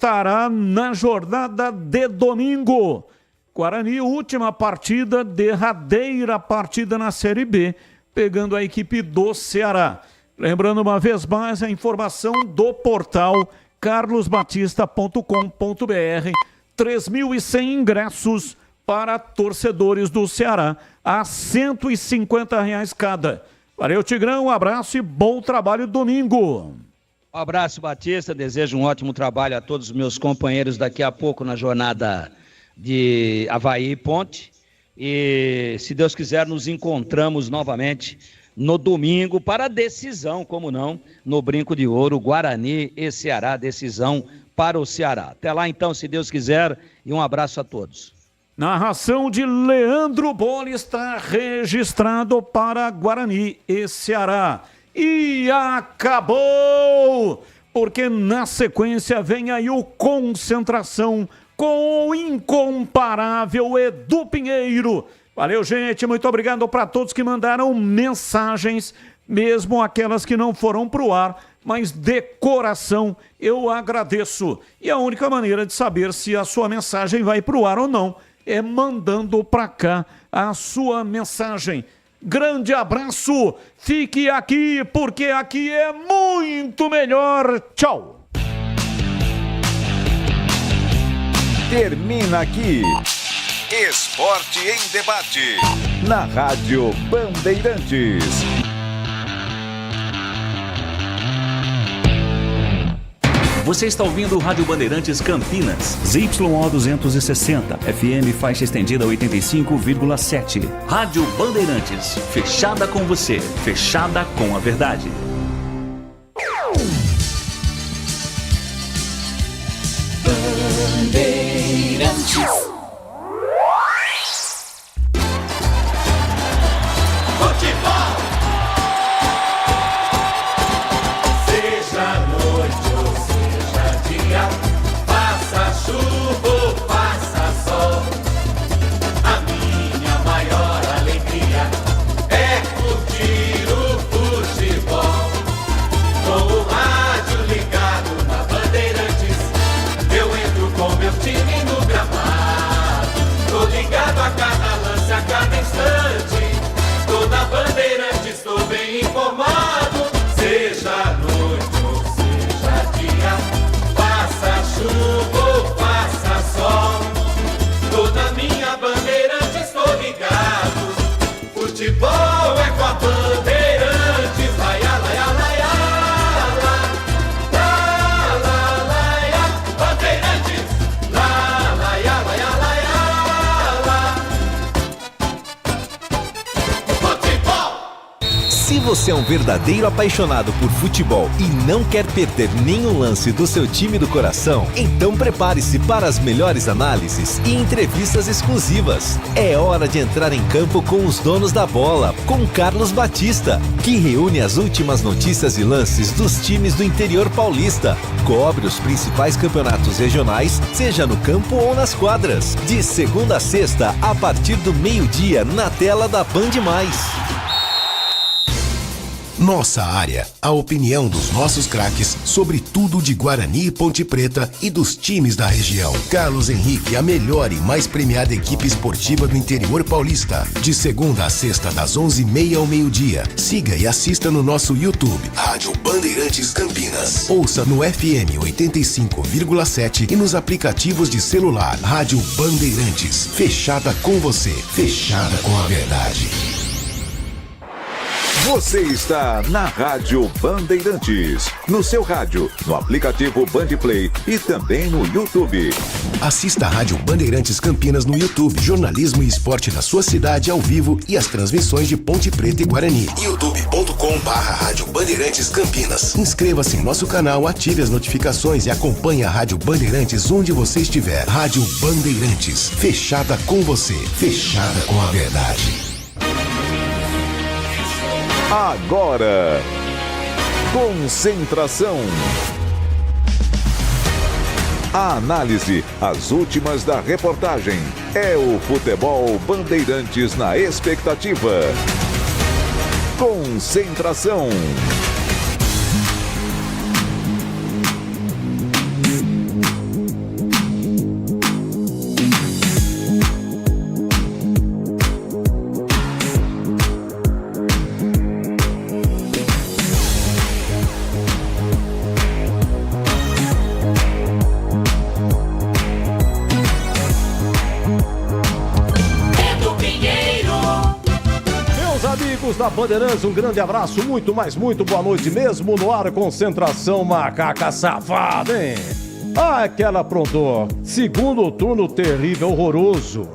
estará na jornada de domingo. Guarani, última partida, derradeira partida na Série B, pegando a equipe do Ceará. Lembrando uma vez mais a informação do portal carlosbatista.com.br. 3.100 ingressos para torcedores do Ceará, a R$ 150 cada. Valeu, Tigrão, um abraço e bom trabalho domingo. Um abraço, Batista, desejo um ótimo trabalho a todos os meus companheiros daqui a pouco na jornada de Avaí e Ponte. E, se Deus quiser, nos encontramos novamente no domingo para a decisão, como não, no Brinco de Ouro, Guarani e Ceará, decisão para o Ceará. Até lá, então, se Deus quiser, e um abraço a todos. Narração de Leandro Bolle está registrado para Guarani e Ceará. E acabou! Porque na sequência vem aí o Concentração com o incomparável Edu Pinheiro. Valeu, gente, muito obrigado para todos que mandaram mensagens, mesmo aquelas que não foram para o ar, mas de coração eu agradeço. E a única maneira de saber se a sua mensagem vai para o ar ou não é mandando para cá a sua mensagem. Grande abraço, fique aqui, porque aqui é muito melhor. Tchau. Termina aqui Esporte em Debate, na Rádio Bandeirantes. Você está ouvindo Rádio Bandeirantes Campinas, ZYO 260, FM faixa estendida 85,7. Rádio Bandeirantes, fechada com você, fechada com a verdade. Bandeirantes. Se você é um verdadeiro apaixonado por futebol e não quer perder nenhum lance do seu time do coração, então prepare-se para as melhores análises e entrevistas exclusivas. É hora de entrar em campo com os donos da bola, com Carlos Batista, que reúne as últimas notícias e lances dos times do interior paulista. Cobre os principais campeonatos regionais, seja no campo ou nas quadras. De segunda a sexta, a partir do meio-dia, na tela da Band+. Nossa área, a opinião dos nossos craques sobre tudo de Guarani e Ponte Preta e dos times da região. Carlos Henrique, a melhor e mais premiada equipe esportiva do interior paulista. De segunda a sexta, das 11h30 ao meio-dia. Siga e assista no nosso YouTube, Rádio Bandeirantes Campinas. Ouça no FM 85,7 e nos aplicativos de celular. Rádio Bandeirantes, fechada com você, fechada com a verdade. Você está na Rádio Bandeirantes, no seu rádio, no aplicativo Bandplay e também no YouTube. Assista a Rádio Bandeirantes Campinas no YouTube, jornalismo e esporte da sua cidade ao vivo e as transmissões de Ponte Preta e Guarani. youtube.com/Rádio Bandeirantes Campinas. Inscreva-se em nosso canal, ative as notificações e acompanhe a Rádio Bandeirantes onde você estiver. Rádio Bandeirantes, fechada com você, fechada com a verdade. Agora, Concentração. A análise, as últimas da reportagem. É o futebol Bandeirantes na expectativa. Concentração. Bandeirantes, um grande abraço, muito boa noite mesmo no ar, concentração macaca safada, hein? Ah, que ela aprontou. Segundo turno terrível, horroroso.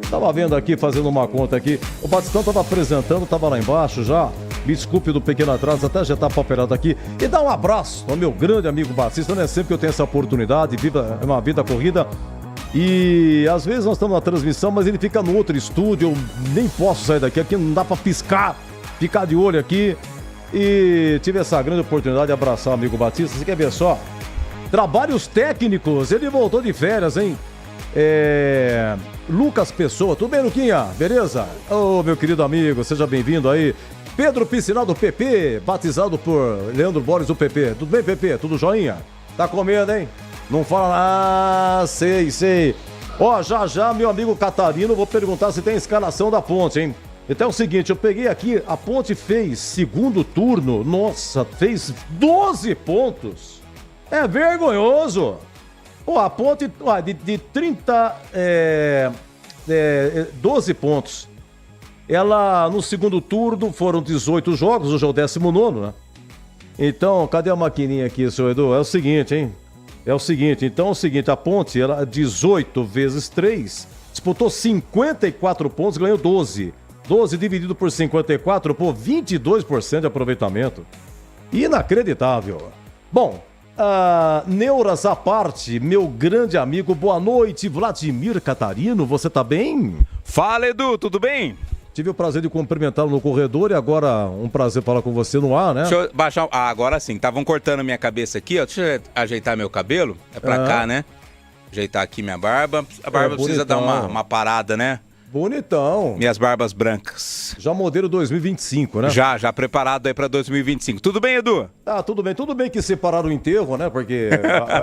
Tava vendo aqui, fazendo uma conta aqui, o Batistão tava apresentando, tava lá embaixo já. Me desculpe do pequeno atraso, até já tá papelado aqui. E dá um abraço ao meu grande amigo Batista, não é sempre que eu tenho essa oportunidade, é uma vida corrida. E às vezes nós estamos na transmissão, mas ele fica no outro estúdio, eu nem posso sair daqui, aqui não dá pra piscar, ficar de olho aqui. E tive essa grande oportunidade de abraçar o amigo Batista. Você quer ver só? Trabalhos técnicos, ele voltou de férias, hein? Lucas Pessoa, tudo bem, Luquinha? Beleza? Ô, meu querido amigo, seja bem-vindo aí. Pedro Piscinal do PP, batizado por Leandro Borges do PP. Tudo bem, PP? Tudo joinha? Tá comendo, hein? Não fala, sei. Ó, já, meu amigo Catarino, vou perguntar se tem escalação da Ponte, hein? Então é o seguinte, eu peguei aqui, a Ponte fez segundo turno, nossa, fez 12 pontos. É vergonhoso. Pô, a Ponte, de 12 pontos. Ela, no segundo turno, foram 18 jogos, hoje é o 19º, né? Então, cadê a maquininha aqui, seu Edu? É o seguinte, hein? A Ponte, ela 18 vezes 3, disputou 54 pontos, ganhou 12. 12 dividido por 54, pô, 22% de aproveitamento. Inacreditável. Bom, neuras à parte, meu grande amigo, boa noite, Vladimir Catarino, você tá bem? Fala, Edu, tudo bem? Tive o prazer de cumprimentá-lo no corredor e agora um prazer falar com você no ar, né? Deixa eu baixar... agora sim. Estavam cortando minha cabeça aqui, ó. Deixa eu ajeitar meu cabelo. É pra cá, né? Ajeitar aqui minha barba. A barba precisa dar uma parada, né? Bonitão. Minhas barbas brancas. Já modelo 2025, né? Já preparado aí pra 2025. Tudo bem, Edu? Tudo bem. Tudo bem que separaram o enterro, né? Porque...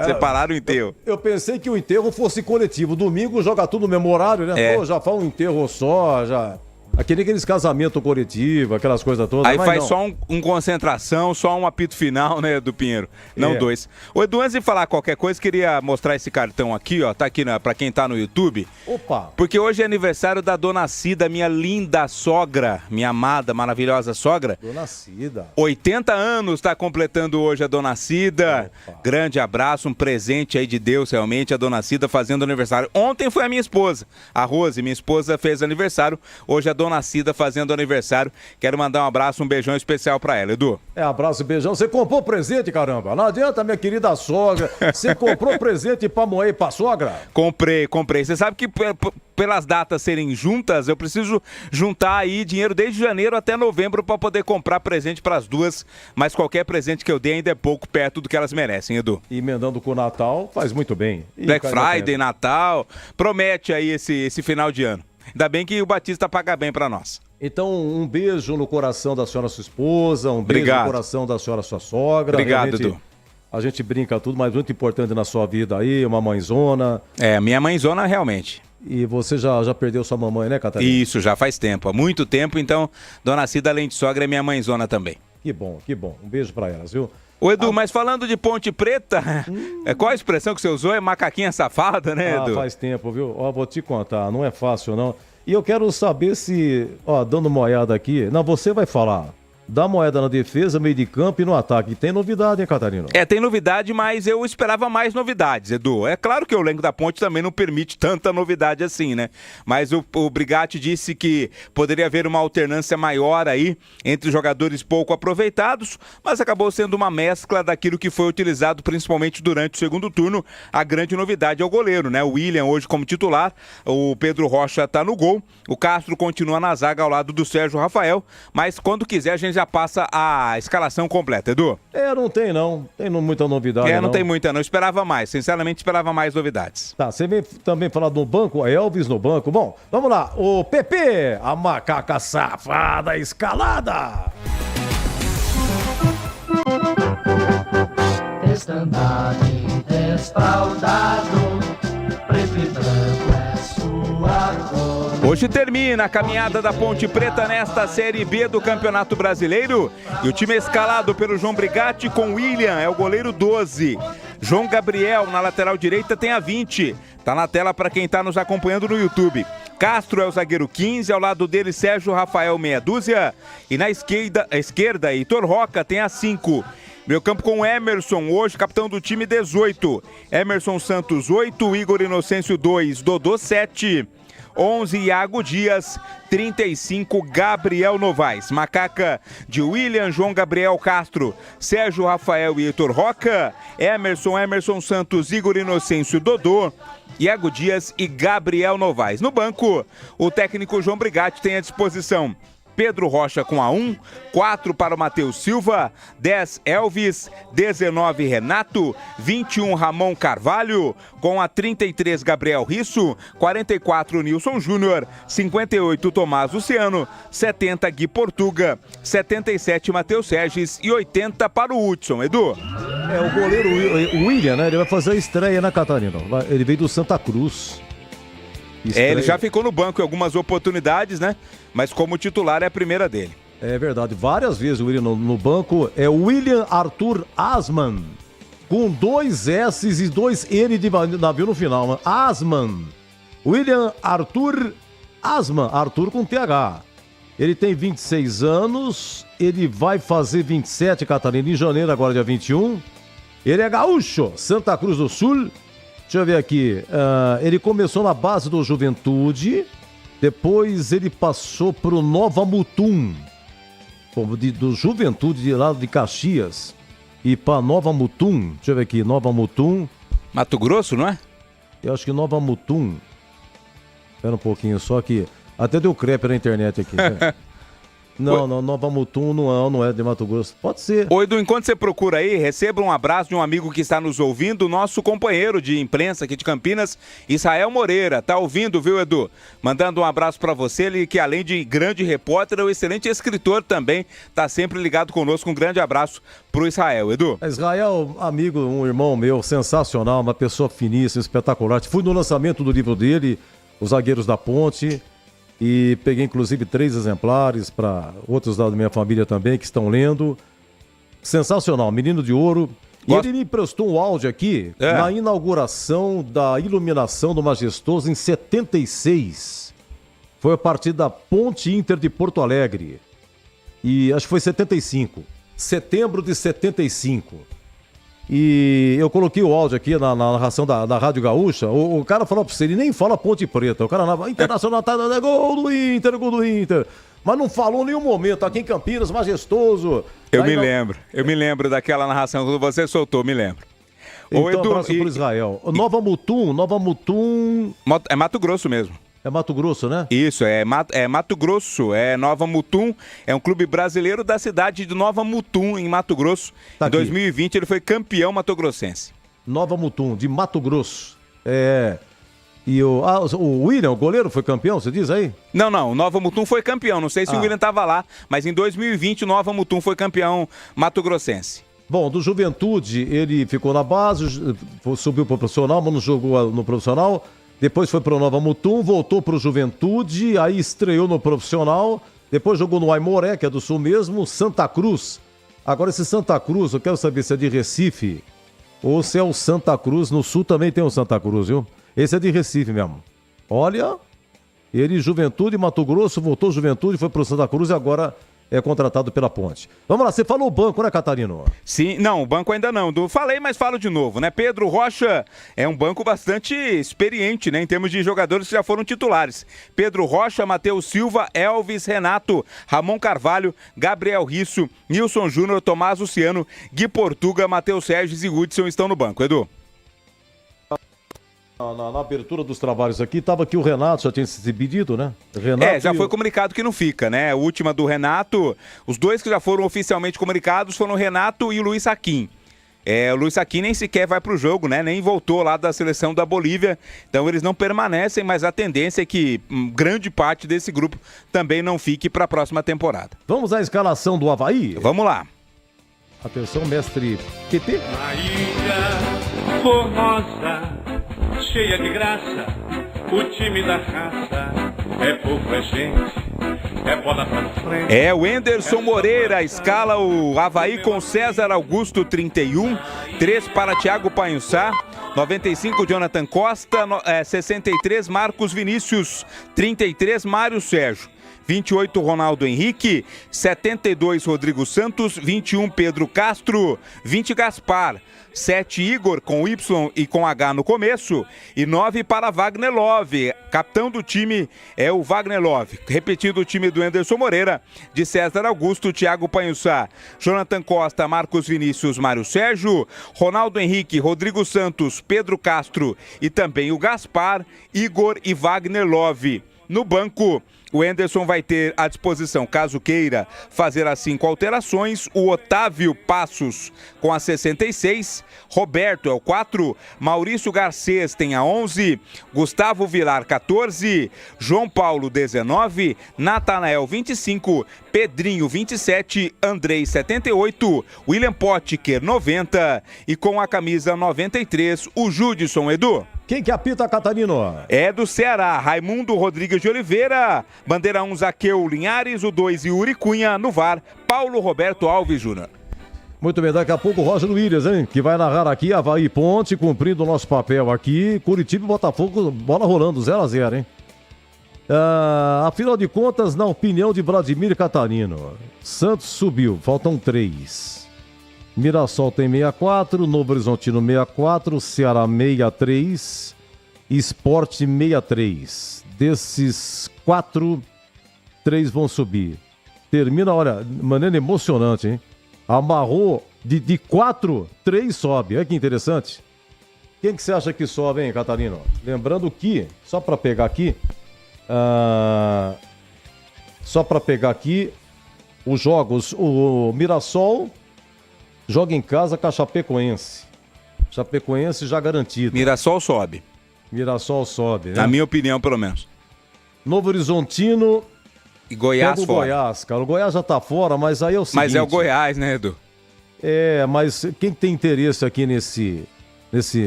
separaram o enterro. Eu pensei que o enterro fosse coletivo. Domingo joga tudo no mesmo horário, né? Pô, já faz um enterro só, já... Aqueles casamentos coletivos, aquelas coisas todas. Aí faz só um concentração, só um apito final, né, Edu Pinheiro? Não dois. Ô, Edu, antes de falar qualquer coisa, queria mostrar esse cartão aqui, ó. Tá aqui pra quem tá no YouTube. Opa! Porque hoje é aniversário da Dona Cida, minha linda sogra, minha amada, maravilhosa sogra. Dona Cida. 80 anos tá completando hoje a Dona Cida. Opa. Grande abraço, um presente aí de Deus, realmente, a Dona Cida fazendo aniversário. Ontem foi a minha esposa, a Rose, minha esposa fez aniversário. Hoje a Dona Cida fazendo aniversário. Quero mandar um abraço, um beijão especial pra ela, Edu. Abraço e beijão. Você comprou presente, caramba. Não adianta, minha querida sogra. Você comprou presente pra moer pra sogra? Comprei. Você sabe que pelas datas serem juntas, eu preciso juntar aí dinheiro desde janeiro até novembro pra poder comprar presente pras duas. Mas qualquer presente que eu dê ainda é pouco perto do que elas merecem, Edu. E emendando com o Natal, faz muito bem. Black Friday, Natal, promete aí esse final de ano. Ainda bem que o Batista paga bem pra nós. Então, um beijo no coração da senhora sua esposa, um beijo no coração da senhora sua sogra. Obrigado, Edu. A gente brinca tudo, mas muito importante na sua vida aí, uma mãezona. Minha mãezona realmente. E você já perdeu sua mamãe, né, Catarina? Isso, já faz tempo, há muito tempo, então, Dona Cida, além de sogra, é minha mãezona também. Que bom. Um beijo pra elas, viu? Ô, Edu, mas falando de Ponte Preta, qual a expressão que você usou? É macaquinha safada, né, Edu? Faz tempo, viu? Vou te contar, não é fácil, não. E eu quero saber se, dando uma olhada aqui, você vai falar. Dá moeda na defesa, meio de campo e no ataque. Tem novidade, hein, Catarino? Tem novidade, mas eu esperava mais novidades, Edu. É claro que o elenco da Ponte também não permite tanta novidade assim, né? Mas o Brigatti disse que poderia haver uma alternância maior aí entre jogadores pouco aproveitados, mas acabou sendo uma mescla daquilo que foi utilizado principalmente durante o segundo turno. A grande novidade é o goleiro, né? O William hoje como titular, o Pedro Rocha tá no gol, o Castro continua na zaga ao lado do Sérgio Rafael, mas quando quiser a gente já passa a escalação completa, Edu. Não tem muita novidade. Não tem muita não, esperava mais, sinceramente esperava mais novidades. Tá, você vem também falar do banco, Elvis no banco. Bom, vamos lá, o PP, a macaca safada escalada. Estandarte desfraldado, preto e branco é sua cor. Hoje termina a caminhada da Ponte Preta nesta Série B do Campeonato Brasileiro. E o time é escalado pelo João Brigatti com William, é o goleiro 12. João Gabriel na lateral direita tem a 20. Tá na tela para quem tá nos acompanhando no YouTube. Castro é o zagueiro 15, ao lado dele Sérgio Rafael meia dúzia. E na esquerda, Heitor Roca tem a 5. Meio campo com Emerson, hoje capitão do time 18. Emerson Santos 8, Igor Inocêncio 2, Dodô 7. 11, Iago Dias, 35, Gabriel Novaes. Macaca de William, João Gabriel Castro, Sérgio Rafael e Heitor Roca. Emerson Santos, Igor Inocêncio, Dodô, Iago Dias e Gabriel Novaes. No banco, o técnico João Brigatti tem à disposição Pedro Rocha com a 1, 4 para o Matheus Silva, 10 Elvis, 19 Renato, 21 Ramon Carvalho, com a 33 Gabriel Risso, 44 Nilson Júnior, 58 Tomás Luciano, 70 Gui Portuga, 77 Matheus Regis e 80 para o Hudson. Edu? É, o goleiro William, né? Ele vai fazer a estreia, né, Catarina? Ele veio do Santa Cruz. Ele já ficou no banco em algumas oportunidades, né? Mas como titular é a primeira dele. É verdade, várias vezes o William no banco. É o William Arthur Asman, com 2 S's e 2 N de navio no final. Né? Asman. William Arthur Asman, Arthur com TH. Ele tem 26 anos, ele vai fazer 27, Catarina, em janeiro, agora dia 21. Ele é gaúcho, Santa Cruz do Sul. Deixa eu ver aqui, ele começou na base do Juventude, depois ele passou pro Nova Mutum, do Juventude de lá de Caxias, e para Nova Mutum, deixa eu ver aqui, Nova Mutum. Mato Grosso, não é? Eu acho que Nova Mutum, espera um pouquinho só que, até deu crepe na internet aqui. Né? Não, Nova Mutum não é de Mato Grosso. Pode ser. Ô Edu, enquanto você procura aí, receba um abraço de um amigo que está nos ouvindo, nosso companheiro de imprensa aqui de Campinas, Israel Moreira. Tá ouvindo, viu, Edu? Mandando um abraço para você, ele que além de grande repórter, é um excelente escritor também. Tá sempre ligado conosco. Um grande abraço pro Israel, Edu. Israel, amigo, um irmão meu, sensacional, uma pessoa finíssima, espetacular. Fui no lançamento do livro dele, Os Zagueiros da Ponte. E peguei inclusive 3 exemplares para outros da minha família também que estão lendo. Sensacional, menino de ouro. E ele me emprestou um áudio aqui na inauguração da iluminação do Majestoso em 76. Foi a partir da Ponte Inter de Porto Alegre. E acho que foi 75. Setembro de 75. E eu coloquei o áudio aqui na narração da Rádio Gaúcha. O cara falou pra você, ele nem fala Ponte Preta. O cara na Internacional tá dando gol do Inter. Mas não falou em nenhum momento. Aqui em Campinas, Majestoso. Eu me lembro daquela narração quando você soltou, me lembro. Então, Edu, abraço pro Israel. Nova Mutum. É Mato Grosso mesmo. É Mato Grosso, né? Isso, é Mato Grosso, é Nova Mutum, é um clube brasileiro da cidade de Nova Mutum, em Mato Grosso. Tá em 2020 ele foi campeão matogrossense. Nova Mutum, de Mato Grosso. E o William, o goleiro, foi campeão, você diz aí? Não, o Nova Mutum foi campeão, não sei se o William estava lá, mas em 2020 o Nova Mutum foi campeão matogrossense. Bom, do Juventude ele ficou na base, subiu para o profissional, mas não jogou no profissional. Depois foi para o Nova Mutum, voltou para o Juventude, aí estreou no profissional, depois jogou no Aimoré, que é do Sul mesmo, Santa Cruz. Agora esse Santa Cruz, eu quero saber se é de Recife ou se é o Santa Cruz. No Sul também tem o Santa Cruz, viu? Esse é de Recife mesmo. Olha, ele Juventude, Mato Grosso, voltou Juventude, foi para o Santa Cruz e agora é contratado pela Ponte. Vamos lá, você falou o banco, né, Catarino? Sim, não, o banco ainda não. Falei, mas falo de novo, né? Pedro Rocha é um banco bastante experiente, né? Em termos de jogadores que já foram titulares. Pedro Rocha, Matheus Silva, Elvis, Renato, Ramon Carvalho, Gabriel Risso, Nilson Júnior, Tomás Luciano, Gui Portuga, Matheus Regis e Hudson estão no banco. Edu? Na abertura dos trabalhos aqui, estava aqui o Renato, já tinha se pedido, né? Renato já foi comunicado que não fica, né? A última do Renato, os dois que já foram oficialmente comunicados foram o Renato e o Luiz Saquim. O Luiz Saquim nem sequer vai para o jogo, né? Nem voltou lá da seleção da Bolívia, então eles não permanecem, mas a tendência é que grande parte desse grupo também não fique para a próxima temporada. Vamos à escalação do Avaí? Vamos lá. Atenção, mestre PT. Na ilha formosa, cheia de graça, o time da raça é povo, é gente, é bola pra frente. O Enderson Moreira escala o Avaí com César Augusto 31, 3 para Thiago Painçá, 95, Jonathan Costa. 63, Marcos Vinícius. 33, Mário Sérgio. 28, Ronaldo Henrique. 72, Rodrigo Santos. 21, Pedro Castro. 20, Gaspar. 7, Igor, com Y e com H no começo. E 9 para Wagner Love. Capitão do time é o Wagner Love. Repetindo o time do Anderson Moreira, de César Augusto, Thiago Panhussá, Jonathan Costa, Marcos Vinícius, Mário Sérgio, Ronaldo Henrique, Rodrigo Santos, Pedro Castro e também o Gaspar, Igor e Wagner Love. No banco, o Anderson vai ter à disposição, caso queira fazer as 5 alterações, o Otávio Passos com a 66, Roberto é o 4, Maurício Garcês tem a 11, Gustavo Vilar 14, João Paulo 19, Natanael 25, Pedrinho 27, Andrei 78, William Potker 90 e com a camisa 93, o Judson, Edu. Quem que apita, Catarino? É do Ceará, Raimundo Rodrigues de Oliveira, bandeira 1, Zaqueu Linhares, o 2, Yuri Cunha, no VAR, Paulo Roberto Alves Júnior. Muito bem, daqui a pouco o Roger Williams, hein, que vai narrar aqui Avaí Ponte, cumprindo o nosso papel aqui, Curitiba e Botafogo, bola rolando, 0-0, hein? Afinal de contas, na opinião de Vladimir Catarino, Santos subiu, faltam 3. Mirassol tem 64, Novo Horizontino 64, Ceará 63, Sport 63. Desses 4, 3 vão subir. Termina, olha, de maneira emocionante, hein? Amarrou de 4, 3 sobe. Olha que interessante. Quem que você acha que sobe, hein, Catarino? Lembrando que, só para pegar aqui, os jogos, o Mirassol joga em casa com a Chapecoense. Chapecoense já garantido. Mirassol sobe. Mirassol sobe, né? Na minha opinião, pelo menos. Novo Horizontino e Goiás pega o fora. Goiás, cara. O Goiás já tá fora, mas aí é o seguinte... Mas é o Goiás, né, Edu? Mas quem tem interesse aqui nesse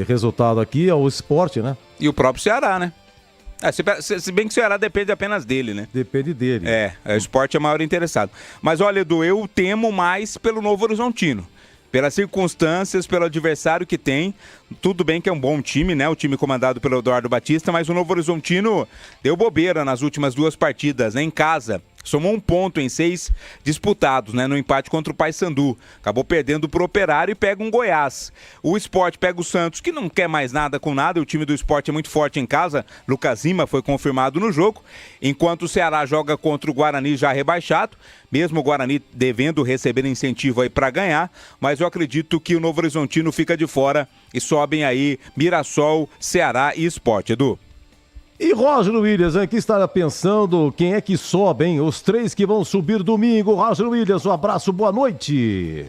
resultado aqui é o Sport, né? E o próprio Ceará, né? Se bem que o Ceará depende apenas dele, né? Depende dele. O Sport é o maior interessado. Mas olha, Edu, eu temo mais pelo Novo Horizontino. Pelas circunstâncias, pelo adversário que tem. Tudo bem que é um bom time, né? O time comandado pelo Eduardo Batista, mas o Novo Horizontino deu bobeira nas últimas 2 partidas, né? Em casa. Somou 1 ponto em 6 disputados, né? No empate contra o Paysandu. Acabou perdendo pro Operário e pega um Goiás. O Sport pega o Santos, que não quer mais nada com nada. O time do Sport é muito forte em casa. Lucas Lima foi confirmado no jogo. Enquanto o Ceará joga contra o Guarani já rebaixado. Mesmo o Guarani devendo receber incentivo aí para ganhar. Mas eu acredito que o Novo Horizontino fica de fora e sobem aí Mirassol, Ceará e Sport, Edu. E Roger Williams, aqui está pensando quem é que sobe, hein? Os 3 que vão subir domingo. Roger Williams, um abraço, boa noite.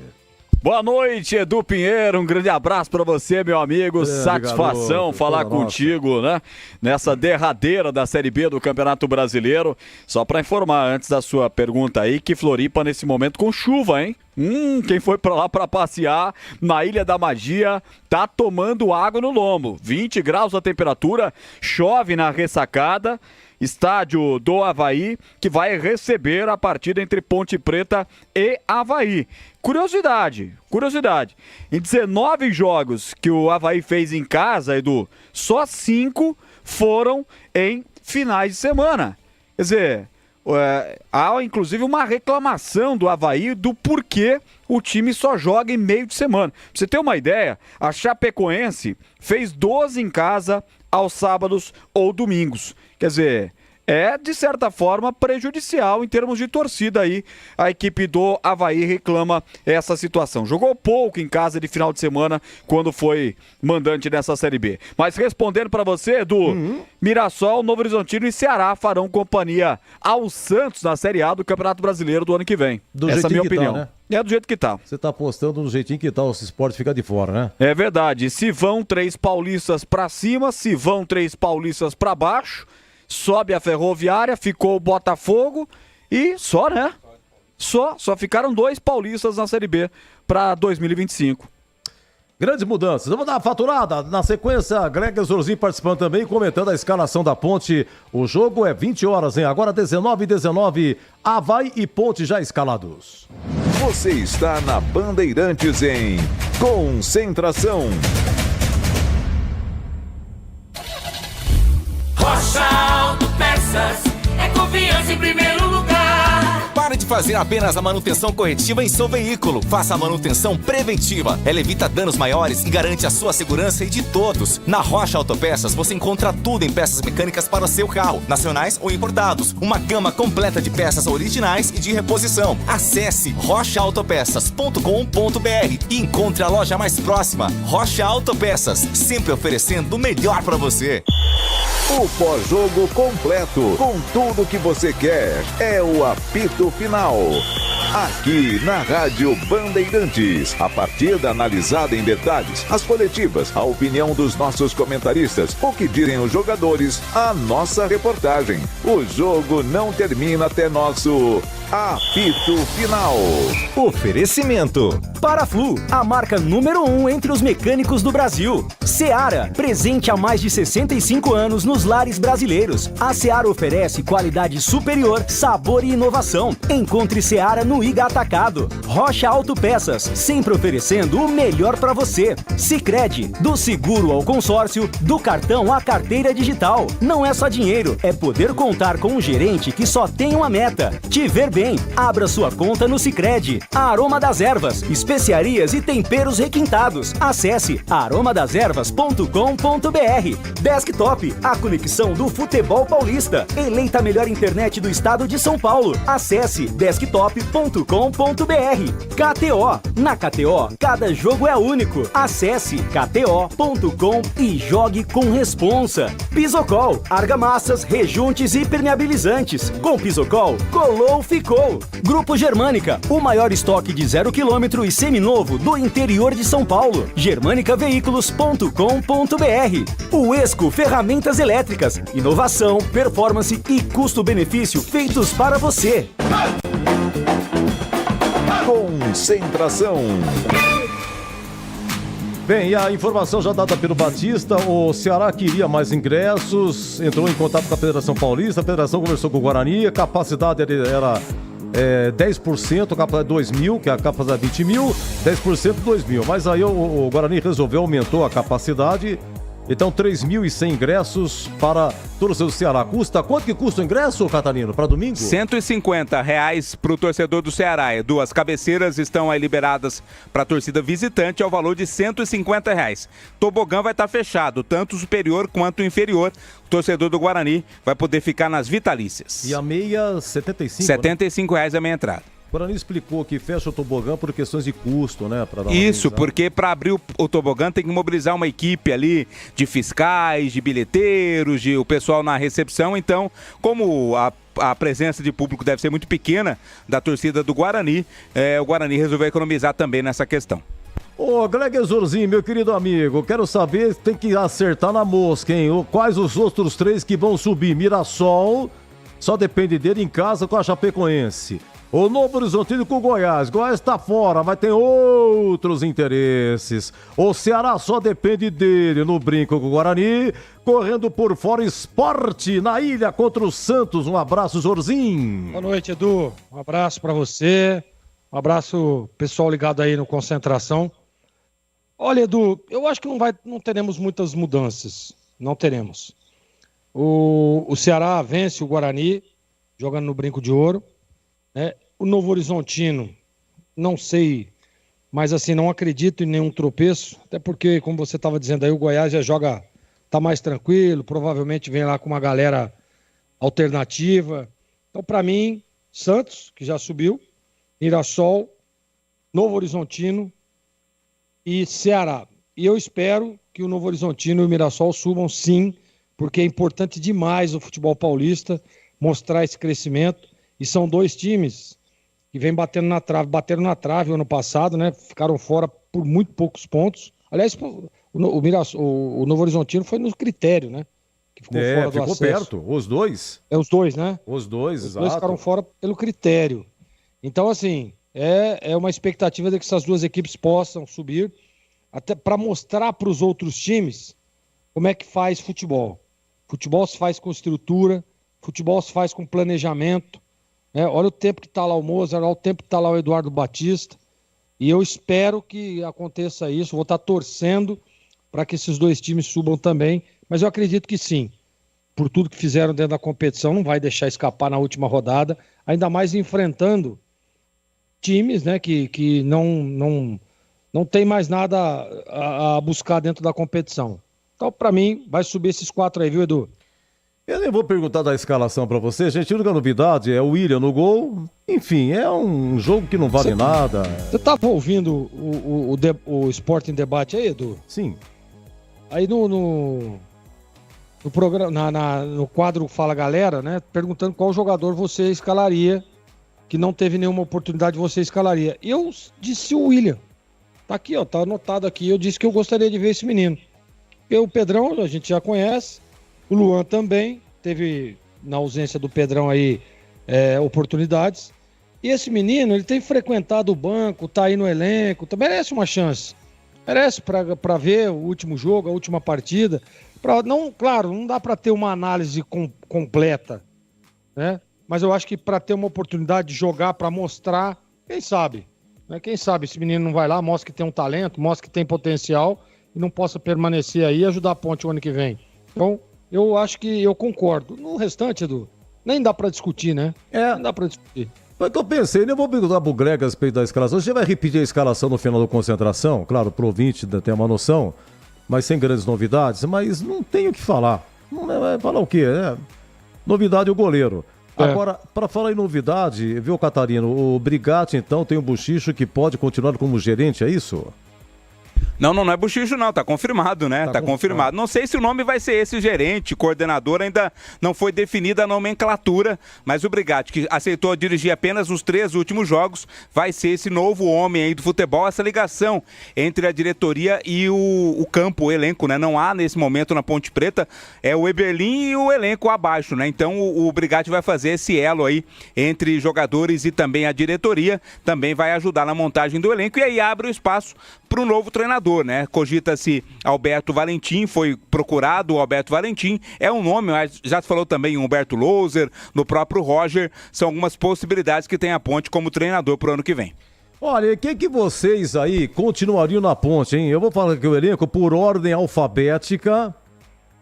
Boa noite, Edu Pinheiro, um grande abraço para você, meu amigo, satisfação garoto, falar contigo, né? Nessa derradeira da Série B do Campeonato Brasileiro. Só para informar, antes da sua pergunta aí, que Floripa nesse momento com chuva, hein? Quem foi pra lá pra passear na Ilha da Magia tá tomando água no lombo. 20 graus a temperatura, chove na ressacada. Estádio do Avaí, que vai receber a partida entre Ponte Preta e Avaí. Curiosidade, em 19 jogos que o Avaí fez em casa, Edu, só 5 foram em finais de semana. Quer dizer, há inclusive uma reclamação do Avaí do porquê o time só joga em meio de semana. Pra você ter uma ideia, a Chapecoense fez 12 em casa aos sábados ou domingos. Quer dizer, é de certa forma prejudicial em termos de torcida aí. A equipe do Avaí reclama essa situação. Jogou pouco em casa de final de semana quando foi mandante nessa Série B. Mas respondendo pra você, Edu, Mirassol, Novo Horizontino e Ceará farão companhia ao Santos na Série A do Campeonato Brasileiro do ano que vem. Essa é a minha opinião. Né? É do jeito que tá. Você tá apostando do jeitinho que tá, o Sport fica de fora, né? É verdade. Se vão 3 paulistas pra cima, se vão 3 paulistas pra baixo, sobe a Ferroviária, ficou o Botafogo e só, né? Só ficaram 2 paulistas na Série B pra 2025. Grandes mudanças. Vamos dar uma faturada. Na sequência, Greg Zorzi participando também, comentando a escalação da Ponte. O jogo é 20 horas, hein? Agora 19h19. Avaí e Ponte já escalados. Você está na Bandeirantes em Concentração. em primeiro lugar. Pare de fazer apenas a manutenção corretiva em seu veículo. Faça a manutenção preventiva. Ela evita danos maiores e garante a sua segurança e de todos. Na Rocha Autopeças você encontra tudo em peças mecânicas para o seu carro, nacionais ou importados. Uma gama completa de peças originais e de reposição. Acesse rochaautopeças.com.br e encontre a loja mais próxima. Rocha Autopeças, sempre oferecendo o melhor para você. O pós-jogo completo, com tudo que você quer, é o apito final. Aqui na Rádio Bandeirantes, a partida analisada em detalhes, as coletivas, a opinião dos nossos comentaristas, o que dizem os jogadores, a nossa reportagem. O jogo não termina até nosso apito final. Oferecimento: Paraflu, a marca número 1 entre os mecânicos do Brasil. Seara, presente há mais de 65 anos nos lares brasileiros. A Seara oferece qualidade superior, sabor e inovação. Encontre Seara no Iga Atacado. Rocha Autopeças, sempre oferecendo o melhor para você. Sicredi, do seguro ao consórcio, do cartão à carteira digital. Não é só dinheiro, é poder contar com um gerente que só tem uma meta: te ver bem. Abra sua conta no Sicredi. A Aroma das Ervas, especiarias e temperos requintados. Acesse aromadeservas.com.br. Desktop, a conexão do futebol paulista. Eleita a melhor internet do estado de São Paulo. Acesse desktop.com.br. KTO, na KTO, cada jogo é único. Acesse kto.com e jogue com responsa. Pisocol, argamassas, rejuntes e permeabilizantes. Com Pisocol, colou, ficou. Grupo Germânica, o maior estoque de 0 km e seminovo do interior de São Paulo. germanicaveículos.com.br. O Esco Ferramentas Elétricas, inovação, performance e custo-benefício feitos para você. Concentração. Bem, e a informação já dada pelo Batista: o Ceará queria mais ingressos, entrou em contato com a Federação Paulista, a Federação conversou com o Guarani, a capacidade era 10%, a capacidade 2 mil, que é a capacidade 20 mil, 10% 2 mil. Mas aí o Guarani resolveu, aumentou a capacidade. Então, 3.100 ingressos para torcedor do Ceará. Quanto que custa o ingresso, Catarino, para domingo? R$150 para o torcedor do Ceará. Edu, as cabeceiras estão aí liberadas para a torcida visitante ao valor de R$150. Tobogã vai estar fechado, tanto o superior quanto o inferior. O torcedor do Guarani vai poder ficar nas vitalícias. E a meia, R$75? R$75 a meia entrada. O Guarani explicou que fecha o tobogã por questões de custo, né? Isso, porque para abrir o tobogã tem que mobilizar uma equipe ali de fiscais, de bilheteiros, o pessoal na recepção. Então, como a presença de público deve ser muito pequena da torcida do Guarani, o Guarani resolveu economizar também nessa questão. Ô, Greg Ezurzinho, meu querido amigo, quero saber, tem que acertar na mosca, hein? Quais os outros 3 que vão subir? Mirassol, só depende dele em casa com a Chapecoense. O Novo Horizontino com o Goiás. Goiás está fora, mas tem outros interesses. O Ceará só depende dele no brinco com o Guarani. Correndo por fora, Esporte na ilha contra o Santos. Um abraço, Jorzinho. Boa noite, Edu. Um abraço para você. Um abraço, pessoal ligado aí no Concentração. Olha, Edu, eu acho que não teremos muitas mudanças. Não teremos. O Ceará vence o Guarani, jogando no brinco de ouro. O Novo Horizontino, não sei, mas assim, não acredito em nenhum tropeço, até porque, como você estava dizendo aí, o Goiás já joga, tá mais tranquilo, provavelmente vem lá com uma galera alternativa. Então, para mim, Santos, que já subiu, Mirassol, Novo Horizontino e Ceará. E eu espero que o Novo Horizontino e o Mirassol subam sim, porque é importante demais o futebol paulista mostrar esse crescimento. E são 2 times que vêm bateram na trave o ano passado, né? Ficaram fora por muito poucos pontos. Aliás, o Novo Horizontino foi no critério, né? Que ficou fora do acesso. Perto, os dois. Os dois, né? Os dois, exato. Os dois ficaram fora pelo critério. Então, assim, é uma expectativa de que essas 2 equipes possam subir, até para mostrar para os outros times como é que faz futebol. Futebol se faz com estrutura, futebol se faz com planejamento. Olha o tempo que está lá o Mozart, olha o tempo que está lá o Eduardo Batista, e eu espero que aconteça isso, vou estar torcendo para que esses 2 times subam também, mas eu acredito que sim. por tudo que fizeram dentro da competição, não vai deixar escapar na última rodada, ainda mais enfrentando times, né, que não tem mais nada a buscar dentro da competição. Então, para mim, vai subir esses 4 aí, viu, Edu? Eu nem vou perguntar da escalação pra você, gente. A única novidade é o William no gol. Enfim, é um jogo que não vale nada. Você tava ouvindo o Sport em Debate aí, Edu? Sim. Aí no programa, no quadro Fala Galera, né? Perguntando qual jogador você escalaria, que não teve nenhuma oportunidade, você escalaria. E eu disse o William. Tá aqui, ó, tá anotado aqui. Eu disse que eu gostaria de ver esse menino. Porque o Pedrão, a gente já conhece. O Luan também teve, na ausência do Pedrão aí, oportunidades. E esse menino, ele tem frequentado o banco, tá aí no elenco, merece uma chance. Merece para ver o último jogo, a última partida. Claro, não dá para ter uma análise completa, né? Mas eu acho que para ter uma oportunidade de jogar, para mostrar, quem sabe? Né? Quem sabe esse menino não vai lá, mostra que tem um talento, mostra que tem potencial e não possa permanecer aí e ajudar a Ponte o ano que vem. Então, eu acho que eu concordo. No restante, Edu, nem dá pra discutir, né? Não dá pra discutir. Mas que eu pensei, nem vou perguntar pro Greg a respeito da escalação. Você vai repetir a escalação no final da concentração? Claro, pro ouvinte ter uma noção, mas sem grandes novidades. Mas não tenho o que falar. Não vai falar o quê? Novidade o goleiro. Agora, para falar em novidade, viu, Catarino? O Brigatti, então, tem um bochicho que pode continuar como gerente, é isso? Não é bochicho não, tá confirmado, né? Tá confirmado. Não sei se o nome vai ser esse, gerente, coordenador, ainda não foi definida a nomenclatura, mas o Brigatti, que aceitou dirigir apenas os 3 últimos jogos, vai ser esse novo homem aí do futebol, essa ligação entre a diretoria e o campo, o elenco, né? Não há nesse momento na Ponte Preta, é o Eberlin e o elenco abaixo, né? Então o Brigatti vai fazer esse elo aí entre jogadores e também a diretoria, também vai ajudar na montagem do elenco e aí abre o espaço para o novo treinador, né? Cogita-se Alberto Valentim, foi procurado o Alberto Valentim, é um nome, já se falou também em Humberto Louser, no próprio Roger, são algumas possibilidades que tem a Ponte como treinador pro ano que vem. Olha, quem que vocês aí continuariam na Ponte, hein? Eu vou falar aqui o elenco por ordem alfabética,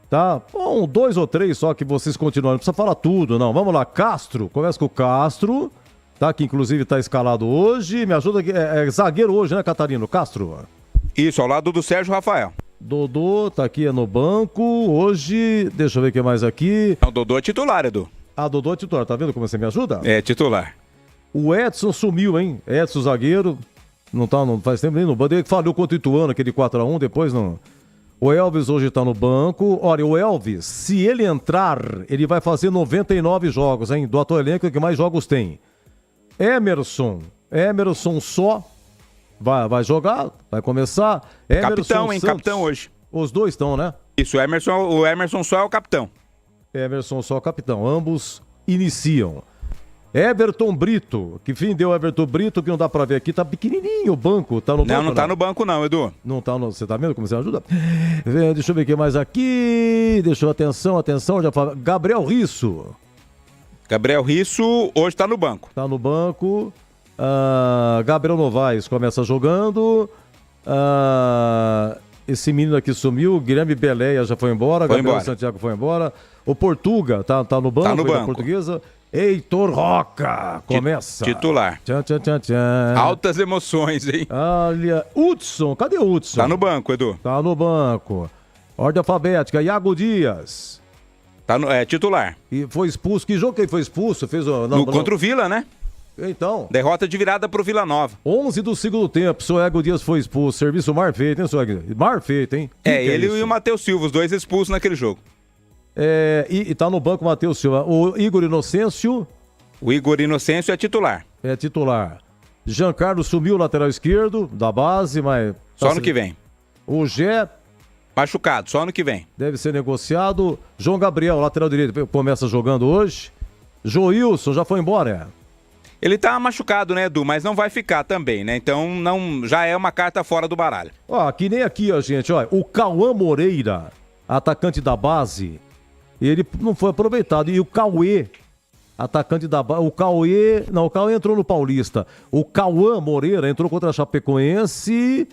tá? Bom, 2 ou 3 só que vocês continuam, não precisa falar tudo, não. Vamos lá, Castro, começa com o Castro, tá? Que inclusive tá escalado hoje, me ajuda aqui, é zagueiro hoje, né, Catarino? Castro? Isso, ao lado do Sérgio Rafael. Dodô tá aqui no banco, hoje, deixa eu ver o que mais aqui. Não, Dodô é titular, Edu. Dodô é titular, tá vendo como você me ajuda? É, titular. O Edson sumiu, hein? Edson, zagueiro, não faz tempo nem no banco, ele falhou contra o Ituano, aquele 4-1, depois não... O Elvis hoje tá no banco, olha, o Elvis, se ele entrar, ele vai fazer 99 jogos, hein? Do atual elenco que mais jogos tem. Emerson só... Vai jogar, vai começar. Emerson capitão, hein? Santos. Capitão hoje. Os dois estão, né? Isso, o Emerson só é o capitão. Emerson só é o capitão. Ambos iniciam. Everton Brito. Que fim deu Everton Brito, que não dá pra ver aqui. Tá pequenininho o banco. Tá no banco, não tá no banco não, Edu. Não tá no... Você tá vendo como você ajuda? Deixa eu ver o que mais aqui. Atenção. Já fala. Gabriel Risso. Gabriel Risso hoje tá no banco. Tá no banco. Gabriel Novaes começa jogando. Esse menino aqui sumiu. Guilherme Beleia já foi embora. Gabriel Santiago foi embora. O Portuga tá no banco. Tá no banco. Da Portuguesa. Heitor Roca começa. Titular. Tchan. Altas emoções, hein? Olha, Hudson. Cadê o Hudson? Tá no banco, Edu. Tá no banco. Ordem alfabética. Iago Dias. Tá titular. E foi expulso. Que jogo que ele foi expulso? Fez contra o Vila, né? Então. Derrota de virada pro Vila Nova. 11 do segundo tempo, Soego Dias foi expulso. Serviço mar feito, hein, Soego? Mar feito, hein? Ele e o Matheus Silva, os dois expulsos naquele jogo. E tá no banco o Matheus Silva. O Igor Inocêncio. O Igor Inocêncio é titular. É titular. Giancarlo sumiu, lateral esquerdo, da base, mas... Só ano que vem. O Gé... Machucado, só ano que vem. Deve ser negociado. João Gabriel, lateral direito, começa jogando hoje. Joilson já foi embora, Ele tá machucado, né, Edu? Mas não vai ficar também, né? Então já é uma carta fora do baralho. Que nem aqui, ó, gente. Ó, o Cauã Moreira, atacante da base, ele não foi aproveitado. E o Cauê, atacante da base. O Cauê entrou no Paulista. O Cauã Moreira entrou contra a Chapecoense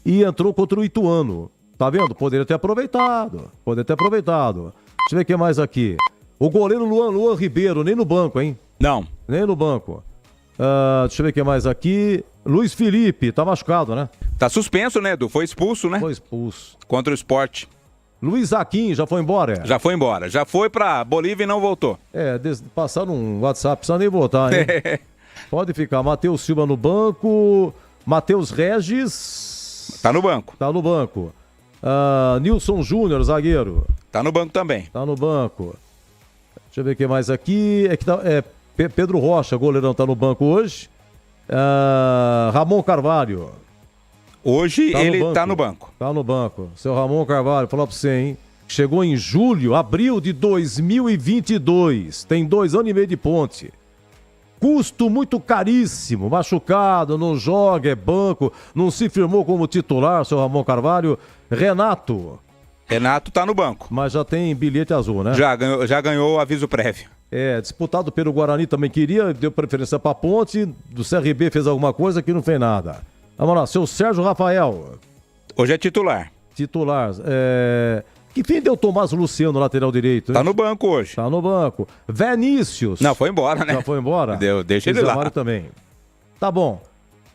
e entrou contra o Ituano. Tá vendo? Poderia ter aproveitado. Deixa eu ver o que mais aqui. O goleiro Luan Ribeiro, nem no banco, hein? Não. Nem no banco. Deixa eu ver o que mais aqui. Luiz Felipe, tá machucado, né? Tá suspenso, né, Edu? Foi expulso, né? Foi expulso. Contra o Sport. Luiz Aquim, já foi embora? Já foi embora. Já foi pra Bolívia e não voltou. Passaram um WhatsApp, precisa nem voltar, hein? Pode ficar. Matheus Silva no banco. Matheus Regis. Tá no banco. Tá no banco. Nilson Júnior, zagueiro. Tá no banco também. Tá no banco. Deixa eu ver o que mais aqui. Pedro Rocha, goleirão, tá no banco hoje. Ramon Carvalho. Hoje ele tá no banco. Tá no banco. Seu Ramon Carvalho, falar pra você, hein? Chegou em abril de 2022. Tem 2 anos e meio de ponte. Custo muito caríssimo. Machucado, não joga, é banco. Não se firmou como titular, seu Ramon Carvalho. Renato tá no banco. Mas já tem bilhete azul, né? Já ganhou o aviso prévio. Disputado pelo Guarani também queria, deu preferência pra ponte. Do CRB fez alguma coisa que não fez nada. Vamos lá, seu Sérgio Rafael. Hoje é titular. Que fim deu Tomás Luciano, lateral direito? Tá no banco hoje. Tá no banco. Vinícius. Não, foi embora, né? Já foi embora? Deixa ele lá. Também. Tá bom.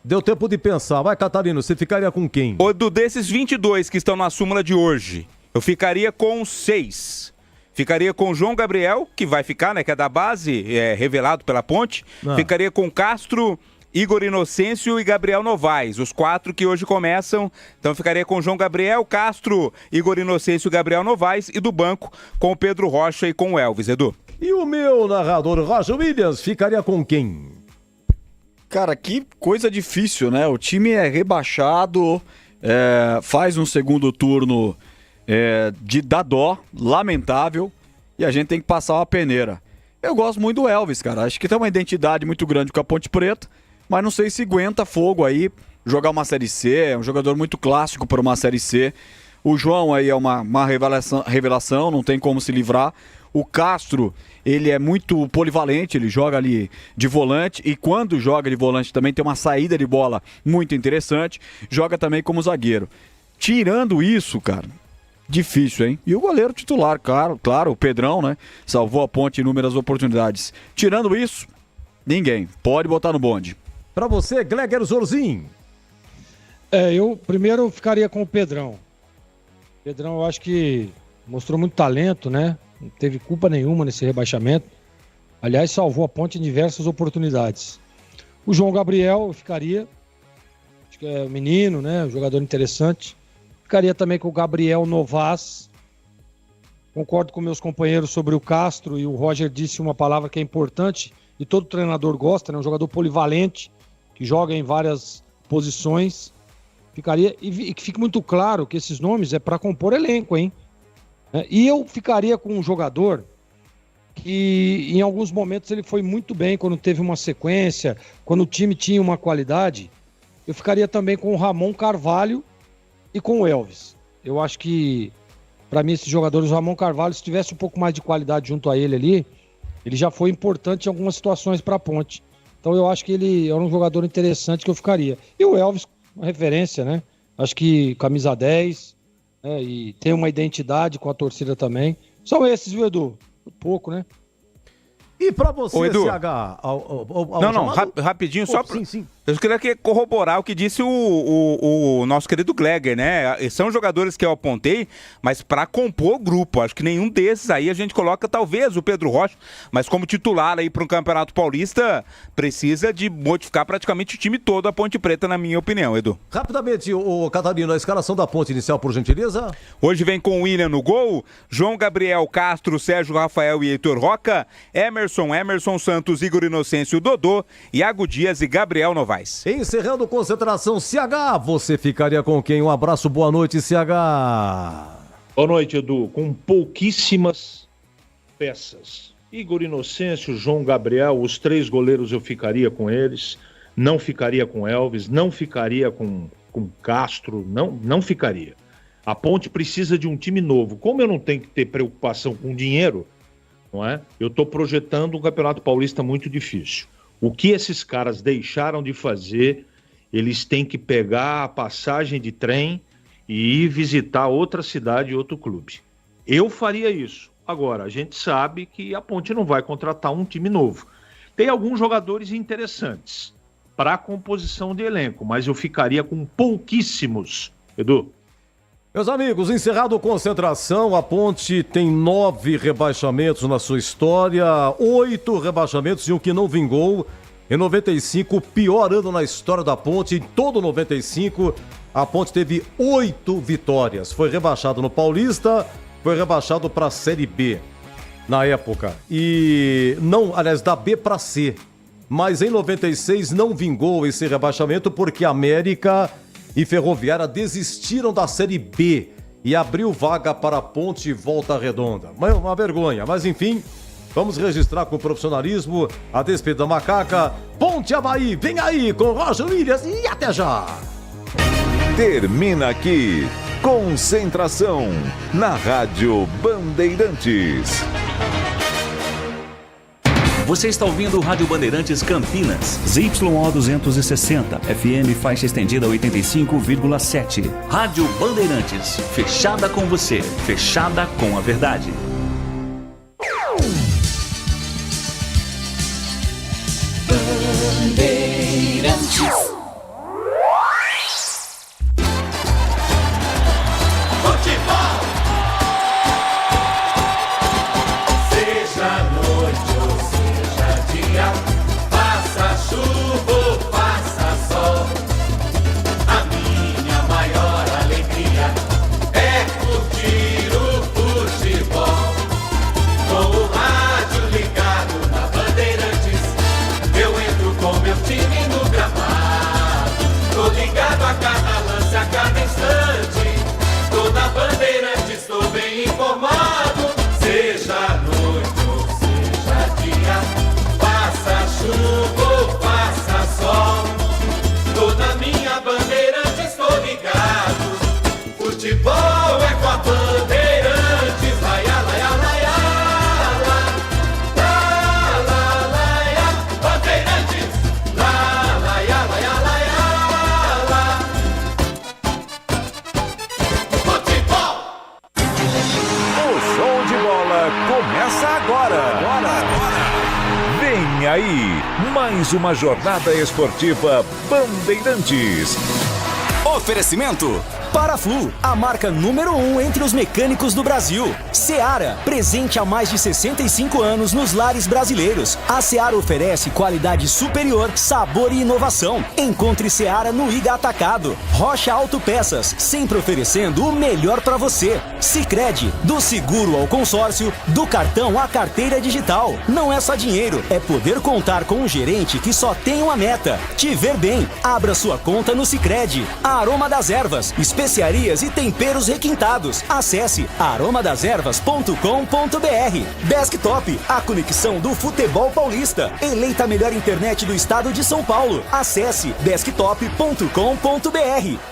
Deu tempo de pensar. Vai, Catarino, você ficaria com quem? Desses 22 que estão na súmula de hoje, eu ficaria com 6. Ficaria com João Gabriel, que vai ficar, né? Que é da base, revelado pela ponte. Ficaria com Castro, Igor Inocêncio e Gabriel Novaes, os 4 que hoje começam. Então ficaria com João Gabriel, Castro, Igor Inocêncio e Gabriel Novaes, e do banco com o Pedro Rocha e com o Elvis, Edu. E o meu narrador, Roger Williams, ficaria com quem? Cara, que coisa difícil, né? O time é rebaixado, faz um segundo turno de dar dó, lamentável, e a gente tem que passar uma peneira. Eu gosto muito do Elvis, cara. Acho que tem uma identidade muito grande com a Ponte Preta, mas não sei se aguenta fogo aí, jogar uma Série C. É um jogador muito clássico para uma Série C. O João aí é uma revelação, não tem como se livrar. O Castro, ele é muito polivalente, ele joga ali de volante, e quando joga de volante também tem uma saída de bola muito interessante. Joga também como zagueiro. Tirando isso, cara, difícil, hein? E o goleiro titular, claro, o Pedrão, né? Salvou a ponte em inúmeras oportunidades. Tirando isso, ninguém. Pode botar no bonde. Pra você, Gleger Zorzin. Eu primeiro ficaria com o Pedrão. Pedrão, eu acho que mostrou muito talento, né? Não teve culpa nenhuma nesse rebaixamento. Aliás, salvou a ponte em diversas oportunidades. O João Gabriel, eu ficaria. Acho que é um menino, né? Um jogador interessante. Ficaria também com o Gabriel Novaes. Concordo com meus companheiros sobre o Castro, e o Roger disse uma palavra que é importante e todo treinador gosta, né? Um jogador polivalente, que joga em várias posições. Ficaria, e que fique muito claro que esses nomes é para compor elenco, hein? E eu ficaria com um jogador que em alguns momentos ele foi muito bem quando teve uma sequência, quando o time tinha uma qualidade. Eu ficaria também com o Ramon Carvalho e com o Elvis. Eu acho que, para mim, esses jogadores, o Ramon Carvalho, se tivesse um pouco mais de qualidade junto a ele ali, ele já foi importante em algumas situações para a ponte. Então eu acho que ele é um jogador interessante que eu ficaria. E o Elvis, uma referência, né? Acho que camisa 10, né? E tem uma identidade com a torcida também. São esses, viu, Edu? Pouco, né? E pra você, Ô, Edu. CH? Rapidinho, só pra... Sim. Eu queria corroborar o que disse o nosso querido Gleger, né? São jogadores que eu apontei, mas para compor o grupo. Acho que nenhum desses aí a gente coloca, talvez, o Pedro Rocha, mas como titular aí para um Campeonato Paulista, precisa de modificar praticamente o time todo, a Ponte Preta, na minha opinião, Edu. Rapidamente, o Catarino, a escalação da ponte inicial, por gentileza. Hoje vem com o William no gol, João Gabriel, Castro, Sérgio Rafael e Heitor Roca, Emerson Santos, Igor Inocêncio, Dodô, Iago Dias e Gabriel Novaes. Encerrando concentração, CH, você ficaria com quem? Um abraço, boa noite, CH. Boa noite, Edu. Com pouquíssimas peças. Igor Inocêncio, João Gabriel, os 3 goleiros eu ficaria com eles. Não ficaria com Elvis, não ficaria com Castro, não ficaria. A Ponte precisa de um time novo. Como eu não tenho que ter preocupação com dinheiro, não é? Eu estou projetando um Campeonato Paulista muito difícil. O que esses caras deixaram de fazer, eles têm que pegar a passagem de trem e ir visitar outra cidade e outro clube. Eu faria isso. Agora, a gente sabe que a Ponte não vai contratar um time novo. Tem alguns jogadores interessantes para a composição de elenco, mas eu ficaria com pouquíssimos, Edu. Meus amigos, encerrado a concentração, a Ponte tem 9 rebaixamentos na sua história, 8 rebaixamentos e um que não vingou. Em 95, o pior ano na história da Ponte, em todo 95, a Ponte teve 8 vitórias. Foi rebaixado no Paulista, foi rebaixado para a Série B na época. E não, aliás, da B para C. Mas em 96 não vingou esse rebaixamento porque América e Ferroviária desistiram da Série B e abriu vaga para a Ponte e Volta Redonda. Uma vergonha, mas enfim, vamos registrar com profissionalismo a despedida macaca. Ponte Avaí, vem aí com Roger Williams e até já! Termina aqui, Concentração, na Rádio Bandeirantes. Você está ouvindo o Rádio Bandeirantes Campinas, ZYO 260, FM faixa estendida 85,7. Rádio Bandeirantes, fechada com você, fechada com a verdade. Bandeirantes. Futebol é com a Bandeirantes, laia, laia, laia, laia, Bandeirantes, laia, laia, laia, futebol. O show de bola começa agora. Vem aí, mais uma jornada esportiva Bandeirantes. Oferecimento Paraflu, a marca número 1 entre os mecânicos do Brasil. Seara, presente há mais de 65 anos nos lares brasileiros. A Seara oferece qualidade superior, sabor e inovação. Encontre Seara no Iga Atacado. Rocha Autopeças, sempre oferecendo o melhor para você. Sicredi, do seguro ao consórcio, do cartão à carteira digital. Não é só dinheiro, é poder contar com um gerente que só tem uma meta: te ver bem. Abra sua conta no Sicredi. Aroma das Ervas, especiarias e temperos requintados. Acesse aromadeservas.com.br. Desktop, a conexão do futebol paulista. Eleita a melhor internet do estado de São Paulo. Acesse desktop.com.br.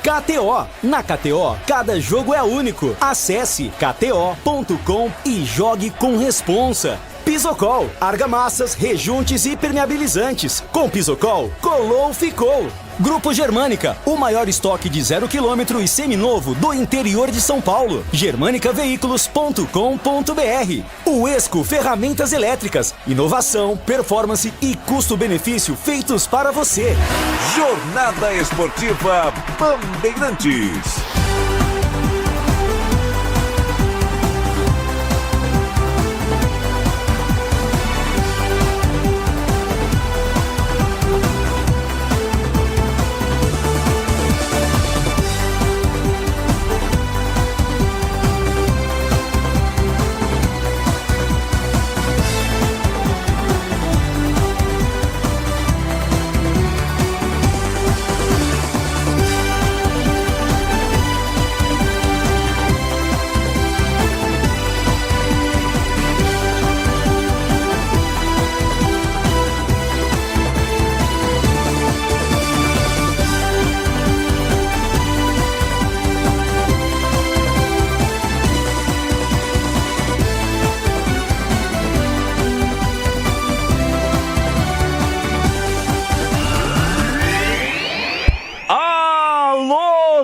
KTO, na KTO, cada jogo é único. Acesse kto.com e jogue com responsa. Pisocol, argamassas, rejuntes e impermeabilizantes. Com Pisocol, colou, ficou. Grupo Germânica, o maior estoque de 0 km e seminovo do interior de São Paulo. germanicaveículos.com.br. Uesco Ferramentas Elétricas, inovação, performance e custo-benefício feitos para você. Jornada Esportiva Bandeirantes.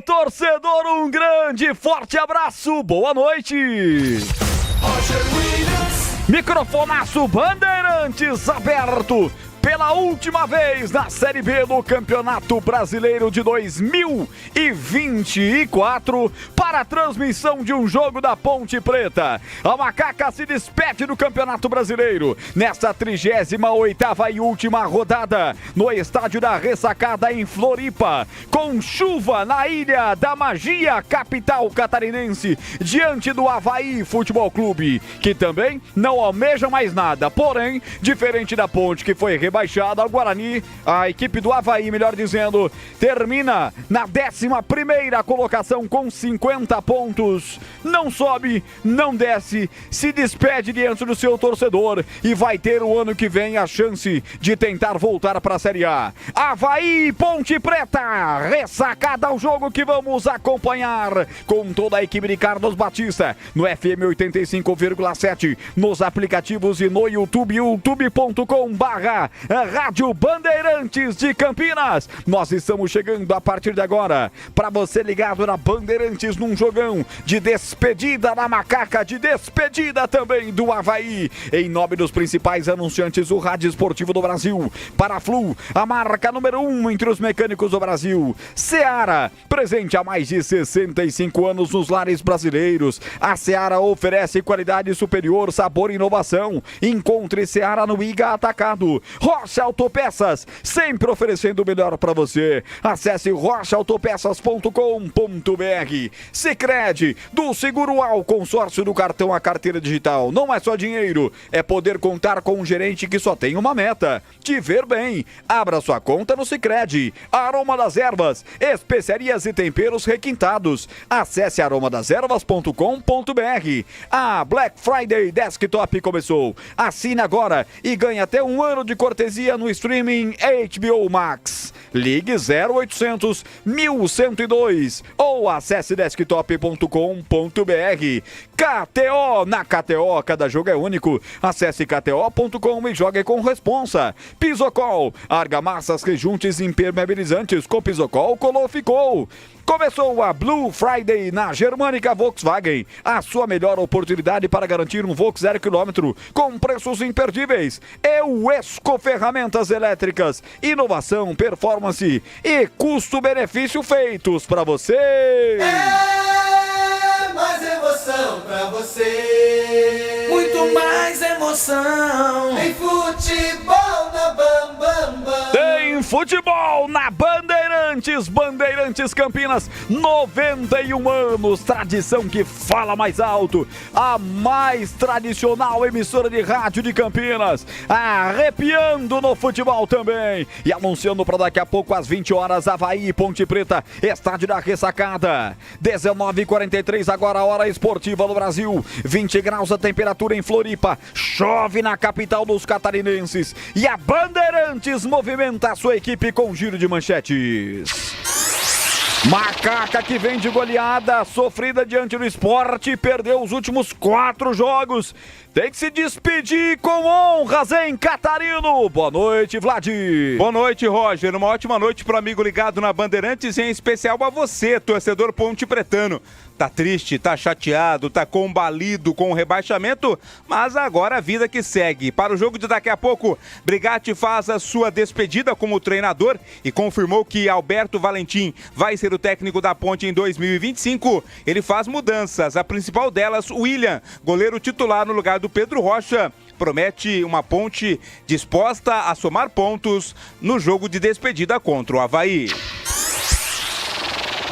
Torcedor, um grande, forte abraço, boa noite! Roger Williams. Microfonaço Bandeirantes aberto pela última vez na Série B do Campeonato Brasileiro de 2024 para a transmissão de um jogo da Ponte Preta. A Macaca se despede do Campeonato Brasileiro nesta 38ª e última rodada no Estádio da Ressacada em Floripa, com chuva na Ilha da Magia, capital catarinense, diante do Avaí Futebol Clube, que também não almeja mais nada, porém, diferente da Ponte, que foi rebaixada, ao Guarani, a equipe do Avaí, melhor dizendo, termina na 11ª colocação com 50 pontos. Não sobe, não desce, se despede diante do seu torcedor e vai ter o ano que vem a chance de tentar voltar para a Série A. Avaí, Ponte Preta, Ressacada, o jogo que vamos acompanhar com toda a equipe de Carlos Batista no FM 85,7, nos aplicativos e no YouTube, youtube.com/Rádio Bandeirantes de Campinas. Nós estamos chegando a partir de agora para você ligado na Bandeirantes num jogão de despedida da Macaca, de despedida também do Avaí. Em nome dos principais anunciantes do rádio esportivo do Brasil, para a Flu, a marca número 1 entre os mecânicos do Brasil. Seara, presente há mais de 65 anos nos lares brasileiros. A Seara oferece qualidade superior, sabor e inovação. Encontre Seara no Iga Atacado. Rocha Autopeças, sempre oferecendo o melhor para você. Acesse rochaautopeças.com.br. Sicredi, do seguro ao consórcio do cartão à carteira digital. Não é só dinheiro, é poder contar com um gerente que só tem uma meta: te ver bem. Abra sua conta no Sicredi. Aroma das Ervas, especiarias e temperos requintados. Acesse aromadeservas.com.br. A Black Friday Desktop começou. Assine agora e ganhe até um ano de cortesia no streaming HBO Max. Ligue 0800 1102 ou acesse desktop.com.br. KTO, na KTO cada jogo é único. Acesse kto.com e jogue com responsa. Pisocol, argamassas, rejuntes impermeabilizantes. Com Pisocol, colou, ficou. Começou a Blue Friday na Germânica Volkswagen. A sua melhor oportunidade para garantir um Volkswagen 0 km com preços imperdíveis. É o Esco Ferramentas Elétricas. Inovação, performance e custo-benefício feitos para você. É mais emoção pra você. Muito mais emoção. Em futebol na Bam Bam Bam. Tem futebol na Bandeirantes. Bandeirantes Campinas, 91 anos, tradição que fala mais alto. A mais tradicional emissora de rádio de Campinas, arrepiando no futebol também. E anunciando para daqui a pouco às 20 horas, Avaí, Ponte Preta, Estádio da Ressacada. 19h43 agora, a hora esportiva do Brasil. 20 graus a temperatura em Floripa. Chove na capital dos catarinenses. E a Bandeirantes movimenta a sua equipe com giro de manchetes. Macaca, que vem de goleada sofrida diante do Sport, perdeu os últimos 4 jogos. Tem que se despedir com honras em Catarino. Boa noite, Vlad. Boa noite, Roger. Uma ótima noite pro amigo ligado na Bandeirantes e em especial a você, torcedor ponte pretano. Tá triste, tá chateado, tá combalido com o rebaixamento, mas agora a vida que segue. Para o jogo de daqui a pouco, Brigatti faz a sua despedida como treinador e confirmou que Alberto Valentim vai ser o técnico da Ponte em 2025. Ele faz mudanças, a principal delas, o William, goleiro titular no lugar do Pedro Rocha. Promete uma Ponte disposta a somar pontos no jogo de despedida contra o Avaí.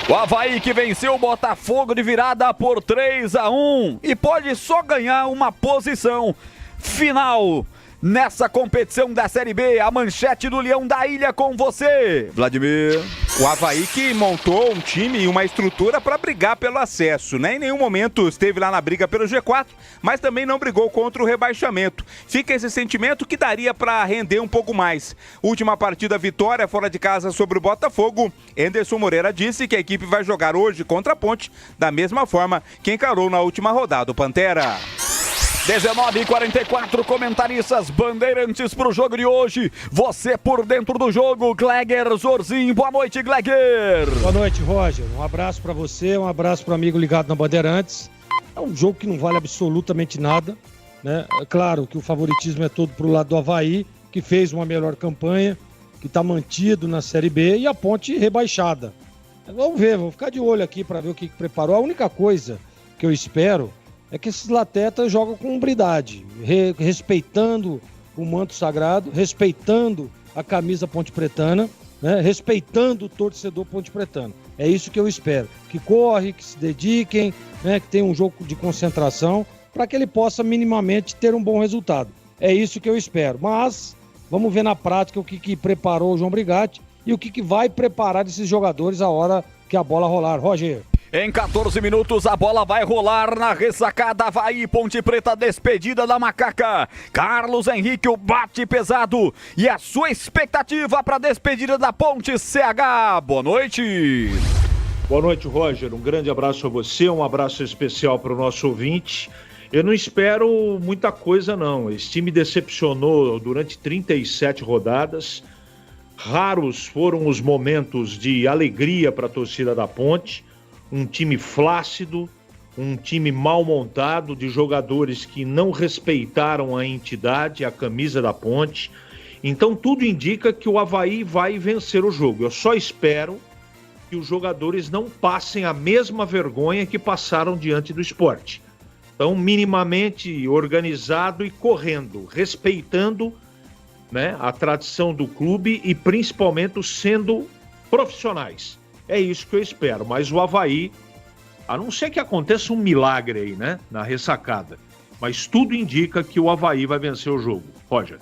O Avaí que venceu o Botafogo de virada por 3-1 e pode só ganhar uma posição final nessa competição da Série B. A manchete do Leão da Ilha com você, Vladimir. O Avaí que montou um time e uma estrutura para brigar pelo acesso, né? Em nenhum momento esteve lá na briga pelo G4, mas também não brigou contra o rebaixamento. Fica esse sentimento que daria para render um pouco mais. Última partida, vitória fora de casa sobre o Botafogo. Anderson Moreira disse que a equipe vai jogar hoje contra a Ponte da mesma forma que encarou na última rodada o Pantera. 19h44, comentaristas Bandeirantes pro jogo de hoje. Você por dentro do jogo, Gleger Zorzinho. Boa noite, Gleger. Boa noite, Roger. Um abraço pra você, um abraço pro amigo ligado na Bandeirantes. É um jogo que não vale absolutamente nada. né? É claro que o favoritismo é todo pro lado do Avaí, que fez uma melhor campanha, que está mantido na Série B, e a Ponte rebaixada. Vamos ver, vamos ficar de olho aqui para ver o que preparou. A única coisa que eu espero é que esses atletas jogam com hombridade, respeitando o manto sagrado, respeitando a camisa pontepretana, né? Respeitando o torcedor pontepretano. É isso que eu espero. Que corre, que se dediquem, né? Que tenha um jogo de concentração para que ele possa minimamente ter um bom resultado. É isso que eu espero. Mas vamos ver na prática o que preparou o João Brigatti e o que vai preparar esses jogadores a hora que a bola rolar. Roger. Em 14 minutos a bola vai rolar na ressacada. Avaí, Ponte Preta, despedida da Macaca. Carlos Henrique, o bate pesado. E a sua expectativa para a despedida da Ponte CH. Boa noite. Boa noite, Roger. Um grande abraço a você, um abraço especial para o nosso ouvinte. Eu não espero muita coisa, não. Esse time decepcionou durante 37 rodadas. Raros foram os momentos de alegria para a torcida da Ponte. Um time flácido, um time mal montado, de jogadores que não respeitaram a entidade, a camisa da Ponte. Então tudo indica que o Avaí vai vencer o jogo. Eu só espero que os jogadores não passem a mesma vergonha que passaram diante do Sport. Então, minimamente organizado e correndo, respeitando, né, a tradição do clube e principalmente sendo profissionais. É isso que eu espero, mas o Avaí, a não ser que aconteça um milagre aí, né, na ressacada, mas tudo indica que o Avaí vai vencer o jogo. Roger.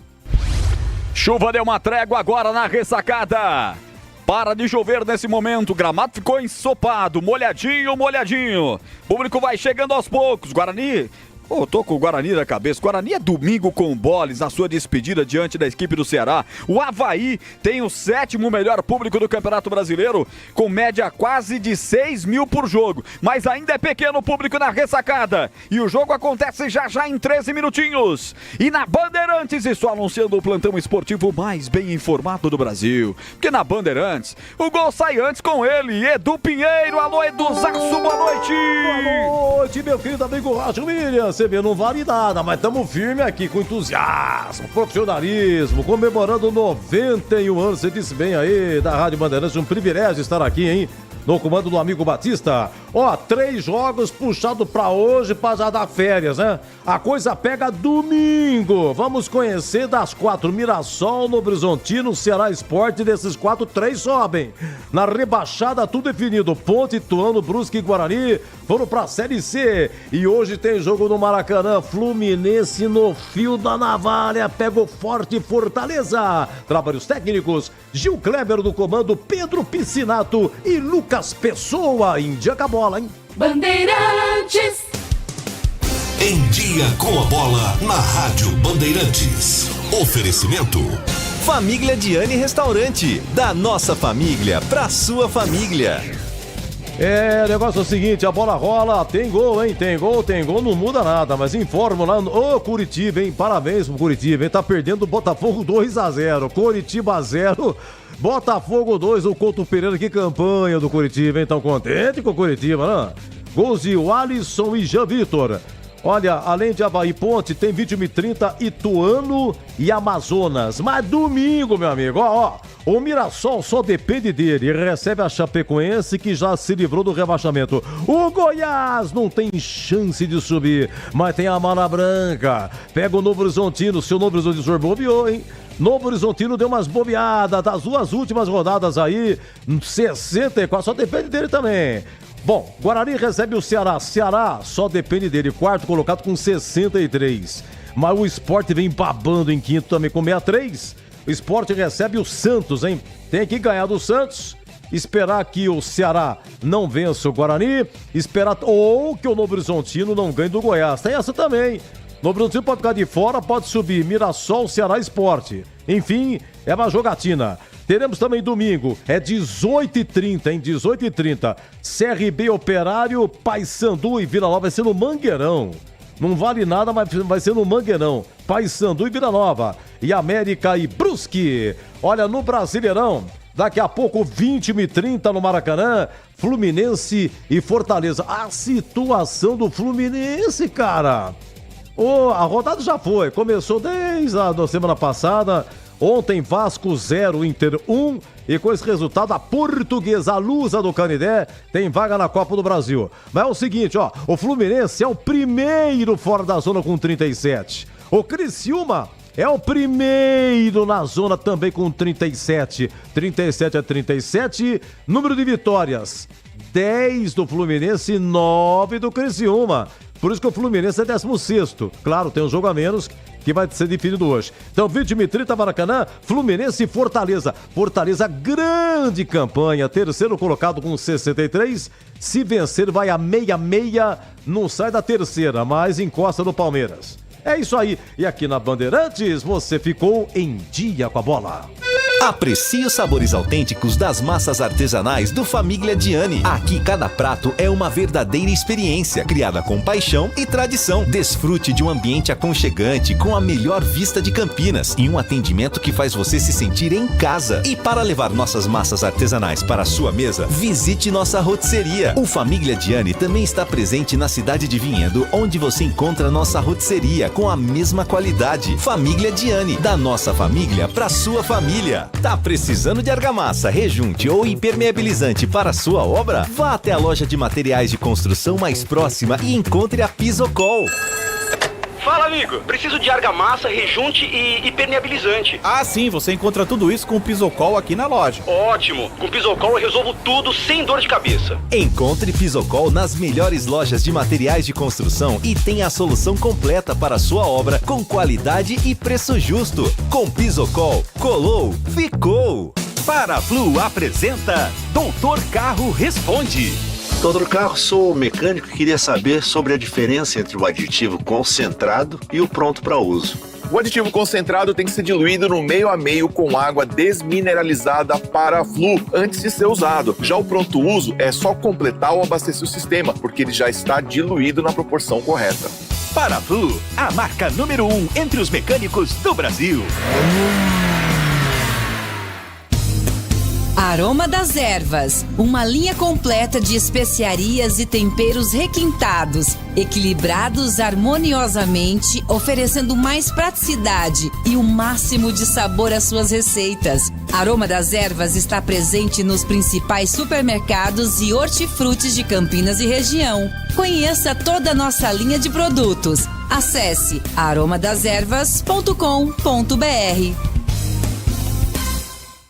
Chuva deu uma trégua agora na ressacada. Para de chover nesse momento, o gramado ficou ensopado, molhadinho. O público vai chegando aos poucos. Guarani... tô com o Guarani na cabeça. Guarani é domingo com Boles na sua despedida diante da equipe do Ceará. O Avaí tem o 7º melhor público do Campeonato Brasileiro, com média quase de 6 mil por jogo. Mas ainda é pequeno o público na ressacada. E o jogo acontece já em 13 minutinhos. E na Bandeirantes, estou anunciando o plantão esportivo mais bem informado do Brasil. Porque na Bandeirantes, o gol sai antes com ele, Edu Pinheiro. Alô, Eduzaço, boa noite! Boa noite, meu querido amigo Roger Williams. Você vê, não vale nada, mas estamos firmes aqui com entusiasmo, profissionalismo, comemorando 91 anos. Você disse bem aí, da Rádio Bandeirantes, um privilégio estar aqui, hein? No comando do amigo Batista. 3 jogos puxados pra hoje, pra já dar férias, né? A coisa pega domingo. Vamos conhecer das 4, Mirassol, Novo Horizontino, Ceará Sport. Desses 4, 3 sobem. Na rebaixada, tudo definido. Ponte, Ituano, Brusque e Guarani foram pra Série C. E hoje tem jogo no Maracanã. Fluminense no fio da navalha. Pega o Forte Fortaleza. Trabalhos técnicos, Gil Kleber do comando, Pedro Piscinato e Lucas Pessoa. Indica a bola, hein? Bandeirantes. Em dia com a bola na Rádio Bandeirantes. Oferecimento Família Diane Restaurante. Da nossa família pra sua família. O negócio é o seguinte, a bola rola, tem gol, hein? Tem gol, não muda nada, mas informo lá, Curitiba, hein? Parabéns pro Curitiba, hein? Tá perdendo o Botafogo 2-0, Curitiba 0, Botafogo 2, o Couto Pereira, que campanha do Curitiba, hein? Tão contente com o Curitiba, né? Gols de Alisson e Jean Vitor. Olha, além de Avaí Ponte, tem 21h30, Ituano e Amazonas. Mas domingo, meu amigo, o Mirassol só depende dele e recebe a Chapecoense, que já se livrou do rebaixamento. O Goiás não tem chance de subir, mas tem a Mala Branca. Pega o Novo Horizontino, se o Novo Horizontino bobeou, hein? Novo Horizontino deu umas bobeadas das 2 últimas rodadas aí, 64, só depende dele também. Bom, Guarani recebe o Ceará. Ceará só depende dele, 4º colocado com 63. Mas o Sport vem babando em 5º também com 63. O Sport recebe o Santos, hein? Tem que ganhar do Santos, esperar que o Ceará não vença o Guarani, esperar ou que o Novo Horizontino não ganhe do Goiás. Tem essa também. Novo Horizontino pode ficar de fora, pode subir. Mirassol, Ceará, Sport. Enfim, é uma jogatina. Teremos também domingo, 18h30, hein? 18h30. CRB Operário, Paysandu e Vila Nova. Vai ser no Mangueirão. Não vale nada, mas vai ser no Mangueirão. Paysandu e Vila Nova. E América e Brusque. Olha, no Brasileirão, daqui a pouco, 20h30 no Maracanã, Fluminense e Fortaleza. A situação do Fluminense, cara. A rodada já foi, começou desde a semana passada. Ontem Vasco 0, Inter 1, e com esse resultado a Portuguesa, a Lusa do Canidé, tem vaga na Copa do Brasil. Mas é o seguinte, o Fluminense é o primeiro fora da zona com 37. O Criciúma é o primeiro na zona também com 37. 37 a 37, número de vitórias, 10 do Fluminense e 9 do Criciúma. Por isso que o Fluminense é 16º. Claro, tem um jogo a menos que vai ser definido hoje. Então, 20h30, Maracanã, Fluminense e Fortaleza. Fortaleza, grande campanha. Terceiro colocado com 63. Se vencer, vai a 66. Não sai da terceira, mas encosta no Palmeiras. É isso aí. E aqui na Bandeirantes, você ficou em dia com a bola. Aprecie os sabores autênticos das massas artesanais do Família Diani. Aqui cada prato é uma verdadeira experiência, criada com paixão e tradição. Desfrute de um ambiente aconchegante com a melhor vista de Campinas e um atendimento que faz você se sentir em casa. E para levar nossas massas artesanais para a sua mesa, visite nossa rotisseria. O Família Diani também está presente na cidade de Vinhedo, onde você encontra nossa rotisseria com a mesma qualidade. Família Diani, da nossa família para sua família. Tá precisando de argamassa, rejunte ou impermeabilizante para a sua obra? Vá até a loja de materiais de construção mais próxima e encontre a Pisocol. Fala, amigo. Preciso de argamassa, rejunte e impermeabilizante. Ah, sim. Você encontra tudo isso com o Pisocol aqui na loja. Ótimo. Com o Pisocol eu resolvo tudo sem dor de cabeça. Encontre Pisocol nas melhores lojas de materiais de construção e tenha a solução completa para a sua obra com qualidade e preço justo. Com Pisocol, colou, ficou. Paraflu apresenta Doutor Carro Responde. Doutor Carro, sou mecânico e queria saber sobre a diferença entre o aditivo concentrado e o pronto para uso. O aditivo concentrado tem que ser diluído no meio a meio com água desmineralizada Paraflu antes de ser usado. Já o pronto uso é só completar ou abastecer o sistema, porque ele já está diluído na proporção correta. Paraflu, a marca número 1 entre os mecânicos do Brasil. Aroma das Ervas, uma linha completa de especiarias e temperos requintados, equilibrados harmoniosamente, oferecendo mais praticidade e o máximo de sabor às suas receitas. Aroma das Ervas está presente nos principais supermercados e hortifrutis de Campinas e região. Conheça toda a nossa linha de produtos. Acesse aromadeservas.com.br.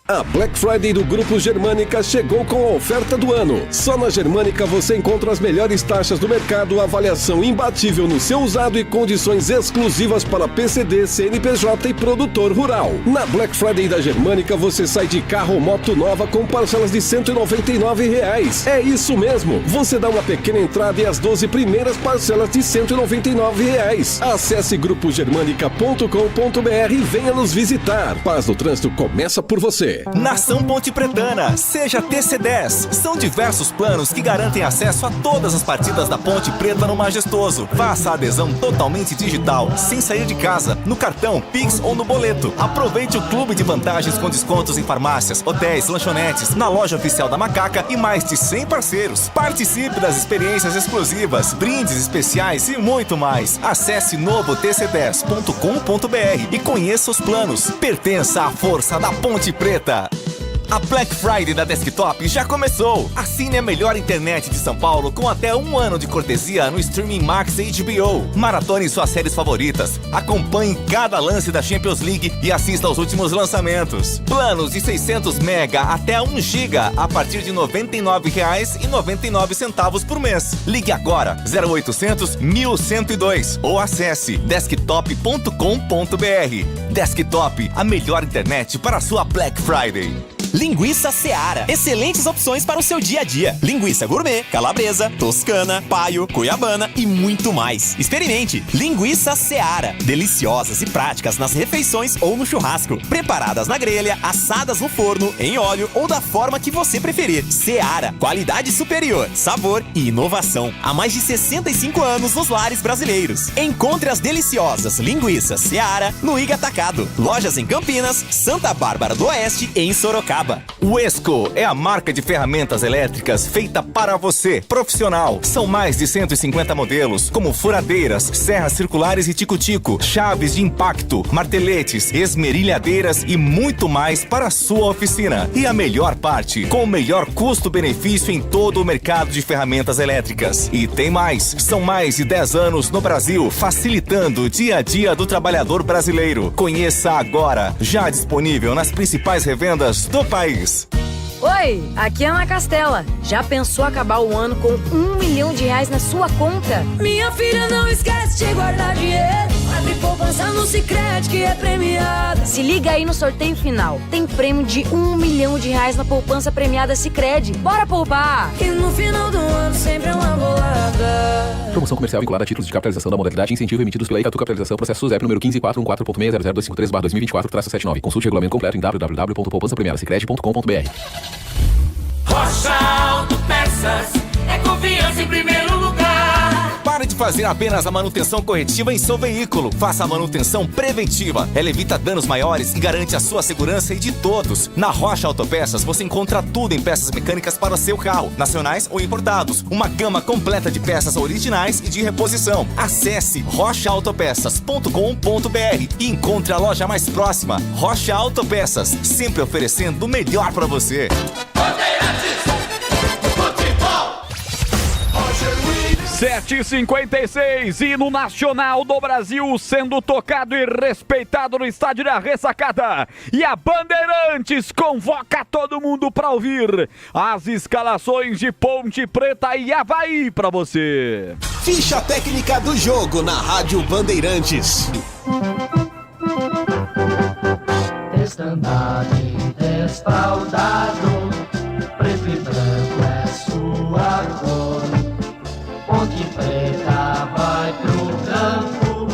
A Black Friday do Grupo Germânica chegou com a oferta do ano. Só na Germânica você encontra as melhores taxas do mercado, avaliação imbatível no seu usado e condições exclusivas para PCD, CNPJ e produtor rural. Na Black Friday da Germânica você sai de carro ou moto nova com parcelas de R$ 199. É isso mesmo, você dá uma pequena entrada e as 12 primeiras parcelas de R$ 199. Acesse grupogermanica.com.br e venha nos visitar. Paz no trânsito começa por você. Nação Ponte Pretana, seja TC10. São diversos planos que garantem acesso a todas as partidas da Ponte Preta no Majestoso. Faça a adesão totalmente digital, sem sair de casa, no cartão, Pix ou no boleto. Aproveite o clube de vantagens com descontos em farmácias, hotéis, lanchonetes, na loja oficial da Macaca e mais de 100 parceiros. Participe das experiências exclusivas, brindes especiais e muito mais. Acesse novotc10.com.br e conheça os planos. Pertença à força da Ponte Preta. A Black Friday da Desktop já começou! Assine a melhor internet de São Paulo com até 1 ano de cortesia no Streaming Max HBO. Maratone suas séries favoritas. Acompanhe cada lance da Champions League e assista aos últimos lançamentos. Planos de 600 mega até 1 giga a partir de R$ 99,99 por mês. Ligue agora 0800 1102 ou acesse desktop.com.br. Desktop, a melhor internet para a sua Black Friday. Linguiça Seara. Excelentes opções para o seu dia a dia. Linguiça gourmet, calabresa, toscana, paio, cuiabana e muito mais. Experimente. Linguiça Seara. Deliciosas e práticas nas refeições ou no churrasco. Preparadas na grelha, assadas no forno, em óleo ou da forma que você preferir. Seara. Qualidade superior, sabor e inovação. Há mais de 65 anos nos lares brasileiros. Encontre as deliciosas linguiças Seara no Iga Atacado. Lojas em Campinas, Santa Bárbara do Oeste e em Sorocaba. Sorocaba. O Esco é a marca de ferramentas elétricas feita para você, profissional. São mais de 150 modelos, como furadeiras, serras circulares e tico-tico, chaves de impacto, marteletes, esmerilhadeiras e muito mais para a sua oficina. E a melhor parte, com o melhor custo-benefício em todo o mercado de ferramentas elétricas. E tem mais, são mais de 10 anos no Brasil, facilitando o dia a dia do trabalhador brasileiro. Conheça agora, já disponível nas principais revendas do país. Oi, aqui é Ana Castela. Já pensou acabar o ano com R$1 milhão na sua conta? Minha filha, não esquece de guardar dinheiro. Abre poupança no Sicredi que é premiada. Se liga aí no sorteio final. Tem prêmio de R$1 milhão na poupança premiada Sicredi. Bora poupar! E no final do ano sempre é uma bolada. Promoção comercial vinculada a títulos de capitalização da modalidade incentivo emitidos pela Icatu Capitalização, processo ZEP número 15414.60253/2024-79. Consulte o regulamento completo em www.poupançapremiadasicredi.com.br. Rocha Autopeças é confiança em primeiro lugar. Pare de fazer apenas a manutenção corretiva em seu veículo. Faça a manutenção preventiva. Ela evita danos maiores e garante a sua segurança e de todos. Na Rocha Autopeças você encontra tudo em peças mecânicas para o seu carro, nacionais ou importados. Uma gama completa de peças originais e de reposição. Acesse rochaautopeças.com.br e encontre a loja mais próxima. Rocha Autopeças, sempre oferecendo o melhor para você. 7h56, hino nacional do Brasil sendo tocado e respeitado no estádio da Ressacada. E a Bandeirantes convoca todo mundo para ouvir as escalações de Ponte Preta e Avaí para você. Ficha técnica do jogo na Rádio Bandeirantes. Estandarte desfraldado, preto e branco é sua cor. Ponte Preta vai pro campo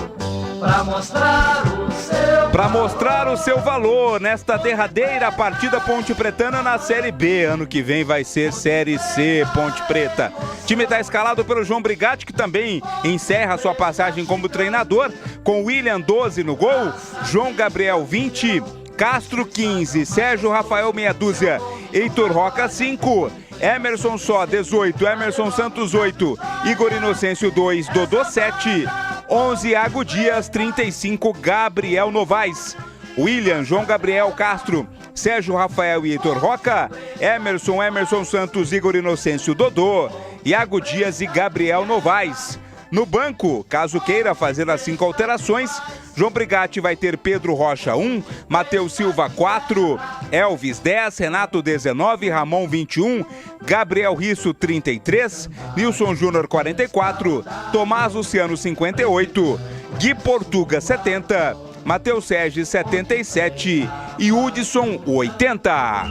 pra mostrar o seu Para mostrar o seu valor nesta derradeira partida Ponte Pretana na Série B. Ano que vem vai ser Série C, Ponte Preta. O time está escalado pelo João Brigatti, que também encerra sua passagem como treinador, com William 12 no gol, João Gabriel 20, Castro 15, Sérgio Rafael meia dúzia, Heitor Roca 5, Emerson Só 18, Emerson Santos 8, Igor Inocêncio 2, Dodô 7, 11 Iago Dias, 35 Gabriel Novaes, William, João Gabriel, Castro, Sérgio Rafael e Heitor Roca, Emerson Santos, Igor Inocêncio, Dodô, Iago Dias e Gabriel Novaes. No banco, caso queira fazer as 5 alterações, João Brigatti vai ter Pedro Rocha 1, Matheus Silva 4, Elvis 10, Renato 19, Ramon 21, Gabriel Risso 33, Nilson Júnior 44, Tomás Luciano 58, Gui Portuga 70, Matheus Sérgio 77 e Hudson 80.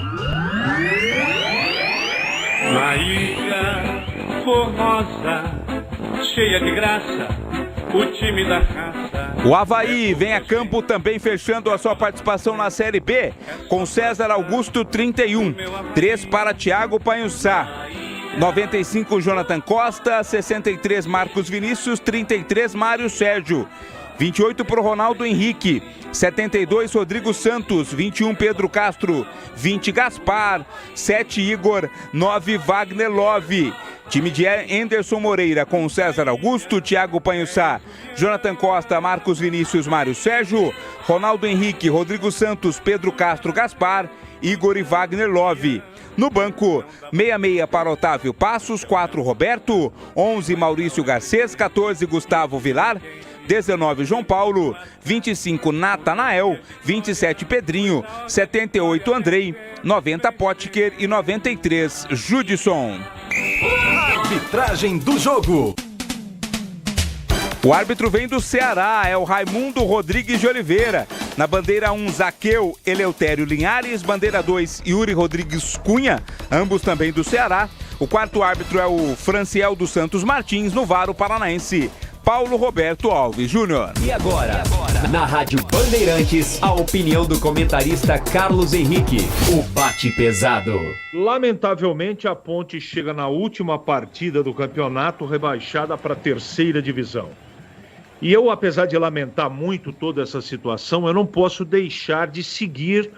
Na ilha formosa, cheia de graça, o time da raça. O Avaí vem a campo também fechando a sua participação na Série B, com César Augusto 31, 3 para Thiago Panhussá, 95 Jonathan Costa, 63 Marcos Vinícius, 33 Mário Sérgio, 28 para o Ronaldo Henrique, 72 Rodrigo Santos, 21 Pedro Castro, 20 Gaspar, 7 Igor, 9 Wagner Love. Time de Anderson Moreira com César Augusto, Thiago Panhussá, Jonathan Costa, Marcos Vinícius, Mário Sérgio, Ronaldo Henrique, Rodrigo Santos, Pedro Castro, Gaspar, Igor e Wagner Love. No banco, 66 para Otávio Passos, 4 Roberto, 11 Maurício Garcês, 14 Gustavo Vilar, 19 João Paulo, 25 Natanael, 27 Pedrinho, 78 Andrei, 90 Potker e 93 Judson. Arbitragem do jogo. O árbitro vem do Ceará, é o Raimundo Rodrigues de Oliveira. Na bandeira 1, Zaqueu Eleutério Linhares. Bandeira 2, Yuri Rodrigues Cunha, ambos também do Ceará. O quarto árbitro é o Franciel dos Santos Martins. No VAR, o paranaense Paulo Roberto Alves Júnior. E agora, na Rádio Bandeirantes, a opinião do comentarista Carlos Henrique. O bate pesado. Lamentavelmente, a Ponte chega na última partida do campeonato rebaixada para a 3ª divisão. E eu, apesar de lamentar muito toda essa situação, eu não posso deixar de seguir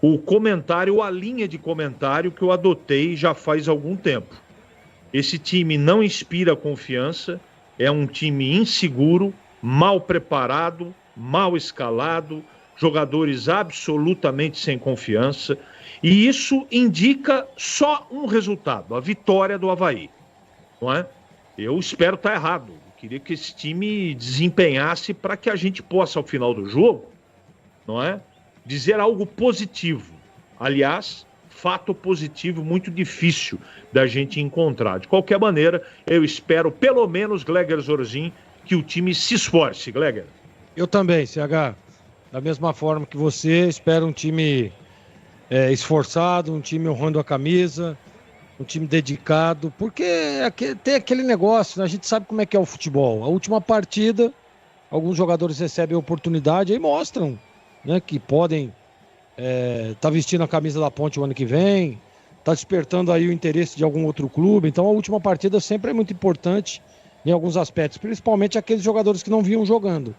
o comentário, a linha de comentário que eu adotei já faz algum tempo. Esse time não inspira confiança, é um time inseguro, mal preparado, mal escalado, jogadores absolutamente sem confiança, e isso indica só um resultado, a vitória do Avaí, não é? Eu espero estar errado, eu queria que esse time desempenhasse para que a gente possa, ao final do jogo, não é, dizer algo positivo. Aliás, fato positivo muito difícil da gente encontrar. De qualquer maneira, eu espero, pelo menos, Gleger Zorzin, que o time se esforce, Gleger. Eu também, CH. Da mesma forma que você, espero um time esforçado, um time honrando a camisa, um time dedicado, porque tem aquele negócio, né? A gente sabe como é que é o futebol. A última partida, alguns jogadores recebem a oportunidade e mostram, né, que podem tá vestindo a camisa da Ponte o ano que vem, tá despertando aí o interesse de algum outro clube. Então a última partida sempre é muito importante em alguns aspectos, principalmente aqueles jogadores que não vinham jogando.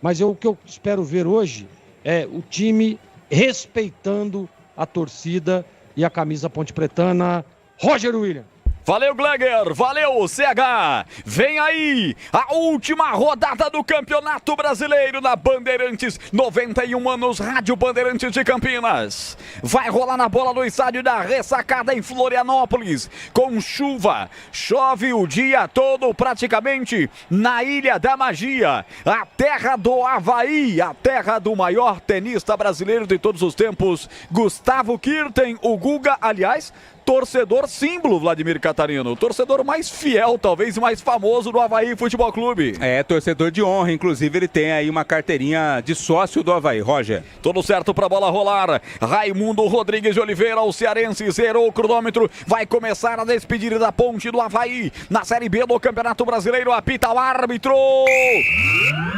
Mas o que eu espero ver hoje é o time respeitando a torcida e a camisa pontepretana. Roger William. Valeu, Gleger! Valeu, CH! Vem aí a última rodada do Campeonato Brasileiro na Bandeirantes, 91 anos, Rádio Bandeirantes de Campinas. Vai rolar na bola do estádio da Ressacada em Florianópolis, com chuva. Chove o dia todo praticamente na Ilha da Magia, a terra do Avaí, a terra do maior tenista brasileiro de todos os tempos, Gustavo Kuerten, o Guga, aliás, torcedor símbolo, Vladimir Catarino. Torcedor mais fiel, talvez, e mais famoso do Avaí Futebol Clube. É, torcedor de honra. Inclusive, ele tem aí uma carteirinha de sócio do Avaí. Roger. Tudo certo pra bola rolar. Raimundo Rodrigues de Oliveira, o cearense, zerou o cronômetro. Vai começar a despedida da Ponte do Avaí na Série B do Campeonato Brasileiro. Apita o árbitro.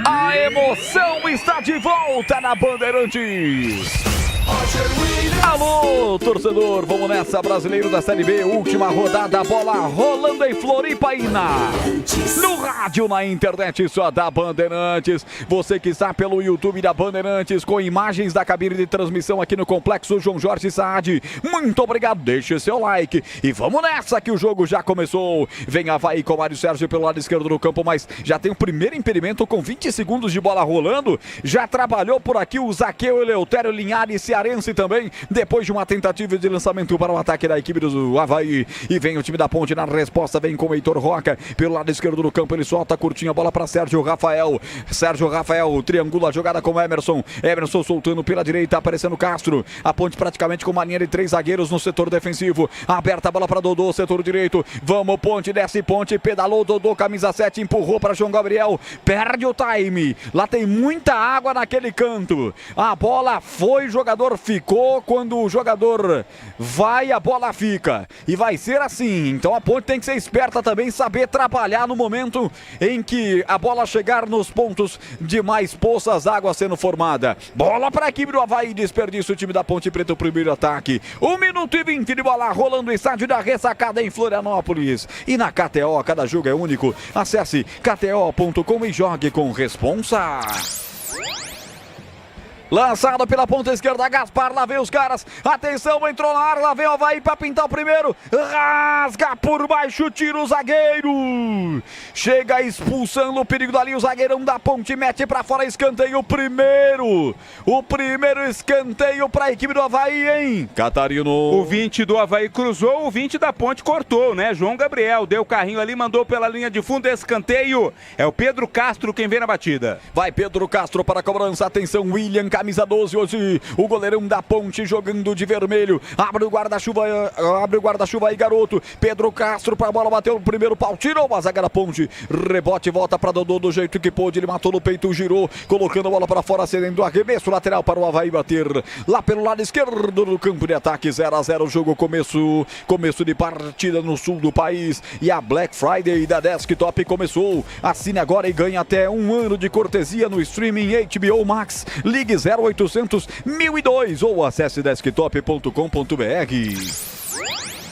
A emoção está de volta na Bandeirantes. Alô, torcedor, vamos nessa, Brasileiro da Série B, última rodada, bola rolando em Floripaína. No rádio, na internet, só da Bandeirantes. Você que está pelo YouTube da Bandeirantes, com imagens da cabine de transmissão aqui no Complexo João Jorge Saad. Muito obrigado, deixe seu like. E vamos nessa que o jogo já começou. Vem Avaí com o Mário Sérgio pelo lado esquerdo do campo, mas já tem o primeiro impedimento com 20 segundos de bola rolando. Já trabalhou por aqui o Zaqueu Eleutério Linhares, cearense também, depois de uma tentativa de lançamento para o ataque da equipe do Avaí. E vem o time da Ponte na resposta, vem com o Heitor Roca pelo lado esquerdo do campo, ele solta curtinha a bola para Sérgio Rafael. Sérgio Rafael triangula a jogada com Emerson. Emerson soltando pela direita, aparecendo Castro. A Ponte praticamente com uma linha de 3 zagueiros no setor defensivo. Aberta a bola para Dodô, setor direito. Vamos, Ponte, desce Ponte, pedalou Dodô, camisa 7, empurrou para João Gabriel. Perde o time. Lá tem muita água naquele canto. A bola foi, o jogador ficou. Quando o jogador vai, a bola fica. E vai ser assim. Então a Ponte tem que ser esperta também, saber trabalhar no momento em que a bola chegar nos pontos de mais poças, água sendo formada. Bola para a equipe do Avaí, desperdício o time da Ponte Preta, o primeiro ataque. 1 minuto e 20 de bola rolando no estádio da Ressacada em Florianópolis. E na KTO, cada jogo é único. Acesse kto.com e jogue com responsa. Lançado pela ponta esquerda, Gaspar, lá vem os caras, atenção, entrou na área, lá vem o Avaí para pintar o primeiro, rasga por baixo, tira o zagueiro, chega expulsando o perigo dali, o zagueirão da Ponte mete para fora, escanteio, o primeiro escanteio para a equipe do Avaí, hein, Catarino? O 20 do Avaí cruzou, o 20 da Ponte cortou, né, João Gabriel deu o carrinho ali, mandou pela linha de fundo, escanteio, é o Pedro Castro quem vem na batida. Vai Pedro Castro para a cobrança, atenção, William, camisa 12 hoje, o goleirão da Ponte jogando de vermelho, abre o guarda-chuva aí, garoto, Pedro Castro para a bola, bateu o primeiro pau, tirou a zaga da Ponte, rebote, volta para Dodô do jeito que pôde, ele matou no peito, girou, colocando a bola para fora, cedendo arremesso lateral para o Avaí bater, lá pelo lado esquerdo do campo de ataque, 0-0 o jogo, começo de partida no sul do país, e a Black Friday da Desktop começou, assine agora e ganhe até 1 ano de cortesia no streaming HBO Max, ligue 0800 1002 ou acesse desktop.com.br.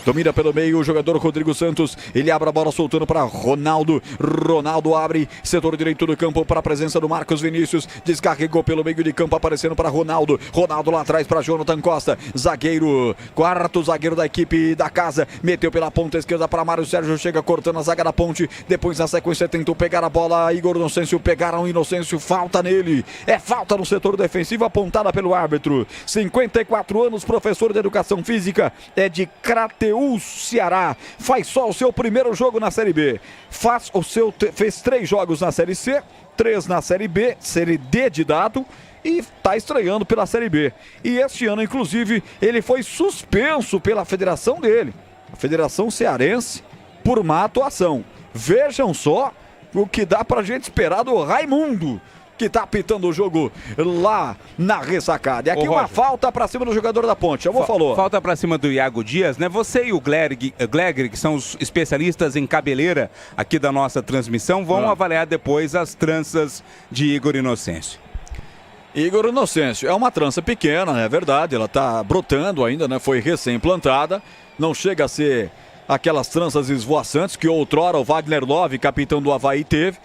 Domina pelo meio o jogador Rodrigo Santos. Ele abre a bola soltando para Ronaldo. Ronaldo abre, setor direito do campo para a presença do Marcos Vinícius. Descarregou pelo meio de campo, aparecendo para Ronaldo. Ronaldo lá atrás para Jonathan Costa. Zagueiro, quarto zagueiro da equipe da casa. Meteu pela ponta esquerda para Mário Sérgio. Chega cortando a zaga da ponte. Depois na sequência tentou pegar a bola. Igor Inocêncio, pegaram Inocêncio. Falta nele. É falta no setor defensivo apontada pelo árbitro. 54 anos, professor de educação física. É de Crateús, Ceará. Faz só o seu primeiro jogo na Série B. Fez 3 jogos na Série C, 3 na Série B, Série D de dado, e está estreando pela Série B. E este ano, inclusive, ele foi suspenso pela federação dele, a Federação Cearense, por má atuação. Vejam só o que dá pra gente esperar do Raimundo, que está apitando o jogo lá na ressacada. E aqui uma falta para cima do jogador da Ponte. Falou. Falta para cima do Iago Dias, né? Você e o Glegg, que são os especialistas em cabeleira aqui da nossa transmissão, vão avaliar depois as tranças de Igor Inocêncio. Igor Inocêncio, é uma trança pequena, é verdade, ela está brotando ainda, né? Foi recém-plantada, não chega a ser aquelas tranças esvoaçantes que outrora o Wagner Love, capitão do Avaí, teve.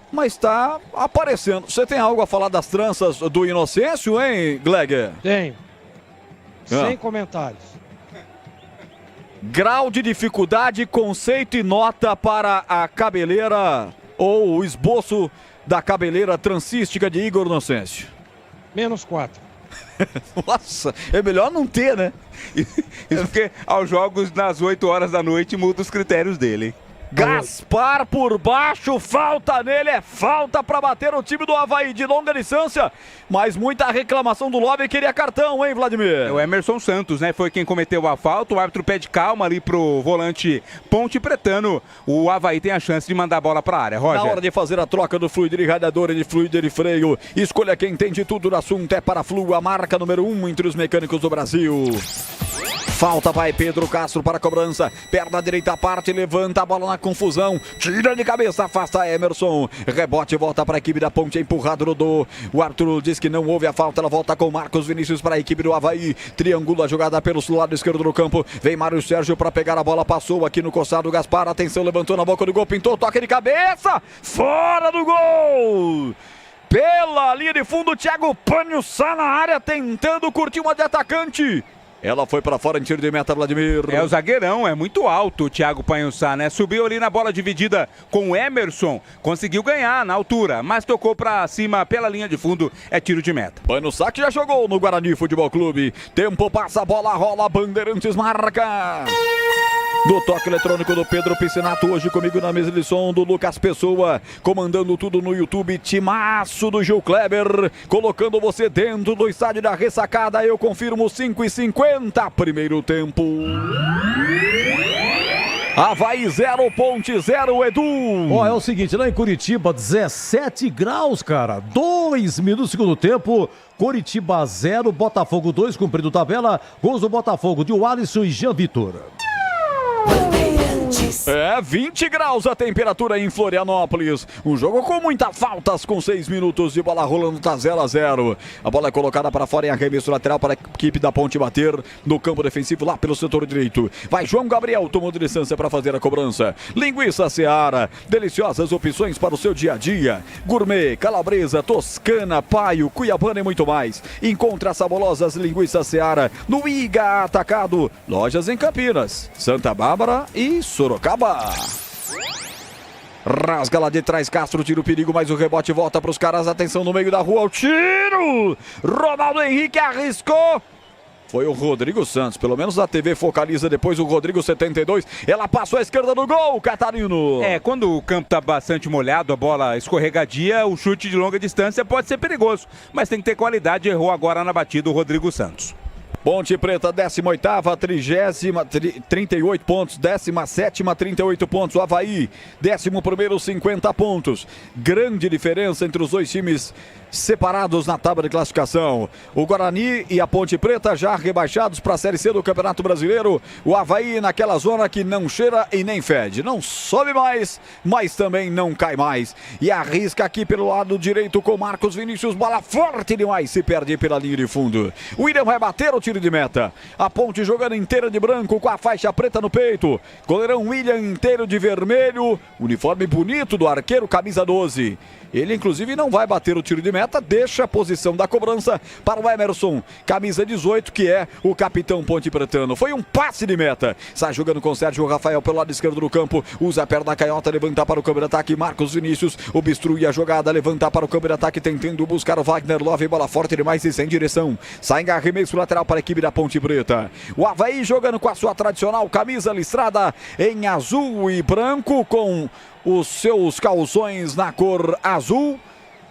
Mas está aparecendo. Você tem algo a falar das tranças do Inocêncio, hein, Glegger? Tenho. Sem comentários. Grau de dificuldade, conceito e nota para a cabeleira ou o esboço da cabeleira transística de Igor Inocêncio. -4. Nossa, é melhor não ter, né? Isso porque aos jogos nas 8 horas da noite muda os critérios dele. Gaspar por baixo, falta nele, é falta para bater o time do Avaí de longa distância, mas muita reclamação do Love, queria cartão, hein, Vladimir? O Emerson Santos, né, foi quem cometeu a falta, o árbitro pede calma ali pro volante Ponte Pretano, o Avaí tem a chance de mandar a bola pra área, Roger. Na hora de fazer a troca do fluido de radiador e de fluido de freio, escolha quem entende tudo do assunto, é Paraflu, a marca número 1 entre os mecânicos do Brasil. Falta, vai Pedro Castro para a cobrança, perna direita parte, levanta a bola na confusão, tira de cabeça, afasta Emerson, rebote, volta para a equipe da Ponte, empurrado Rodô, o árbitro diz que não houve a falta, ela volta com Marcos Vinícius para a equipe do Avaí, triangula a jogada pelo lado esquerdo do campo, vem Mário Sérgio para pegar a bola, passou aqui no coçado, Gaspar, atenção, levantou na boca do gol, pintou, toque de cabeça, fora do gol! Pela linha de fundo, Thiago Panhussá na área, tentando curtir uma de atacante. Ela foi para fora em tiro de meta, Vladimir. É o zagueirão, é muito alto o Thiago Panhussá, né? Subiu ali na bola dividida com o Emerson, conseguiu ganhar na altura, mas tocou para cima pela linha de fundo, é tiro de meta. Panhussá que já jogou no Guarani Futebol Clube. Tempo passa, a bola rola, Bandeirantes marca. Do toque eletrônico do Pedro Piscinato, hoje comigo na mesa de som do Lucas Pessoa, comandando tudo no YouTube, timaço do Gil Kleber, colocando você dentro do estádio da ressacada, eu confirmo 5:50, primeiro tempo. Avaí 0, Ponte 0, Edu. Ó, é o seguinte, lá em Curitiba, 17 graus, cara, 2 minutos do segundo tempo, Curitiba 0, Botafogo 2, cumprido tabela, gols do Botafogo de Alisson e Jean Vitor. É 20 graus a temperatura em Florianópolis. Um jogo com muitas faltas, com 6 minutos de bola rolando, tá 0-0. A bola é colocada para fora em arremesso lateral para a equipe da Ponte bater no campo defensivo lá pelo setor direito. Vai João Gabriel, tomou de distância para fazer a cobrança. Linguiça Seara, deliciosas opções para o seu dia a dia. Gourmet, calabresa, toscana, paio, cuiabana e muito mais. Encontre as saborosas linguiças Seara no Iga Atacado. Lojas em Campinas, Santa Bárbara e Sorocaba. Rasga lá de trás, Castro tira o perigo, mas o rebote volta para os caras, atenção no meio da rua, o tiro! Ronaldo Henrique arriscou, foi o Rodrigo Santos, pelo menos a TV focaliza depois o Rodrigo 72, ela passou à esquerda do gol, Catarino. É, quando o campo tá bastante molhado, a bola escorregadia, o chute de longa distância pode ser perigoso, mas tem que ter qualidade, errou agora na batida o Rodrigo Santos. Ponte Preta, 18ª, 38 pontos, 17ª, 38 pontos, o Avaí, 11º, 50 pontos. Grande diferença entre os dois times separados na tábua de classificação. O Guarani e a Ponte Preta já rebaixados para a Série C do Campeonato Brasileiro. O Avaí naquela zona que não cheira e nem fede. Não sobe mais, mas também não cai mais. E arrisca aqui pelo lado direito com Marcos Vinícius. Bola forte demais, se perde pela linha de fundo. O William vai bater o tiro de meta. A Ponte jogando inteira de branco com a faixa preta no peito. Goleirão William inteiro de vermelho. Uniforme bonito do arqueiro, camisa 12. Ele, inclusive, não vai bater o tiro de meta, deixa a posição da cobrança para o Emerson, camisa 18, que é o capitão Ponte Pretano. Foi um passe de meta. Sai jogando com Sérgio Rafael pelo lado esquerdo do campo. Usa a perna canhota, levanta para o campo de ataque. Marcos Vinícius obstrui a jogada, levanta para o campo de ataque, tentando buscar o Wagner Love. Bola forte demais e sem direção. Sai em arremesso lateral para a equipe da Ponte Preta. O Avaí jogando com a sua tradicional camisa listrada em azul e branco, com os seus calções na cor azul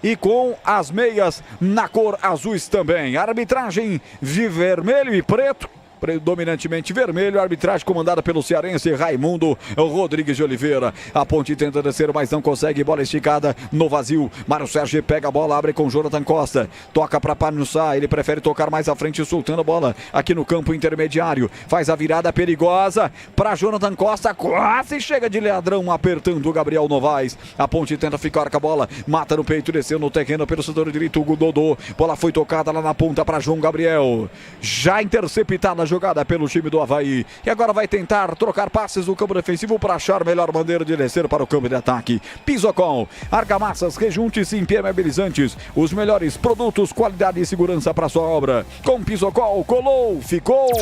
e com as meias na cor azuis também. Arbitragem de vermelho e preto, predominantemente vermelho, arbitragem comandada pelo cearense Raimundo Rodrigues de Oliveira. A Ponte tenta descer, mas não consegue, bola esticada no vazio. Mário Sérgio pega a bola, abre com Jonathan Costa, toca para Panussá, ele prefere tocar mais à frente, soltando a bola aqui no campo intermediário, faz a virada perigosa para Jonathan Costa, quase chega de ladrão, apertando o Gabriel Novaes. A Ponte tenta ficar com a bola, mata no peito, desceu no terreno pelo setor direito, o Dodô, bola foi tocada lá na ponta para João Gabriel, já interceptada jogada pelo time do Avaí, e agora vai tentar trocar passes no campo defensivo para achar melhor maneira de descer para o campo de ataque. Pisocol, argamassas, rejuntes e impermeabilizantes, os melhores produtos, qualidade e segurança para sua obra. Com Pisocol, colou, ficou.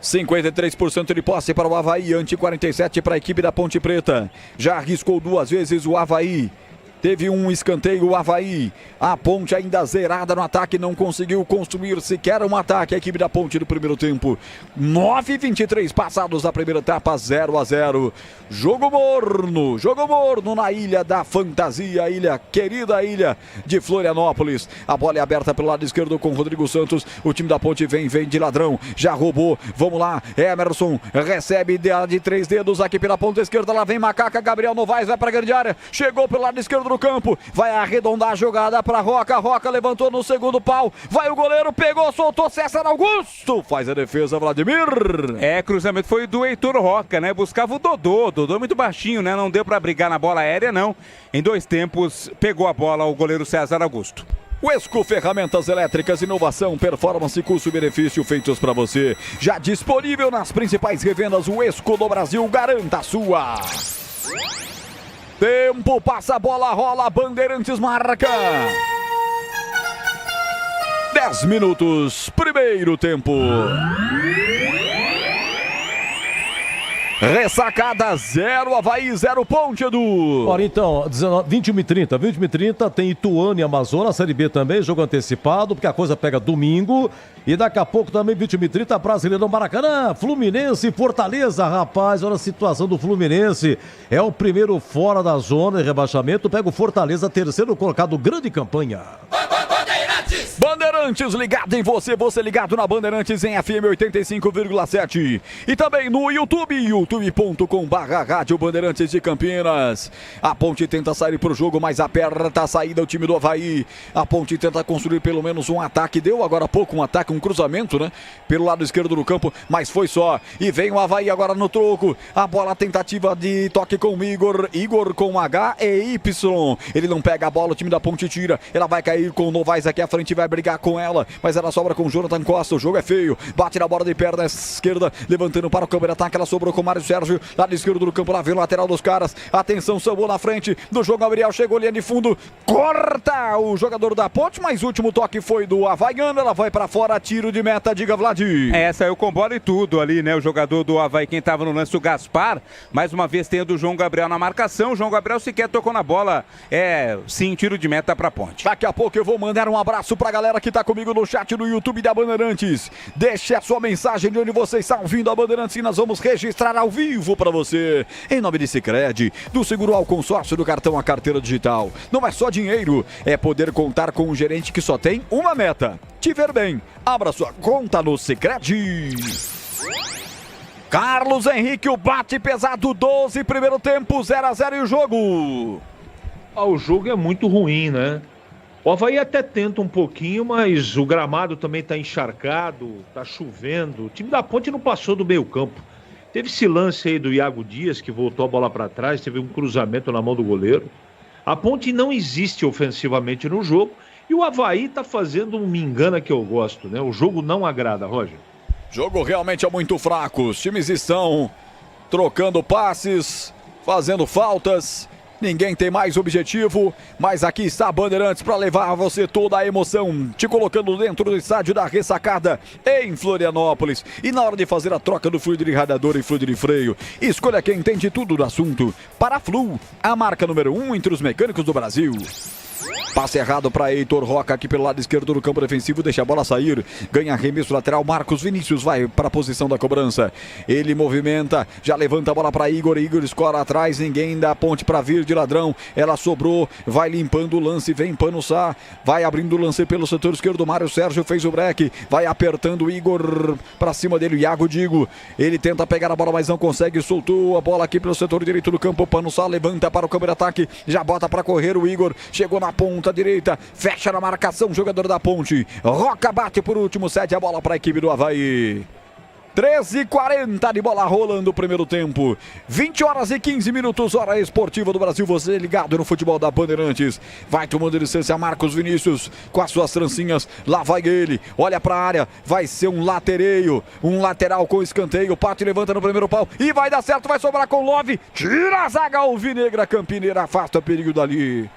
53% de posse para o Avaí, ante 47% para a equipe da Ponte Preta. Já arriscou 2 vezes o Avaí. Teve um escanteio o Avaí. A Ponte ainda zerada no ataque, não conseguiu construir sequer um ataque. A equipe da Ponte no primeiro tempo. 9:23 passados da primeira etapa, 0-0. Jogo morno na Ilha da Fantasia, querida ilha de Florianópolis. A bola é aberta pelo lado esquerdo com Rodrigo Santos. O time da Ponte vem de ladrão, já roubou. Vamos lá, Emerson recebe de 3 dedos aqui pela ponta esquerda. Lá vem Macaca, Gabriel Novaes vai para a grande área. Chegou pelo lado esquerdo do campo, vai arredondar a jogada para Roca. Roca levantou no segundo pau, vai o goleiro, pegou, soltou, César Augusto faz a defesa, Vladimir. Cruzamento foi do Heitor Roca, né? Buscava o Dodô muito baixinho, né? Não deu para brigar na bola aérea, não. Em 2 tempos, pegou a bola o goleiro César Augusto. O Esco Ferramentas Elétricas, inovação, performance, custo-benefício feitos para você. Já disponível nas principais revendas, o Esco do Brasil, garanta a sua. Tempo, passa a bola, rola, Bandeirantes marca. 10 minutos, primeiro tempo. Ressacada 0, Avaí 0, Ponte, Edu. Ora, então, 21h30 tem Ituano e Amazonas, Série B também, jogo antecipado, porque a coisa pega domingo. E daqui a pouco também, 21h30, Brasileirão Maracanã, Fluminense e Fortaleza. Rapaz, olha a situação do Fluminense. É o primeiro fora da zona de rebaixamento, pega o Fortaleza, terceiro colocado, grande campanha. Bandeirantes ligado em você, você ligado na Bandeirantes em FM 85,7 e também no YouTube, youtube.com/Rádio Bandeirantes de Campinas. A Ponte tenta sair pro jogo, mas aperta a saída o time do Avaí. A Ponte tenta construir pelo menos um ataque, deu agora há pouco um ataque, um cruzamento, né? Pelo lado esquerdo do campo, mas foi só. E vem o Avaí agora no troco, a bola, tentativa de toque com o Igor com H e Y. Ele não pega a bola, o time da Ponte tira, ela vai cair com o Novaes aqui à frente, vai brigar com ela, mas ela sobra com o Jonathan Costa. O jogo é feio, bate na bola de perna esquerda, levantando para o campo de ataque, ela sobrou com o Mário Sérgio, lado esquerdo do campo, lá vem o lateral dos caras, atenção, sambou na frente do João Gabriel, chegou linha de fundo, corta o jogador da Ponte, mas o último toque foi do Havaiano, ela vai para fora, tiro de meta, diga Vladir. Saiu com bola e tudo ali, né, o jogador do Avaí, quem estava no lance, o Gaspar, mais uma vez tendo o João Gabriel na marcação, o João Gabriel sequer tocou na bola, sim, tiro de meta para Ponte. Daqui a pouco eu vou mandar um abraço pra galera que tá comigo no chat do YouTube da Bandeirantes. Deixe a sua mensagem de onde você está ouvindo a Bandeirantes e nós vamos registrar ao vivo pra você. Em nome de Sicredi, do seguro ao consórcio, do cartão à carteira digital. Não é só dinheiro, é poder contar com um gerente que só tem uma meta: te ver bem. Abra sua conta no Sicredi. Carlos Henrique, o bate pesado, 12, primeiro tempo, 0-0 e o jogo. O jogo é muito ruim, né? O Avaí até tenta um pouquinho, mas o gramado também está encharcado, está chovendo. O time da Ponte não passou do meio campo. Teve esse lance aí do Iago Dias, que voltou a bola para trás, teve um cruzamento na mão do goleiro. A Ponte não existe ofensivamente no jogo e o Avaí está fazendo um me engana que eu gosto, né? O jogo não agrada, Roger. Jogo realmente é muito fraco. Os times estão trocando passes, fazendo faltas. Ninguém tem mais objetivo, mas aqui está a Bandeirantes para levar a você toda a emoção, te colocando dentro do estádio da Ressacada em Florianópolis. E na hora de fazer a troca do fluido de radiador e fluido de freio, escolha quem entende tudo do assunto. Paraflu, a marca número 1 entre os mecânicos do Brasil. Passe errado para Heitor Roca aqui pelo lado esquerdo do campo defensivo, deixa a bola sair, ganha arremesso lateral, Marcos Vinícius vai para a posição da cobrança, ele movimenta, já levanta a bola para Igor escora atrás, ninguém dá ponte para vir de Ladrão, ela sobrou, vai limpando o lance, vem Panussá, vai abrindo o lance pelo setor esquerdo, Mário Sérgio fez o break, vai apertando o Igor para cima dele, Iago Digo, ele tenta pegar a bola, mas não consegue, soltou a bola aqui pelo setor direito do campo, Panussá levanta para o campo de ataque, já bota para correr o Igor, chegou na ponta direita, fecha na marcação, jogador da Ponte. Roca bate por último, cede a bola para a equipe do Avaí. 13h40 de bola rolando o primeiro tempo. 20 horas e 15 minutos, hora esportiva do Brasil. Você ligado no futebol da Bandeirantes. Vai tomando licença Marcos Vinícius com as suas trancinhas. Lá vai ele, olha para a área. Vai ser um latereio, um lateral com escanteio. Pate levanta no primeiro pau e vai dar certo, vai sobrar com Love. Tira a zaga alvinegra campineira, afasta o perigo dali.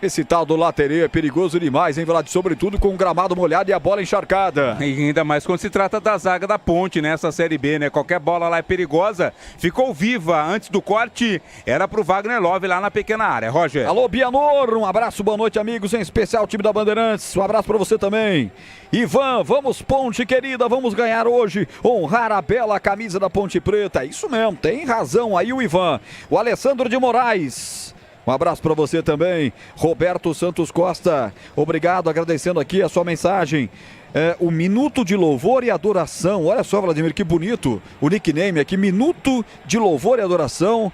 Esse tal do latereio é perigoso demais, hein, Vlad? Sobretudo com o gramado molhado e a bola encharcada. E ainda mais quando se trata da zaga da Ponte nessa Série B, né? Qualquer bola lá é perigosa. Ficou viva antes do corte. Era pro Wagner Love lá na pequena área. Roger. Alô, Bianor. Um abraço, boa noite, amigos. Em especial o time da Bandeirantes. Um abraço pra você também. Ivan, vamos Ponte, querida. Vamos ganhar hoje. Honrar a bela camisa da Ponte Preta. Isso mesmo, tem razão aí o Ivan. O Alessandro de Moraes. Um abraço para você também, Roberto Santos Costa, obrigado, agradecendo aqui a sua mensagem. O Minuto de Louvor e Adoração, olha só, Vladimir, que bonito o nickname aqui, Minuto de Louvor e Adoração.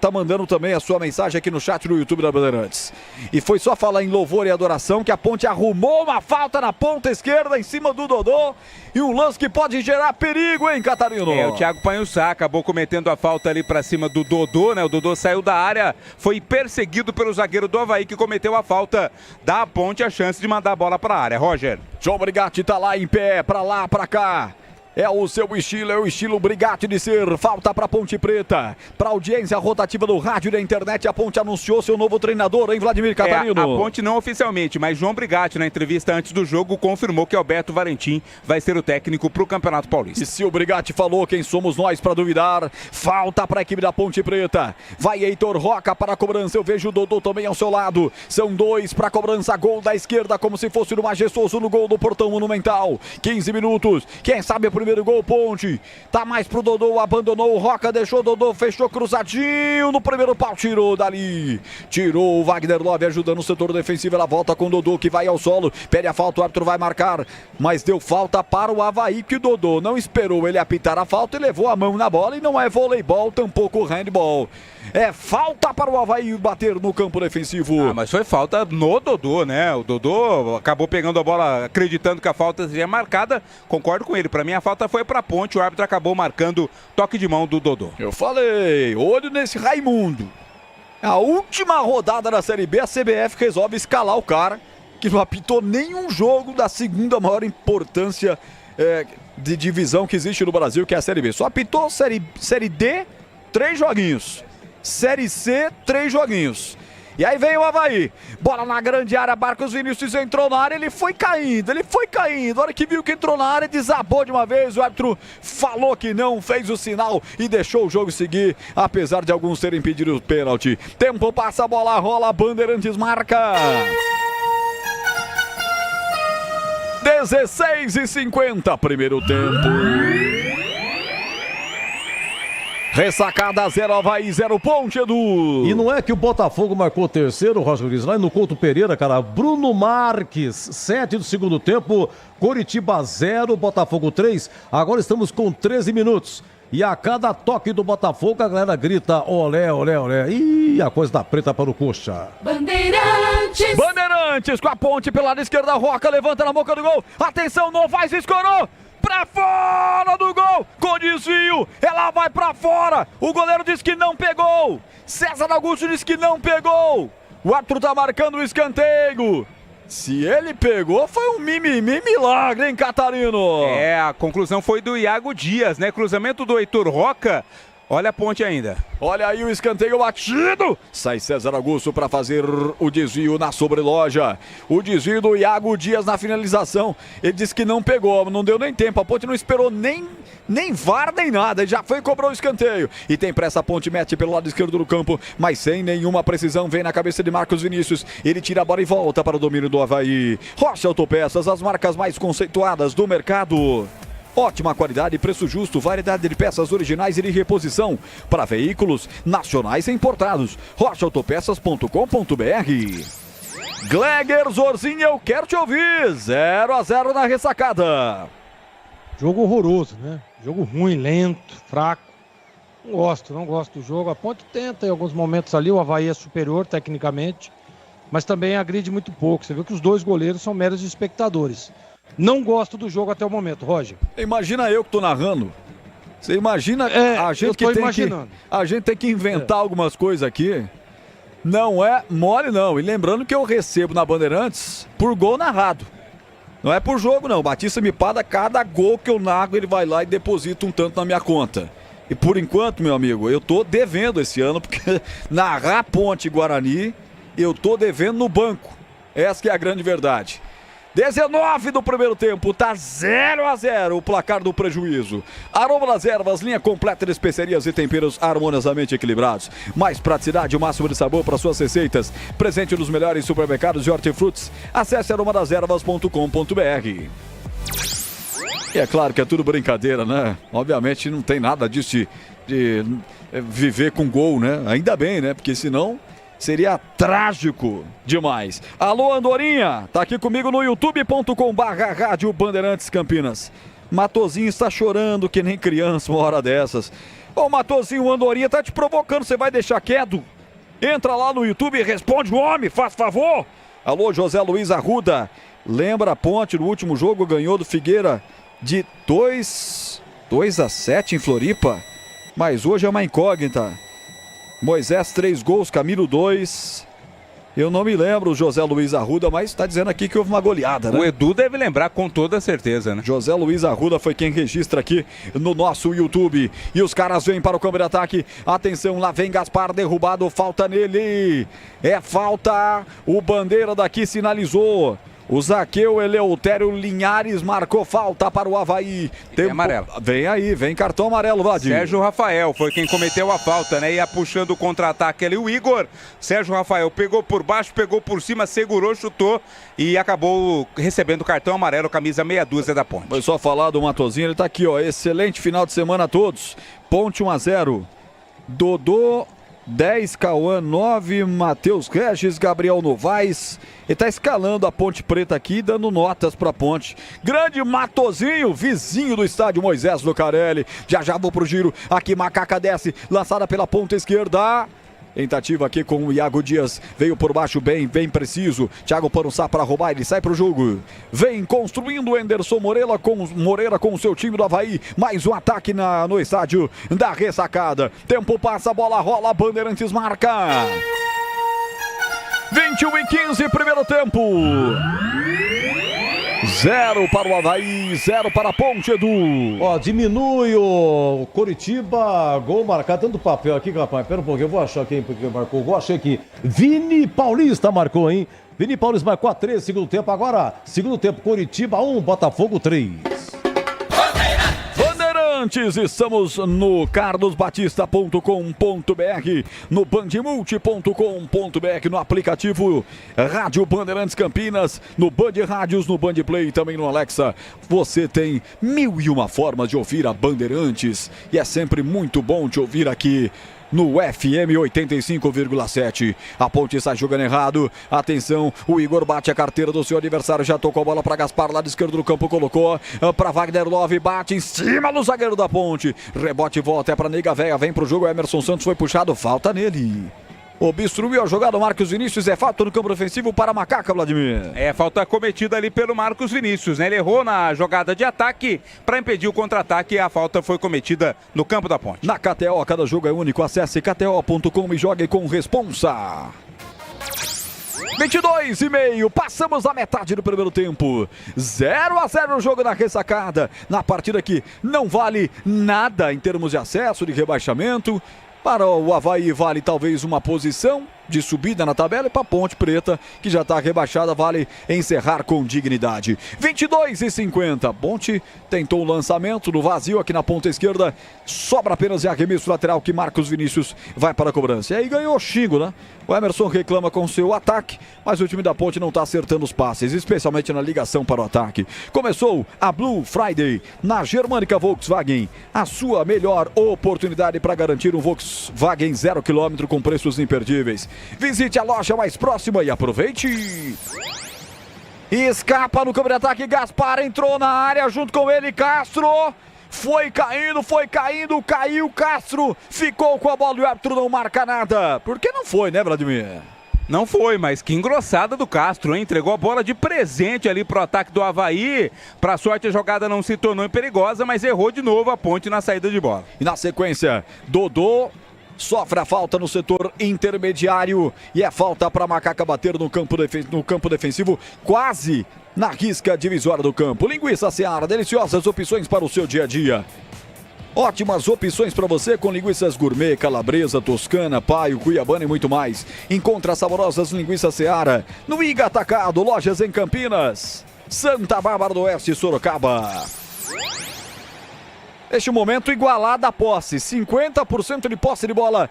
Tá mandando também a sua mensagem aqui no chat do YouTube da Bandeirantes. E foi só falar em louvor e adoração que a Ponte arrumou uma falta na ponta esquerda em cima do Dodô. E um lance que pode gerar perigo, hein, Catarino? O Thiago Panhussá acabou cometendo a falta ali pra cima do Dodô, né? O Dodô saiu da área, foi perseguido pelo zagueiro do Avaí que cometeu a falta. Dá a Ponte a chance de mandar a bola pra área. Roger. João Brigatti tá lá em pé, pra lá, pra cá. É o seu estilo, é o estilo Brigatti de ser. Falta para Ponte Preta. Para audiência rotativa do rádio e da internet, a Ponte anunciou seu novo treinador, hein, Vladimir Catarino? A Ponte não oficialmente, mas João Brigatti, na entrevista antes do jogo, confirmou que Alberto Valentim vai ser o técnico para o Campeonato Paulista. E se o Brigatti falou, quem somos nós para duvidar? Falta para a equipe da Ponte Preta. Vai Heitor Roca para a cobrança. Eu vejo o Dodô também ao seu lado. São dois para a cobrança. Gol da esquerda, como se fosse no majestoso no gol do Portão Monumental. 15 minutos. Quem sabe o primeiro gol, Ponte. Tá mais pro Dodô, abandonou o Roca, deixou o Dodô, fechou cruzadinho no primeiro pau, tirou dali. Tirou o Wagner Love ajudando o setor defensivo, ela volta com o Dodô que vai ao solo, pede a falta, o árbitro vai marcar, mas deu falta para o Avaí, que o Dodô não esperou ele apitar a falta e levou a mão na bola, e não é voleibol, tampouco handball. É falta para o Avaí bater no campo defensivo. Mas foi falta no Dodô, né? O Dodô acabou pegando a bola acreditando que a falta seria marcada. Concordo com ele. Para mim a falta foi para Ponte. O árbitro acabou marcando toque de mão do Dodô. Eu falei, olho nesse Raimundo. A última rodada da Série B, a CBF resolve escalar o cara que não apitou nenhum jogo da segunda maior importância de divisão que existe no Brasil, que é a Série B. Só apitou Série D, 3 joguinhos. Série C, 3 joguinhos. E aí vem o Avaí, bola na grande área, Marcos Vinícius entrou na área, ele foi caindo. A hora que viu que entrou na área, desabou de uma vez, o árbitro falou que não, fez o sinal e deixou o jogo seguir, apesar de alguns terem pedido o pênalti. Tempo passa, a bola rola, Bandeirantes marca. 16h50, primeiro tempo. Ressacada 0 Avaí, 0 Ponte, Edu. E não é que o Botafogo marcou o terceiro, Roger Luiz, lá no Couto Pereira, cara. Bruno Marques, 7 do segundo tempo. Coritiba 0, Botafogo 3. Agora estamos com 13 minutos. E a cada toque do Botafogo, a galera grita olé, olé, olé. Ih, a coisa tá preta para o Coxa. Bandeirantes! Bandeirantes com a ponte pela lado esquerda, Roca levanta na boca do gol. Atenção, Novaes escorou. Pra fora do gol, com desvio, ela vai pra fora, o goleiro diz que não pegou, César Augusto diz que não pegou, o árbitro tá marcando o escanteio, se ele pegou foi um milagre, hein, Catarino? A conclusão foi do Iago Dias, né, cruzamento do Heitor Roca. Olha a ponte ainda. Olha aí o escanteio batido. Sai César Augusto para fazer o desvio na sobreloja. O desvio do Iago Dias na finalização. Ele disse que não pegou, não deu nem tempo. A ponte não esperou nem VAR nem nada. Ele já foi e cobrou o escanteio. E tem pressa, a ponte mete pelo lado esquerdo do campo, mas sem nenhuma precisão. Vem na cabeça de Marcos Vinícius. Ele tira a bola e volta para o domínio do Avaí. Rocha Autopeças, as marcas mais conceituadas do mercado. Ótima qualidade e preço justo, variedade de peças originais e de reposição para veículos nacionais e importados. rochaautopeças.com.br. Gleger Zorzinho, eu quero te ouvir. 0-0 na ressacada. Jogo horroroso, né? Jogo ruim, lento, fraco. Não gosto do jogo. A ponte tenta em alguns momentos ali, o Avaí é superior tecnicamente, mas também agride muito pouco. Você viu que os dois goleiros são meros espectadores. Não gosto do jogo até o momento, Roger. Imagina eu que tô narrando. Você imagina a gente que a gente tem que inventar algumas coisas aqui. Não é mole não. E lembrando que eu recebo na Bandeirantes por gol narrado. Não é por jogo não. Batista me paga cada gol que eu narro, ele vai lá e deposita um tanto na minha conta. E por enquanto, meu amigo, eu tô devendo esse ano, porque narrar Ponte Guarani, eu tô devendo no banco. Essa que é a grande verdade. 19 do primeiro tempo, tá 0-0 o placar do prejuízo. Aroma das Ervas, linha completa de especiarias e temperos harmoniosamente equilibrados. Mais praticidade, o máximo de sabor para suas receitas. Presente nos melhores supermercados de hortifrutis. Acesse aromadazervas.com.br. E é claro que é tudo brincadeira, né? Obviamente não tem nada disso de viver com gol, né? Ainda bem, né? Porque senão seria trágico demais. Alô, Andorinha, tá aqui comigo no youtube.com/Rádio Bandeirantes Campinas. Matozinho está chorando que nem criança uma hora dessas. Ô, Matozinho, o Andorinha tá te provocando, você vai deixar quieto? Entra lá no YouTube e responde o homem, faz favor. Alô, José Luiz Arruda, lembra a Ponte no último jogo ganhou do Figueira de 2-7 em Floripa, mas hoje é uma incógnita. Moisés 3 gols, Camilo 2. Eu não me lembro, José Luiz Arruda, mas está dizendo aqui que houve uma goleada, né? O Edu deve lembrar com toda certeza, né? José Luiz Arruda foi quem registra aqui no nosso YouTube. E os caras vêm para o campo de ataque. Atenção, lá vem Gaspar, derrubado, falta nele. É falta, o bandeira daqui sinalizou. O Zaqueu Eleutério Linhares marcou falta para o Avaí. Tem amarelo. Vem aí, vem cartão amarelo, Vadinho. Sérgio Rafael foi quem cometeu a falta, né? Ia puxando o contra-ataque ali o Igor. Sérgio Rafael pegou por baixo, pegou por cima, segurou, chutou e acabou recebendo o cartão amarelo, camisa meia dúzia da Ponte. Foi só falar do Matozinho, ele tá aqui, ó. Excelente final de semana a todos. Ponte 1-0. Dodô 10, Cauã 9, Matheus Regis, Gabriel Novaes. Ele tá escalando a Ponte Preta aqui, dando notas pra Ponte. Grande Matozinho, vizinho do estádio Moisés Lucarelli. Já vou pro giro. Aqui Macaca desce, lançada pela ponta esquerda. Tentativa aqui com o Iago Dias. Veio por baixo bem preciso. Thiago Panussá para roubar, ele sai pro jogo. Vem construindo o Anderson Moreira com o seu time do Avaí. Mais um ataque no estádio da ressacada. Tempo passa, a bola rola, Bandeirantes marca. 21:15, primeiro tempo. 0 para o Avaí, 0 para a Ponte, Edu. Ó, diminui o Coritiba, gol marcado, tanto papel aqui, rapaz, pera um pouquinho, eu vou achar quem marcou o gol, achei aqui, Vini Paulista marcou, hein, Vini Paulista marcou a 3, segundo tempo, agora, segundo tempo, Coritiba 1, Botafogo 3. Estamos no carlosbatista.com.br, no bandmulti.com.br, no aplicativo Rádio Bandeirantes Campinas, no Band Rádios, no Band Play e também no Alexa. Você tem 1001 formas de ouvir a Bandeirantes e é sempre muito bom te ouvir aqui no FM 85,7. A Ponte sai jogando errado. Atenção, o Igor bate a carteira do seu adversário. Já tocou a bola para Gaspar, lado esquerdo do campo. Colocou para Wagner Love. Bate em cima do zagueiro da Ponte. Rebote e volta. É para Neiga Véia. Vem para o jogo. Emerson Santos foi puxado. Falta nele. Obstruiu a jogada o Marcos Vinícius. É falta no campo defensivo para Macaca, Vladimir. É falta cometida ali pelo Marcos Vinícius, né? Ele errou na jogada de ataque para impedir o contra-ataque e a falta foi cometida no campo da Ponte. Na KTO, cada jogo é único. Acesse kto.com e jogue com responsa. 22:30, passamos a metade do primeiro tempo. 0-0 o jogo na ressacada. Na partida que não vale nada em termos de acesso, de rebaixamento. Para o Avaí vale talvez uma posição de subida na tabela e para a Ponte Preta, que já está rebaixada, vale encerrar com dignidade. 22:50. Ponte tentou o lançamento no vazio aqui na ponta esquerda. Sobra apenas de arremesso lateral que Marcos Vinícius vai para a cobrança. E aí ganhou o xingo, né? O Emerson reclama com seu ataque, mas o time da Ponte não está acertando os passes, especialmente na ligação para o ataque. Começou a Blue Friday na Germânica Volkswagen. A sua melhor oportunidade para garantir um Volkswagen 0 km com preços imperdíveis. Visite a loja mais próxima e aproveite. Escapa no campo de ataque, Gaspar entrou na área junto com ele, Castro. Foi caindo, caiu Castro, ficou com a bola e o árbitro não marca nada. Por que não foi, né, Vladimir? Não foi, mas que engrossada do Castro, hein? Entregou a bola de presente ali pro ataque do Avaí. Pra sorte a jogada não se tornou perigosa, mas errou de novo a Ponte na saída de bola. E na sequência, Dodô sofre a falta no setor intermediário e é falta para Macaca bater no campo defensivo, quase na risca divisória do campo. Linguiça Seara, deliciosas opções para o seu dia a dia. Ótimas opções para você com linguiças gourmet, calabresa, toscana, paio, cuiabana e muito mais. Encontre as saborosas linguiças Seara no Iga Atacado, lojas em Campinas, Santa Bárbara do Oeste e Sorocaba. Neste momento, igualada a posse. 50% de posse de bola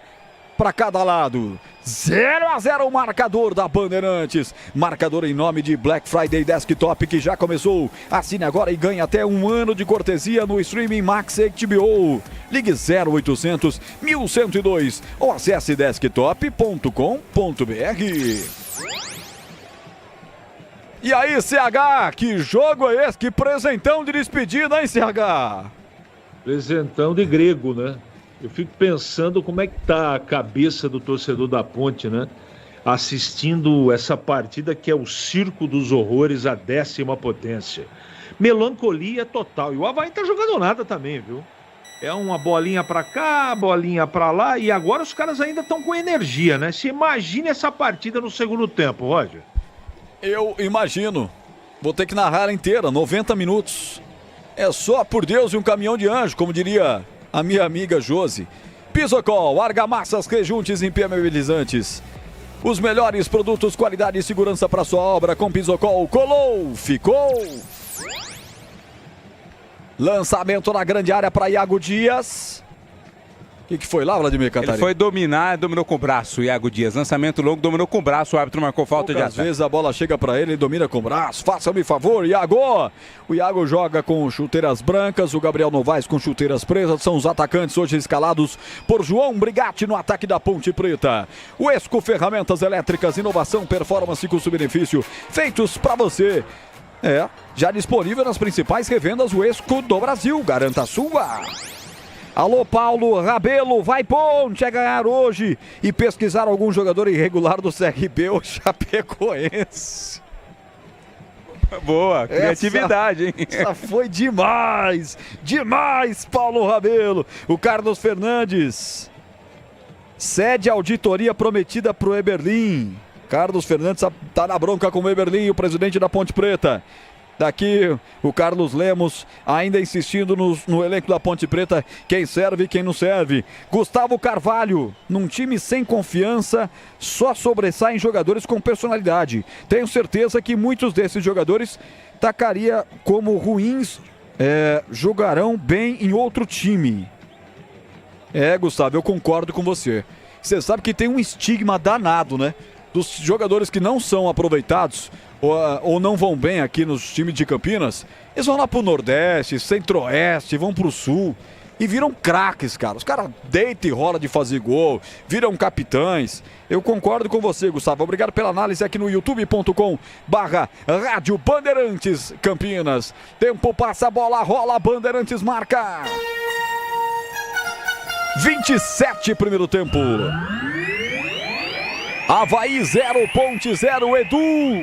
para cada lado. 0-0 o marcador da Bandeirantes. Marcador em nome de Black Friday Desktop, que já começou. Assine agora e ganhe até 1 ano de cortesia no streaming Max HBO. Ligue 0800 1102 ou acesse desktop.com.br. E aí, CH, que jogo é esse? Que presentão de despedida, hein, CH? Presentão de grego, né? Eu fico pensando como é que tá a cabeça do torcedor da Ponte, né? Assistindo essa partida que é o circo dos horrores, a 10ª potência. Melancolia total. E o Avaí tá jogando nada também, viu? É uma bolinha pra cá, bolinha pra lá, e agora os caras ainda estão com energia, né? Se imagine essa partida no segundo tempo, Roger. Eu imagino. Vou ter que narrar ela inteira, 90 minutos. É só por Deus e um caminhão de anjo, como diria a minha amiga Josi. Pisocol, argamassas, rejuntes impermeabilizantes. Os melhores produtos, qualidade e segurança para sua obra com Pisocol. Colou, ficou. Lançamento na grande área para Iago Dias. O que foi lá, Vladimir Cantarino? Ele foi dominou com o braço, Iago Dias. Lançamento longo, dominou com o braço, o árbitro marcou falta de ataque. Às vezes a bola chega para ele e domina com o braço. Faça-me favor, Iago! O Iago joga com chuteiras brancas, o Gabriel Novaes com chuteiras presas. São os atacantes hoje escalados por João Brigatti no ataque da Ponte Preta. O Esco Ferramentas Elétricas, inovação, performance e custo-benefício feitos para você. Já disponível nas principais revendas o Esco do Brasil. Garanta a sua! Alô, Paulo Rabelo, vai Ponte a ganhar hoje e pesquisar algum jogador irregular do CRB ou Chapecoense. Boa, criatividade, hein? Essa foi demais, Paulo Rabelo. O Carlos Fernandes cede a auditoria prometida pro Eberlin. Carlos Fernandes tá na bronca com o Eberlin, o presidente da Ponte Preta. Daqui o Carlos Lemos ainda insistindo no elenco da Ponte Preta, quem serve e quem não serve. Gustavo Carvalho, num time sem confiança, só sobressaem jogadores com personalidade. Tenho certeza que muitos desses jogadores tacaria como ruins, jogarão bem em outro time. Gustavo, eu concordo com você. Você sabe que tem um estigma danado, né? Dos jogadores que não são aproveitados ou não vão bem aqui nos times de Campinas, eles vão lá pro Nordeste, Centro-Oeste, vão pro Sul. e viram craques, cara. Os caras deitam e rola de fazer gol, viram capitães. Eu concordo com você, Gustavo. Obrigado pela análise aqui no youtube.com/Rádio Bandeirantes Campinas. Tempo passa, a bola rola, Bandeirantes marca. 27 primeiro tempo. Avaí 0, Ponte 0, Edu.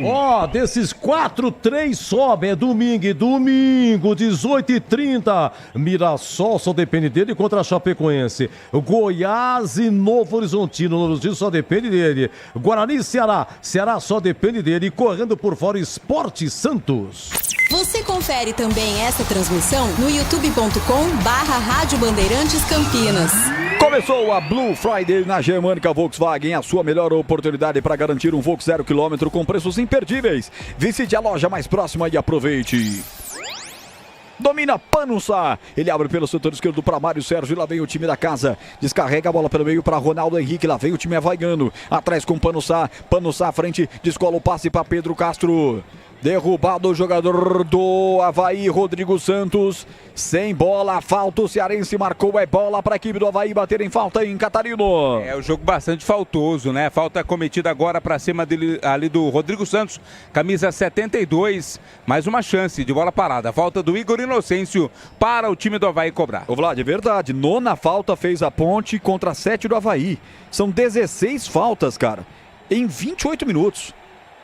Ó, desses 4, 3 sobem. É domingo, 18h30. Mirassol só depende dele contra a Chapecoense. Goiás e Novo Horizontino. Novo Horizontino só depende dele. Guarani e Ceará. Ceará só depende dele. Correndo por fora, Sport Santos. Você confere também essa transmissão no youtube.com/Rádio Bandeirantes Campinas. Começou a Blue Friday na Germânica Volkswagen, a sua melhor oportunidade para garantir um Volks 0 km com preços imperdíveis. Visite a loja mais próxima e aproveite. Domina Panussá, ele abre pelo setor esquerdo para Mário Sérgio, lá vem o time da casa, descarrega a bola pelo meio para Ronaldo Henrique, lá vem o time havaiano, atrás com Panussá à frente, descola o passe para Pedro Castro. Derrubado o jogador do Avaí, Rodrigo Santos. Sem bola, falta, o cearense marcou, é bola para a equipe do Avaí bater em falta em Catarino. É um jogo bastante faltoso, né? Falta cometida agora para cima dele, ali do Rodrigo Santos, camisa 72. Mais uma chance de bola parada. Falta do Igor Inocêncio para o time do Avaí cobrar. Ô Vlad, é verdade. 9ª falta fez a Ponte contra 7 do Avaí. São 16 faltas, cara, em 28 minutos.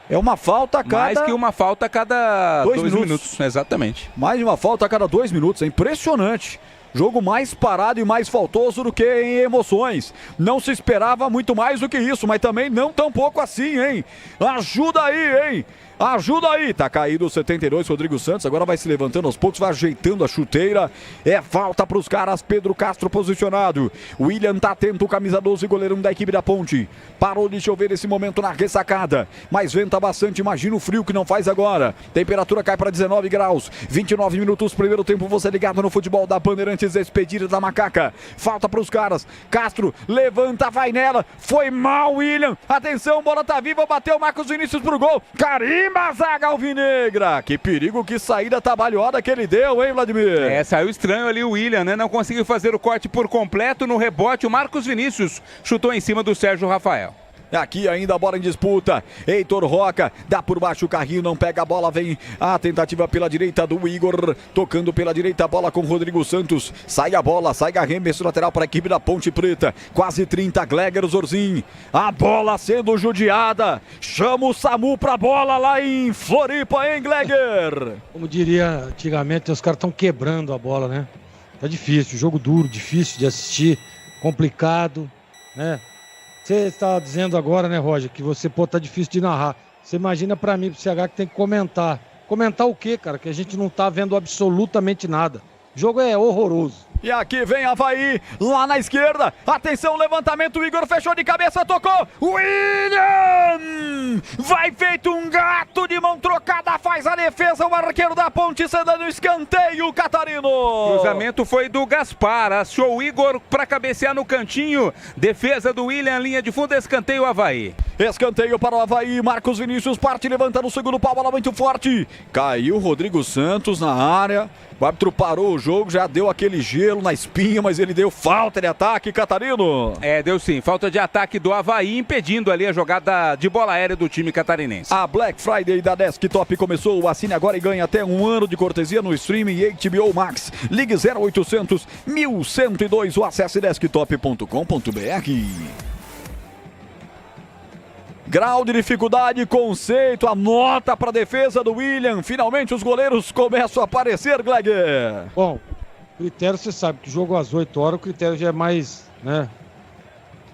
É uma falta a cada... Mais que uma falta a cada 2 minutos. Exatamente. Mais de uma falta a cada 2 minutos. É impressionante. Jogo mais parado e mais faltoso do que em emoções. Não se esperava muito mais do que isso, mas também não tão pouco assim, hein? Ajuda aí, hein? Ajuda aí, tá caído o 72, Rodrigo Santos, agora vai se levantando aos poucos, vai ajeitando a chuteira, é falta pros caras, Pedro Castro posicionado, William tá atento, camisa 12, goleirão da equipe da Ponte, parou de chover esse momento na ressacada, mas venta bastante, imagina o frio que não faz agora, temperatura cai para 19 graus, 29 minutos, primeiro tempo, você ligado no futebol da Bandeirantes, despedida da Macaca, falta pros caras, Castro, levanta, vai nela, foi mal William, atenção, bola tá viva, bateu Marcos Vinícius pro gol, Carimba a zaga alvinegra, que perigo, que saída trabalhada que ele deu, hein, Vladimir? Saiu estranho ali o William, né? Não conseguiu fazer o corte por completo. No rebote, o Marcos Vinícius chutou em cima do Sérgio Rafael. Aqui ainda a bola em disputa, Heitor Roca, dá por baixo o carrinho, não pega a bola, vem a tentativa pela direita do Igor, tocando pela direita a bola com Rodrigo Santos, sai a bola, sai arremesso lateral para a equipe da Ponte Preta, quase 30, Gleger Zorzin, a bola sendo judiada, chama o Samu pra bola lá em Floripa, hein, Gleger? Como diria antigamente, os caras estão quebrando a bola, né? Tá difícil, jogo duro, difícil de assistir, complicado, né? Você está dizendo agora, né, Roger, que você, tá difícil de narrar. Você imagina pra mim, pro CH, que tem que comentar. Comentar o quê, cara? Que a gente não tá vendo absolutamente nada. O jogo é horroroso. E aqui vem Avaí, lá na esquerda, atenção, levantamento, o Igor fechou de cabeça, tocou, William! Vai feito um gato de mão trocada, faz a defesa, o arqueiro da Ponte cedendo escanteio, Catarino! Cruzamento foi do Gaspar, achou o Igor pra cabecear no cantinho, defesa do William, linha de fundo, escanteio Avaí. Escanteio para o Avaí, Marcos Vinícius parte, levanta no segundo pau, bola muito forte, caiu Rodrigo Santos na área, o árbitro parou o jogo, já deu aquele gelo na espinha, mas ele deu falta de ataque, Catarino. Deu sim, falta de ataque do Avaí, impedindo ali a jogada de bola aérea do time catarinense. A Black Friday da Desktop começou, assine agora e ganhe até 1 ano de cortesia no streaming HBO Max. Ligue 0800 1102 ou acesse desktop.com.br. Grau de dificuldade, conceito, a nota para a defesa do William. Finalmente os goleiros começam a aparecer, Gleger. Bom, critério, você sabe que o jogo às 8 horas, o critério já é mais, né,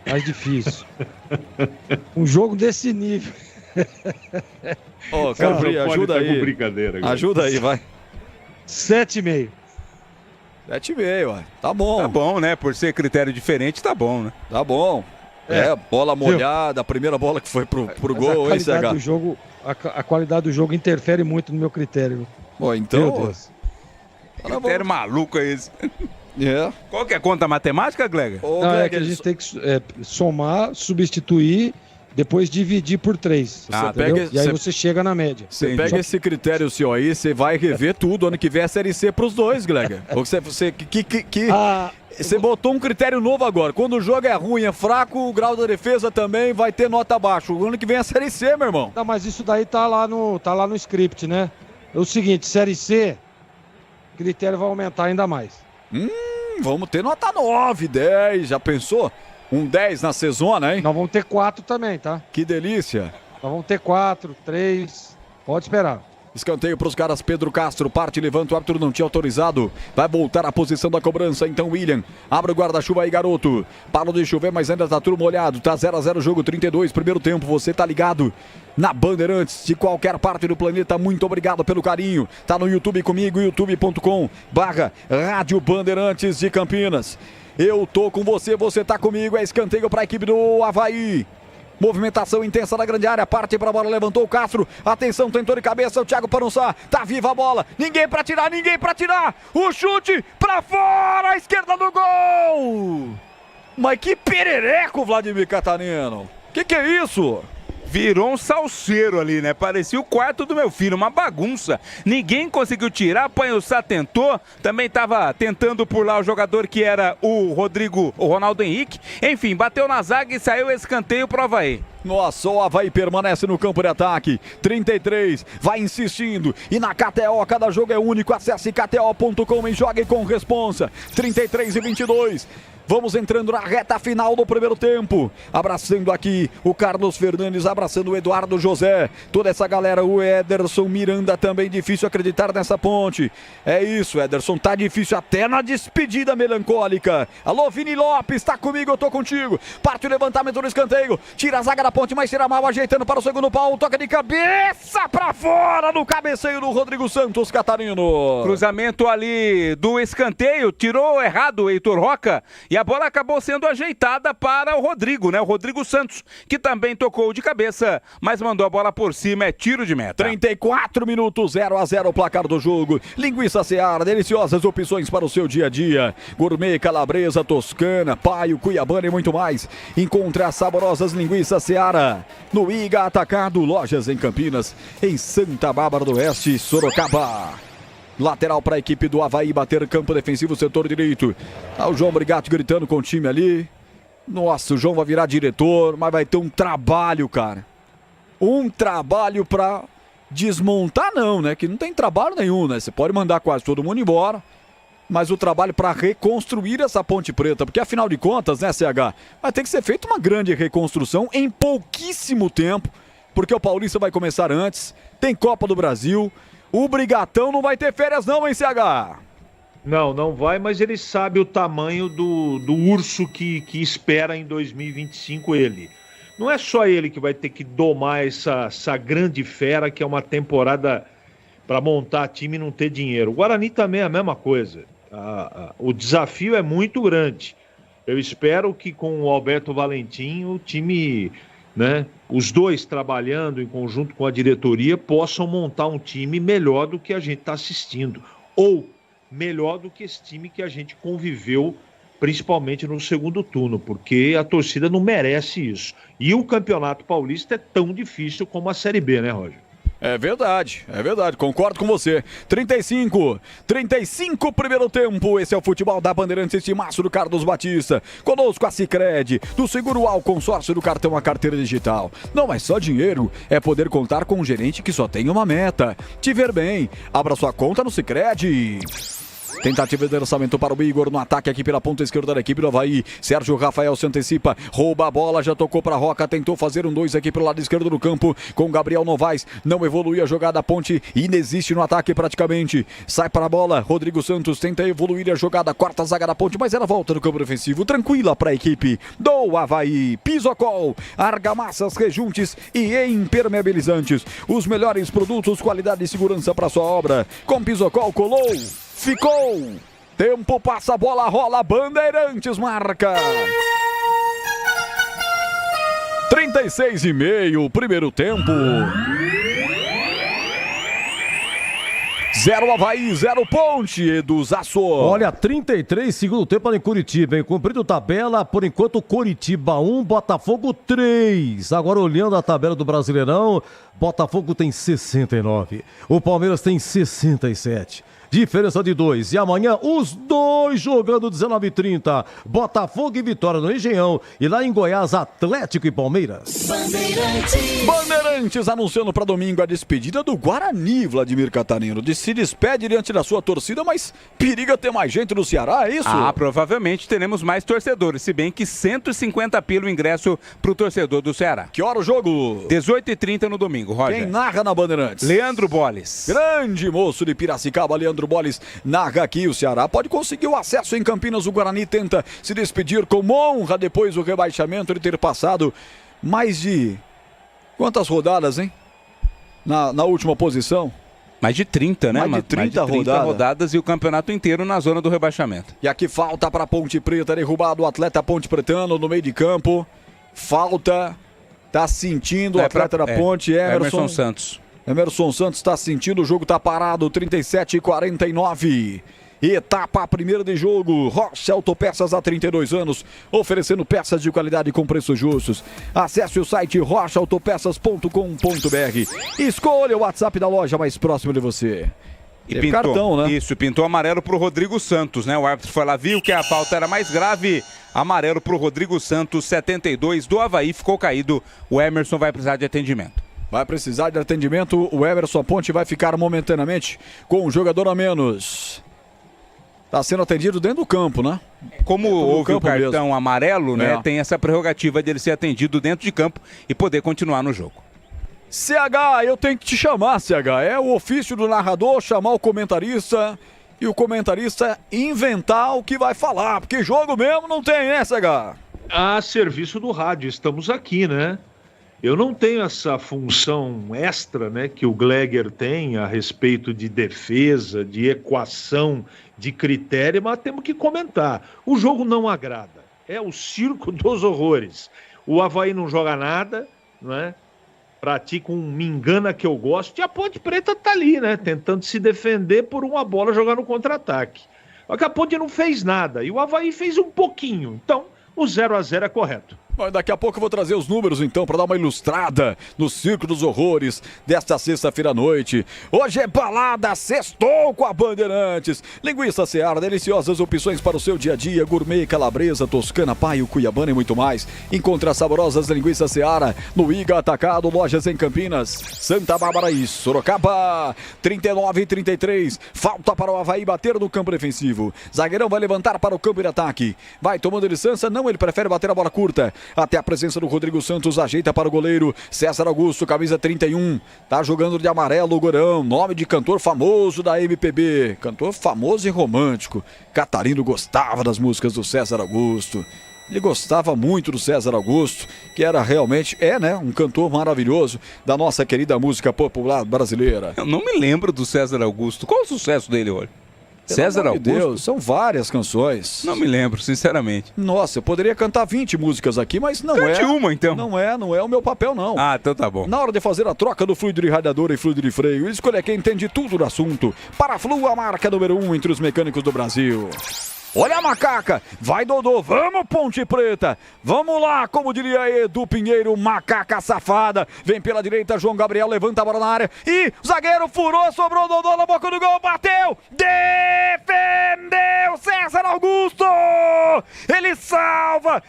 mais difícil. Um jogo desse nível. Ô, Carfree, ajuda aí. Brincadeira, ajuda aí, vai. 7,5. 7,5, ué. Tá bom. Tá bom, né? Por ser critério diferente, tá bom, né? Tá bom. Bola molhada, a primeira bola que foi pro gol, hein, CH? Do jogo, a qualidade do jogo interfere muito no meu critério. Bom, então... Meu Deus. Critério maluco é esse. Qual que é a conta matemática, Gleger? Não, é que a gente tem que somar, substituir, depois dividir por 3. E aí você chega na média. Você pega esse critério seu aí, você vai rever tudo. Ano que vem é Série C pros dois, Glega. Você botou um critério novo agora. Quando o jogo é ruim, é fraco, o grau da defesa também vai ter nota baixa. O ano que vem é Série C, meu irmão. Não, mas isso daí tá lá no script, né? É o seguinte, Série C, o critério vai aumentar ainda mais. Vamos ter nota 9, 10, já pensou? Um 10 na sezona, hein? Nós vamos ter 4 também, tá? Que delícia. Nós vamos ter 4, 3, pode esperar. Escanteio para os caras, Pedro Castro, parte, levanta, o árbitro não tinha autorizado, vai voltar à posição da cobrança, então William, abre o guarda-chuva aí, garoto, parou de chover, mas ainda tá tudo molhado, tá 0-0 jogo, 32, primeiro tempo, você tá ligado na Bandeirantes, de qualquer parte do planeta, muito obrigado pelo carinho, tá no YouTube comigo, youtube.com/Rádio Bandeirantes de Campinas, eu tô com você, você tá comigo, é escanteio para a equipe do Avaí. Movimentação intensa na grande área, parte para a bola, levantou o Castro, atenção, tentou de cabeça, o Thiago Parunsá, tá viva a bola, ninguém para tirar, o chute para fora, a esquerda do gol! Mas que perereco, Vladimir Catarino, que é isso? Virou um salseiro ali, né? Parecia o quarto do meu filho, uma bagunça. Ninguém conseguiu tirar, Panhussá tentou, também estava tentando por lá o jogador que era o Ronaldo Henrique. Enfim, bateu na zaga e saiu esse escanteio pro Avaí. Nossa, o Avaí permanece no campo de ataque. 33, vai insistindo. E na KTO, cada jogo é único. Acesse kto.com e jogue com responsa. 33-22. Vamos entrando na reta final do primeiro tempo. Abraçando aqui o Carlos Fernandes, abraçando o Eduardo José. Toda essa galera, o Ederson Miranda também, difícil acreditar nessa ponte. É isso, Ederson, tá difícil até na despedida melancólica. Alô, Vini Lopes, tá comigo, eu tô contigo. Parte o levantamento no escanteio. Tira a zaga da ponte, mas tira mal, ajeitando para o segundo pau. Toca de cabeça pra fora no cabeceio do Rodrigo Santos, Catarino. Cruzamento ali do escanteio, tirou errado o Heitor Roca. E a bola acabou sendo ajeitada para o Rodrigo, né? O Rodrigo Santos, que também tocou de cabeça, mas mandou a bola por cima, é tiro de meta. 34 minutos, 0-0 o placar do jogo. Linguiça Seara, deliciosas opções para o seu dia a dia. Gourmet, calabresa, toscana, paio, cuiabana e muito mais. Encontre as saborosas linguiças Seara no Iga Atacado, lojas em Campinas, em Santa Bárbara do Oeste, Sorocaba. Lateral para a equipe do Avaí, bater campo defensivo, setor direito. O João Brigatti gritando com o time ali. Nossa, o João vai virar diretor, mas vai ter um trabalho, cara. Um trabalho para desmontar não, né? Que não tem trabalho nenhum, né? Você pode mandar quase todo mundo embora, mas o trabalho para reconstruir essa Ponte Preta, porque afinal de contas, né, CH, vai ter que ser feita uma grande reconstrução em pouquíssimo tempo, porque o Paulista vai começar antes, tem Copa do Brasil. O Brigatão não vai ter férias não, hein, CH? Não vai, mas ele sabe o tamanho do urso que espera em 2025 ele. Não é só ele que vai ter que domar essa grande fera, que é uma temporada para montar time e não ter dinheiro. O Guarani também é a mesma coisa. O desafio é muito grande. Eu espero que com o Alberto Valentim o time, né, os dois trabalhando em conjunto com a diretoria, possam montar um time melhor do que a gente está assistindo, ou melhor do que esse time que a gente conviveu, principalmente no segundo turno, porque a torcida não merece isso. E o Campeonato Paulista é tão difícil como a Série B, né, Roger? É verdade, concordo com você. 35, primeiro tempo, esse é o futebol da Bandeirantes, timaço do Carlos Batista. Conosco a Sicredi, do seguro ao consórcio do cartão à carteira digital. Não é só dinheiro, é poder contar com um gerente que só tem uma meta: te ver bem. Abra sua conta no Sicredi. Tentativa de lançamento para o Igor no ataque aqui pela ponta esquerda da equipe do Avaí. Sérgio Rafael se antecipa, rouba a bola, já tocou para Roca, tentou fazer um 2 aqui pelo lado esquerdo do campo com Gabriel Novaes. Não evolui a jogada, a Ponte inexiste no ataque praticamente. Sai para a bola, Rodrigo Santos tenta evoluir a jogada, corta a zaga da Ponte, mas ela volta no campo defensivo, tranquila para a equipe do Avaí. Pisocol, argamassas, rejuntes e impermeabilizantes. Os melhores produtos, qualidade e segurança para sua obra. Com Pisocol, colou, ficou. Tempo passa, a bola rola, Bandeirantes marca. 36,5, primeiro tempo. 0 Avaí, 0 Ponte, Edu Zasso. Olha, 33 segundo tempo ali em Curitiba, hein? Cumprindo tabela, por enquanto Curitiba 1, Botafogo 3. Agora olhando a tabela do Brasileirão, Botafogo tem 69, o Palmeiras tem 67. Diferença de 2. E amanhã, os dois jogando 19h30. Botafogo e Vitória no Engenhão. E lá em Goiás, Atlético e Palmeiras. Bandeirantes anunciando para domingo a despedida do Guarani, Vladimir Catarino. Se despede diante da sua torcida, mas periga ter mais gente no Ceará, é isso? Provavelmente teremos mais torcedores, se bem que 150 pelo ingresso pro torcedor do Ceará. Que hora o jogo? 18h30 no domingo, Roger. Quem narra na Bandeirantes? Leandro Boles. Grande moço de Piracicaba, Leandro Boles narra aqui. O Ceará pode conseguir o acesso em Campinas. O Guarani tenta se despedir com honra depois do rebaixamento de ter passado mais de... Quantas rodadas, hein? Na última posição? Mais de 30, né? Mais de 30 rodadas e o campeonato inteiro na zona do rebaixamento. E aqui falta para Ponte Preta, derrubado o atleta Ponte Pretano no meio de campo. Falta, tá sentindo o atleta da Ponte, Emerson Santos. Emerson Santos está sentindo, o jogo está parado, 37-49. Etapa primeira de jogo, Rocha Autopeças há 32 anos, oferecendo peças de qualidade com preços justos. Acesse o site rochaautopeças.com.br. Escolha o WhatsApp da loja mais próximo de você. E pintou, cartão, né? Isso, pintou amarelo pro Rodrigo Santos, né? O árbitro foi lá, viu que a falta era mais grave. Amarelo pro Rodrigo Santos, 72 do Avaí, ficou caído. O Emerson vai precisar de atendimento. Vai precisar de atendimento, o Emerson Ponte vai ficar momentaneamente com um jogador a menos. Está sendo atendido dentro do campo, né? Como houve o cartão amarelo, né? Tem essa prerrogativa de ele ser atendido dentro de campo e poder continuar no jogo. CH, eu tenho que te chamar, CH. É o ofício do narrador chamar o comentarista e o comentarista inventar o que vai falar, porque jogo mesmo não tem, né, CH? A serviço do rádio, estamos aqui, né? Eu não tenho essa função extra, né, que o Gleger tem a respeito de defesa, de equação, de critério, mas temos que comentar. O jogo não agrada, é o circo dos horrores. O Avaí não joga nada, né? Pratica um me engana que eu gosto, e a Ponte Preta tá ali, né, tentando se defender por uma bola jogar no contra-ataque. Só que a Ponte não fez nada, e o Avaí fez um pouquinho, então o 0-0 é correto. Bom, daqui a pouco eu vou trazer os números então para dar uma ilustrada no Circo dos Horrores desta sexta-feira à noite. Hoje é balada, sextou com a Bandeirantes. Linguiça Seara, deliciosas opções para o seu dia a dia, gourmet, calabresa, toscana, paio, cuiabana e muito mais. Encontre as saborosas linguiças Seara no Iga Atacado, lojas em Campinas, Santa Bárbara e Sorocaba. 39-33, falta para o Avaí bater no campo defensivo. Zagueirão vai levantar para o campo de ataque. Vai tomando licença, não, ele prefere bater a bola curta. Até a presença do Rodrigo Santos, ajeita para o goleiro César Augusto, camisa 31, tá jogando de amarelo o Gorão, nome de cantor famoso da MPB, cantor famoso e romântico. Catarino gostava das músicas do César Augusto, ele gostava muito do César Augusto, que era realmente, né, um cantor maravilhoso da nossa querida música popular brasileira. Eu não me lembro do César Augusto, qual o sucesso dele hoje? César Augusto? Deus, são várias canções. Não me lembro, sinceramente. Nossa, eu poderia cantar 20 músicas aqui, mas não Cante uma, então. Não é o meu papel, não. Ah, então tá bom. Na hora de fazer a troca do fluido de radiador e fluido de freio, escolha quem entende tudo do assunto. Paraflu, a marca número 1 entre os mecânicos do Brasil. Olha a macaca, vai Dodô, vamos Ponte Preta, vamos lá, como diria Edu Pinheiro, macaca safada, vem pela direita, João Gabriel levanta a bola na área e o zagueiro furou, sobrou Dodô na boca do gol, bateu, defendeu César Augusto, ele salva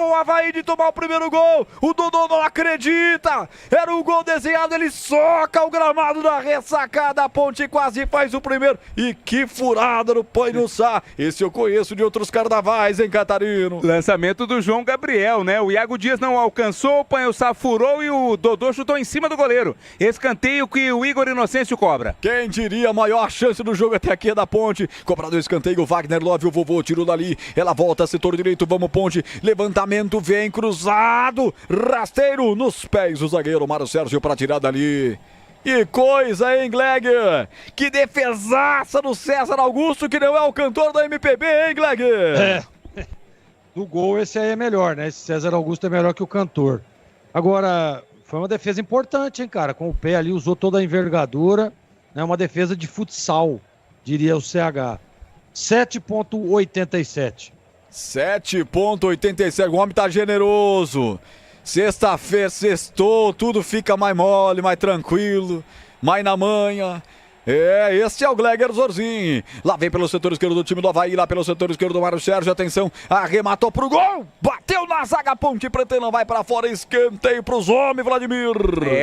o Avaí de tomar o primeiro gol, o Dodô não acredita, era o gol desenhado, ele soca o gramado da ressacada, a Ponte quase faz o primeiro, e que furada no Põe no Sá. Esse eu conheço de outros carnavais, hein, Catarino? Lançamento do João Gabriel, né? O Iago Dias não alcançou, o Panhussá furou e o Dodô chutou em cima do goleiro. Escanteio que o Igor Inocêncio cobra. Quem diria, a maior chance do jogo até aqui é da Ponte. Cobrado o escanteio, Wagner Love, o vovô tirou dali. Ela volta, setor direito, vamos Ponte. Levantamento, vem cruzado. Rasteiro nos pés do zagueiro Mário Sérgio para tirar dali. Que coisa, hein, Gleger? Que defesaça do César Augusto, que não é o cantor da MPB, hein, Gleger? Do gol esse aí é melhor, né? Esse César Augusto é melhor que o cantor. Agora, foi uma defesa importante, hein, cara? Com o pé ali, usou toda a envergadura né? Uma defesa de futsal, diria o CH. 7,87. 7,87. O homem tá generoso. Sexta-feira, sextou, tudo fica mais mole, mais tranquilo, mais na manha. Esse é o Gleger Zorzin. Lá vem pelo setor esquerdo do time do Avaí, lá pelo setor esquerdo do Mário Sérgio. Atenção, arrematou pro gol, bateu na zaga, Ponte Preta e não vai pra fora. Escanteio pros homens, Vladimir.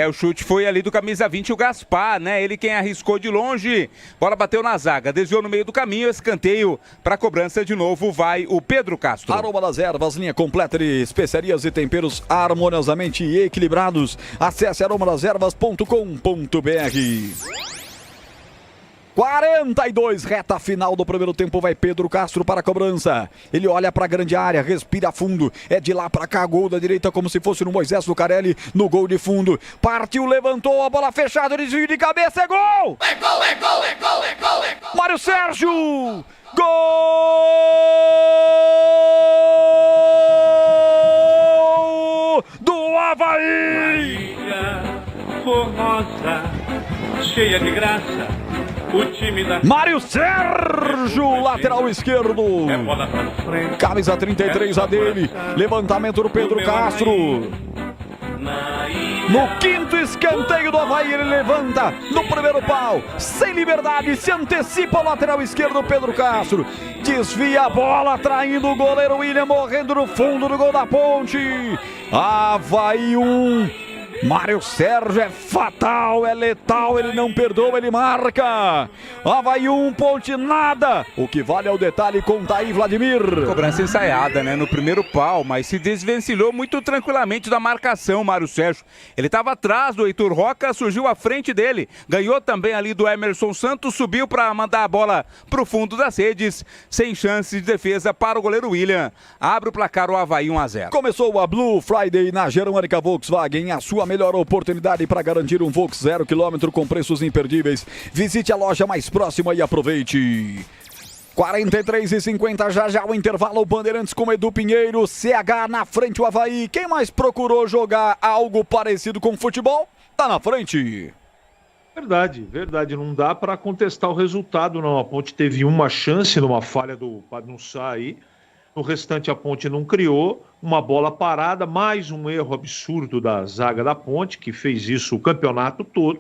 O chute foi ali do camisa 20, o Gaspar, né? Ele quem arriscou de longe. Bola bateu na zaga, desviou no meio do caminho. Escanteio pra cobrança de novo, vai o Pedro Castro. Aroma das Ervas, linha completa de especiarias e temperos harmoniosamente equilibrados. Acesse aromadeservas.com.br. 42, reta final do primeiro tempo, vai Pedro Castro para a cobrança. Ele olha para a grande área, respira fundo, é de lá para cá, gol da direita como se fosse no Moisés Lucarelli, no gol de fundo. Partiu, levantou, a bola fechada, desvio de cabeça, é gol! É gol, é gol, é gol, é gol, é gol! Mário Sérgio! Gol do Avaí! Bahia formosa, cheia de graça. O time da Mário Sérgio, lateral esquerdo. Camisa 33 a dele. Levantamento do Pedro Castro. No quinto escanteio do Avaí, ele levanta no primeiro pau, sem liberdade, se antecipa o lateral esquerdo Pedro Castro. Desvia a bola, atraindo o goleiro William, morrendo no fundo do gol da Ponte. Avaí 1. Mário Sérgio é fatal, é letal, ele não perdoa, ele marca. Avaí 1, Ponte nada. O que vale é o detalhe, conta aí, Vladimir. Cobrança ensaiada, né? No primeiro pau, mas se desvencilhou muito tranquilamente da marcação, Mário Sérgio. Ele estava atrás do Heitor Roca, surgiu à frente dele. Ganhou também ali do Emerson Santos, subiu para mandar a bola pro fundo das redes. Sem chance de defesa para o goleiro William. Abre o placar o Avaí 1-0. Começou a Blue Friday na Germânica Volkswagen, a sua melhor oportunidade para garantir um Volks 0 km com preços imperdíveis. Visite a loja mais próxima e aproveite. 43h50, já o intervalo. Bandeirantes com Edu Pinheiro, CH na frente o Avaí. Quem mais procurou jogar algo parecido com futebol? Tá na frente. Verdade. Não dá para contestar o resultado, não. A Ponte teve uma chance numa falha do Padunsá aí. No restante a Ponte não criou, uma bola parada, mais um erro absurdo da zaga da Ponte, que fez isso o campeonato todo.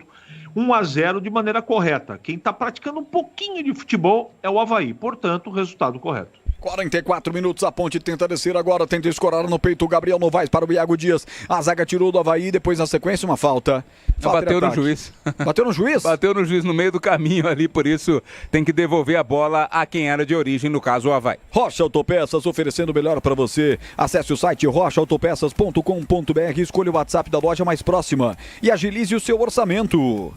1-0 de maneira correta. Quem está praticando um pouquinho de futebol é o Avaí, portanto, o resultado correto. 44 minutos, a Ponte tenta descer agora, tenta escorar no peito o Gabriel Novaes para o Iago Dias. A zaga tirou do Avaí, depois na sequência uma falta. Bateu no juiz. Bateu no juiz? Bateu no juiz no meio do caminho ali, por isso tem que devolver a bola a quem era de origem, no caso o Avaí. Rocha Autopeças, oferecendo o melhor para você. Acesse o site rochaautopeças.com.br, escolha o WhatsApp da loja mais próxima e agilize o seu orçamento.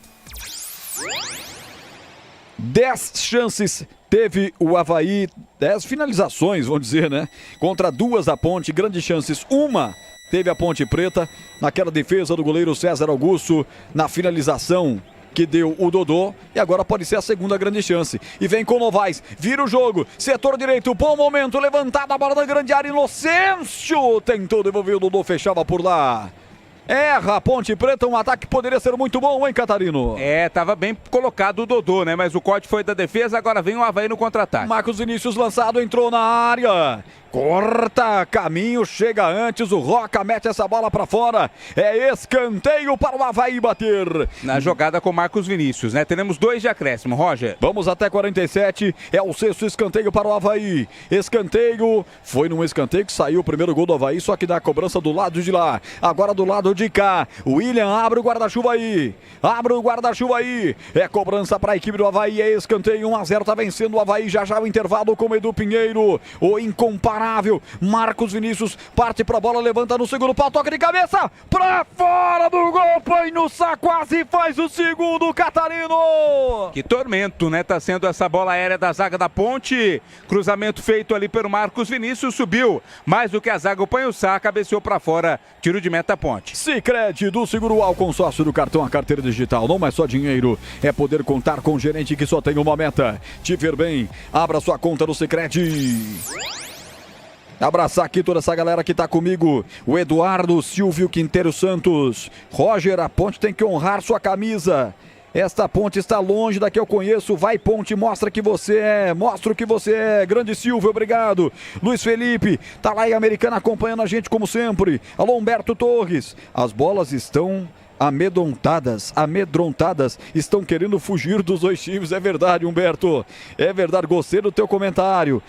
10 chances teve o Avaí, 10 finalizações, vamos dizer, né? Contra 2 da Ponte, grandes chances. Uma teve a Ponte Preta, naquela defesa do goleiro César Augusto, na finalização que deu o Dodô, e agora pode ser a segunda grande chance. E vem com o Novaes, vira o jogo, setor direito, bom momento, levantada a bola da grande área, Inocêncio tentou devolver, o Dodô fechava por lá. Erra a Ponte Preta, um ataque que poderia ser muito bom, hein, Catarino? Tava bem colocado o Dodô, né? Mas o corte foi da defesa, agora vem o Avaí no contra-ataque. Marcos Vinícius lançado, entrou na área. Corta caminho, chega antes, o Roca mete essa bola pra fora. É escanteio para o Avaí bater. Na jogada com Marcos Vinícius, né? Teremos 2 de acréscimo, Roger. Vamos até 47, é o 6º escanteio para o Avaí. Escanteio, foi num escanteio que saiu o primeiro gol do Avaí, só que da cobrança do lado de lá. Agora do lado de cá, o William abre o guarda-chuva aí. É cobrança para a equipe do Avaí, é escanteio, 1-0, tá vencendo o Avaí. Já o intervalo com o Edu Pinheiro, o incomparável Marcos Vinícius parte pra bola, levanta no segundo pau, toca de cabeça pra fora do gol, põe no saco, quase faz o segundo, Catarino. Que tormento, né? Tá sendo essa bola aérea da zaga da Ponte. Cruzamento feito ali pelo Marcos Vinícius, subiu mais do que a zaga, o Panhussá cabeceou pra fora, tiro de meta Ponte. Sicredi, do seguro ao consórcio do cartão, a carteira digital, não é só dinheiro, é poder contar com um gerente que só tem uma meta, te ver bem. Abra sua conta no Sicredi. Abraçar aqui toda essa galera que tá comigo. O Eduardo Silvio Quinteiro Santos. Roger, a Ponte tem que honrar sua camisa. Esta ponte está longe da que eu conheço. Vai, ponte, mostra o que você é. Grande Silvio, obrigado. Luiz Felipe, tá lá em Americana acompanhando a gente como sempre. Alô, Humberto Torres. As bolas estão amedrontadas, estão querendo fugir dos dois times, é verdade, Humberto, é verdade, gostei do teu comentário,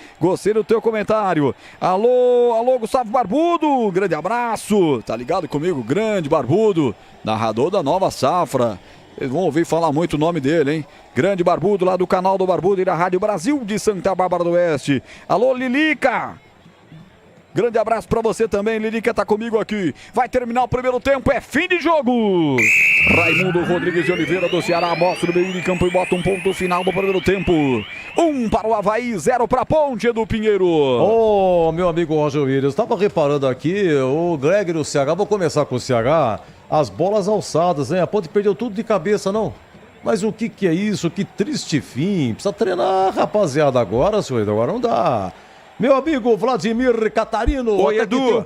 alô, Gustavo Barbudo, grande abraço, tá ligado comigo, grande Barbudo, narrador da Nova Safra, vocês vão ouvir falar muito o nome dele, hein, grande Barbudo, lá do canal do Barbudo e da Rádio Brasil de Santa Bárbara do Oeste, alô, Lilica, grande abraço pra você também, Lilica tá comigo aqui. Vai terminar o primeiro tempo, é fim de jogo. Raimundo Rodrigues de Oliveira do Ceará mostra o meio de campo e bota um ponto final no primeiro tempo. 1 para o Avaí, 0 para a Ponte do Pinheiro. Ô, meu amigo Roger Williams, estava reparando aqui, o Gregory do CH, vou começar com o CH, as bolas alçadas, hein? A Ponte perdeu tudo de cabeça, não? Mas o que é isso? Que triste fim. Precisa treinar, rapaziada, agora, senhor, agora não dá. Meu amigo Vladimir Catarino. Oi, Edu.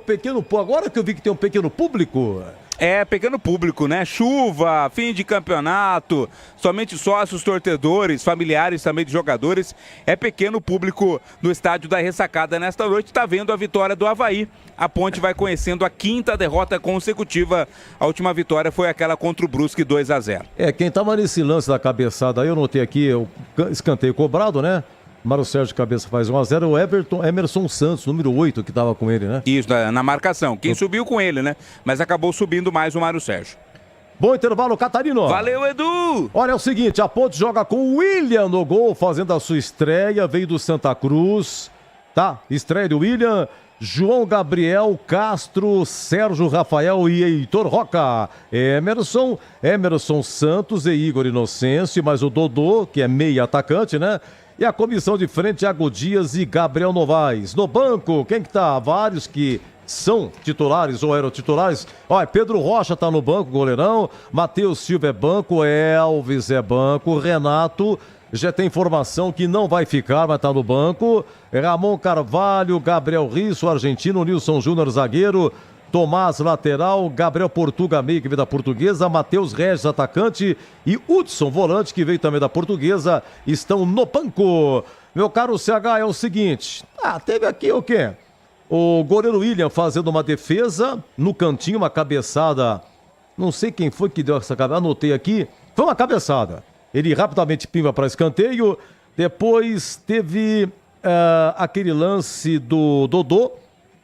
Agora que eu vi que tem um pequeno público. É, pequeno público, né? Chuva, fim de campeonato, somente sócios, torcedores, familiares também de jogadores. É pequeno público no estádio da Ressacada nesta noite. Está vendo a vitória do Avaí. A Ponte vai conhecendo a 5ª derrota consecutiva. A última vitória foi aquela contra o Brusque, 2-0. Quem estava nesse lance da cabeçada aí, eu notei aqui, o escanteio cobrado, né? Mário Sérgio de cabeça faz 1-0, o Emerson Santos, número 8, que estava com ele, né? Isso, na marcação. Quem subiu com ele, né? Mas acabou subindo mais o Mário Sérgio. Bom intervalo, Catarino. Valeu, Edu! Olha, é o seguinte, a Ponte joga com o William no gol, fazendo a sua estreia, veio do Santa Cruz, tá? Estreia do William, João Gabriel, Castro, Sérgio Rafael e Heitor Roca. Emerson Santos e Igor Inocêncio, mas o Dodô, que é meia atacante, né? E a comissão de frente, Thiago Dias e Gabriel Novaes. No banco, quem que tá? Vários que são titulares ou eram titulares. Olha, Pedro Rocha tá no banco, goleirão. Matheus Silva é banco, Elvis é banco, Renato já tem informação que não vai ficar, mas tá no banco. Ramon Carvalho, Gabriel Risso, argentino, Nilson Júnior, zagueiro. Tomás, lateral, Gabriel Portuga, meio, que veio da Portuguesa, Matheus Regis, atacante, e Hudson, volante, que veio também da Portuguesa, estão no banco. Meu caro CH, é o seguinte, teve aqui o quê? O goleiro William fazendo uma defesa, no cantinho, uma cabeçada, não sei quem foi que deu essa cabeçada, anotei aqui, foi uma cabeçada. Ele rapidamente pimba para escanteio, depois teve aquele lance do Dodô,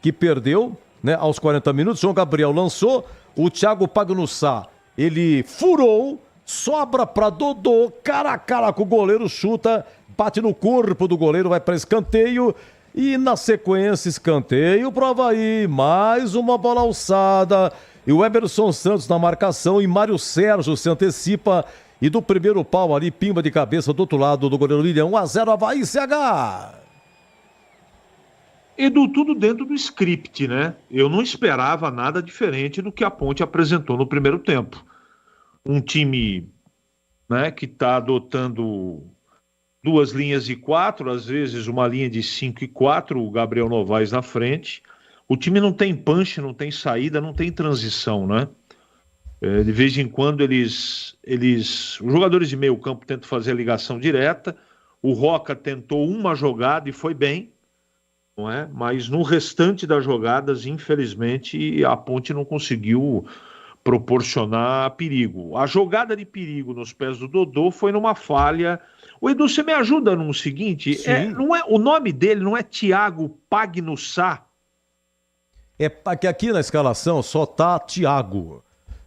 que perdeu, né, aos 40 minutos, João Gabriel lançou, o Thiago Pagnussá, ele furou, sobra para Dodô, cara a cara com o goleiro, chuta, bate no corpo do goleiro, vai para escanteio, e na sequência escanteio pro Avaí, mais uma bola alçada, e o Emerson Santos na marcação, e Mário Sérgio se antecipa, e do primeiro pau ali, pimba de cabeça do outro lado do goleiro William, 1-0 Avaí, CH. Edu, tudo dentro do script, né? Eu não esperava nada diferente do que a Ponte apresentou no primeiro tempo. Um time, né, que está adotando 2 linhas de 4, às vezes uma linha de 5 e 4, o Gabriel Novaes na frente. O time não tem punch, não tem saída, não tem transição, né? De vez em quando os jogadores de meio campo tentam fazer a ligação direta. O Roca tentou uma jogada e foi bem. Não é? Mas no restante das jogadas, infelizmente, a Ponte não conseguiu proporcionar perigo. A jogada de perigo nos pés do Dodô foi numa falha. O Edu, você me ajuda no seguinte? O nome dele não é Thiago Pagnussá? É que aqui na escalação só tá Thiago,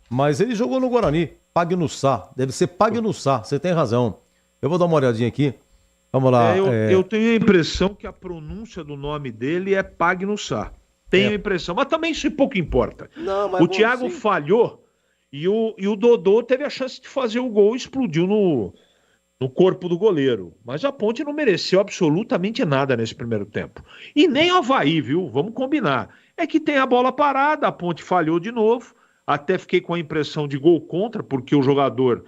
mas ele jogou no Guarani, Pagnussá, deve ser Pagnussá, você tem razão. Eu vou dar uma olhadinha aqui. Vamos lá. Eu tenho a impressão que a pronúncia do nome dele é Pagnussá. Tenho a impressão, mas também isso pouco importa. Não, mas o Thiago falhou e o Dodô teve a chance de fazer o gol e explodiu no corpo do goleiro. Mas a Ponte não mereceu absolutamente nada nesse primeiro tempo. E nem o Avaí, viu? Vamos combinar. É que tem a bola parada, a Ponte falhou de novo. Até fiquei com a impressão de gol contra, porque o jogador,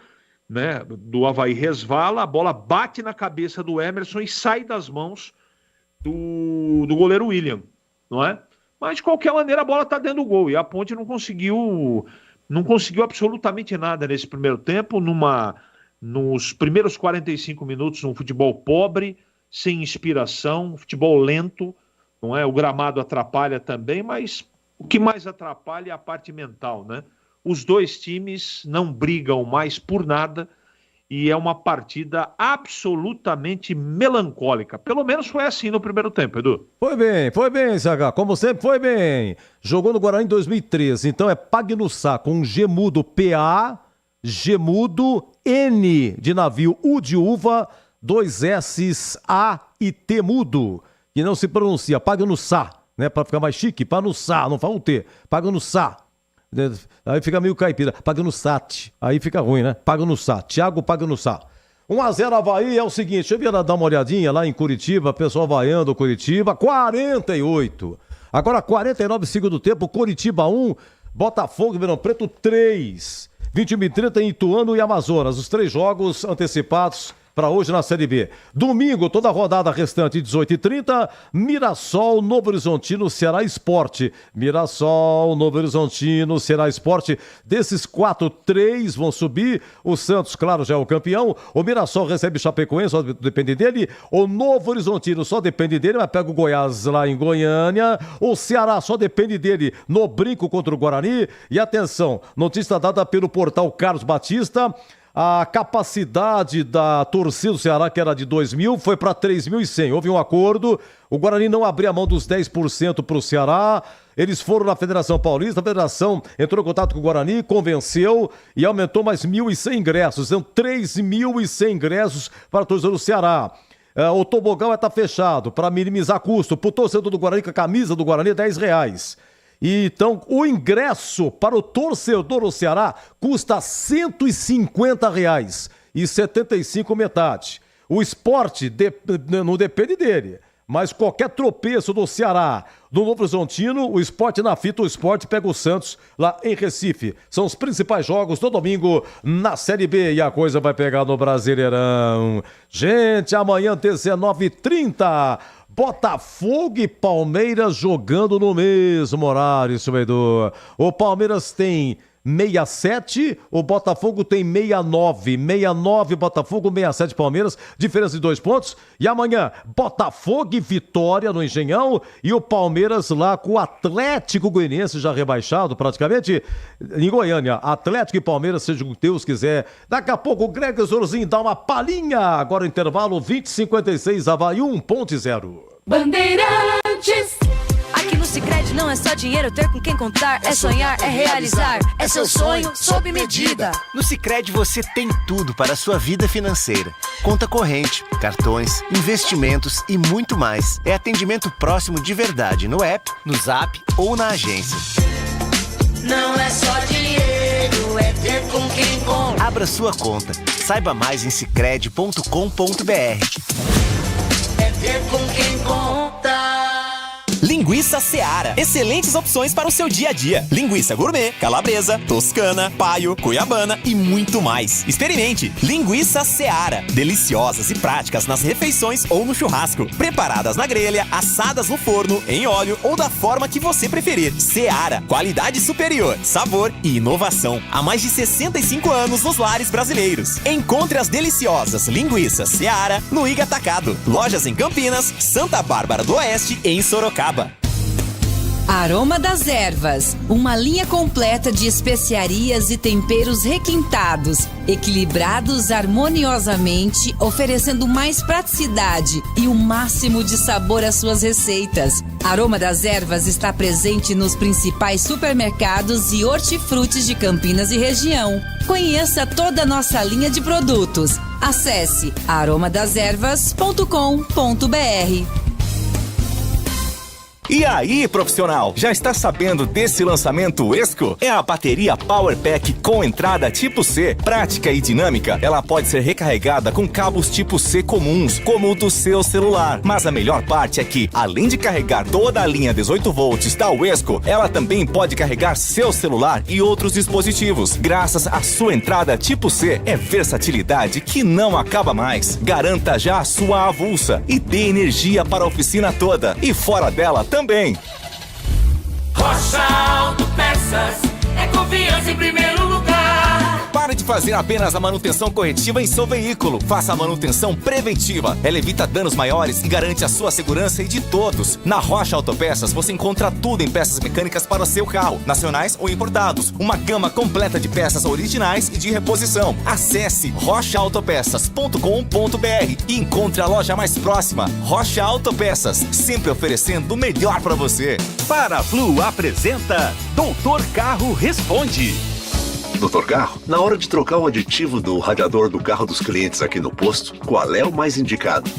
né, do Avaí resvala, a bola bate na cabeça do Emerson e sai das mãos do goleiro William, não é? Mas de qualquer maneira a bola está dentro do gol e a Ponte não conseguiu absolutamente nada nesse primeiro tempo, numa nos primeiros 45 minutos, um futebol pobre, sem inspiração, futebol lento, não é? O gramado atrapalha também, mas o que mais atrapalha é a parte mental, né? Os dois times não brigam mais por nada e é uma partida absolutamente melancólica. Pelo menos foi assim no primeiro tempo, Edu. Foi bem, CH. Como sempre, foi bem. Jogou no Guarani em 2013, então é Pagnussá, com G mudo, P-A, G mudo, N de navio, U de uva, 2 S's, A e T mudo, que não se pronuncia, Pagnussá, né? Para ficar mais chique, Pagnussá, não fala um T, Pagnussá. Aí fica meio caipira, Pagnussat, aí fica ruim, né? Pagnussá, Thiago Pagnussá. 1-0 Avaí é o seguinte, eu ia dar uma olhadinha lá em Curitiba, pessoal vaiando Curitiba, 48. Agora 49 segundo tempo, Curitiba 1, Botafogo e Ribeirão Preto 3. 21h30 em Ituano e Amazonas, os 3 jogos antecipados para hoje na Série B. Domingo, toda a rodada restante, 18h30, Mirassol, Novo Horizontino, Ceará Esporte. Mirassol, Novo Horizontino, Ceará Esporte. Desses 4, 3 vão subir. O Santos, claro, já é o campeão. O Mirassol recebe Chapecoense, só depende dele. O Novo Horizontino só depende dele, mas pega o Goiás lá em Goiânia. O Ceará só depende dele no brinco contra o Guarani. E atenção, notícia dada pelo portal Carlos Batista. A capacidade da torcida do Ceará, que era de 2.000, foi para 3.100. Houve um acordo, o Guarani não abriu a mão dos 10% para o Ceará. Eles foram na Federação Paulista, a Federação entrou em contato com o Guarani, convenceu e aumentou mais 1.100 ingressos. São 3.100 ingressos para a torcida do Ceará. O tobogão vai estar fechado para minimizar custo. Para o torcedor do Guarani, com a camisa do Guarani, R$10. E então, o ingresso para o torcedor do Ceará custa R$150,75 metade. O esporte não depende dele, mas qualquer tropeço do Ceará, do Novo Horizontino, o esporte na fita, o esporte pega o Santos lá em Recife. São os principais jogos do domingo na Série B e a coisa vai pegar no Brasileirão. Gente, amanhã 19h30... Botafogo e Palmeiras jogando no mesmo horário, seu Edu. O Palmeiras tem 67, o Botafogo tem 69. 69 Botafogo, 67 Palmeiras, diferença de 2 pontos. E amanhã, Botafogo e Vitória no Engenhão e o Palmeiras lá com o Atlético Goianiense já rebaixado praticamente em Goiânia. Atlético e Palmeiras, seja o que Deus quiser. Daqui a pouco o Greg Zorzinho dá uma palhinha. Agora o intervalo 20:56, Avaí 1.0. Bandeirantes. Aqui no Sicredi não é só dinheiro, ter com quem contar, é sonhar, é realizar, é seu sonho sob medida. No Sicredi você tem tudo para a sua vida financeira. Conta corrente, cartões, investimentos e muito mais. É atendimento próximo de verdade no app, no Zap ou na agência. Não é só dinheiro, é ter com quem conta. Abra sua conta. Saiba mais em sicredi.com.br. É ter com quem conta. Linguiça Seara. Excelentes opções para o seu dia a dia. Linguiça gourmet, calabresa, toscana, paio, cuiabana e muito mais. Experimente. Linguiça Seara. Deliciosas e práticas nas refeições ou no churrasco. Preparadas na grelha, assadas no forno, em óleo ou da forma que você preferir. Seara. Qualidade superior, sabor e inovação. Há mais de 65 anos nos lares brasileiros. Encontre as deliciosas linguiças Seara no Iga Atacado. Lojas em Campinas, Santa Bárbara do Oeste e em Sorocaba. Aroma das Ervas, uma linha completa de especiarias e temperos requintados, equilibrados harmoniosamente, oferecendo mais praticidade e o máximo de sabor às suas receitas. Aroma das Ervas está presente nos principais supermercados e hortifrutis de Campinas e região. Conheça toda a nossa linha de produtos. Acesse aromadeservas.com.br. E aí, profissional, já está sabendo desse lançamento Esco? É a bateria Power Pack com entrada tipo C, prática e dinâmica. Ela pode ser recarregada com cabos tipo C comuns, como o do seu celular. Mas a melhor parte é que, além de carregar toda a linha 18 volts da Esco, ela também pode carregar seu celular e outros dispositivos. Graças à sua entrada tipo C, é versatilidade que não acaba mais. Garanta já a sua avulsa e dê energia para a oficina toda e fora dela também. Rocha Autopeças é confiança em primeiro lugar. Pare de fazer apenas a manutenção corretiva em seu veículo. Faça a manutenção preventiva. Ela evita danos maiores e garante a sua segurança e de todos. Na Rocha Autopeças você encontra tudo em peças mecânicas para o seu carro, nacionais ou importados. Uma gama completa de peças originais e de reposição. Acesse rochaautopeças.com.br e encontre a loja mais próxima. Rocha Autopeças, sempre oferecendo o melhor para você. Paraflu apresenta Doutor Carro Responde. Doutor Carro, na hora de trocar o aditivo do radiador do carro dos clientes aqui no posto, qual é o mais indicado?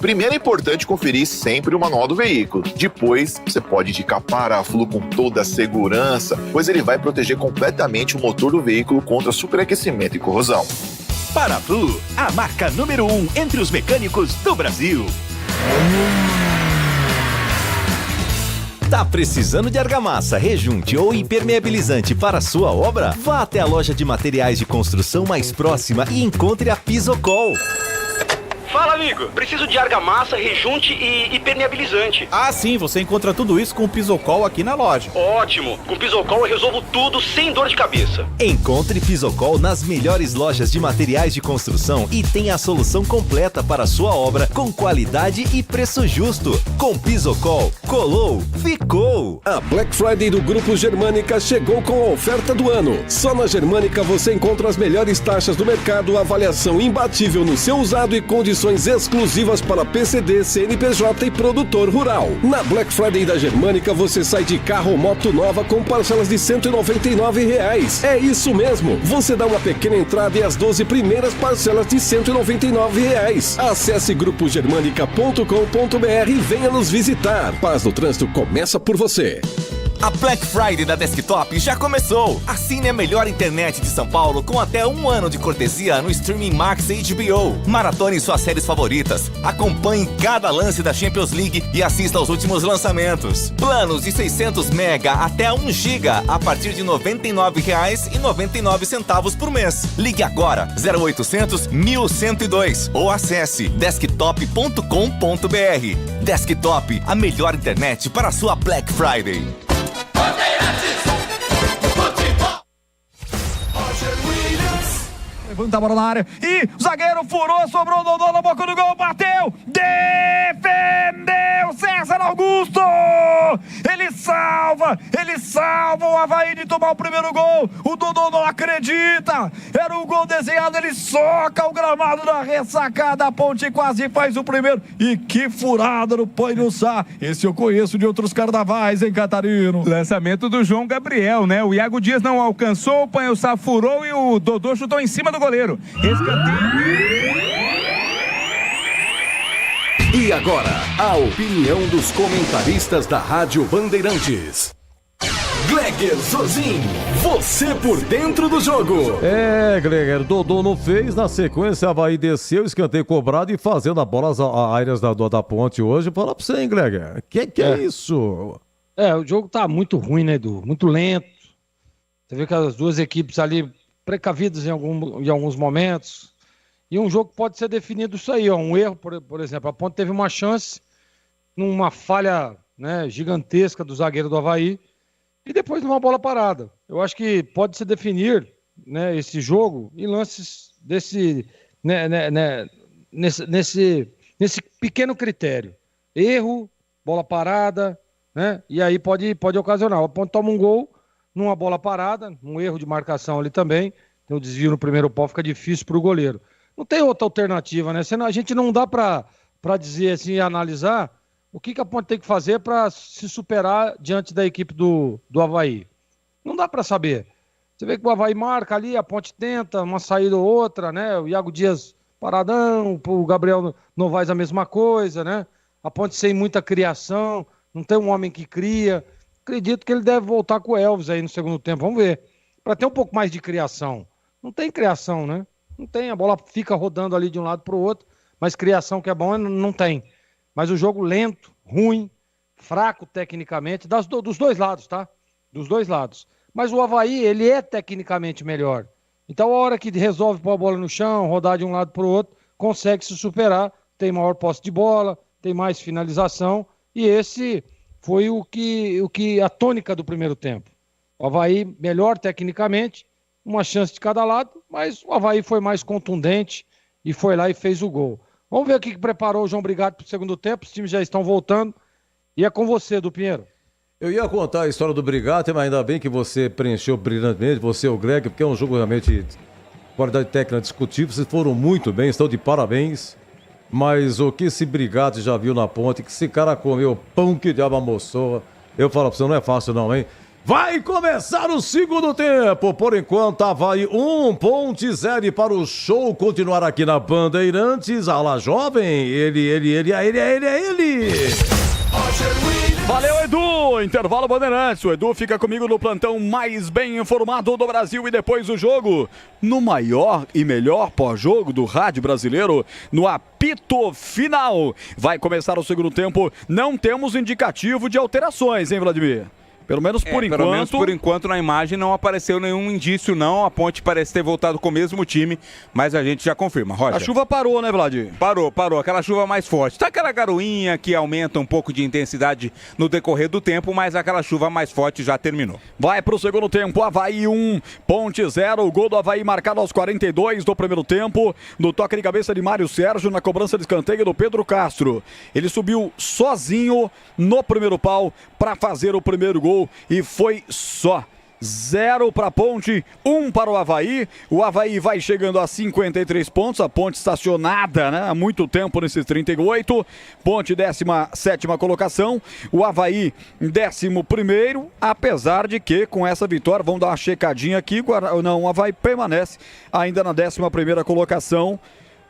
Primeiro é importante conferir sempre o manual do veículo. Depois, você pode indicar Paraflu com toda a segurança, pois ele vai proteger completamente o motor do veículo contra superaquecimento e corrosão. Paraflu, a marca número 1 entre os mecânicos do Brasil. Tá precisando de argamassa, rejunte ou impermeabilizante para a sua obra? Vá até a loja de materiais de construção mais próxima e encontre a Pisocol. Fala, amigo. Preciso de argamassa, rejunte e impermeabilizante. Ah, sim. Você encontra tudo isso com o Pisocol aqui na loja. Ótimo. Com o Pisocol eu resolvo tudo sem dor de cabeça. Encontre Pisocol nas melhores lojas de materiais de construção e tenha a solução completa para a sua obra com qualidade e preço justo. Com Pisocol, colou, ficou. A Black Friday do Grupo Germânica chegou com a oferta do ano. Só na Germânica você encontra as melhores taxas do mercado, avaliação imbatível no seu usado e condições exclusivas para PCD, CNPJ e produtor rural. Na Black Friday da Germânica você sai de carro ou moto nova com parcelas de R$ 199,00. É isso mesmo, você dá uma pequena entrada e as 12 primeiras parcelas de R$ 199,00. Acesse grupogermanica.com.br e venha nos visitar. Paz no Trânsito começa por você. A Black Friday da Desktop já começou. Assine a melhor internet de São Paulo com até 1 ano de cortesia no Streaming Max HBO. Maratone suas séries favoritas. Acompanhe cada lance da Champions League e assista aos últimos lançamentos. Planos de 600 mega até 1 giga a partir de R$ 99,99 por mês. Ligue agora 0800 1102 ou acesse desktop.com.br. Desktop, a melhor internet para a sua Black Friday. Levanta a bola na área e o zagueiro furou, sobrou o Dodô na boca do gol, bateu, defendeu César Augusto, ele salva o Avaí de tomar o primeiro gol, o Dodô não acredita, era o gol desenhado, ele soca o gramado da ressacada, a Ponte quase faz o primeiro, e que furada no Panhuçá, esse eu conheço de outros carnavais, hein, Catarino? Lançamento do João Gabriel, né, o Iago Dias não alcançou, o Panhuçá furou e o Dodô chutou em cima do goleiro. E agora, a opinião dos comentaristas da Rádio Bandeirantes. Gleger Zozin, você por dentro do jogo. Gleger, Dodô não fez, na sequência Avaí desceu, escanteio cobrado e fazendo a bola aéreas da Ponte hoje. Fala pra você, hein, Gleger, que é isso? O jogo tá muito ruim, né, Edu? Muito lento. Você vê que as duas equipes ali precavidas em alguns momentos, e um jogo pode ser definido isso aí, um erro, por exemplo, a Ponte teve uma chance numa falha, né, gigantesca do zagueiro do Avaí, e depois numa bola parada. Eu acho que pode se definir, né, esse jogo em lances desse, nesse pequeno critério, erro, bola parada, né, e aí pode ocasionar. A Ponte toma um gol numa bola parada, um erro de marcação ali também, tem um desvio no primeiro pau, fica difícil para o goleiro. Não tem outra alternativa, né? Senão a gente não dá para dizer assim, analisar o que a Ponte tem que fazer para se superar diante da equipe do Avaí. Não dá para saber. Você vê que o Avaí marca ali, a Ponte tenta uma saída ou outra, né? O Iago Dias paradão, o Gabriel Novaes a mesma coisa, né? A Ponte sem muita criação, não tem um homem que cria. Acredito que ele deve voltar com o Elvis aí no segundo tempo, vamos ver. Para ter um pouco mais de criação. Não tem criação, né? Não tem, a bola fica rodando ali de um lado para o outro, mas criação que é bom não tem. Mas o jogo lento, ruim, fraco tecnicamente, dos dois lados, tá? Dos dois lados. Mas o Avaí, ele é tecnicamente melhor. Então a hora que resolve pôr a bola no chão, rodar de um lado para o outro, consegue se superar, tem maior posse de bola, tem mais finalização, e esse foi a tônica do primeiro tempo. O Avaí melhor tecnicamente, uma chance de cada lado, mas o Avaí foi mais contundente e foi lá e fez o gol. Vamos ver o que preparou o João Brigatti para o segundo tempo, os times já estão voltando, e é com você, do Pinheiro. Eu ia contar a história do Brigatti, mas ainda bem que você preencheu brilhantemente, você e o Greg, porque é um jogo realmente qualidade técnica discutível, vocês foram muito bem, estão de parabéns, mas o que esse Brigatti já viu na ponte, que esse cara comeu pão que diabo almoçou, eu falo pra você, não é fácil não, hein? Vai começar o segundo tempo, por enquanto Avaí 1, Ponte 0 para o show continuar aqui na Bandeirantes, ala jovem, ele. Valeu, Edu! Intervalo Bandeirantes. O Edu fica comigo no plantão mais bem informado do Brasil e depois do jogo, no maior e melhor pós-jogo do rádio brasileiro, no apito final. Vai começar o segundo tempo. Não temos indicativo de alterações, hein, Vladimir? Pelo menos por enquanto. Pelo menos por enquanto na imagem não apareceu nenhum indício, não. A Ponte parece ter voltado com o mesmo time, mas a gente já confirma. Roger. A chuva parou, né, Vlad? Parou. Aquela chuva mais forte. Tá aquela garoinha que aumenta um pouco de intensidade no decorrer do tempo, mas aquela chuva mais forte já terminou. Vai pro segundo tempo. Avaí 1, Ponte 0. O gol do Avaí marcado aos 42 do primeiro tempo. No toque de cabeça de Mário Sérgio, na cobrança de escanteio do Pedro Castro. Ele subiu sozinho no primeiro pau para fazer o primeiro gol. E foi só 0 para a Ponte, 1 para o Avaí. O Avaí vai chegando a 53 pontos. A Ponte estacionada, né, há muito tempo nesses 38. Ponte 17ª colocação. O Avaí 11º. Apesar de que com essa vitória, vamos dar uma checadinha aqui. Não, o Avaí permanece ainda na 11ª colocação,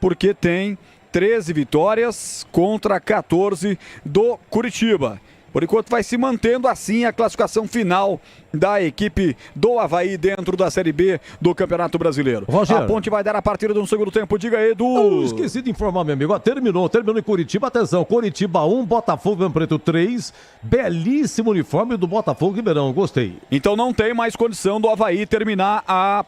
porque tem 13 vitórias contra 14 do Curitiba. Por enquanto vai se mantendo assim a classificação final da equipe do Avaí dentro da Série B do Campeonato Brasileiro. Roger. A Ponte vai dar a partida no segundo tempo. Diga, Edu. Esqueci de informar, meu amigo. Terminou em Curitiba. Atenção, Curitiba 1, Botafogo Ribeirão Preto 3. Belíssimo uniforme do Botafogo Ribeirão. Gostei. Então não tem mais condição do Avaí terminar a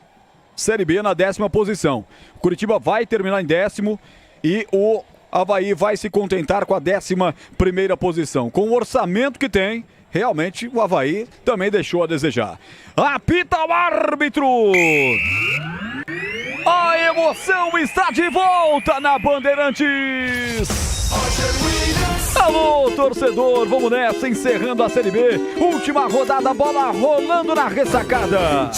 Série B na 10ª posição. Curitiba vai terminar em 10º e o Avaí vai se contentar com a 11ª posição. Com o orçamento que tem, realmente o Avaí também deixou a desejar. Apita o árbitro! A emoção está de volta na Bandeirantes! Alô, torcedor, vamos nessa, encerrando a Série B. Última rodada, bola rolando na ressacada.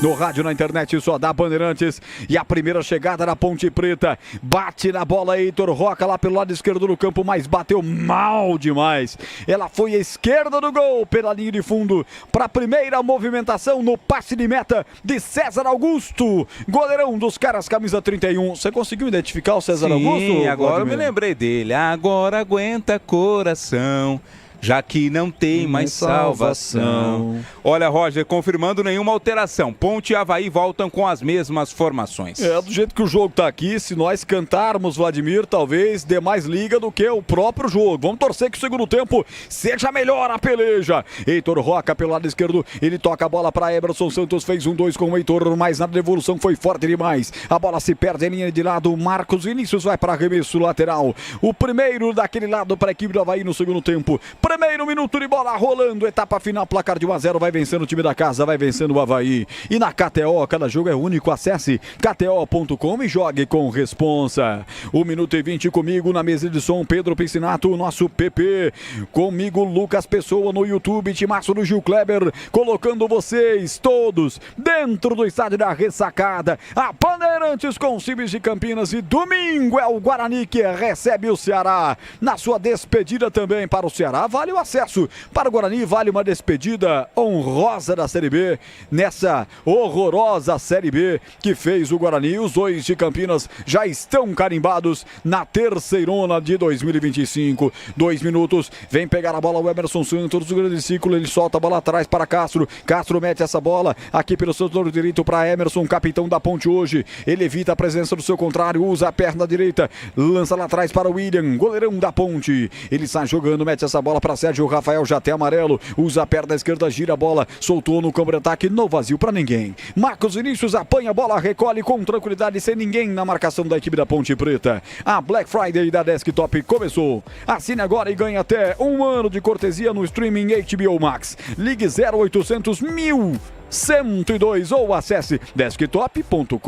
No rádio, na internet, só dá Bandeirantes. E a primeira chegada na Ponte Preta. Bate na bola, Heitor Roca, lá pelo lado esquerdo do campo, mas bateu mal demais. Ela foi à esquerda do gol, pela linha de fundo, para a primeira movimentação no passe de meta de César Augusto. Goleirão dos caras, camisa 31. Você conseguiu identificar o César Augusto? Sim, agora eu me lembrei dele. Agora aguenta coração, já que não tem mais salvação. Olha, Roger, confirmando nenhuma alteração. Ponte e Avaí voltam com as mesmas formações. Do jeito que o jogo tá aqui, se nós cantarmos, Vladimir, talvez dê mais liga do que o próprio jogo. Vamos torcer que o segundo tempo seja melhor a peleja. Heitor Roca pelo lado esquerdo, ele toca a bola para Emerson Santos, fez 1-2 com o Heitor, mas na devolução foi forte demais. A bola se perde em linha de lado, Marcos Vinícius vai para arremesso lateral. O primeiro daquele lado para a equipe do Avaí no segundo tempo. Primeiro minuto de bola rolando, etapa final, placar de 1-0, vai vencendo o time da casa, vai vencendo o Avaí. E na KTO, cada jogo é único, acesse kto.com e jogue com responsa. 1 minuto e 20 comigo na mesa de som, Pedro Piscinato, o nosso PP. Comigo, Lucas Pessoa no YouTube, timaço do Gil Kleber, colocando vocês todos dentro do estádio da ressacada. A Bandeirantes com os times de Campinas e domingo é o Guarani que recebe o Ceará. Na sua despedida também para o Ceará, vale o acesso para o Guarani, vale uma despedida honrosa da Série B, nessa horrorosa Série B que fez o Guarani. Os dois de Campinas já estão carimbados na terceirona de 2025. 2 minutos, vem pegar a bola o Emerson Santos, do grande ciclo, ele solta a bola atrás para Castro. Castro mete essa bola aqui pelo setor direito para Emerson, capitão da Ponte hoje. Ele evita a presença do seu contrário, usa a perna direita, lança lá atrás para o William, goleirão da Ponte. Ele sai jogando, mete essa bola para Sérgio Rafael, já tem amarelo, usa a perna esquerda, gira a bola, soltou no campo de ataque, no vazio para ninguém. Marcos Vinícius apanha a bola, recolhe com tranquilidade, sem ninguém na marcação da equipe da Ponte Preta. A Black Friday da Desktop começou. Assine agora e ganhe até 1 ano de cortesia no streaming HBO Max. Ligue 0800 1000 102 ou acesse desktop.com.br.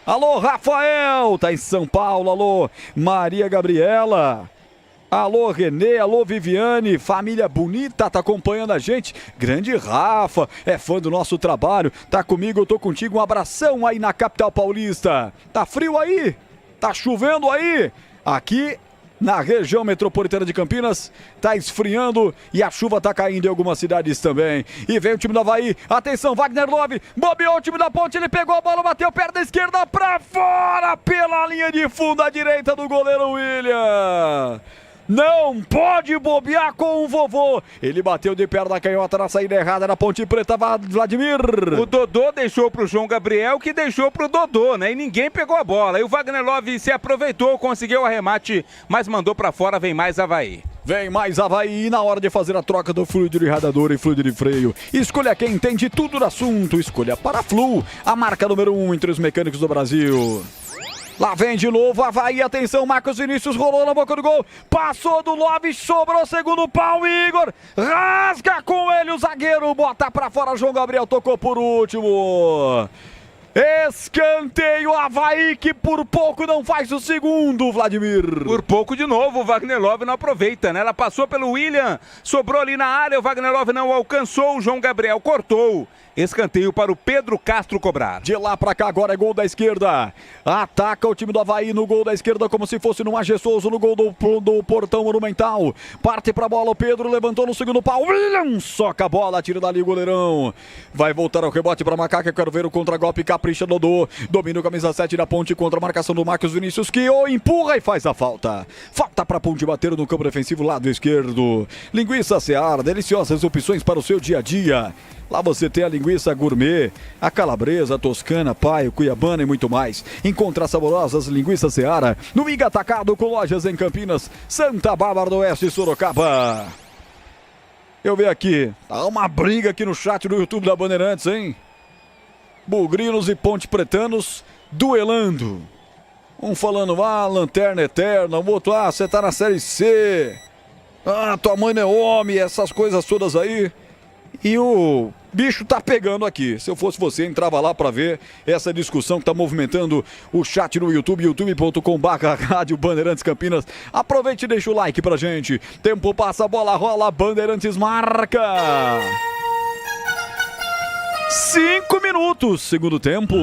Alô, Rafael, tá em São Paulo. Alô, Maria Gabriela. Alô, Renê, alô, Viviane, família bonita, tá acompanhando a gente. Grande Rafa, é fã do nosso trabalho, tá comigo, eu tô contigo. Um abração aí na capital paulista. Tá frio aí? Tá chovendo aí? Aqui na região metropolitana de Campinas, tá esfriando e a chuva tá caindo em algumas cidades também. E vem o time do Avaí, atenção, Wagner Love, bobeou o time da Ponte, ele pegou a bola, bateu perna esquerda pra fora, pela linha de fundo à direita do goleiro William. Não pode bobear com o vovô. Ele bateu de perna canhota na saída errada na Ponte Preta, Vladimir. O Dodô deixou pro João Gabriel, que deixou pro Dodô, né? E ninguém pegou a bola. E o Wagner Love se aproveitou, conseguiu o arremate, mas mandou pra fora. Vem mais Avaí. Vem mais Avaí. E na hora de fazer a troca do fluido de irradiador e fluido de freio, escolha quem entende tudo do assunto. Escolha Paraflu, a marca número 1 entre os mecânicos do Brasil. Lá vem de novo Avaí, atenção, Marcos Vinícius rolou na boca do gol, passou do Love, sobrou segundo pau, Igor, rasga com ele o zagueiro, bota pra fora, João Gabriel tocou por último. Escanteio, Avaí que por pouco não faz o segundo, Vladimir. Por pouco de novo, o Wagner Love não aproveita, né? Ela passou pelo William, sobrou ali na área, o Wagner Love não alcançou, o João Gabriel cortou. Escanteio para o Pedro Castro cobrar. De lá pra cá agora é gol da esquerda. Ataca o time do Avaí no gol da esquerda como se fosse no majestoso no gol do Portão Monumental. Parte pra bola, o Pedro levantou no segundo pau. William soca a bola, tira dali o goleirão. Vai voltar ao rebote pra Macaca, quero ver o contragolpe, capricha Dodô. Domina o camisa 7 da Ponte contra a marcação do Marcos Vinícius, que o empurra e faz a falta. Falta pra Ponte bater no campo defensivo lado esquerdo. Linguiça Seara, deliciosas opções para o seu dia a dia. Lá você tem a linguiça gourmet, a calabresa, a toscana, paio, cuiabana e muito mais. Encontre as saborosas linguiças Seara no Iga Atacado com lojas em Campinas, Santa Bárbara do Oeste e Sorocaba. Eu vi aqui, tá uma briga aqui no chat do YouTube da Bandeirantes, hein? Bugrinos e Ponte Pretanos duelando. Um falando, lanterna eterna, o outro, você tá na Série C. Tua mãe não é homem, essas coisas todas aí. E o bicho tá pegando aqui. Se eu fosse você, entrava lá pra ver essa discussão que tá movimentando o chat no YouTube, youtube.com/Rádio Bandeirantes Campinas. Aproveite e deixa o like pra gente. Tempo passa, bola rola, Bandeirantes marca. 5 minutos, segundo tempo.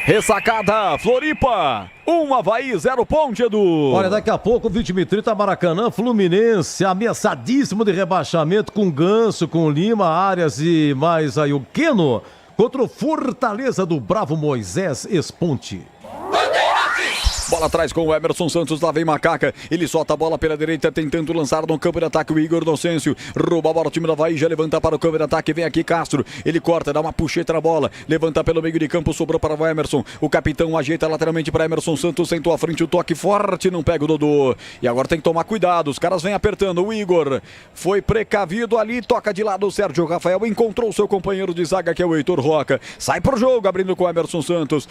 Ressacada, Floripa, 1 Avaí, 0 Ponte, Edu. Olha, daqui a pouco, 20h30, Maracanã, Fluminense, ameaçadíssimo de rebaixamento com Ganso, com Lima, Arias e mais aí o Queno, contra o Fortaleza do Bravo Moisés Esponte. Bola atrás com o Emerson Santos, lá vem Macaca, ele solta a bola pela direita, tentando lançar no campo de ataque o Igor Inocêncio, rouba a bola, o time do Avaí já levanta para o campo de ataque, vem aqui Castro, ele corta, dá uma puxeta na bola, levanta pelo meio de campo, sobrou para o Emerson, o capitão ajeita lateralmente para Emerson Santos, sentou à frente, o toque forte, não pega o Dodô, e agora tem que tomar cuidado, os caras vêm apertando, o Igor foi precavido ali, toca de lado o Sérgio Rafael, encontrou o seu companheiro de zaga que é o Heitor Roca, sai pro jogo, abrindo com o Emerson Santos,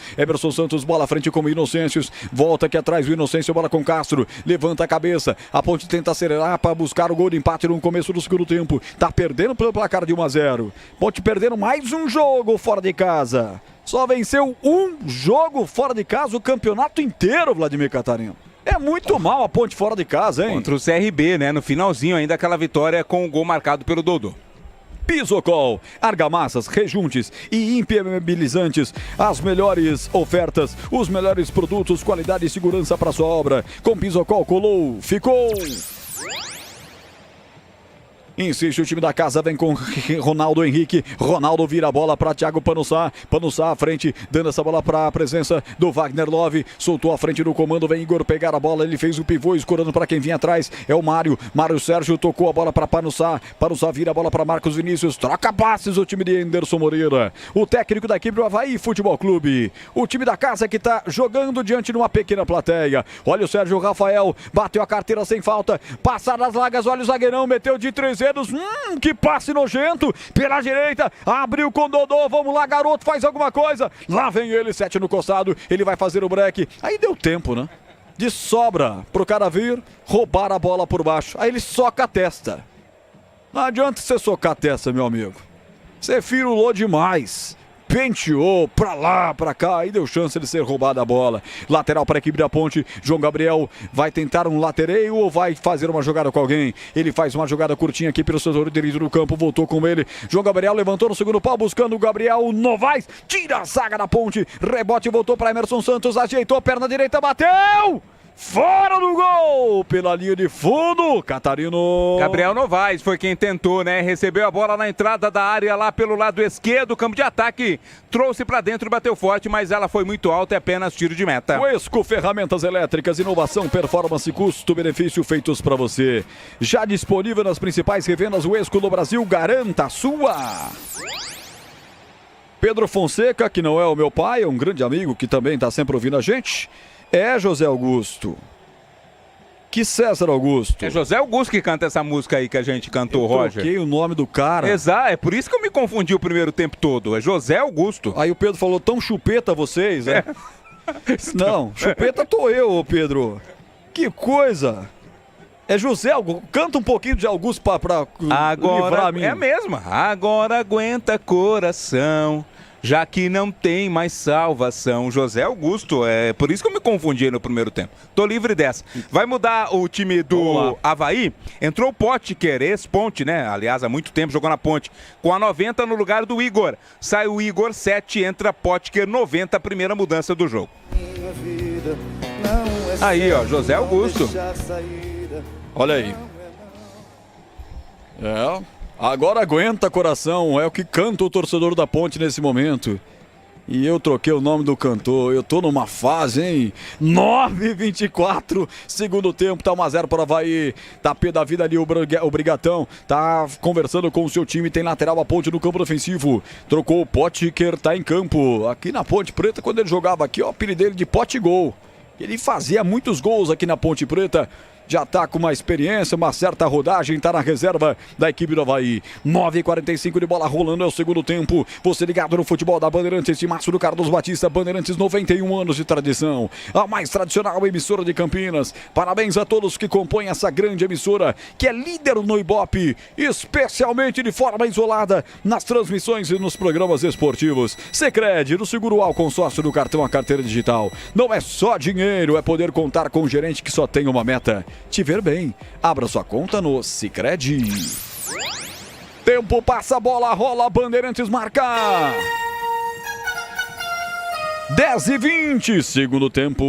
bola à frente com o Inocêncios, volta aqui atrás o Inocêncio, bola com Castro, levanta a cabeça, a Ponte tenta acelerar para buscar o gol de empate no começo do segundo tempo, tá perdendo pelo placar de 1-0, Ponte perdendo mais um jogo fora de casa, só venceu um jogo fora de casa o campeonato inteiro, Vladimir Catarino. É muito mal a Ponte fora de casa, hein? Contra o CRB, né? No finalzinho ainda aquela vitória com o gol marcado pelo Dodô. Pisocol, argamassas, rejuntes e impermeabilizantes, as melhores ofertas, os melhores produtos, qualidade e segurança para sua obra. Com Pisocol colou, ficou. Insiste o time da casa, vem com Ronaldo Henrique, Ronaldo vira a bola para Thiago Panussá, Panussá à frente, dando essa bola para a presença do Wagner Love, soltou à frente do comando, vem Igor pegar a bola, ele fez o pivô, escorando para quem vinha atrás, é o Mário Sérgio tocou a bola para Panussá, Panussá vira a bola para Marcos Vinícius, troca passes o time de Anderson Moreira, o técnico da equipe do Avaí Futebol Clube, o time da casa que está jogando diante de uma pequena plateia, olha o Sérgio Rafael, bateu a carteira sem falta, passa das largas, olha o zagueirão, meteu de 3 dedos, que passe nojento, pela direita, abriu com Dodô, vamos lá garoto, faz alguma coisa, lá vem ele, 7 no costado, ele vai fazer o break, aí deu tempo, né? de sobra pro cara vir roubar a bola por baixo. Aí ele soca a testa. Não adianta você socar a testa, meu amigo. Você firulou demais. Penteou pra lá, pra cá, aí deu chance de ser roubada a bola. Lateral para a equipe da Ponte. João Gabriel vai tentar um latereio ou vai fazer uma jogada com alguém? Ele faz uma jogada curtinha aqui pelo setor direito do campo, voltou com ele. João Gabriel levantou no segundo pau, buscando o Gabriel Novaes. Tira a zaga da Ponte. Rebote, voltou para Emerson Santos, ajeitou, perna direita, bateu! Fora do gol, pela linha de fundo, Catarino. Gabriel Novaes foi quem tentou, né? Recebeu a bola na entrada da área lá pelo lado esquerdo, campo de ataque, trouxe pra dentro e bateu forte, mas ela foi muito alta, é apenas tiro de meta. O Esco Ferramentas Elétricas, inovação, performance, custo-benefício feitos pra você. Já disponível nas principais revendas, o Esco no Brasil, garanta a sua. Pedro Fonseca, que não é o meu pai, é um grande amigo que também tá sempre ouvindo a gente. É José Augusto. Que César Augusto. É José Augusto que canta essa música aí que a gente cantou, Roger. Eu troquei o nome do cara. Exato, é por isso que eu me confundi o primeiro tempo todo. É José Augusto. Aí o Pedro falou, tão chupeta vocês, né? Não, chupeta tô eu, Pedro. Que coisa. É José Augusto. Canta um pouquinho de Augusto pra livrar a mim. É a mesma. Agora aguenta coração, já que não tem mais salvação. José Augusto, é por isso que eu me confundi no primeiro tempo. Tô livre dessa. Vai mudar o time do Avaí. Entrou o Potker, ex-Ponte, né? Aliás, há muito tempo jogou na Ponte. Com a 90 no lugar do Igor. Sai o Igor 7, entra Potker 90, primeira mudança do jogo. Aí, ó, José Augusto. Olha aí. Agora aguenta coração, é o que canta o torcedor da Ponte nesse momento. E eu troquei o nome do cantor, eu tô numa fase, hein? 9h24, segundo tempo, tá 1-0 para o Avaí. Tá pé da vida ali o Brigatão, tá conversando com o seu time, tem lateral a Ponte no campo ofensivo. Trocou o Potker, tá em campo. Aqui na Ponte Preta, quando ele jogava aqui, ó, o apelido dele de Pote Gol. Ele fazia muitos gols aqui na Ponte Preta. Já tá com uma experiência, uma certa rodagem, tá na reserva da equipe do Avaí. 9h45 de bola rolando, é o segundo tempo. Você ligado no futebol da Bandeirantes, de Márcio do Carlos Batista, Bandeirantes, 91 anos de tradição. A mais tradicional emissora de Campinas. Parabéns a todos que compõem essa grande emissora, que é líder no Ibope, especialmente de forma isolada nas transmissões e nos programas esportivos. Sicredi, do seguro ao consórcio do cartão a carteira digital. Não é só dinheiro, é poder contar com um gerente que só tem uma meta: te ver bem. Abra sua conta no Sicredi. Tempo passa, a bola rola, Bandeirantes marca. 10h20, segundo tempo.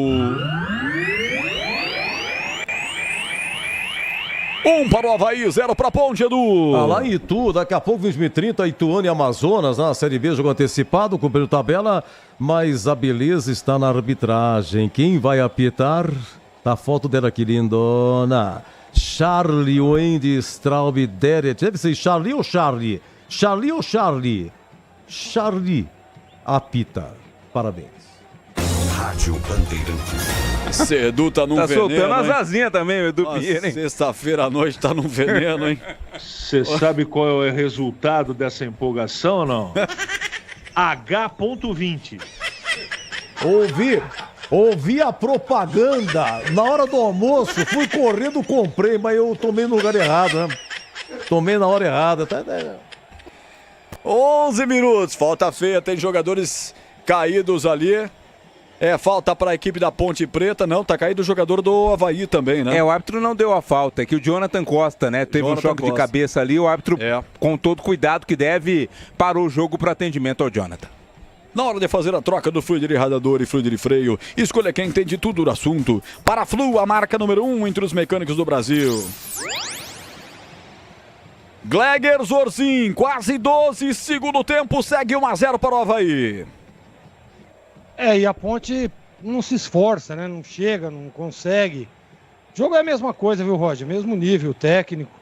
1 para o Avaí, 0 para a Ponte, Edu. Lá em Itu, daqui a pouco, 20h30, Ituano e Amazonas, na Série B, jogo antecipado, cumprindo tabela, mas a beleza está na arbitragem. Quem vai apitar? A foto dela aqui, lindona. Charlie Wendy Straub Deret. Deve ser Charlie ou Charlie? Charlie ou Charlie? Charlie apita. Parabéns. Rádio Bandeirantes. Esse Edu tá num veneno, soltando as hein? asinhas também, o Edu Pinheiro, hein? Sexta-feira à noite tá num veneno, hein? Você sabe qual é o resultado dessa empolgação ou não? H.20. Ouvi a propaganda na hora do almoço, fui correndo, comprei, mas eu tomei no lugar errado, né? Tomei na hora errada. 11 minutos, falta feia, tem jogadores caídos ali. Falta para a equipe da Ponte Preta, não, tá caído o jogador do Avaí também, né? O árbitro não deu a falta, é que o Jonathan Costa, né, teve um choque de cabeça ali, o árbitro, com todo cuidado que deve, parou o jogo para atendimento ao Jonathan. Na hora de fazer a troca do fluido de radiador e fluido de freio, escolha quem entende tudo do assunto. Para Flu, a marca número 1 entre os mecânicos do Brasil. Gleger Zorzin, quase 12, segundo tempo, segue 1-0 para o Avaí. E a Ponte não se esforça, né? Não chega, não consegue. O jogo é a mesma coisa, viu, Roger? Mesmo nível técnico,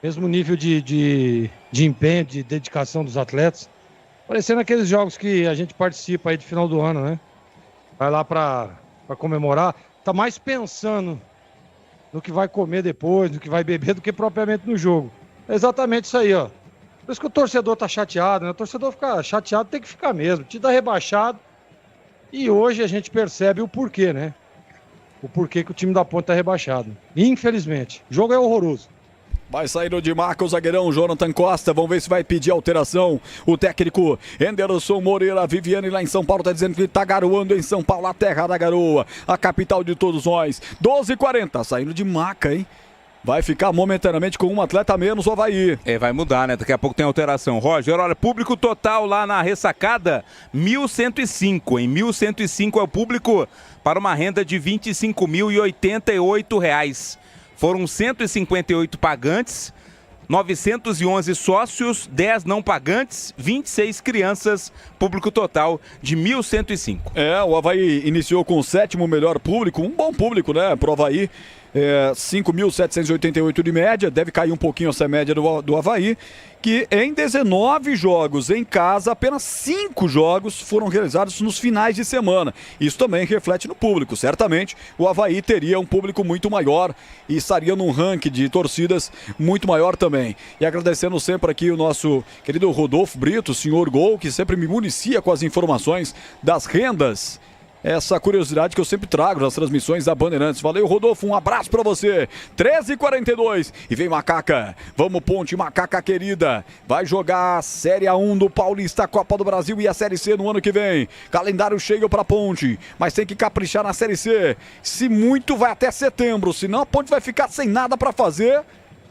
mesmo nível de empenho, de dedicação dos atletas. Parecendo aqueles jogos que a gente participa aí de final do ano, né? Vai lá pra comemorar. Tá mais pensando no que vai comer depois, no que vai beber, do que propriamente no jogo. É exatamente isso aí, ó. Por isso que o torcedor tá chateado, né? O torcedor fica chateado, tem que ficar mesmo. Te dá rebaixado. E hoje a gente percebe o porquê, né? o porquê que o time da Ponte tá rebaixado. Infelizmente. O jogo é horroroso. Vai sair de marca o zagueirão Jonathan Costa. Vamos ver se vai pedir alteração. O técnico Henderson Moreira. Viviane lá em São Paulo está dizendo que está garoando em São Paulo, a terra da garoa, a capital de todos nós. 12h40, saindo de maca, hein? Vai ficar momentaneamente com um atleta a menos o Avaí. Vai mudar, né? Daqui a pouco tem alteração. Roger, olha, público total lá na ressacada, 1.105. Em 1.105 é o público para uma renda de R$ 25.088. Foram 158 pagantes, 911 sócios, 10 não pagantes, 26 crianças, público total de 1.105. O Avaí iniciou com o 7º melhor público, um bom público, né, pro Avaí. 5.788 de média, deve cair um pouquinho essa média do Avaí, que em 19 jogos em casa, apenas 5 jogos foram realizados nos finais de semana. Isso também reflete no público. Certamente o Avaí teria um público muito maior e estaria num ranking de torcidas muito maior também. E agradecendo sempre aqui o nosso querido Rodolfo Brito, o senhor Gol, que sempre me municia com as informações das rendas. Essa curiosidade que eu sempre trago nas transmissões da Bandeirantes. Valeu, Rodolfo, um abraço pra você. 13h42 e vem Macaca. Vamos, Ponte, Macaca querida. Vai jogar a Série A1 do Paulista, Copa do Brasil e a Série C no ano que vem. Calendário cheio pra Ponte, mas tem que caprichar na Série C. Se muito, vai até setembro, senão a Ponte vai ficar sem nada pra fazer.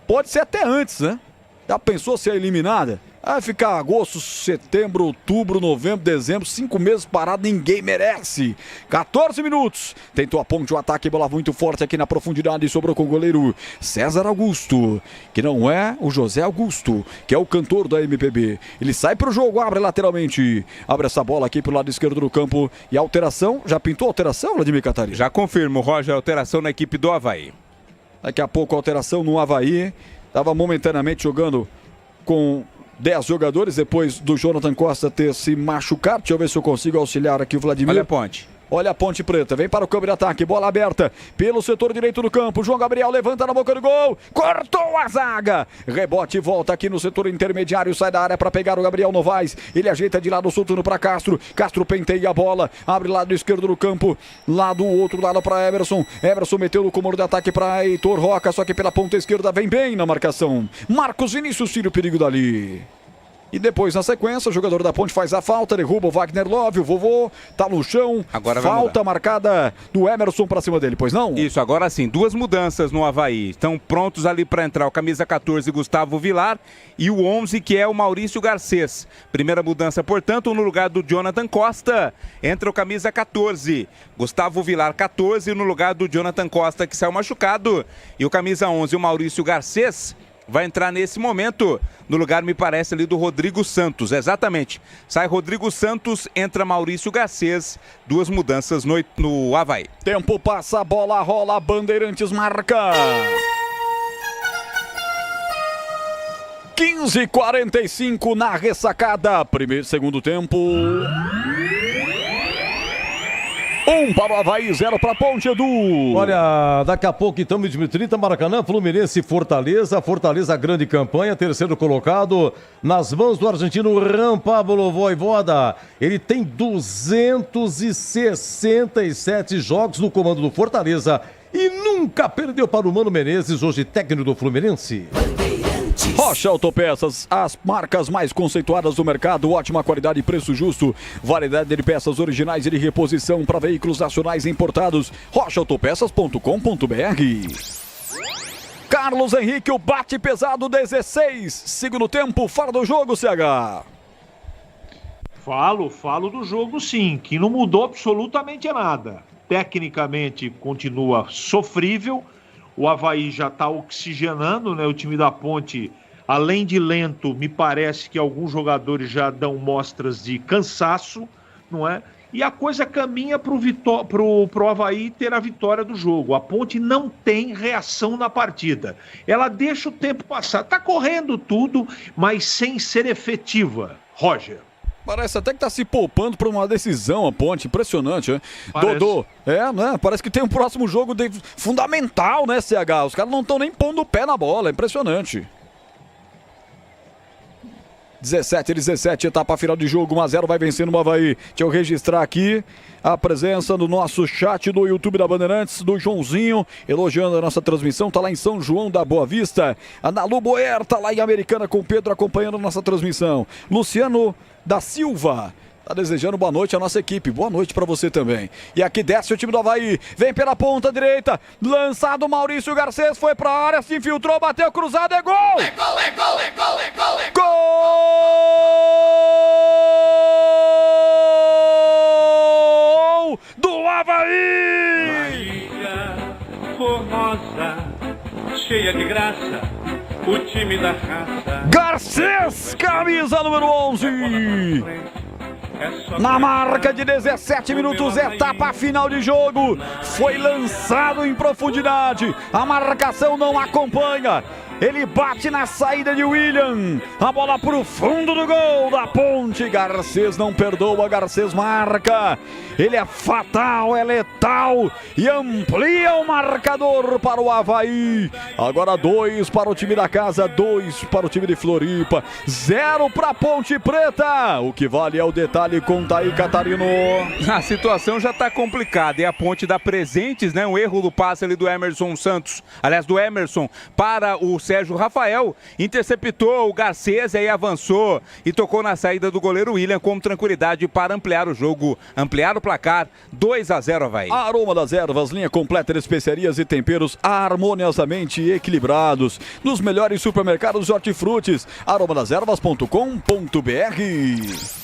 Pode ser até antes, né? Já pensou ser eliminada? Vai ficar agosto, setembro, outubro, novembro, dezembro, 5 meses parado, ninguém merece. 14 minutos. Tentou a Ponte, o ataque, bola muito forte aqui na profundidade, sobrou com o goleiro César Augusto, que não é o José Augusto, que é o cantor da MPB. Ele sai pro jogo, abre lateralmente, abre essa bola aqui pro lado esquerdo do campo. E a alteração, já pintou a alteração, Vladimir Catarina? Já confirmo, Roger, a alteração na equipe do Avaí. Daqui a pouco a alteração no Avaí. Estava momentaneamente jogando com 10 jogadores depois do Jonathan Costa ter se machucado. Deixa eu ver se eu consigo auxiliar aqui o Vladimir. Olha a Ponte. Olha a Ponte Preta, vem para o campo de ataque, bola aberta pelo setor direito do campo. João Gabriel levanta na boca do gol, cortou a zaga. Rebote, volta aqui no setor intermediário, sai da área para pegar o Gabriel Novaes. Ele ajeita de lado soltando para Castro. Castro penteia a bola, abre lado esquerdo do campo, lá do outro lado para Emerson. Emerson meteu no comando de ataque para Heitor Roca, só que pela ponta esquerda vem bem na marcação. Marcos Vinícius tira o perigo dali. E depois, na sequência, o jogador da Ponte faz a falta, derruba o Wagner Love, o vovô, tá no chão. Agora falta marcada do Emerson pra cima dele, pois não? Isso, agora sim, 2 mudanças no Avaí. Estão prontos ali para entrar o camisa 14, Gustavo Vilar, e o 11, que é o Maurício Garcês. Primeira mudança, portanto, no lugar do Jonathan Costa, entra o camisa 14, Gustavo Vilar, 14, no lugar do Jonathan Costa, que saiu machucado. E o camisa 11, o Maurício Garcês, vai entrar nesse momento, no lugar, me parece, ali do Rodrigo Santos. Exatamente. Sai Rodrigo Santos, entra Maurício Garcês. 2 mudanças no Avaí. Tempo passa, a bola rola, Bandeirantes marca. 15h45 na ressacada. Segundo tempo. 1 para o Avaí, 0 para a Ponte, Edu. Olha, daqui a pouco então, 20h30, Maracanã, Fluminense e Fortaleza. Fortaleza, grande campanha, terceiro colocado nas mãos do argentino Ram Pablo Voivoda. Ele tem 267 jogos no comando do Fortaleza e nunca perdeu para o Mano Menezes, hoje técnico do Fluminense. Rocha Autopeças, as marcas mais conceituadas do mercado, ótima qualidade e preço justo, variedade de peças originais e de reposição para veículos nacionais importados. rochaautopeças.com.br. Carlos Henrique, o bate pesado, 16, segundo tempo, fora do jogo, CH. Falo do jogo sim, que não mudou absolutamente nada. Tecnicamente continua sofrível. O Avaí já está oxigenando, né? O time da Ponte, além de lento, me parece que alguns jogadores já dão mostras de cansaço, não é? E a coisa caminha pro Avaí ter a vitória do jogo. A Ponte não tem reação na partida. Ela deixa o tempo passar. Tá correndo tudo, mas sem ser efetiva. Roger. Parece até que tá se poupando para uma decisão a Ponte, impressionante, né? Parece. Dodô, né? Parece que tem um próximo jogo fundamental, né, CH? Os caras não estão nem pondo o pé na bola, é impressionante. 17, etapa final de jogo, 1-0, vai vencendo o Avaí. Deixa eu registrar aqui a presença no nosso chat do YouTube da Bandeirantes, do Joãozinho, elogiando a nossa transmissão, tá lá em São João da Boa Vista. A Nalu Boer tá lá em Americana com o Pedro acompanhando a nossa transmissão. Luciano da Silva tá desejando boa noite à nossa equipe. Boa noite pra você também. E aqui desce o time do Avaí. Vem pela ponta direita. Lançado Maurício Garcês. Foi pra área, se infiltrou, bateu cruzado. É gol! É gol, é gol, é gol, é gol, é gol! Gol do Avaí! Bahia formosa, cheia de graça, o time da raça. Garcês, camisa número 11. Na marca de 17 minutos, etapa final de jogo. Foi lançado em profundidade. A marcação não acompanha. Ele bate na saída de William. A bola pro fundo do gol da Ponte. Garcês não perdoa, Garcês marca. Ele é fatal, é letal e amplia o marcador para o Avaí. Agora 2 para o time da casa, 2 para o time de Floripa, 0 para a Ponte Preta. O que vale é o detalhe, conta aí, Catarino. A situação já está complicada e a Ponte dá presentes, né? Um erro do passe ali do Emerson Santos, aliás do Emerson para o Sérgio Rafael, interceptou o Garcês e aí avançou e tocou na saída do goleiro William com tranquilidade para ampliar o jogo, ampliar o placar, 2-0 Avaí. Aroma das Ervas, linha completa de especiarias e temperos harmoniosamente equilibrados nos melhores supermercados de hortifrutis, aromadeservas.com.br.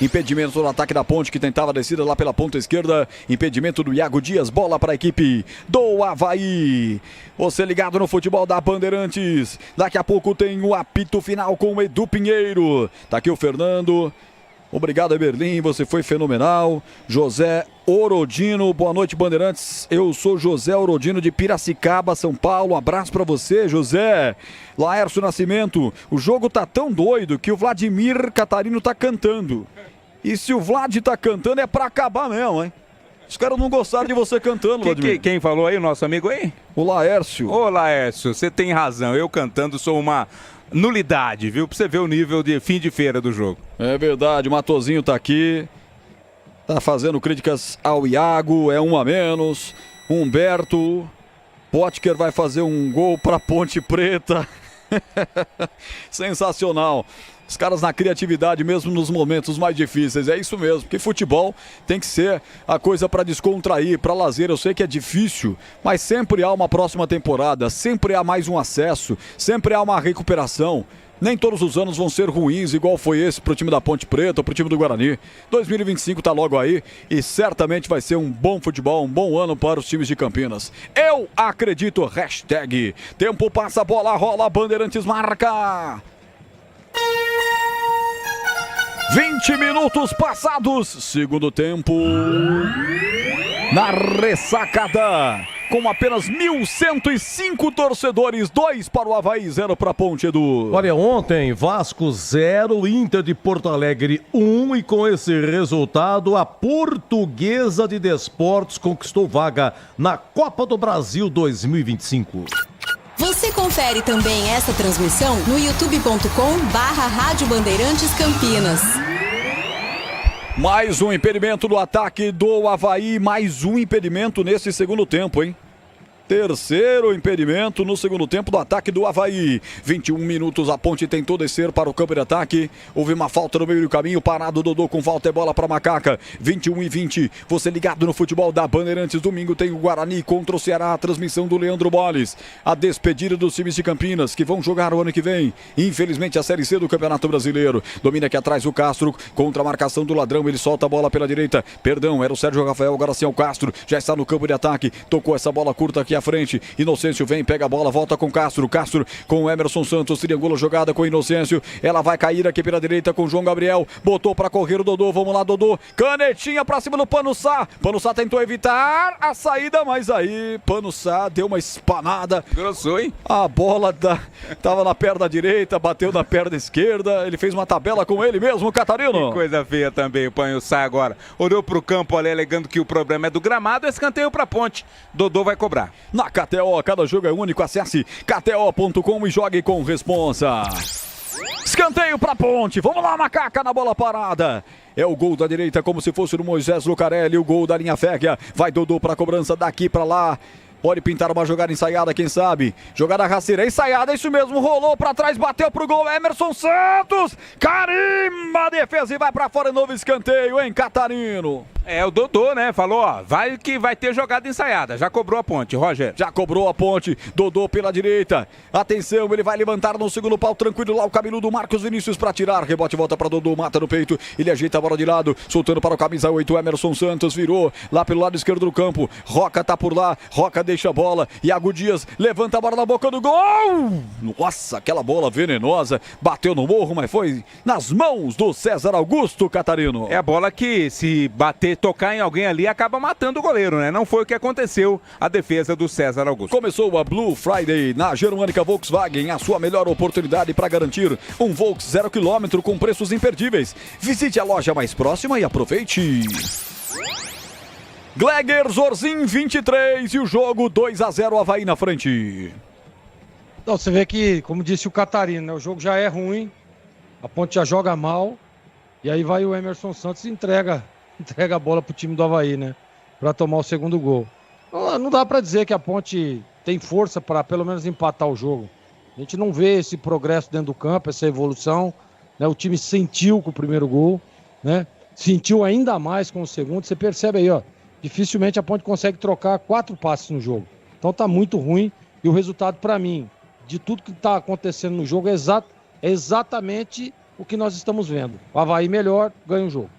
Impedimento no ataque da Ponte, que tentava a descida lá pela ponta esquerda. Impedimento do Iago Dias, bola para a equipe do Avaí. Você ligado no futebol da Bandeirantes. Daqui a pouco tem o apito final com o Edu Pinheiro. Tá aqui o Fernando. Obrigado, Eberlim, você foi fenomenal. José Orodino, boa noite, Bandeirantes. Eu sou José Orodino de Piracicaba, São Paulo. Um abraço pra você, José. Laércio Nascimento, o jogo tá tão doido que o Vladimir Catarino tá cantando. E se o Vlad tá cantando é pra acabar mesmo, hein? Os caras não gostaram de você cantando, Vladimir. Quem falou aí, o nosso amigo aí? O Laércio. Ô, Laércio, você tem razão. Eu cantando sou uma nulidade, viu? Pra você ver o nível de fim de feira do jogo. É verdade, o Matozinho tá aqui. Tá fazendo críticas ao Iago, é um a menos. Humberto. Potker vai fazer um gol pra Ponte Preta. Sensacional. Os caras na criatividade, mesmo nos momentos mais difíceis. É isso mesmo, porque futebol tem que ser a coisa para descontrair, para lazer. Eu sei que é difícil, mas sempre há uma próxima temporada, sempre há mais um acesso, sempre há uma recuperação. Nem todos os anos vão ser ruins, igual foi esse pro time da Ponte Preta ou pro time do Guarani. 2025 tá logo aí e certamente vai ser um bom futebol, um bom ano para os times de Campinas. Eu acredito, hashtag. Tempo passa, bola rola, Bandeirantes marca. 20 minutos passados, segundo tempo, na ressacada, com apenas 1.105 torcedores, 2 para o Avaí, 0 para a Ponte, Edu. Olha, ontem Vasco 0, Inter de Porto Alegre 1, e com esse resultado a Portuguesa de Desportos conquistou vaga na Copa do Brasil 2025. Você confere também essa transmissão no youtube.com/Rádio Bandeirantes Campinas. Mais um impedimento do ataque do Avaí, mais um impedimento nesse segundo tempo, hein? Terceiro impedimento no segundo tempo do ataque do Avaí. 21 minutos, a Ponte tentou descer para o campo de ataque. Houve uma falta no meio do caminho, parado Dodô com falta e bola para Macaca. 21:20, você ligado no futebol da Bandeirantes. Domingo tem o Guarani contra o Ceará, a transmissão do Leandro Boles. A despedida dos times de Campinas, que vão jogar o ano que vem. Infelizmente a Série C do Campeonato Brasileiro. Domina aqui atrás o Castro, contra a marcação do Ladrão, ele solta a bola pela direita. Perdão, era o Sérgio Rafael, agora sim é o Castro. Já está no campo de ataque, tocou essa bola curta aqui à frente. Inocêncio vem, pega a bola, volta com Castro. Castro com o Emerson Santos, triangula jogada com Inocêncio. Ela vai cair aqui pela direita com João Gabriel. Botou para correr o Dodô, vamos lá, Dodô. Canetinha pra cima do Panussá. Panussá tentou evitar a saída, mas aí Panussá deu uma espanada. Grossou, hein? A bola tava na perna direita, bateu na perna esquerda. Ele fez uma tabela com ele mesmo, Catarino. Que coisa feia também, o Panussá agora. Olhou pro campo ali, alegando que o problema é do gramado. Escanteio pra Ponte. Dodô vai cobrar. Na KTO, cada jogo é único. Acesse kto.com e jogue com responsa. Escanteio pra Ponte. Vamos lá, Macaca na bola parada. É o gol da direita, como se fosse do Moisés Lucarelli. O gol da linha férrea. Vai Dodô pra cobrança daqui pra lá. Pode pintar uma jogada ensaiada, quem sabe? Jogada rasteira ensaiada, isso mesmo. Rolou pra trás, bateu pro gol. Emerson Santos. Carimba a defesa e vai pra fora. Novo escanteio, hein, Catarino? É, o Dodô, né? Falou, ó, vai que vai ter jogada ensaiada. Já cobrou a Ponte, Roger. Já cobrou a Ponte. Dodô pela direita. Atenção, ele vai levantar no segundo pau. Tranquilo lá o cabeludo Marcos Vinícius pra tirar. Rebote, volta pra Dodô, mata no peito. Ele ajeita a bola de lado, soltando para o camisa 8. Emerson Santos virou lá pelo lado esquerdo do campo. Roca tá por lá. Roca deixa a bola. Iago Dias levanta a bola na boca do gol. Nossa, aquela bola venenosa. Bateu no morro, mas foi nas mãos do César Augusto, Catarino. É a bola que, se bater, tocar em alguém ali, acaba matando o goleiro, né? Não foi o que aconteceu, a defesa do César Augusto. Começou a Blue Friday na Germânica Volkswagen, a sua melhor oportunidade para garantir um Volks 0 km com preços imperdíveis. Visite a loja mais próxima e aproveite. Gleger Zorzin 23 e o jogo 2-0, Avaí na frente. Então, você vê que, como disse o Catarino, né, o jogo já é ruim, a Ponte já joga mal, e aí vai o Emerson Santos e entrega a bola pro time do Avaí, né? Pra tomar o segundo gol. Não dá pra dizer que a Ponte tem força para pelo menos empatar o jogo. A gente não vê esse progresso dentro do campo, essa evolução, né? O time sentiu com o primeiro gol, né? Sentiu ainda mais com o segundo. Você percebe aí, ó. Dificilmente a Ponte consegue trocar 4 passes no jogo. Então tá muito ruim. E o resultado, pra mim, de tudo que tá acontecendo no jogo, é exatamente o que nós estamos vendo. O Avaí melhor, ganha o jogo.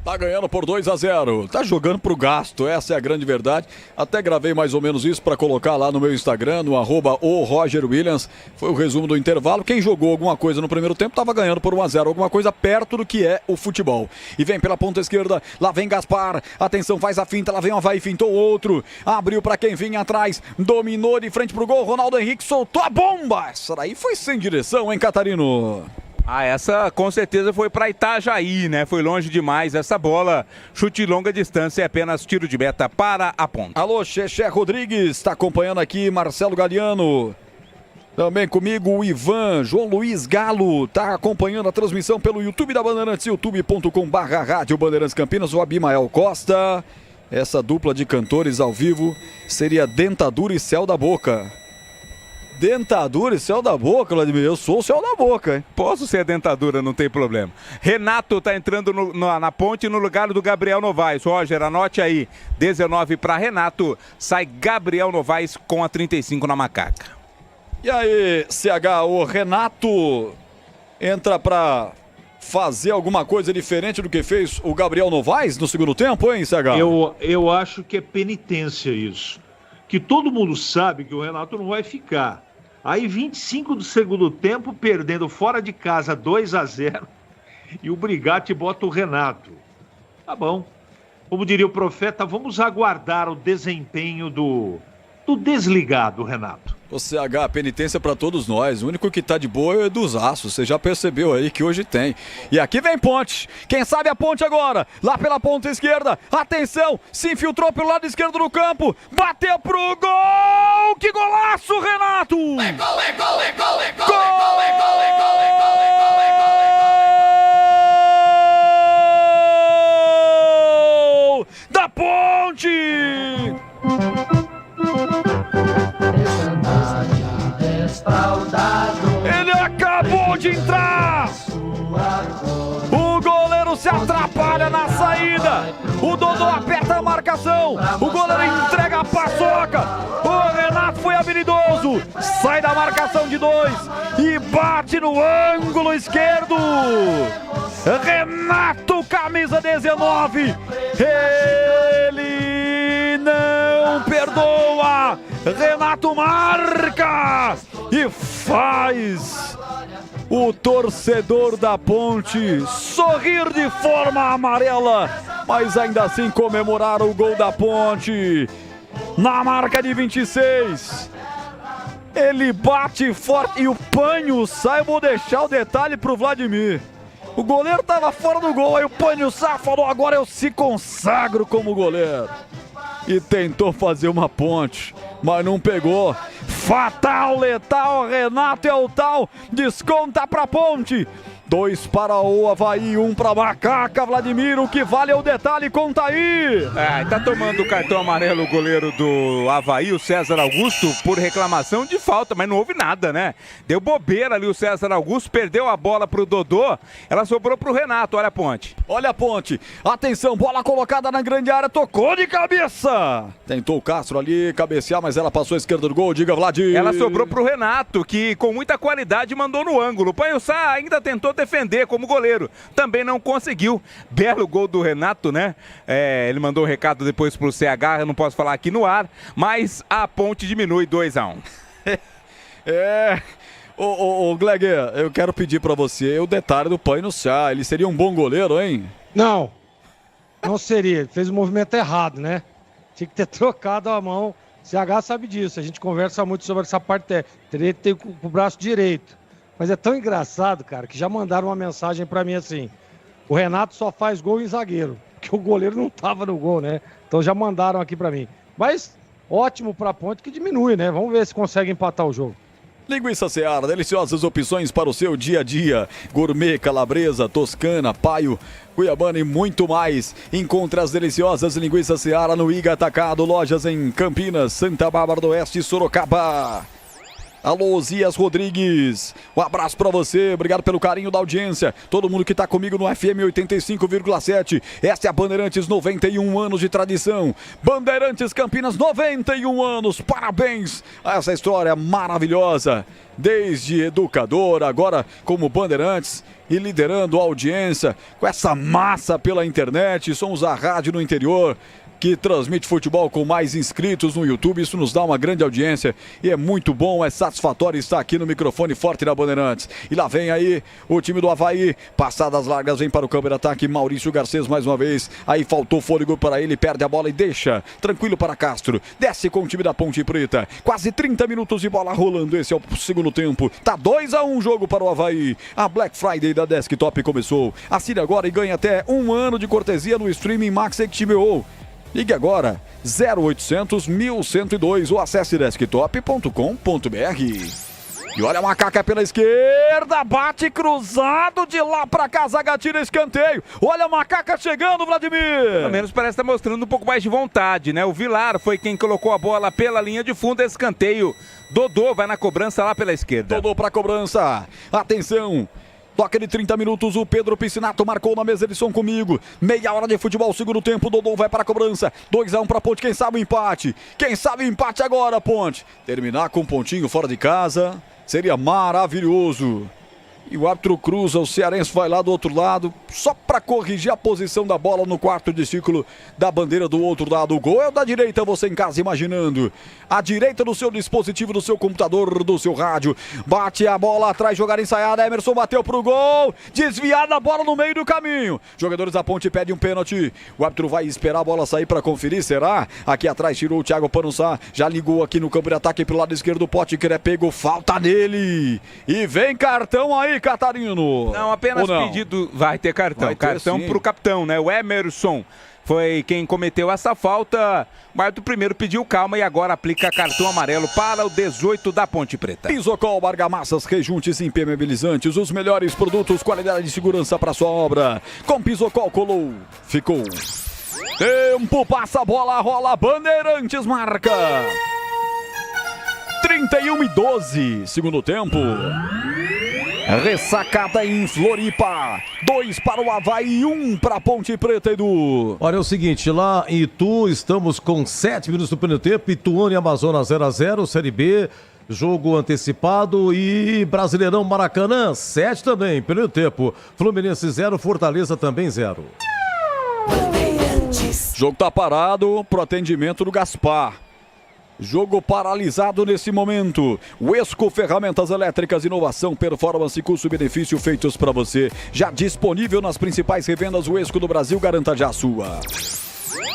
Tá ganhando por 2-0, tá jogando pro gasto, essa é a grande verdade. Até gravei mais ou menos isso para colocar lá no meu Instagram, no @RogerWilliams. Foi o resumo do intervalo. Quem jogou alguma coisa no primeiro tempo tava ganhando por 1-0, alguma coisa perto do que é o futebol. E vem pela ponta esquerda, lá vem Gaspar, atenção, faz a finta, lá vem o Avaí, fintou outro, abriu para quem vinha atrás, dominou de frente pro gol, Ronaldo Henrique soltou a bomba. Essa daí foi sem direção, hein, Catarino? Ah, essa com certeza foi para Itajaí, né? Foi longe demais essa bola. Chute de longa distância, é apenas tiro de meta para a Ponte. Alô, Xexé Rodrigues, está acompanhando aqui Marcelo Galiano. Também comigo o Ivan, João Luiz Galo, está acompanhando a transmissão pelo YouTube da Bandeirantes, youtube.com/Rádio Bandeirantes Campinas, o Abimael Costa. Essa dupla de cantores ao vivo seria Dentadura e Céu da Boca. Dentadura e Céu da Boca, Vladimir. Eu sou o Céu da Boca, hein? Posso ser dentadura, não tem problema. Renato tá entrando na Ponte no lugar do Gabriel Novaes. Roger, anote aí. 19 para Renato. Sai Gabriel Novaes com a 35 na Macaca. E aí, CH, o Renato entra para fazer alguma coisa diferente do que fez o Gabriel Novaes no segundo tempo, hein, CH? Eu acho que é penitência isso. Que todo mundo sabe que o Renato não vai ficar. Aí 25 do segundo tempo, perdendo fora de casa 2-0, e o Brigatti bota o Renato. Tá bom. Como diria o profeta, vamos aguardar o desempenho do desligado Renato. O CH, penitência para todos nós. O único que tá de boa é dos aços. Você já percebeu aí que hoje tem. E aqui vem Ponte. Quem sabe a Ponte agora? Lá pela ponta esquerda. Atenção! Se infiltrou pelo lado esquerdo do campo. Bateu pro gol! Que golaço, Renato! É gol, é gol, é gol, é gol, é gol, é gol, é gol, é gol, é gol, é gol, é gol! Da Ponte! Ele acabou de entrar! O goleiro se atrapalha na saída! O Dodô aperta a marcação! O goleiro entrega a paçoca! O Renato foi habilidoso! Sai da marcação de 2 e bate no ângulo esquerdo! Renato, camisa 19! Ele não perdoa! Renato marca e faz o torcedor da Ponte sorrir de forma amarela, mas ainda assim comemorar o gol da Ponte na marca de 26. Ele bate forte e o Panho sai. Eu vou deixar o detalhe pro Vladimir. O goleiro tava fora do gol, aí o Panho Sá falou: agora eu se consagro como goleiro. E tentou fazer uma ponte, mas não pegou. Fatal, letal, Renato é o tal, desconta pra Ponte. 2 para o Avaí, 1 para Macaca, Vladimir, o que vale é o detalhe, conta aí! Tá tomando o cartão amarelo o goleiro do Avaí, o César Augusto, por reclamação de falta, mas não houve nada, né? Deu bobeira ali o César Augusto, perdeu a bola pro Dodô, ela sobrou pro Renato, olha a Ponte. Olha a Ponte, atenção, bola colocada na grande área, tocou de cabeça! Tentou o Castro ali cabecear, mas ela passou à esquerda do gol, diga Vladimir. Ela sobrou pro Renato, que com muita qualidade mandou no ângulo. O Panhussá ainda tentou defender como goleiro, também não conseguiu. Belo gol do Renato, né? Ele mandou um recado depois pro CH, eu não posso falar aqui no ar, mas a Ponte diminui 2-1. Ô Gleger, eu quero pedir pra você o detalhe do Panhussá, ele seria um bom goleiro, hein? Não seria, ele fez o movimento errado, né? Tinha que ter trocado a mão, CH sabe disso, a gente conversa muito sobre essa parte, teria que ter com o braço direito. Mas é tão engraçado, cara, que já mandaram uma mensagem pra mim assim, o Renato só faz gol em zagueiro, porque o goleiro não tava no gol, né? Então já mandaram aqui pra mim. Mas ótimo pra Ponte que diminui, né? Vamos ver se consegue empatar o jogo. Linguiça Seara, deliciosas opções para o seu dia a dia. Gourmet, calabresa, toscana, paio, cuiabana e muito mais. Encontre as deliciosas linguiças Seara no Iga Atacado, lojas em Campinas, Santa Bárbara do Oeste e Sorocaba. Alô, Zias Rodrigues, um abraço pra você, obrigado pelo carinho da audiência, todo mundo que tá comigo no FM 85,7, esta é a Bandeirantes, 91 anos de tradição, Bandeirantes Campinas, 91 anos, parabéns a essa história maravilhosa, desde educador, agora como Bandeirantes e liderando a audiência, com essa massa pela internet, somos a rádio no interior, que transmite futebol com mais inscritos no YouTube, isso nos dá uma grande audiência e é muito bom, é satisfatório estar aqui no microfone forte da Bandeirantes. E lá vem aí o time do Avaí, passadas largas, vem para o câmera ataque, Maurício Garcês mais uma vez, aí faltou fôlego para ele, perde a bola e deixa, tranquilo para Castro, desce com o time da Ponte Preta, quase 30 minutos de bola rolando, esse é o segundo tempo, tá 2-1 jogo para o Avaí, a Black Friday da Desktop começou, assine agora e ganhe até 1 ano de cortesia no streaming Max HBO. Ligue agora 0800 1102 ou acesse desktop.com.br. E olha a Macaca pela esquerda, bate cruzado de lá pra cá, zaga tira escanteio. Olha a Macaca chegando, Vladimir. Pelo menos parece estar mostrando um pouco mais de vontade, né? O Vilar foi quem colocou a bola pela linha de fundo, escanteio. Dodô vai na cobrança lá pela esquerda. Dodô pra cobrança, atenção. Toca de 30 minutos, o Pedro Piscinato marcou na mesa de som comigo. Meia hora de futebol, segundo tempo, Dodô vai para a cobrança. 2-1 para Ponte, quem sabe o empate? Quem sabe o empate agora, Ponte? Terminar com um pontinho fora de casa seria maravilhoso. E o árbitro cruza, o cearense vai lá do outro lado, só para corrigir a posição da bola no quarto de círculo da bandeira do outro lado. O gol é o da direita, você em casa imaginando. A direita do seu dispositivo, do seu computador, do seu rádio. Bate a bola atrás, jogada ensaiada, Emerson bateu pro gol, desviada a bola no meio do caminho. Jogadores da Ponte pedem um pênalti. O árbitro vai esperar a bola sair para conferir, será? Aqui atrás tirou o Thiago Panhussá, já ligou aqui no campo de ataque pelo lado esquerdo, o Potker é pego, falta nele. E vem cartão aí, Catarino. Não, apenas pedido, vai ter cartão. Cartão pro capitão, né? O Emerson foi quem cometeu essa falta. O árbitro primeiro pediu calma e agora aplica cartão amarelo para o 18 da Ponte Preta. Pisocol, argamassas, rejuntes impermeabilizantes, os melhores produtos, qualidade e segurança para sua obra. Com Pisocol colou, ficou. Tempo, passa a bola, rola, Bandeirantes marca. 31-12, segundo tempo. Ressacada em Floripa, 2 para o Avaí, 1 para a Ponte Preta, Edu. Olha, é o seguinte, lá em Itu estamos com 7 minutos do primeiro tempo, Ituano e Amazonas 0-0, Série B, jogo antecipado e Brasileirão Maracanã 7 também, primeiro tempo, Fluminense 0, Fortaleza também 0. Jogo tá parado pro atendimento do Gaspar. Jogo paralisado nesse momento. O Esco Ferramentas Elétricas, inovação, performance e custo-benefício feitos para você. Já disponível nas principais revendas. O Esco do Brasil, garanta já a sua.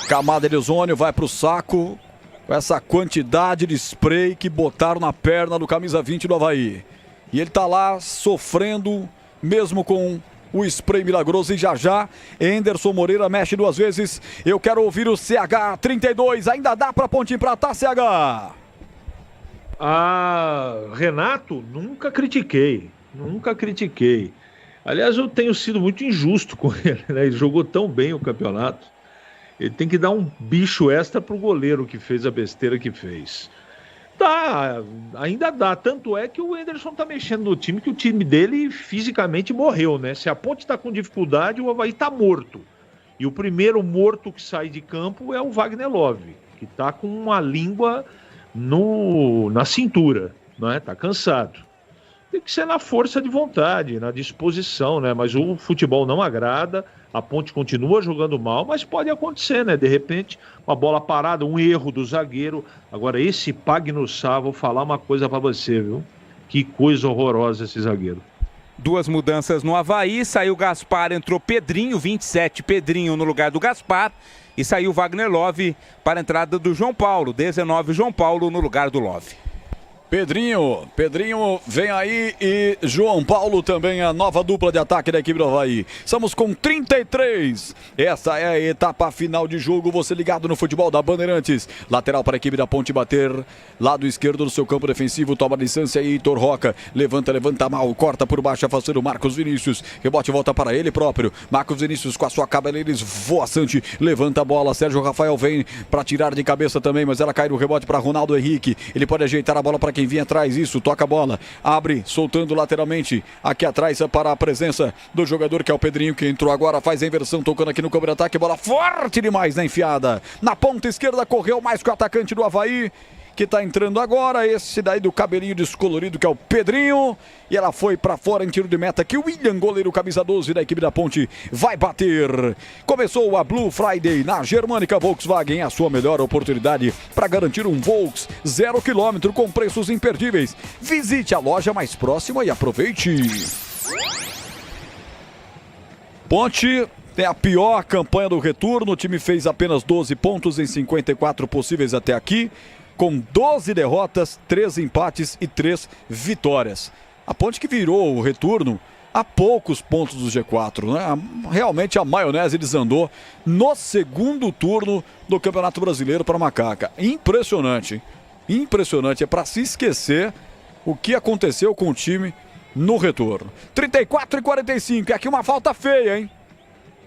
Camada de ozônio vai pro saco com essa quantidade de spray que botaram na perna do camisa 20 do Avaí. E ele tá lá sofrendo mesmo com o spray milagroso. E já Anderson Moreira mexe 2 vezes. Eu quero ouvir o CH32. Ainda dá pra Ponte empatar, CH? Renato, nunca critiquei. Aliás, eu tenho sido muito injusto com ele, né? Ele jogou tão bem o campeonato. Ele tem que dar um bicho extra pro goleiro que fez a besteira que fez. Ainda dá. Tanto é que o Anderson tá mexendo no time, que o time dele fisicamente morreu, né? Se a Ponte tá com dificuldade, o Avaí tá morto. E o primeiro morto que sai de campo é o Wagner Love, que tá com uma língua na cintura, né? Tá cansado. Tem que ser na força de vontade, na disposição, né? Mas o futebol não agrada, a Ponte continua jogando mal, mas pode acontecer, né? De repente, uma bola parada, um erro do zagueiro. Agora, esse Pagnussá, vou falar uma coisa pra você, viu? Que coisa horrorosa esse zagueiro. 2 mudanças no Avaí, saiu Gaspar, entrou Pedrinho, 27, Pedrinho no lugar do Gaspar, e saiu Wagner Love para a entrada do João Paulo, 19, João Paulo no lugar do Love. Pedrinho vem aí e João Paulo também, a nova dupla de ataque da equipe do Avaí. Estamos com 33. Essa é a etapa final de jogo. Você ligado no futebol da Bandeirantes. Lateral para a equipe da Ponte bater. Lado esquerdo do seu campo defensivo. Toma a distância aí, Heitor Roca. Levanta mal. Corta por baixo, afastando o Marcos Vinícius. Rebote volta para ele próprio. Marcos Vinícius com a sua cabeleira voaçante. Levanta a bola. Sérgio Rafael vem para tirar de cabeça também, mas ela cai no rebote para Ronaldo Henrique. Ele pode ajeitar a bola para quem vinha atrás, isso, toca a bola, abre, soltando lateralmente, aqui atrás para a presença do jogador que é o Pedrinho, que entrou agora, faz a inversão, tocando aqui no campo de ataque, bola forte demais na enfiada, na ponta esquerda, correu mais que o atacante do Avaí, que tá entrando agora, esse daí do cabelinho descolorido, que é o Pedrinho, e ela foi pra fora em tiro de meta, que o William, goleiro camisa 12 da equipe da Ponte, vai bater. Começou a Blue Friday na Germânica Volkswagen, a sua melhor oportunidade para garantir um Volks 0 km com preços imperdíveis. Visite a loja mais próxima e aproveite. Ponte tem a pior campanha do retorno, o time fez apenas 12 pontos em 54 possíveis até aqui, com 12 derrotas, 3 empates e 3 vitórias. A Ponte que virou o retorno a poucos pontos do G4, né? Realmente a maionese desandou no segundo turno do Campeonato Brasileiro para a Macaca. Impressionante, impressionante. É para se esquecer o que aconteceu com o time no retorno. 34-45, e aqui uma falta feia, hein?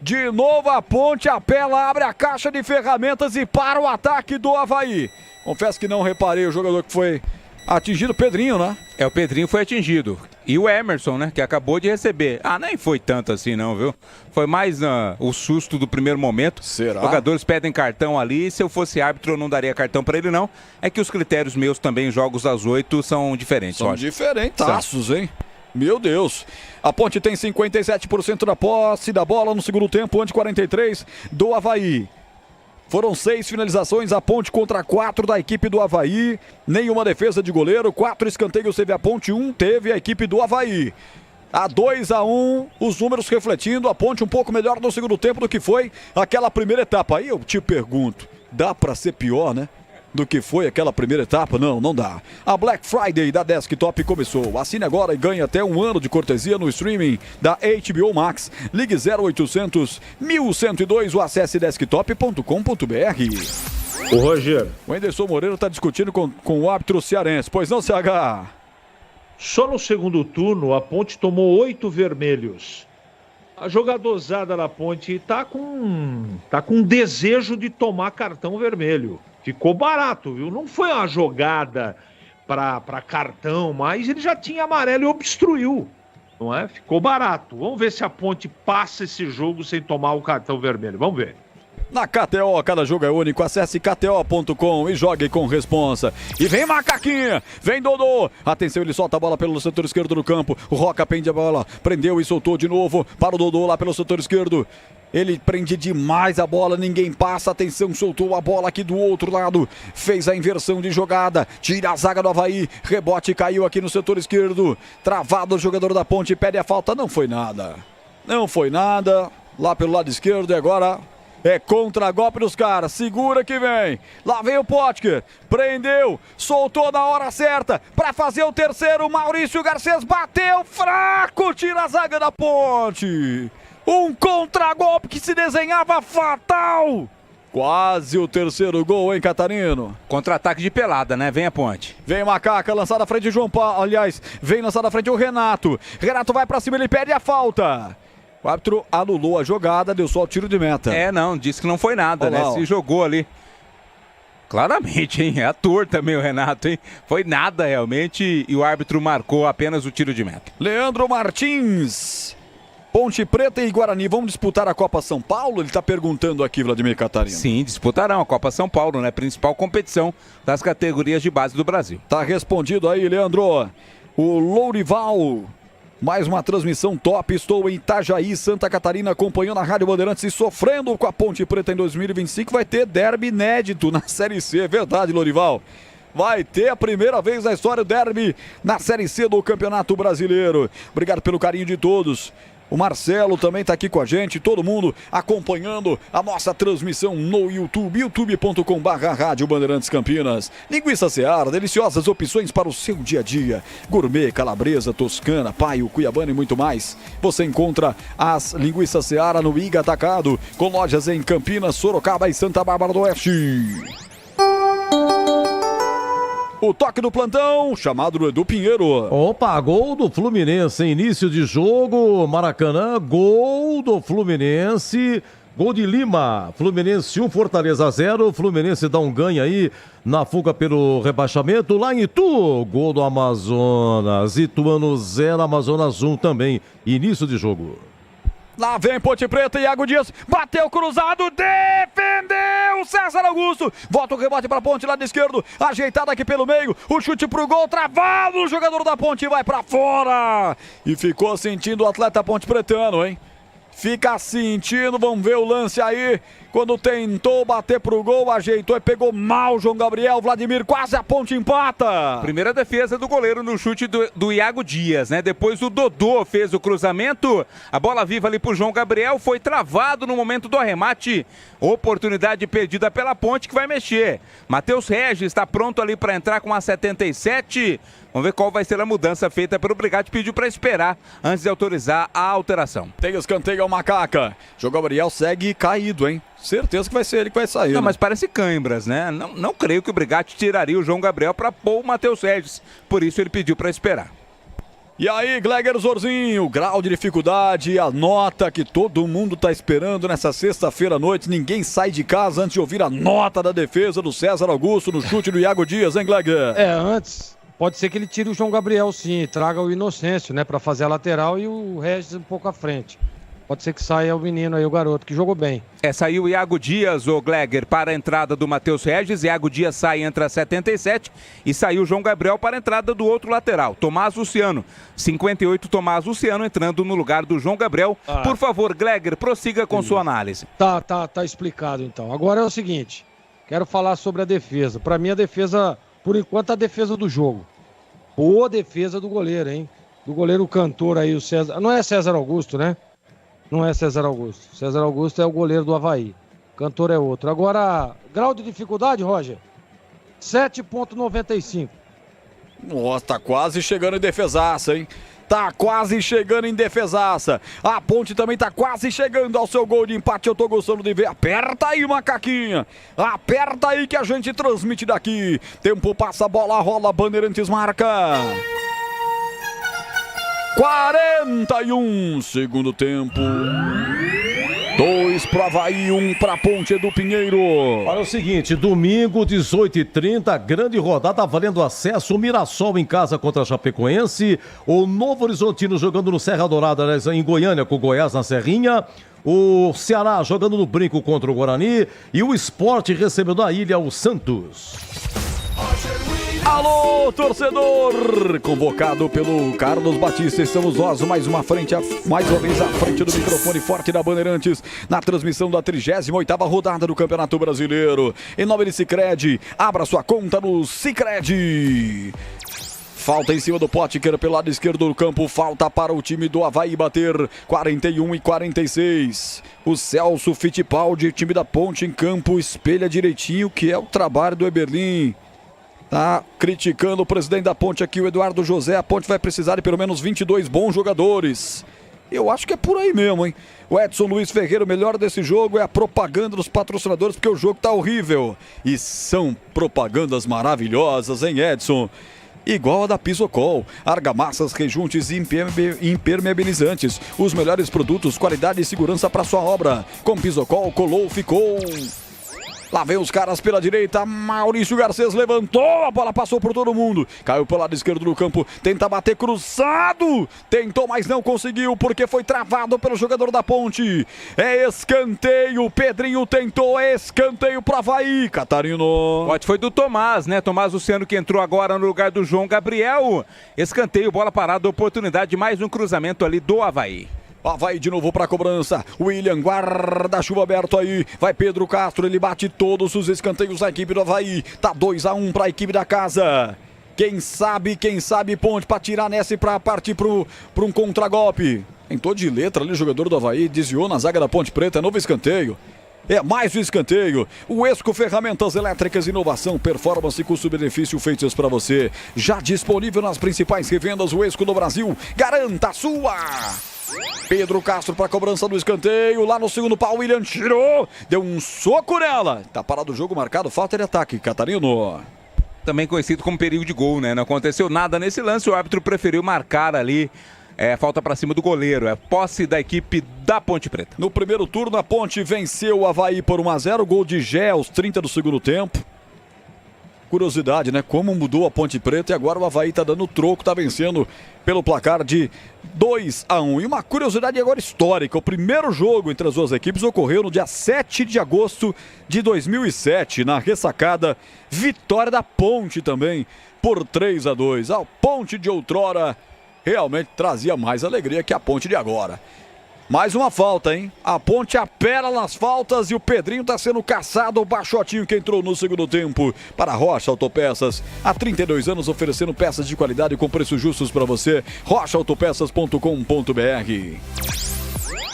De novo a Ponte apela, abre a caixa de ferramentas e para o ataque do Avaí. Confesso que não reparei o jogador que foi atingido, Pedrinho, né? O Pedrinho foi atingido. E o Emerson, né? Que acabou de receber. Nem foi tanto assim não, viu? Foi mais o susto do primeiro momento. Será? Os jogadores pedem cartão ali. Se eu fosse árbitro, eu não daria cartão pra ele, não. É que os critérios meus também, jogos às 8, são diferentes. São diferentaços, hein? Meu Deus. A Ponte tem 57% da posse da bola no segundo tempo, ante 43% do Avaí. Foram 6 finalizações, a Ponte contra 4 da equipe do Avaí. Nenhuma defesa de goleiro, 4 escanteios teve a Ponte, 1 teve a equipe do Avaí. A 2-1, os números refletindo, a Ponte um pouco melhor no segundo tempo do que foi aquela primeira etapa. Aí eu te pergunto, dá pra ser pior, né? Do que foi aquela primeira etapa? Não, não dá. A Black Friday da Desktop começou. Assine agora e ganhe até 1 ano de cortesia no streaming da HBO Max. Ligue 0800 1102 ou acesse desktop.com.br. Ô Rogério. O Anderson Moreira está discutindo com o árbitro cearense. Pois não, CH? Só no segundo turno a Ponte tomou 8 vermelhos. A jogadozada da Ponte tá com desejo de tomar cartão vermelho. Ficou barato, viu? Não foi uma jogada para cartão, mas ele já tinha amarelo e obstruiu, não é? Ficou barato. Vamos ver se a Ponte passa esse jogo sem tomar o cartão vermelho. Vamos ver. Na KTO, cada jogo é único. Acesse kto.com e jogue com responsa. E vem Macaquinha, vem Dodô. Atenção, ele solta a bola pelo setor esquerdo do campo. O Roca prende a bola, prendeu e soltou de novo para o Dodô lá pelo setor esquerdo. Ele prende demais a bola, ninguém passa, atenção, soltou a bola aqui do outro lado, fez a inversão de jogada, tira a zaga do Avaí, rebote caiu aqui no setor esquerdo, travado o jogador da Ponte, pede a falta, não foi nada, lá pelo lado esquerdo e agora é contra-golpe dos caras, segura que vem, lá vem o Potker, prendeu, soltou na hora certa, para fazer o terceiro, Maurício Garcês bateu fraco, tira a zaga da Ponte. Um contra-golpe que se desenhava fatal. Quase o terceiro gol, hein, Catarino? Contra-ataque de pelada, né? Vem a Ponte. Vem Macaca, lançada à frente de João Paulo. Aliás, vem lançada à frente o Renato. Renato vai pra cima, ele pede a falta. O árbitro anulou a jogada, deu só o tiro de meta. Não, disse que não foi nada, Olá, né? ó. Se jogou ali. Claramente, hein? É ator também o Renato, hein? Foi nada realmente e o árbitro marcou apenas o tiro de meta. Leandro Martins. Ponte Preta e Guarani vão disputar a Copa São Paulo? Ele está perguntando aqui, Vladimir Catarino. Sim, disputarão a Copa São Paulo, né? Principal competição das categorias de base do Brasil. Tá respondido aí, Leandro. O Lourival. Mais uma transmissão top. Estou em Itajaí, Santa Catarina, acompanhando a Rádio Bandeirantes e sofrendo com a Ponte Preta em 2025. Vai ter derby inédito na Série C. É verdade, Lourival. Vai ter a primeira vez na história o derby na Série C do Campeonato Brasileiro. Obrigado pelo carinho de todos. O Marcelo também está aqui com a gente, todo mundo acompanhando a nossa transmissão no YouTube, youtube.com/Rádio Bandeirantes Campinas. Linguiça Seara, deliciosas opções para o seu dia a dia. Gourmet, calabresa, toscana, paio, cuiabana e muito mais. Você encontra as linguiças Seara no Iga Atacado, com lojas em Campinas, Sorocaba e Santa Bárbara do Oeste. O toque do plantão, chamado do Edu Pinheiro. Opa, gol do Fluminense, início de jogo, Maracanã, gol do Fluminense, gol de Lima, Fluminense 1, Fortaleza 0, Fluminense dá um ganho aí na fuga pelo rebaixamento, lá em Itu, gol do Amazonas, Ituano 0, Amazonas 1 também, início de jogo. Lá vem Ponte Preta, Iago Dias, bateu cruzado, defendeu César Augusto, volta o rebote para a Ponte, lado esquerdo, ajeitado aqui pelo meio, o chute pro gol, travado, o jogador da Ponte vai para fora, e ficou sentindo o atleta Ponte Pretano, hein? Fica sentindo, vamos ver o lance aí, quando tentou bater pro gol, ajeitou e pegou mal João Gabriel, Vladimir, quase a Ponte empata. Primeira defesa do goleiro no chute do Iago Dias, né? Depois o Dodô fez o cruzamento, a bola viva ali pro João Gabriel, foi travado no momento do arremate, oportunidade perdida pela Ponte que vai mexer. Matheus Regis está pronto ali para entrar com a 77, vamos ver qual vai ser a mudança feita pelo Brigatti, pediu para esperar antes de autorizar a alteração. Tem escanteio ao Macaca, João Gabriel segue caído, hein? Certeza que vai ser ele que vai sair. Não, né? mas parece cãibras, né? Não creio que o Brigatti tiraria o João Gabriel para pôr o Matheus Regis. Por isso ele pediu para esperar. E aí, Gleger Zorzinho, o grau de dificuldade, a nota que todo mundo tá esperando nessa sexta-feira à noite. Ninguém sai de casa antes de ouvir a nota da defesa do César Augusto no chute do Iago Dias, hein, Gleger? Antes, pode ser que ele tire o João Gabriel, sim, traga o Inocêncio, né, para fazer a lateral e o Regis um pouco à frente. Pode ser que saia o menino aí, o garoto, que jogou bem. Saiu o Iago Dias, o Gleger, para a entrada do Matheus Regis. Iago Dias sai, entra 77. E saiu o João Gabriel para a entrada do outro lateral, Tomás Luciano. 58, Tomás Luciano entrando no lugar do João Gabriel. Por favor, Gleger, prossiga com sua análise. Tá explicado então. Agora é o seguinte, quero falar sobre a defesa. Para mim a defesa, por enquanto, a defesa do jogo. Boa defesa do goleiro, hein? Do goleiro cantor aí, o César. Não é César Augusto, né? Não é César Augusto. César Augusto é o goleiro do Avaí. Cantor é outro. Agora, grau de dificuldade, Roger? 7,95. Nossa, tá quase chegando em defesaça, hein? Tá quase chegando em defesaça. A Ponte também tá quase chegando ao seu gol de empate. Eu tô gostando de ver. Aperta aí, Macaquinha. Aperta aí que a gente transmite daqui. Tempo passa, bola rola, Bandeirantes marca. 41, segundo tempo. 2 pro Avaí, 1 pra Ponte do Pinheiro. Olha o seguinte, domingo, 18h30, grande rodada valendo acesso. O Mirassol em casa contra a Chapecoense. O Novo Horizontino jogando no Serra Dourada, né, em Goiânia, com o Goiás na Serrinha. O Ceará jogando no Brinco contra o Guarani. E o Sport recebendo a Ilha, o Santos. Alô, torcedor! Convocado pelo Carlos Batista, estamos nós mais uma vez à frente do microfone forte da Bandeirantes, na transmissão da 38ª rodada do Campeonato Brasileiro. Em nome de Sicredi, abra sua conta no Sicredi. Falta em cima do Potker pelo lado esquerdo do campo, falta para o time do Avaí bater, 41-46. O Celso Fittipaldi, time da Ponte em campo, espelha direitinho que é o trabalho do Eberlin. Tá criticando o presidente da Ponte aqui, o Eduardo José. A Ponte vai precisar de pelo menos 22 bons jogadores. Eu acho que é por aí mesmo, hein? O Edson Luiz Ferreira, o melhor desse jogo é a propaganda dos patrocinadores, porque o jogo tá horrível. E são propagandas maravilhosas, hein, Edson? Igual a da Pisocol, argamassas, rejuntes e impermeabilizantes. Os melhores produtos, qualidade e segurança para sua obra. Com Pisocol, colou, ficou. Lá vem os caras pela direita, Maurício Garcês levantou, a bola passou por todo mundo, caiu pelo lado esquerdo do campo, tenta bater cruzado, tentou, mas não conseguiu, porque foi travado pelo jogador da Ponte. É escanteio, Pedrinho tentou, é escanteio pro Avaí, Catarino. O bote foi do Tomás, né? Tomás Luciano, que entrou agora no lugar do João Gabriel. Escanteio, bola parada, oportunidade de mais um cruzamento ali do Avaí. Vai de novo para a cobrança. William, guarda-chuva aberto aí. Vai Pedro Castro, ele bate todos os escanteios da equipe do Avaí. Tá 2-1 para a equipe da casa. Quem sabe, Ponte para tirar nessa e para partir para um contragolpe. Tentou de letra ali o jogador do Avaí, desviou na zaga da Ponte Preta, novo escanteio. É mais um escanteio. O Esco Ferramentas Elétricas, inovação, performance e custo-benefício feitos para você. Já disponível nas principais revendas, o Esco do Brasil. Garanta a sua! Pedro Castro para a cobrança do escanteio. Lá no segundo pau, William tirou. Deu um soco nela. Tá parado o jogo, marcado falta de ataque. Catarino. Também conhecido como perigo de gol, né? Não aconteceu nada nesse lance. O árbitro preferiu marcar ali. Falta para cima do goleiro. É posse da equipe da Ponte Preta. No primeiro turno, a Ponte venceu o Avaí por 1-0. Gol de Gé aos 30 do segundo tempo. Curiosidade, né? Como mudou a Ponte Preta e agora o Avaí tá dando troco, tá vencendo pelo placar de 2-1. E uma curiosidade agora histórica, o primeiro jogo entre as duas equipes ocorreu no dia 7 de agosto de 2007, na ressacada, vitória da Ponte também, por 3-2. A Ponte de outrora realmente trazia mais alegria que a Ponte de agora. Mais uma falta, hein? A Ponte apela nas faltas e o Pedrinho tá sendo caçado. O Baixotinho que entrou no segundo tempo para a Rocha Autopeças. Há 32 anos oferecendo peças de qualidade com preços justos para você. rochaautopeças.com.br.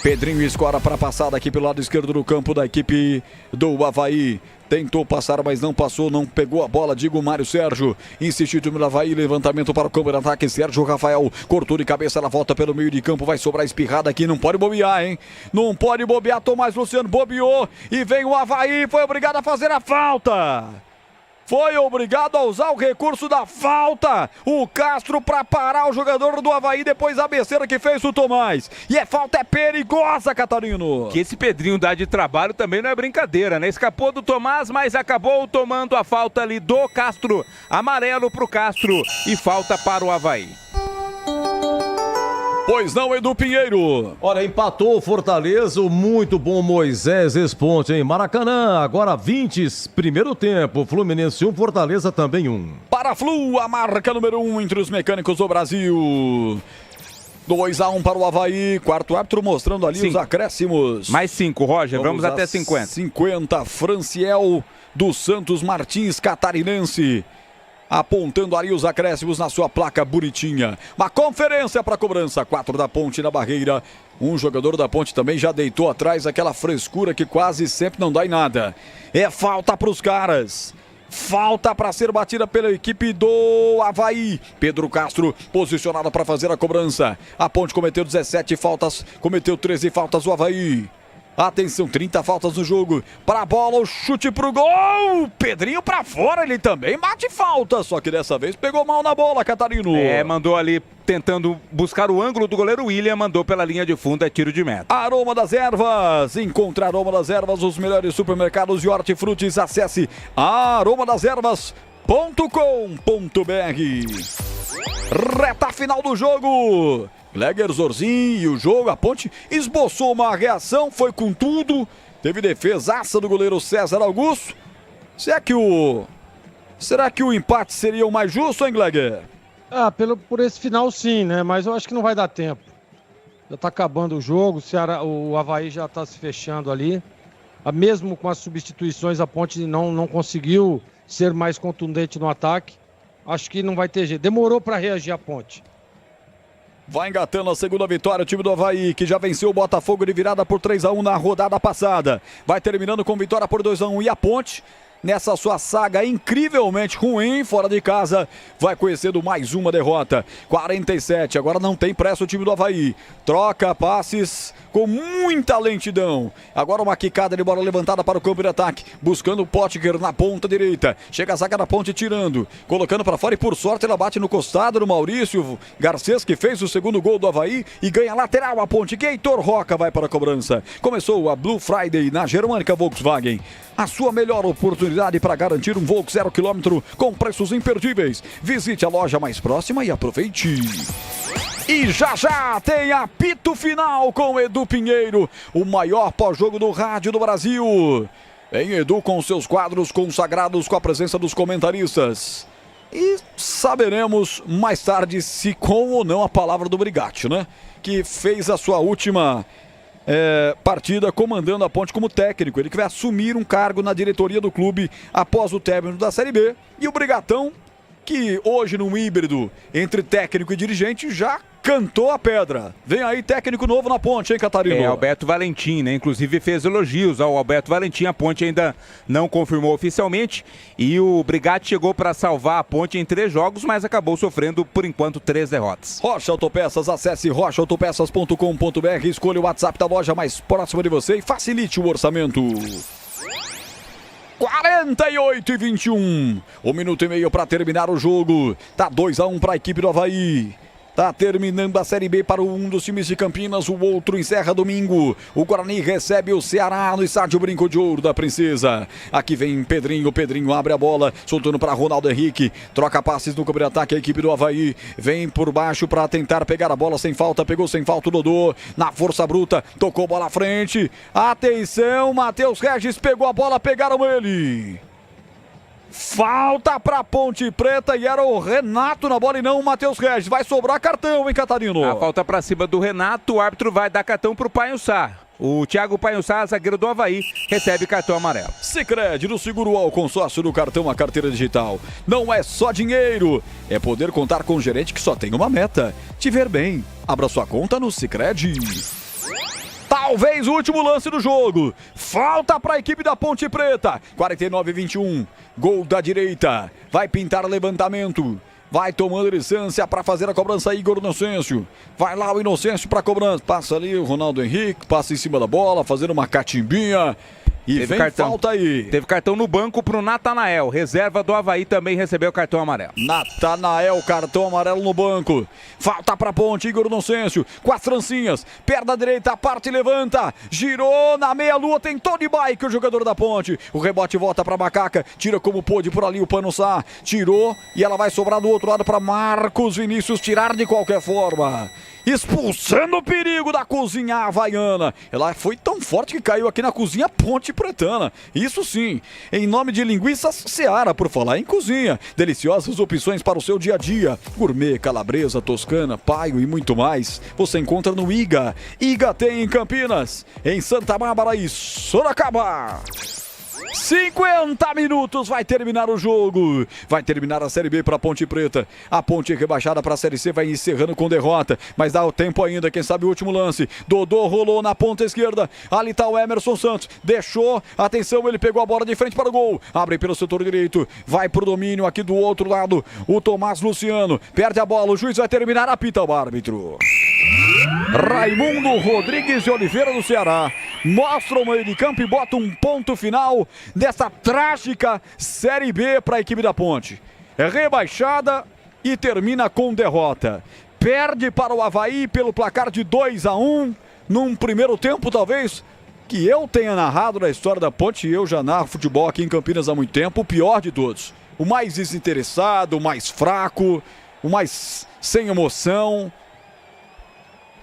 Pedrinho escora para a passada aqui pelo lado esquerdo do campo da equipe do Avaí. Tentou passar, mas não passou, não pegou a bola, digo Mário Sérgio. Insistiu o time do Avaí, levantamento para o campo de ataque. Sérgio Rafael cortou de cabeça, ela volta pelo meio de campo, vai sobrar espirrada aqui, não pode bobear, hein? Não pode bobear, Tomás Luciano bobeou e vem o Avaí, foi obrigado a fazer a falta. Foi obrigado a usar o recurso da falta. O Castro para parar o jogador do Avaí depois da besteira que fez o Tomás. E a falta é perigosa, Catarino. Que esse Pedrinho dá de trabalho também não é brincadeira, né? Escapou do Tomás, mas acabou tomando a falta ali do Castro. Amarelo pro Castro e falta para o Avaí. Pois não, Edu Pinheiro. Olha, empatou o Fortaleza, o muito bom Moisés Esponte em Maracanã. Agora 20, primeiro tempo, Fluminense 1, Fortaleza também 1. Para a Flu, a marca número 1 entre os mecânicos do Brasil. 2-1 para o Avaí, quarto árbitro mostrando ali os acréscimos. Mais 5, Roger, vamos até 50. 50, Franciel dos Santos Martins, catarinense. Apontando ali os acréscimos na sua placa bonitinha. Uma conferência para cobrança. 4 da Ponte na barreira. Um jogador da Ponte também já deitou atrás, aquela frescura que quase sempre não dá em nada. É falta para os caras. Falta para ser batida pela equipe do Avaí. Pedro Castro posicionado para fazer a cobrança. A Ponte cometeu 17 faltas, cometeu 13 faltas o Avaí. Atenção, 30 faltas no jogo. Para a bola, o chute pro gol. Pedrinho para fora, ele também bate falta. Só que dessa vez pegou mal na bola, Catarino. Mandou ali tentando buscar o ângulo do goleiro William. Mandou pela linha de fundo, é tiro de meta. Aroma das Ervas. Encontre Aroma das Ervas, os melhores supermercados de hortifrutis. Acesse aromadas-ervas.com.br. Reta final do jogo. Gleger Zorzin e o jogo, a Ponte esboçou uma reação, foi com tudo, teve defesaça do goleiro César Augusto. Será que o empate seria o mais justo, hein, Gleger? Por esse final sim, né? Mas eu acho que não vai dar tempo. Já tá acabando o jogo, o Avaí já tá se fechando ali. Mesmo com as substituições, a Ponte não conseguiu ser mais contundente no ataque. Acho que não vai ter jeito. Demorou para reagir a Ponte. Vai engatando a segunda vitória o time do Avaí, que já venceu o Botafogo de virada por 3-1 na rodada passada. Vai terminando com vitória por 2-1 e a Ponte nessa sua saga incrivelmente ruim fora de casa, vai conhecendo mais uma derrota. 47, agora não tem pressa o time do Avaí. Troca passes com muita lentidão. Agora uma quicada de bola levantada para o campo de ataque, buscando o Potker na ponta direita. Chega a zaga da ponte tirando, colocando para fora e por sorte ela bate no costado do Maurício Garcês, que fez o segundo gol do Avaí e ganha lateral a ponte. Heitor Roca vai para a cobrança. Começou a Blue Friday na Germânica Volkswagen. A sua melhor oportunidade para garantir um Volks 0 km com preços imperdíveis. Visite a loja mais próxima e aproveite. E já tem apito final com Edu Pinheiro, o maior pós-jogo do rádio do Brasil. Em Edu com seus quadros consagrados com a presença dos comentaristas. E saberemos mais tarde se com ou não a palavra do Brigatti, né? Que fez a sua última partida comandando a Ponte como técnico. Ele que vai assumir um cargo na diretoria do clube após o término da Série B. E o Brigatão, que hoje num híbrido entre técnico e dirigente, já cantou a pedra. Vem aí técnico novo na Ponte, hein, Catarino? Alberto Valentim, né? Inclusive fez elogios ao Alberto Valentim. A Ponte ainda não confirmou oficialmente. E o Brigatti chegou para salvar a Ponte em 3 jogos, mas acabou sofrendo, por enquanto, 3 derrotas. Rocha Autopeças, acesse rochaautopeças.com.br, escolha o WhatsApp da loja mais próxima de você e facilite o orçamento. 48-21. 1 minuto e meio para terminar o jogo. Tá 2-1 para a equipe do Avaí. Tá terminando a Série B para um dos times de Campinas, o outro encerra domingo. O Guarani recebe o Ceará no estádio Brinco de Ouro da Princesa. Aqui vem Pedrinho, Pedrinho abre a bola, soltando para Ronaldo Henrique, troca passes no campo de ataque a equipe do Avaí, vem por baixo para tentar pegar a bola sem falta, pegou sem falta o Dodô, na força bruta, tocou bola à frente, atenção, Matheus Regis pegou a bola, pegaram ele. Falta pra Ponte Preta e era o Renato na bola e não o Matheus Regis. Vai sobrar cartão, hein, Catarino? A falta pra cima do Renato, o árbitro vai dar cartão pro Panhussá. O Thiago Panhussá, zagueiro do Avaí, recebe cartão amarelo. Sicredi, no Seguro ao consórcio do cartão a carteira digital. Não é só dinheiro, é poder contar com um gerente que só tem uma meta: te ver bem. Abra sua conta no Sicredi. Talvez o último lance do jogo. Falta para a equipe da Ponte Preta. 49-21. Gol da direita. Vai pintar levantamento. Vai tomando distância para fazer a cobrança Igor Inocêncio. Vai lá o Inocêncio para a cobrança. Passa ali o Ronaldo Henrique. Passa em cima da bola, fazendo uma catimbinha. E teve vem cartão. Falta aí. Teve cartão no banco pro Natanael. Reserva do Avaí também recebeu cartão amarelo. Natanael, cartão amarelo no banco. Falta pra Ponte, Igor Inocêncio. Com as trancinhas. Perna direita, parte levanta. Girou na meia-lua, tentou de bike o jogador da Ponte. O rebote volta pra Macaca. Tira como pôde por ali o Panhussá. Tirou e ela vai sobrar do outro lado pra Marcos Vinícius tirar de qualquer forma. Expulsando o perigo da cozinha havaiana. Ela foi tão forte que caiu aqui na cozinha Ponte Pretana. Isso sim, em nome de Linguiças Seara, por falar em cozinha. Deliciosas opções para o seu dia a dia. Gourmet, calabresa, toscana, paio e muito mais. Você encontra no IGA. IGA tem em Campinas, em Santa Bárbara e Sorocaba. 50 minutos, vai terminar o jogo. Vai terminar a Série B para a Ponte Preta. A Ponte rebaixada para a Série C vai encerrando com derrota, mas dá o tempo ainda, quem sabe o último lance. Dodô rolou na ponta esquerda. Ali está o Emerson Santos. Deixou, atenção, ele pegou a bola de frente para o gol. Abre pelo setor direito, vai pro domínio aqui do outro lado. O Tomás Luciano perde a bola, o juiz vai terminar, apita o árbitro. Raimundo Rodrigues de Oliveira do Ceará mostra o meio de campo e bota um ponto final dessa trágica Série B para a equipe da Ponte. É rebaixada e termina com derrota. Perde para o Avaí pelo placar de 2-1 num primeiro tempo, talvez, que eu tenha narrado na história da Ponte, e eu já narro futebol aqui em Campinas há muito tempo, o pior de todos. O mais desinteressado, o mais fraco, o mais sem emoção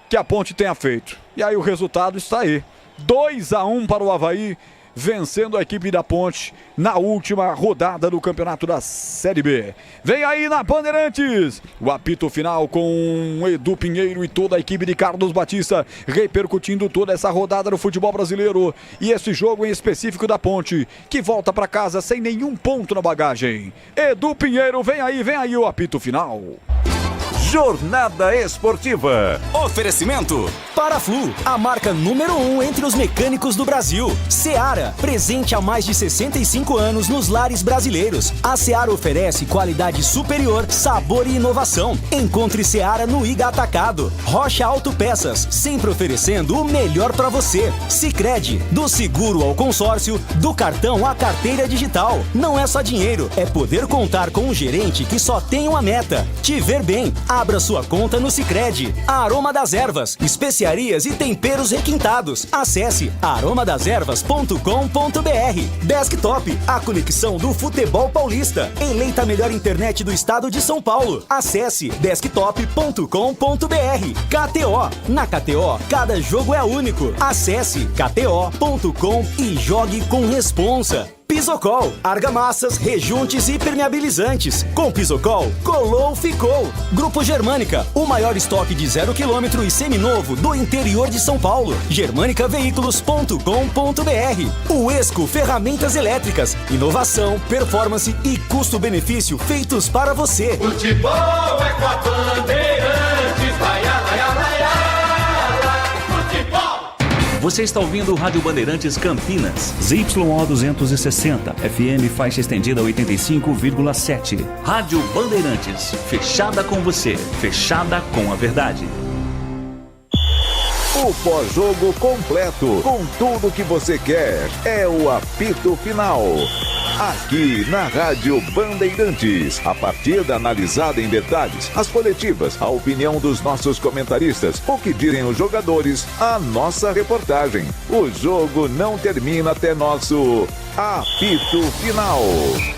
que a Ponte tenha feito. E aí o resultado está aí. 2-1 para o Avaí, vencendo a equipe da Ponte na última rodada do campeonato da Série B. Vem aí na Bandeirantes o apito final com Edu Pinheiro e toda a equipe de Carlos Batista, repercutindo toda essa rodada do futebol brasileiro e esse jogo em específico da Ponte, que volta para casa sem nenhum ponto na bagagem. Edu Pinheiro, vem aí o apito final. Jornada Esportiva. Oferecimento Paraflu, a marca número 1 entre os mecânicos do Brasil. Seara, presente há mais de 65 anos nos lares brasileiros. A Seara oferece qualidade superior, sabor e inovação. Encontre Seara no Iga Atacado. Rocha Autopeças, sempre oferecendo o melhor para você. Sicredi, do seguro ao consórcio, do cartão à carteira digital. Não é só dinheiro, é poder contar com um gerente que só tem uma meta: te ver bem. Abra sua conta no Sicredi. A Aroma das Ervas, especiarias e temperos requintados. Acesse aromadeservas.com.br. Desktop, a conexão do futebol paulista. Eleita a melhor internet do estado de São Paulo. Acesse desktop.com.br. KTO, na KTO, cada jogo é único. Acesse kto.com e jogue com responsa. Pisocol, argamassas, rejuntes e permeabilizantes. Com Pisocol, colou, ficou. Grupo Germânica, o maior estoque de 0 km e seminovo do interior de São Paulo. germanicaveículos.com.br. Uesco Ferramentas Elétricas, inovação, performance e custo-benefício feitos para você. Futebol é com a Bandeirantes, vai, vai, vai. Você está ouvindo o Rádio Bandeirantes Campinas, ZYO 260, FM faixa estendida 85,7. Rádio Bandeirantes, fechada com você, fechada com a verdade. O pós-jogo completo, com tudo que você quer, é o apito final. Aqui na Rádio Bandeirantes, a partida analisada em detalhes, as coletivas, a opinião dos nossos comentaristas, o que dizem os jogadores, a nossa reportagem. O jogo não termina até nosso apito final.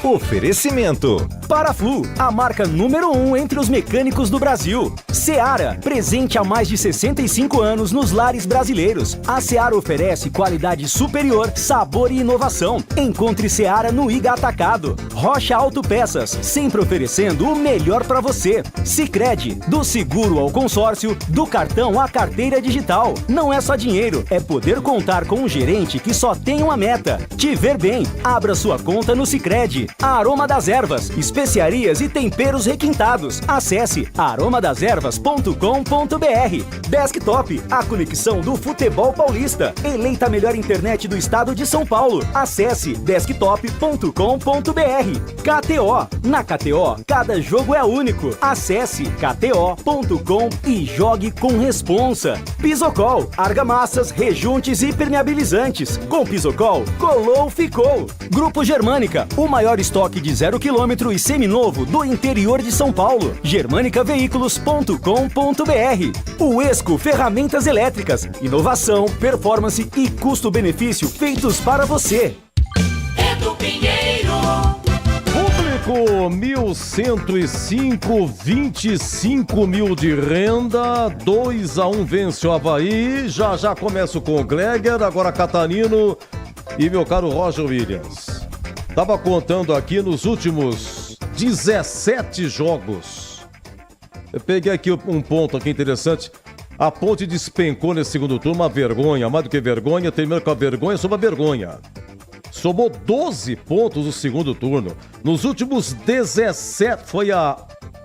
Oferecimento: Paraflu, a marca número 1 entre os mecânicos do Brasil. Seara, presente há mais de 65 anos nos lares brasileiros. A Seara oferece qualidade superior, sabor e inovação. Encontre Seara no Iga Atacado. Rocha Autopeças, sempre oferecendo o melhor para você. Sicredi, do seguro ao consórcio, do cartão à carteira digital. Não é só dinheiro, é poder contar com um gerente que só tem uma meta: te ver bem. Abra sua conta no Sicredi. A Aroma das Ervas, especiarias e temperos requintados. Acesse aromadeservas.com.br. Desktop, a conexão do futebol paulista. Eleita a melhor internet do estado de São Paulo. Acesse desktop.com.br. KTO, na KTO, cada jogo é único. Acesse kto.com e jogue com responsa. Pisocol, argamassas, rejuntes e permeabilizantes. Com Pisocol, colou, ficou. Grupo Germânica, o maior estoque de 0 km e seminovo do interior de São Paulo. germanicaveículos.com.br. Uesco Ferramentas Elétricas, inovação, performance e custo-benefício feitos para você. Edu Pinheiro. Público 1.105, 25 mil de renda, 2-1 vence o Avaí. Já começo com o Gleger, agora Catarino e meu caro Roger Williams. Tava contando aqui nos últimos 17 jogos. Eu peguei aqui um ponto aqui interessante. A Ponte despencou nesse segundo turno, uma vergonha, mais do que vergonha, terminou com a vergonha sobre a vergonha. Somou 12 pontos no segundo turno. Nos últimos 17,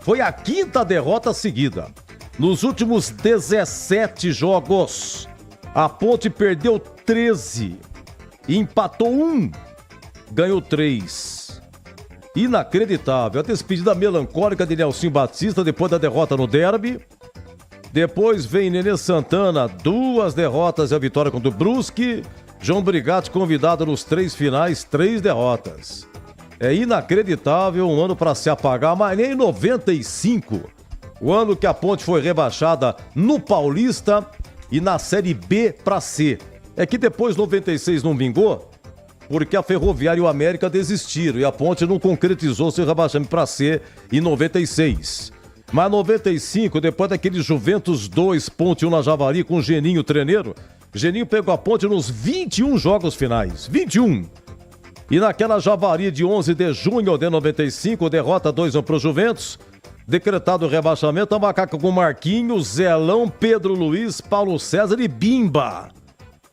foi a quinta derrota seguida. Nos últimos 17 jogos, a Ponte perdeu 13, empatou 1, ganhou 3. Inacreditável. A despedida melancólica de Nelson Batista depois da derrota no derby. Depois vem Nenê Santana, 2 derrotas e a vitória contra o Brusque. João Brigatti convidado nos 3 finais, 3 derrotas. É inacreditável, um ano para se apagar, mas nem em 95, o ano que a Ponte foi rebaixada no Paulista e na Série B para C. É que depois 96 não vingou, porque a Ferroviária e o América desistiram e a Ponte não concretizou seu rebaixamento para C em 96. Mas 95, depois daquele Juventus 2, Ponte 1 na Javari com o Geninho treneiro, Geninho pegou a Ponte nos 21 jogos finais. 21. E naquela Javari de 11 de junho de 95, derrota 2-1 para o Juventus. Decretado o rebaixamento, a Macaca com Marquinhos, Zelão, Pedro Luiz, Paulo César e Bimba.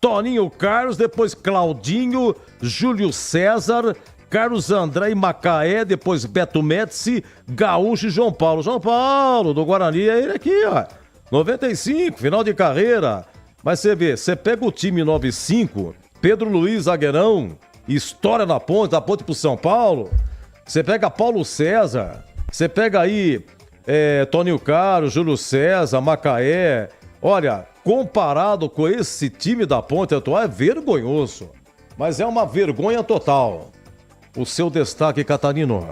Toninho Carlos, depois Claudinho, Júlio César, Carlos André e Macaé, depois Beto Médici, Gaúcho e João Paulo. João Paulo, do Guarani, é ele aqui, ó. 95, final de carreira. Mas você vê, você pega o time 9-5, Pedro Luiz, zagueirão, história da Ponte pro São Paulo. Você pega Paulo César, você pega aí Tônio Caro, Júlio César, Macaé. Olha, comparado com esse time da Ponte atual, é vergonhoso. Mas é uma vergonha total. O seu destaque, Catarino.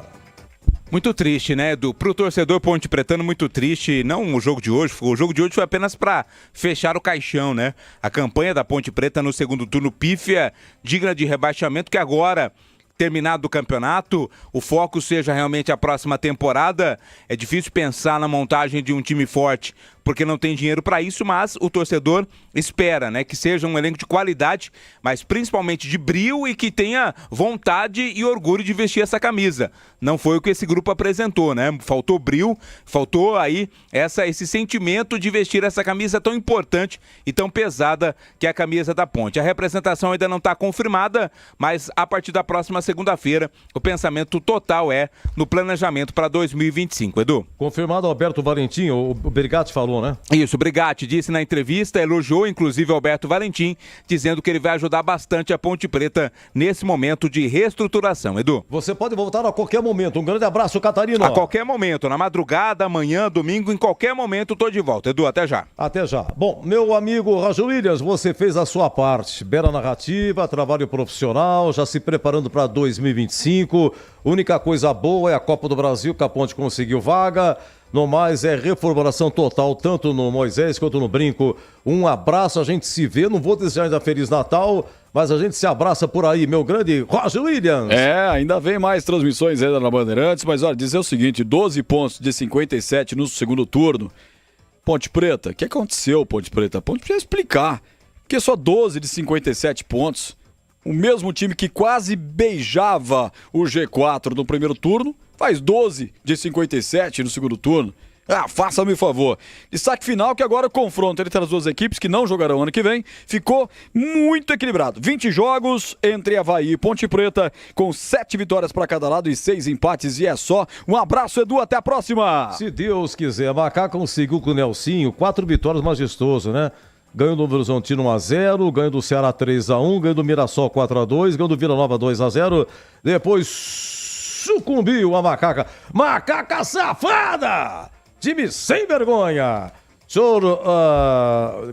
Muito triste, né, Edu? Pro torcedor Ponte Pretano, muito triste. Não o jogo de hoje. O jogo de hoje foi apenas para fechar o caixão, né? A campanha da Ponte Preta no segundo turno pífia, digna de rebaixamento, que agora, terminado o campeonato, o foco seja realmente a próxima temporada. É difícil pensar na montagem de um time forte, porque não tem dinheiro para isso, mas o torcedor espera, né, que seja um elenco de qualidade, mas principalmente de brio e que tenha vontade e orgulho de vestir essa camisa. Não foi o que esse grupo apresentou, né? Faltou brio, faltou aí esse sentimento de vestir essa camisa tão importante e tão pesada que é a camisa da Ponte. A representação ainda não está confirmada, mas a partir da próxima segunda-feira, o pensamento total é no planejamento para 2025, Edu. Confirmado Alberto Valentim, o Brigatti falou, né? Isso, o Brigatti disse na entrevista, elogiou inclusive Alberto Valentim, dizendo que ele vai ajudar bastante a Ponte Preta nesse momento de reestruturação, Edu. Você pode voltar a qualquer momento. Um grande abraço, Catarino. A qualquer momento, na madrugada, amanhã, domingo, em qualquer momento, tô de volta. Edu, até já. Até já. Bom, meu amigo Roger Williams, você fez a sua parte. Bela narrativa, trabalho profissional, já se preparando para 2025. Única coisa boa é a Copa do Brasil, que a Ponte conseguiu vaga. No mais, é reformulação total, tanto no Moisés quanto no Brinco. Um abraço, a gente se vê. Não vou desejar ainda Feliz Natal, mas a gente se abraça por aí, meu grande Roger Williams. Ainda vem mais transmissões ainda na Bandeirantes, mas olha, dizer o seguinte, 12 pontos de 57 no segundo turno. Ponte Preta, o que aconteceu, Ponte Preta? A Ponte precisa explicar, porque só 12 de 57 pontos. O mesmo time que quase beijava o G4 no primeiro turno, faz 12 de 57 no segundo turno. Faça-me favor. Destaque final que agora o confronto entre as duas equipes que não jogarão ano que vem ficou muito equilibrado. 20 jogos entre Avaí e Ponte Preta, com 7 vitórias para cada lado e 6 empates, e é só. Um abraço, Edu, até a próxima. Se Deus quiser. A Macaca conseguiu com o Nelsinho 4 vitórias, majestoso, né? Ganho do Horizontino 1-0, ganho do Ceará 3-1, ganho do Mirassol 4-2, ganho do Vila Nova 2-0. Depois sucumbiu a Macaca. Macaca safada! Time sem vergonha. Senhor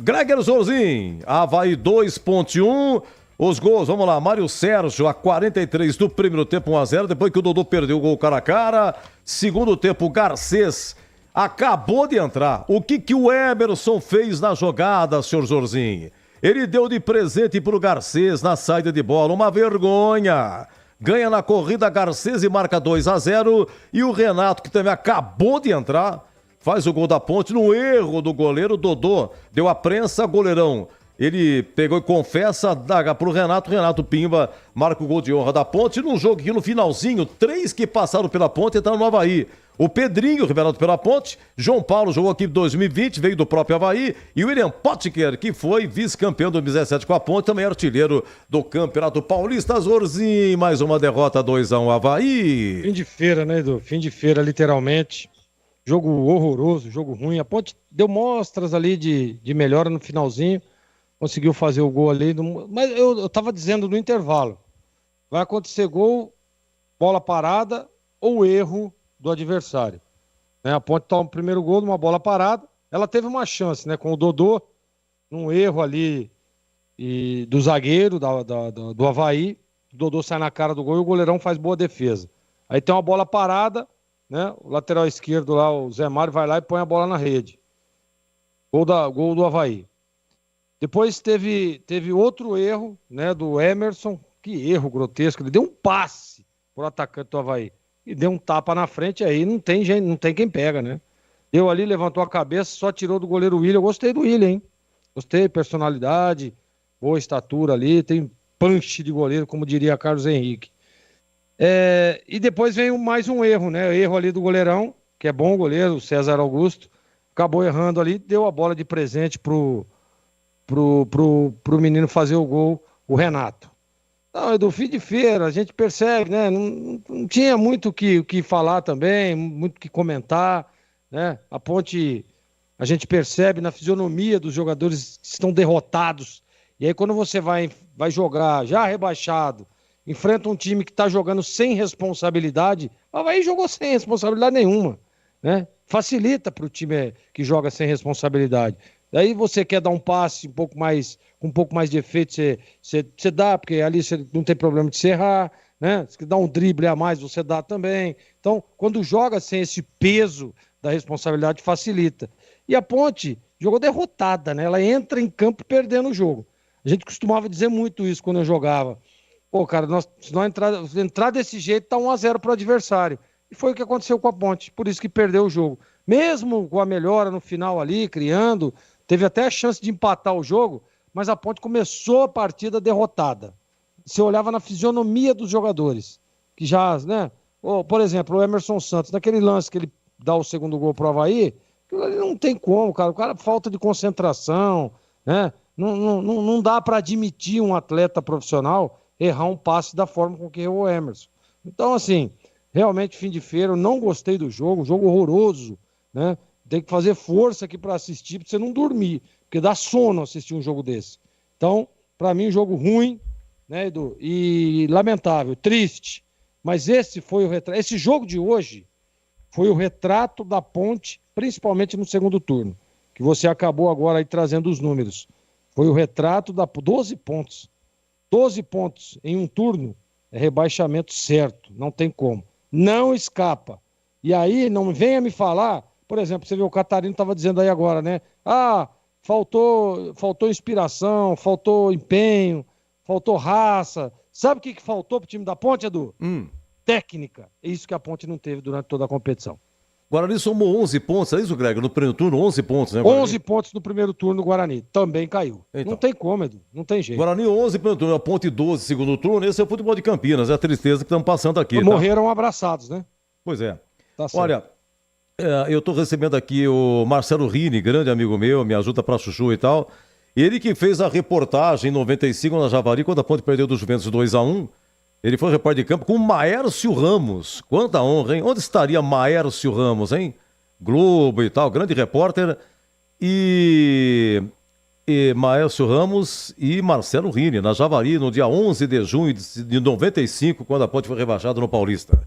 Greger Zorzin, Avaí 2.1. Os gols, vamos lá, Mário Sérgio a 43 do primeiro tempo, 1-0, depois que o Dodô perdeu o gol cara a cara. Segundo tempo, Garcês acabou de entrar. O que o Emerson fez na jogada, senhor Zorzin? Ele deu de presente pro Garcês na saída de bola, uma vergonha. Ganha na corrida Garcês e marca 2-0. E o Renato, que também acabou de entrar, faz o gol da Ponte no erro do goleiro. Dodô deu a prensa, goleirão. Ele pegou e confessa, dá pro Renato. Renato Pimba marca o gol de honra da Ponte. Num jogo que no finalzinho, 3 que passaram pela Ponte entraram no Avaí. O Pedrinho, revelado pela Ponte. João Paulo jogou aqui em 2020, veio do próprio Avaí. E o William Potker, que foi vice-campeão do 2017 com a Ponte, também artilheiro do Campeonato Paulista. Zorzin, mais uma derrota 2-1 Avaí. Fim de feira, né, Edu? Fim de feira, literalmente. Jogo horroroso, jogo ruim. A Ponte deu mostras ali de melhora no finalzinho. Conseguiu fazer o gol ali. Mas eu tava dizendo no intervalo. Vai acontecer gol, bola parada ou erro do adversário. A Ponte toma o primeiro gol numa bola parada. Ela teve uma chance, né, com o Dodô, num erro ali do zagueiro do Avaí. O Dodô sai na cara do gol e o goleirão faz boa defesa. Aí tem uma bola parada, né? O lateral esquerdo lá, o Zé Mário, vai lá e põe a bola na rede. Gol do Avaí. Depois teve outro erro, né, do Emerson. Que erro grotesco. Ele deu um passe pro atacante do Avaí e deu um tapa na frente, aí não tem quem pega, né? Deu ali, levantou a cabeça, só tirou do goleiro William. Eu gostei do William, hein? Gostei, personalidade, boa estatura ali, tem punch de goleiro, como diria Carlos Henrique. E depois veio mais um erro, né? Erro ali do goleirão, que é bom goleiro, o César Augusto, acabou errando ali, deu a bola de presente pro menino fazer o gol, o Renato. Não, é do fim de feira, a gente percebe, né? Não tinha muito o que falar também, muito o que comentar, né? A Ponte A gente percebe na fisionomia dos jogadores que estão derrotados. E aí quando você vai jogar já rebaixado, enfrenta um time que está jogando sem responsabilidade, o Avaí jogou sem responsabilidade nenhuma, né? Facilita para o time que joga sem responsabilidade. Daí você quer dar um passe com um pouco mais de efeito, você dá, porque ali você não tem problema de se errar, né? Se dá um drible a mais, você dá também. Então, quando joga sem esse peso da responsabilidade, facilita. E a Ponte jogou derrotada, né? Ela entra em campo perdendo o jogo. A gente costumava dizer muito isso quando eu jogava. Pô, cara, se nós entrar desse jeito, tá 1-0 pro adversário. E foi o que aconteceu com a Ponte, por isso que perdeu o jogo. Mesmo com a melhora no final ali, criando, teve até a chance de empatar o jogo, mas a Ponte começou a partida derrotada. Você olhava na fisionomia dos jogadores, que já, né? Por exemplo, o Emerson Santos, naquele lance que ele dá o segundo gol pro Avaí, não tem como, cara. O cara falta de concentração, né? Não dá para admitir um atleta profissional errar um passe da forma com que errou o Emerson. Então, assim, realmente, fim de feira, eu não gostei do jogo, jogo horroroso, né? Tem que fazer força aqui para assistir, para você não dormir, porque dá sono assistir um jogo desse. Então, para mim, um jogo ruim, né, Edu? E lamentável, triste. Mas esse foi o retrato. Esse jogo de hoje foi o retrato da Ponte, principalmente no segundo turno, que você acabou agora aí trazendo os números. Foi o retrato da 12 pontos. 12 pontos em um turno é rebaixamento certo, não tem como. Não escapa. E aí, não venha me falar, por exemplo, você vê o Catarino estava dizendo aí agora, né? Faltou inspiração, faltou empenho, faltou raça. Sabe o que faltou pro time da Ponte, Edu? Técnica. É isso que a Ponte não teve durante toda a competição. Guarani somou 11 pontos, é isso, Greg? No primeiro turno, 11 pontos, né, Guarani? 11 pontos no primeiro turno, o Guarani. Também caiu. Então. Não tem como, Edu. Não tem jeito. Guarani 11 primeiro turno, a Ponte 12 segundo turno. Esse é o futebol de Campinas, é a tristeza que estamos passando aqui. Morreram abraçados, né? Pois é. Tá certo. Olha, eu estou recebendo aqui o Marcelo Rini, grande amigo meu, me ajuda para chuchu e tal. Ele que fez a reportagem em 95 na Javari, quando a Ponte perdeu do Juventus 2-1. Ele foi repórter de campo com o Maércio Ramos. Quanta honra, hein? Onde estaria Maércio Ramos, hein? Globo e tal, grande repórter. E Maércio Ramos e Marcelo Rini, na Javari, no dia 11 de junho de 95, quando a Ponte foi rebaixada no Paulista.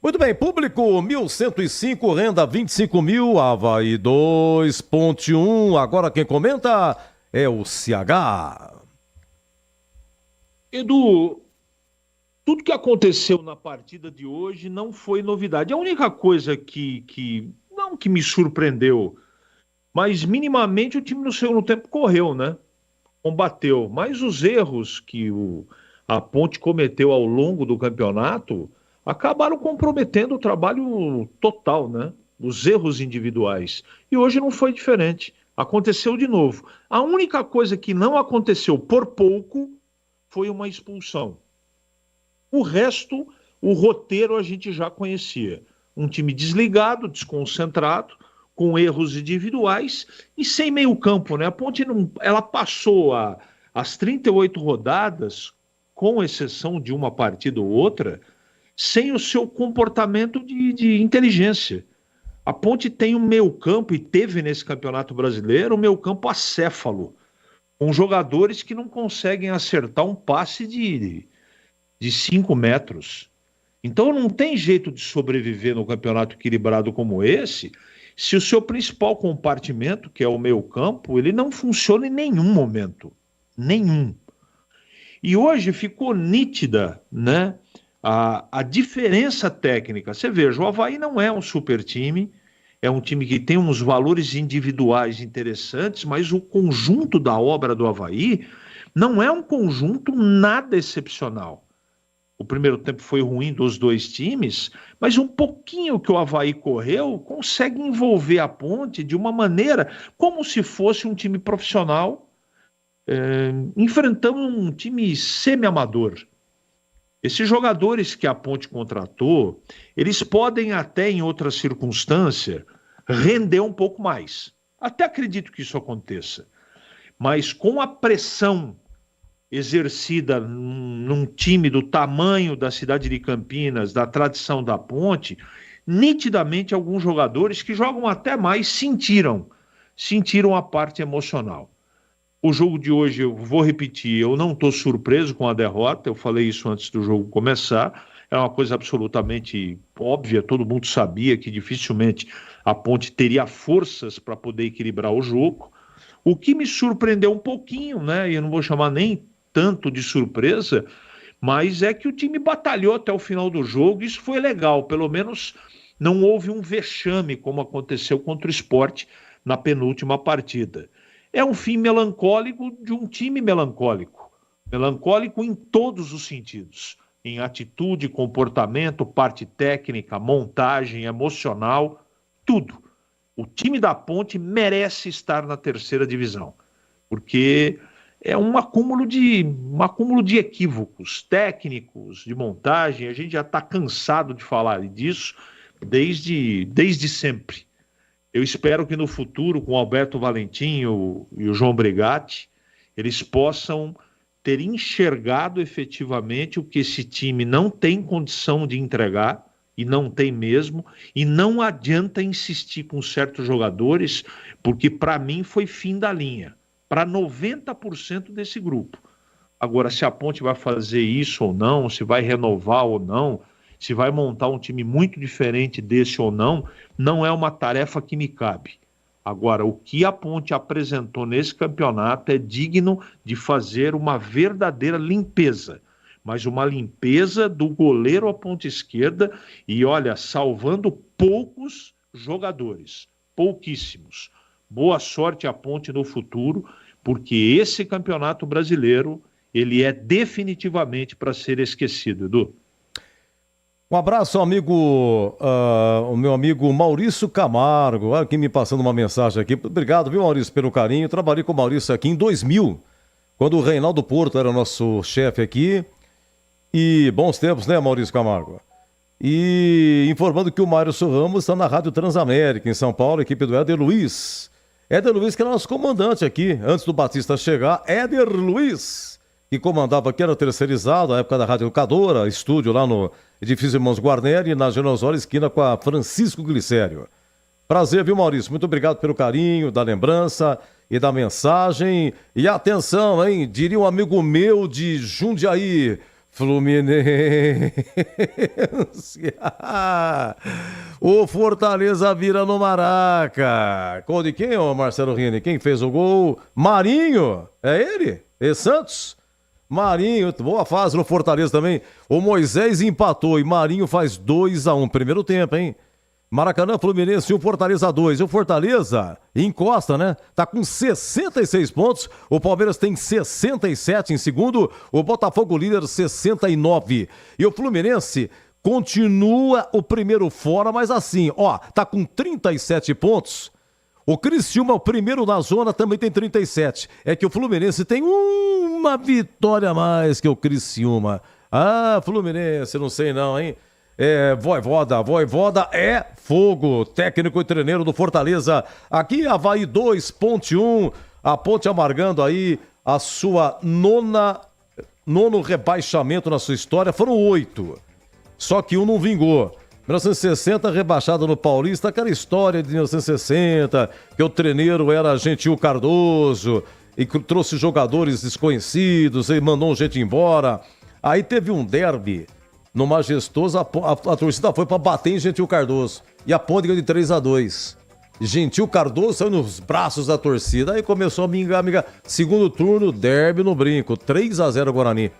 Muito bem, público 1.105, renda 25 mil, Avaí 2.1. Agora quem comenta é o CH. Edu, tudo que aconteceu na partida de hoje não foi novidade. A única coisa não que me surpreendeu, mas minimamente o time no segundo tempo correu, né? Combateu. Mas os erros que a Ponte cometeu ao longo do campeonato acabaram comprometendo o trabalho total, né? Os erros individuais. E hoje não foi diferente. Aconteceu de novo. A única coisa que não aconteceu por pouco foi uma expulsão. O resto, o roteiro a gente já conhecia. Um time desligado, desconcentrado, com erros individuais e sem meio campo, né? A Ponte ela passou as 38 rodadas, com exceção de uma partida ou outra, sem o seu comportamento de inteligência. A Ponte tem um meio campo, e teve nesse Campeonato Brasileiro, um meio campo acéfalo, com jogadores que não conseguem acertar um passe de 5 metros. Então não tem jeito de sobreviver no campeonato equilibrado como esse, se o seu principal compartimento, que é o meio campo, ele não funciona em nenhum momento. Nenhum. E hoje ficou nítida, né, a diferença técnica. Você veja, o Avaí não é um super time, é um time que tem uns valores individuais interessantes, mas o conjunto da obra do Avaí não é um conjunto nada excepcional. O primeiro tempo foi ruim dos dois times, mas um pouquinho que o Avaí correu consegue envolver a Ponte de uma maneira como se fosse um time profissional enfrentando um time semi-amador. Esses jogadores que a Ponte contratou, eles podem até em outra circunstância render um pouco mais. Até acredito que isso aconteça. Mas com a pressão exercida num time do tamanho da cidade de Campinas, da tradição da Ponte, nitidamente alguns jogadores que jogam até mais sentiram sentiram a parte emocional. O jogo de hoje, eu vou repetir, eu não estou surpreso com a derrota, eu falei isso antes do jogo começar, é uma coisa absolutamente óbvia, todo mundo sabia que dificilmente a Ponte teria forças para poder equilibrar o jogo. O que me surpreendeu um pouquinho, né, e eu não vou chamar nem tanto de surpresa, mas é que o time batalhou até o final do jogo, isso foi legal, pelo menos não houve um vexame como aconteceu contra o Sport na penúltima partida. É um fim melancólico de um time melancólico em todos os sentidos, em atitude, comportamento, parte técnica, montagem, emocional, tudo. O time da Ponte merece estar na terceira divisão, porque é um acúmulo de equívocos técnicos, de montagem, a gente já está cansado de falar disso desde sempre. Eu espero que no futuro, com o Alberto Valentim e o João Brigatti, eles possam ter enxergado efetivamente o que esse time não tem condição de entregar, e não tem mesmo, e não adianta insistir com certos jogadores, porque para mim foi fim da linha, para 90% desse grupo. Agora, se a Ponte vai fazer isso ou não, se vai renovar ou não, se vai montar um time muito diferente desse ou não, não é uma tarefa que me cabe. Agora, o que a Ponte apresentou nesse campeonato é digno de fazer uma verdadeira limpeza, mas uma limpeza do goleiro à ponta esquerda e, olha, salvando poucos jogadores, pouquíssimos. Boa sorte à Ponte no futuro, porque esse campeonato brasileiro, ele é definitivamente para ser esquecido, Edu. Um abraço ao amigo, o meu amigo Maurício Camargo, aqui me passando uma mensagem aqui. Obrigado, viu, Maurício, pelo carinho. Trabalhei com o Maurício aqui em 2000, quando o Reinaldo Porto era nosso chefe aqui. E bons tempos, né, Maurício Camargo? E informando que o Márcio Ramos está na Rádio Transamérica, em São Paulo, equipe do Éder Luiz. Éder Luiz, que era nosso comandante aqui, antes do Batista chegar. Éder Luiz, que comandava aqui, era terceirizado, na época da Rádio Educadora, estúdio lá no edifício Irmãos Guarneri, na Genosória, esquina com a Francisco Glicério. Prazer, viu, Maurício? Muito obrigado pelo carinho, da lembrança e da mensagem. E atenção, hein? Diria um amigo meu de Jundiaí, Fluminense. O Fortaleza vira no Maraca. Gol de quem, ô Marcelo Rini? Quem fez o gol? Marinho. É ele? E Santos? Marinho, boa fase no Fortaleza também. O Moisés empatou e Marinho faz 2-1. Primeiro tempo, hein? Maracanã, Fluminense 1, Fortaleza 2. E o Fortaleza encosta, né? Tá com 66 pontos. O Palmeiras tem 67 em segundo. O Botafogo líder 69. E o Fluminense continua o primeiro fora, mas assim, ó, tá com 37 pontos. O Criciúma, o primeiro na zona, também tem 37. É que o Fluminense tem uma vitória a mais que o Criciúma. Ah, Fluminense, não sei não, hein? Voivoda é fogo, técnico e treineiro do Fortaleza. Aqui, Avaí 2, Ponte 1, a Ponte amargando aí a sua nono rebaixamento na sua história. Foram 8, só que um não vingou. 1960 rebaixado no Paulista, aquela história de 1960, que o treineiro era Gentil Cardoso e trouxe jogadores desconhecidos e mandou gente embora. Aí teve um derby no Majestoso, a torcida foi para bater em Gentil Cardoso e a Ponte ganhou de 3-2. Gentil Cardoso saiu nos braços da torcida, aí começou a mingar. Segundo turno, derby no Brinco, 3-0 Guarani.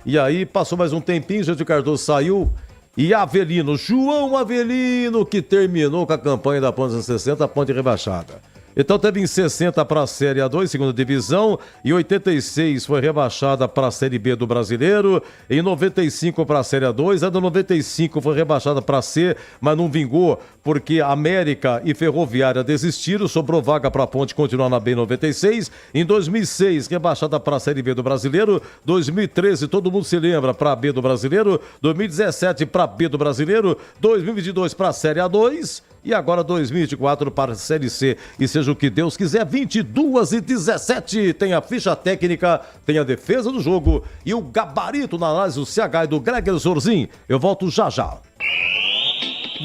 E aí passou mais um tempinho, Gentil Cardoso saiu. E Avelino, João Avelino, que terminou com a campanha da Ponte 60, a Ponte rebaixada. Então teve em 60 para a Série A2, segunda divisão, e 86 foi rebaixada para a Série B do Brasileiro, em 95 para a Série A2, a 95 foi rebaixada para a C, mas não vingou, porque América e Ferroviária desistiram, sobrou vaga para a Ponte continuar na B em 96, em 2006 rebaixada para a Série B do Brasileiro, 2013 todo mundo se lembra para a B do Brasileiro, 2017 para a B do Brasileiro, 2022 para a Série A2, e agora 2024 para a Série C. E seja o que Deus quiser, 22-17. Tem a ficha técnica, tem a defesa do jogo e o gabarito na análise do CH e do Greger Zorzin. Eu volto já já.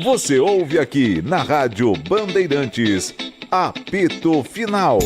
Você ouve aqui na Rádio Bandeirantes, Apito Final.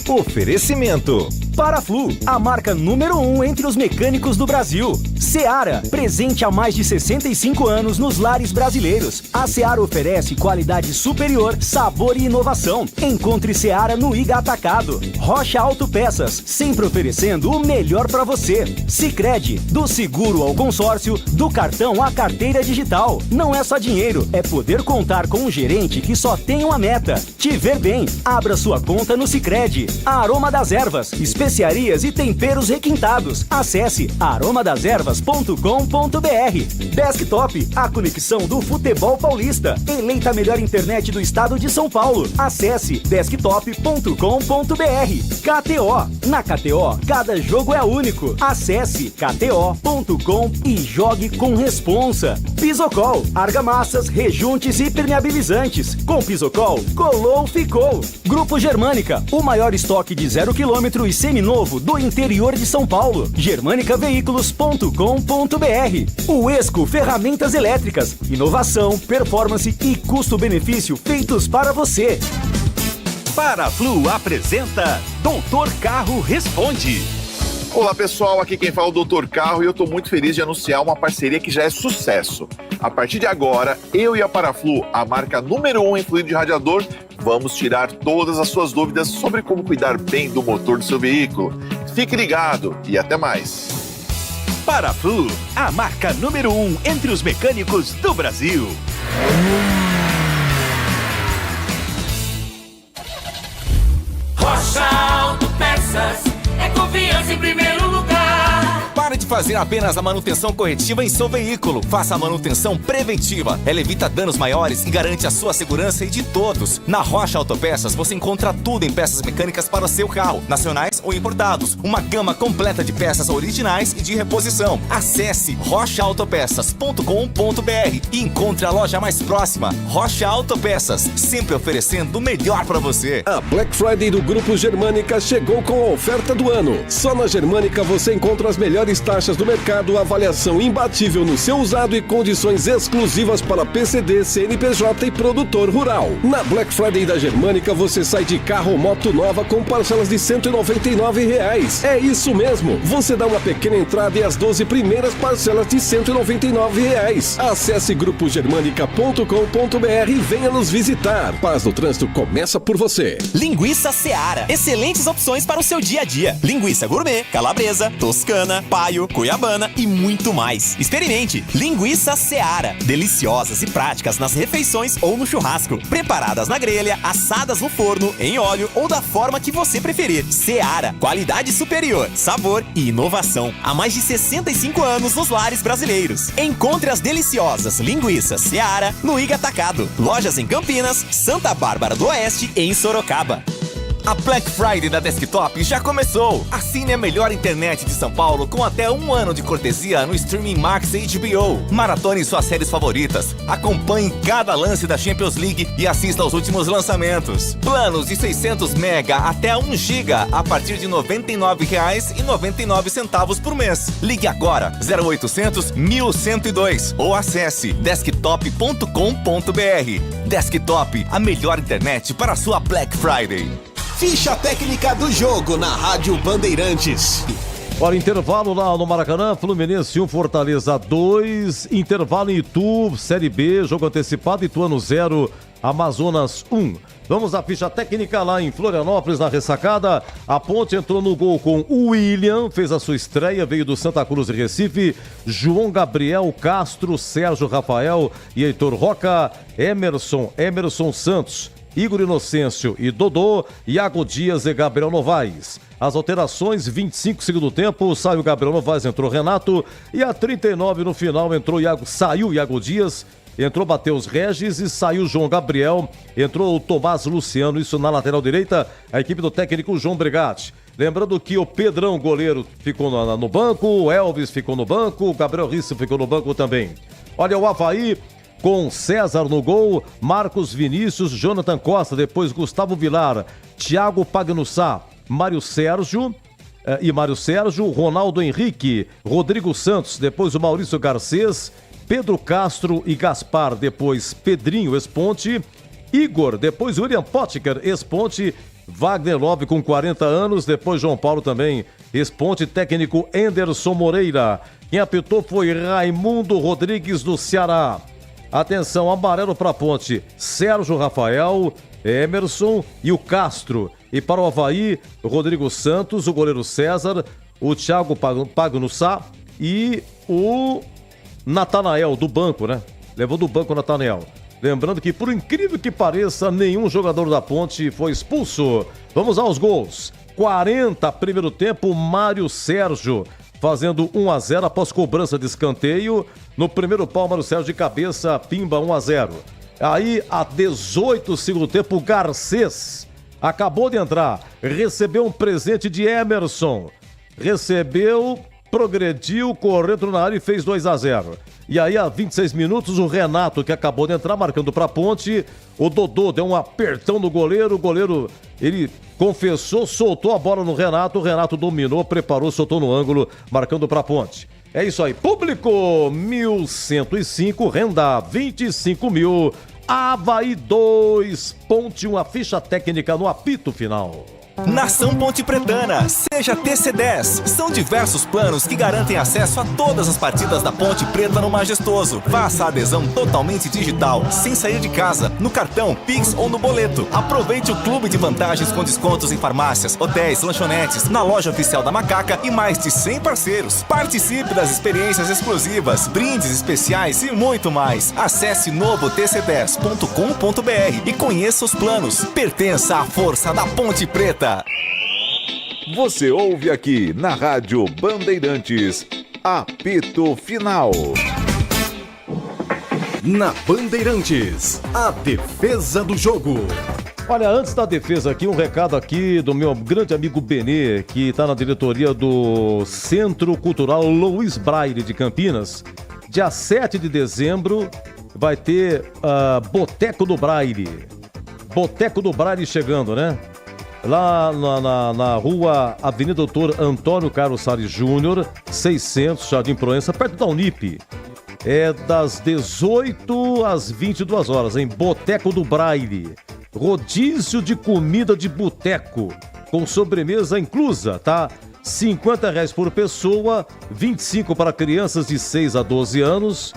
Oferecimento. Paraflu, a marca número 1 entre os mecânicos do Brasil. Seara, presente há mais de 65 anos nos lares brasileiros. A Seara oferece qualidade superior, sabor e inovação. Encontre Seara no Iga Atacado. Rocha Autopeças, sempre oferecendo o melhor para você. Sicredi, do seguro ao consórcio, do cartão à carteira digital. Não é só dinheiro, é poder contar com um gerente que só tem uma meta: te ver bem. Abra sua conta no Sicredi. A Aroma das Ervas, especiarias e temperos requintados. Acesse aromadeservas.com.br. Desktop, a conexão do futebol paulista. Eleita a melhor internet do estado de São Paulo. Acesse desktop.com.br. KTO, na KTO, cada jogo é único. Acesse kto.com e jogue com responsa. Pisocol, argamassas, rejuntes e permeabilizantes. Com Pisocol, colou, ficou. Grupo Germânica, o maior estoque de 0 km e seminovo do interior de São Paulo. germanicaveículos.com.br. O Esco Ferramentas Elétricas, inovação, performance e custo-benefício feitos para você. Paraflu apresenta Doutor Carro Responde. Olá pessoal, aqui quem fala é o Dr. Carro e eu estou muito feliz de anunciar uma parceria que já é sucesso. A partir de agora, eu e a Paraflu, a marca número 1 em fluido de radiador, vamos tirar todas as suas dúvidas sobre como cuidar bem do motor do seu veículo. Fique ligado e até mais. Paraflu, a marca número 1 entre os mecânicos do Brasil. Rocha Autopeças, é confiança em primeiro lugar. Pare de fazer apenas a manutenção corretiva em seu veículo. Faça a manutenção preventiva. Ela evita danos maiores e garante a sua segurança e de todos. Na Rocha Autopeças você encontra tudo em peças mecânicas para o seu carro, nacionais ou importados. Uma gama completa de peças originais e de reposição. Acesse rochaautopeças.com.br e encontre a loja mais próxima. Rocha Autopeças, sempre oferecendo o melhor para você. A Black Friday do Grupo Germânica chegou com a oferta do ano. Só na Germânica você encontra as melhores taxas do mercado, avaliação imbatível no seu usado e condições exclusivas para PCD, CNPJ e produtor rural. Na Black Friday da Germânica você sai de carro ou moto nova com parcelas de R$ 199. É isso mesmo, você dá uma pequena entrada e as 12 primeiras parcelas de R$ 199. Acesse grupogermanica.com.br e venha nos visitar. Paz no trânsito começa por você. Linguiça Seara, excelentes opções para o seu dia a dia. Linguiça gourmet, calabresa, toscana, paio, cuiabana e muito mais. Experimente Linguiça Seara, deliciosas e práticas nas refeições ou no churrasco, preparadas na grelha, assadas no forno, em óleo ou da forma que você preferir. Seara, qualidade superior, sabor e inovação. Há mais de 65 anos nos lares brasileiros. Encontre as deliciosas linguiças Seara no Iga Atacado. Lojas em Campinas, Santa Bárbara do Oeste e em Sorocaba. A Black Friday da Desktop já começou! Assine a melhor internet de São Paulo com até 1 ano de cortesia no Streaming Max HBO. Maratone suas séries favoritas. Acompanhe cada lance da Champions League e assista aos últimos lançamentos. Planos de 600 mega até 1 giga a partir de R$ 99,99 por mês. Ligue agora 0800 1102 ou acesse desktop.com.br. Desktop, a melhor internet para a sua Black Friday. Ficha técnica do jogo na Rádio Bandeirantes. Olha, intervalo lá no Maracanã, Fluminense 1, Fortaleza 2, intervalo em Itu, Série B, jogo antecipado, Ituano 0, Amazonas 1. Vamos à ficha técnica lá em Florianópolis, na ressacada. A Ponte entrou no gol com o William, fez a sua estreia, veio do Santa Cruz e Recife. João Gabriel, Castro, Sérgio Rafael e Heitor Roca, Emerson Santos, Igor Inocêncio e Dodô, Iago Dias e Gabriel Novaes. As alterações, 25 segundo tempo, saiu Gabriel Novaes, entrou Renato, e a 39 no final saiu Iago Dias, entrou Matheus Regis e saiu João Gabriel, entrou o Tomás Luciano, isso na lateral direita, a equipe do técnico João Brigatti. Lembrando que o Pedrão, goleiro, ficou no banco, o Elvis ficou no banco, o Gabriel Risse ficou no banco também. Olha, o Avaí com César no gol, Marcos Vinícius, Jonathan Costa, depois Gustavo Vilar, Thiago Pagnussá, Mário Sérgio, Ronaldo Henrique, Rodrigo Santos, depois o Maurício Garcês, Pedro Castro e Gaspar, depois Pedrinho Esponte, Igor, depois William Potker, ex-Ponte, Wagner Love com 40 anos, depois João Paulo também, ex-Ponte, técnico Anderson Moreira. Quem apitou foi Raimundo Rodrigues do Ceará. Atenção, amarelo para a Ponte, Sérgio Rafael, Emerson e o Castro. E para o Avaí, Rodrigo Santos, o goleiro César, o Thiago Pagnussá e o Natanael do banco, né? Levou do banco o Natanael. Lembrando que, por incrível que pareça, nenhum jogador da Ponte foi expulso. Vamos aos gols. 40, primeiro tempo, Mário Sérgio fazendo 1-0 após cobrança de escanteio. No primeiro pau, Mário Sérgio de cabeça, pimba 1-0. Aí, a 18, segundo tempo, Garcês acabou de entrar, recebeu um presente de Emerson. Recebeu, progrediu, correndo na área e fez 2-0. E aí, a 26 minutos, o Renato, que acabou de entrar, marcando para a Ponte. O Dodô deu um apertão no goleiro. O goleiro, ele confessou, soltou a bola no Renato. O Renato dominou, preparou, soltou no ângulo, marcando para a Ponte. É isso aí. Público, 1.105, renda 25.000. Avaí 2, Ponte 1, a ficha técnica no apito final. Nação Ponte Pretana, seja TC10. São diversos planos que garantem acesso a todas as partidas da Ponte Preta no Majestoso. Faça a adesão totalmente digital, sem sair de casa, no cartão, Pix ou no boleto. Aproveite o clube de vantagens com descontos em farmácias, hotéis, lanchonetes, na loja oficial da Macaca e mais de 100 parceiros. Participe das experiências exclusivas, brindes especiais e muito mais. Acesse novotc10.com.br e conheça os planos. Pertença à força da Ponte Preta. Você ouve aqui na Rádio Bandeirantes, apito final. Na Bandeirantes, a defesa do jogo. Olha, antes da defesa aqui, um recado aqui do meu grande amigo Benê, que está na diretoria do Centro Cultural Luiz Braille de Campinas. Dia 7 de dezembro vai ter Boteco do Braille. Boteco do Braille chegando, né? Lá na rua Avenida Doutor Antônio Carlos Salles Júnior, 600, Jardim Proença, perto da Unip. É das 18 às 22 horas, em Boteco do Braille. Rodízio de comida de boteco, com sobremesa inclusa, tá? R$50 por pessoa, 25 para crianças de 6 a 12 anos.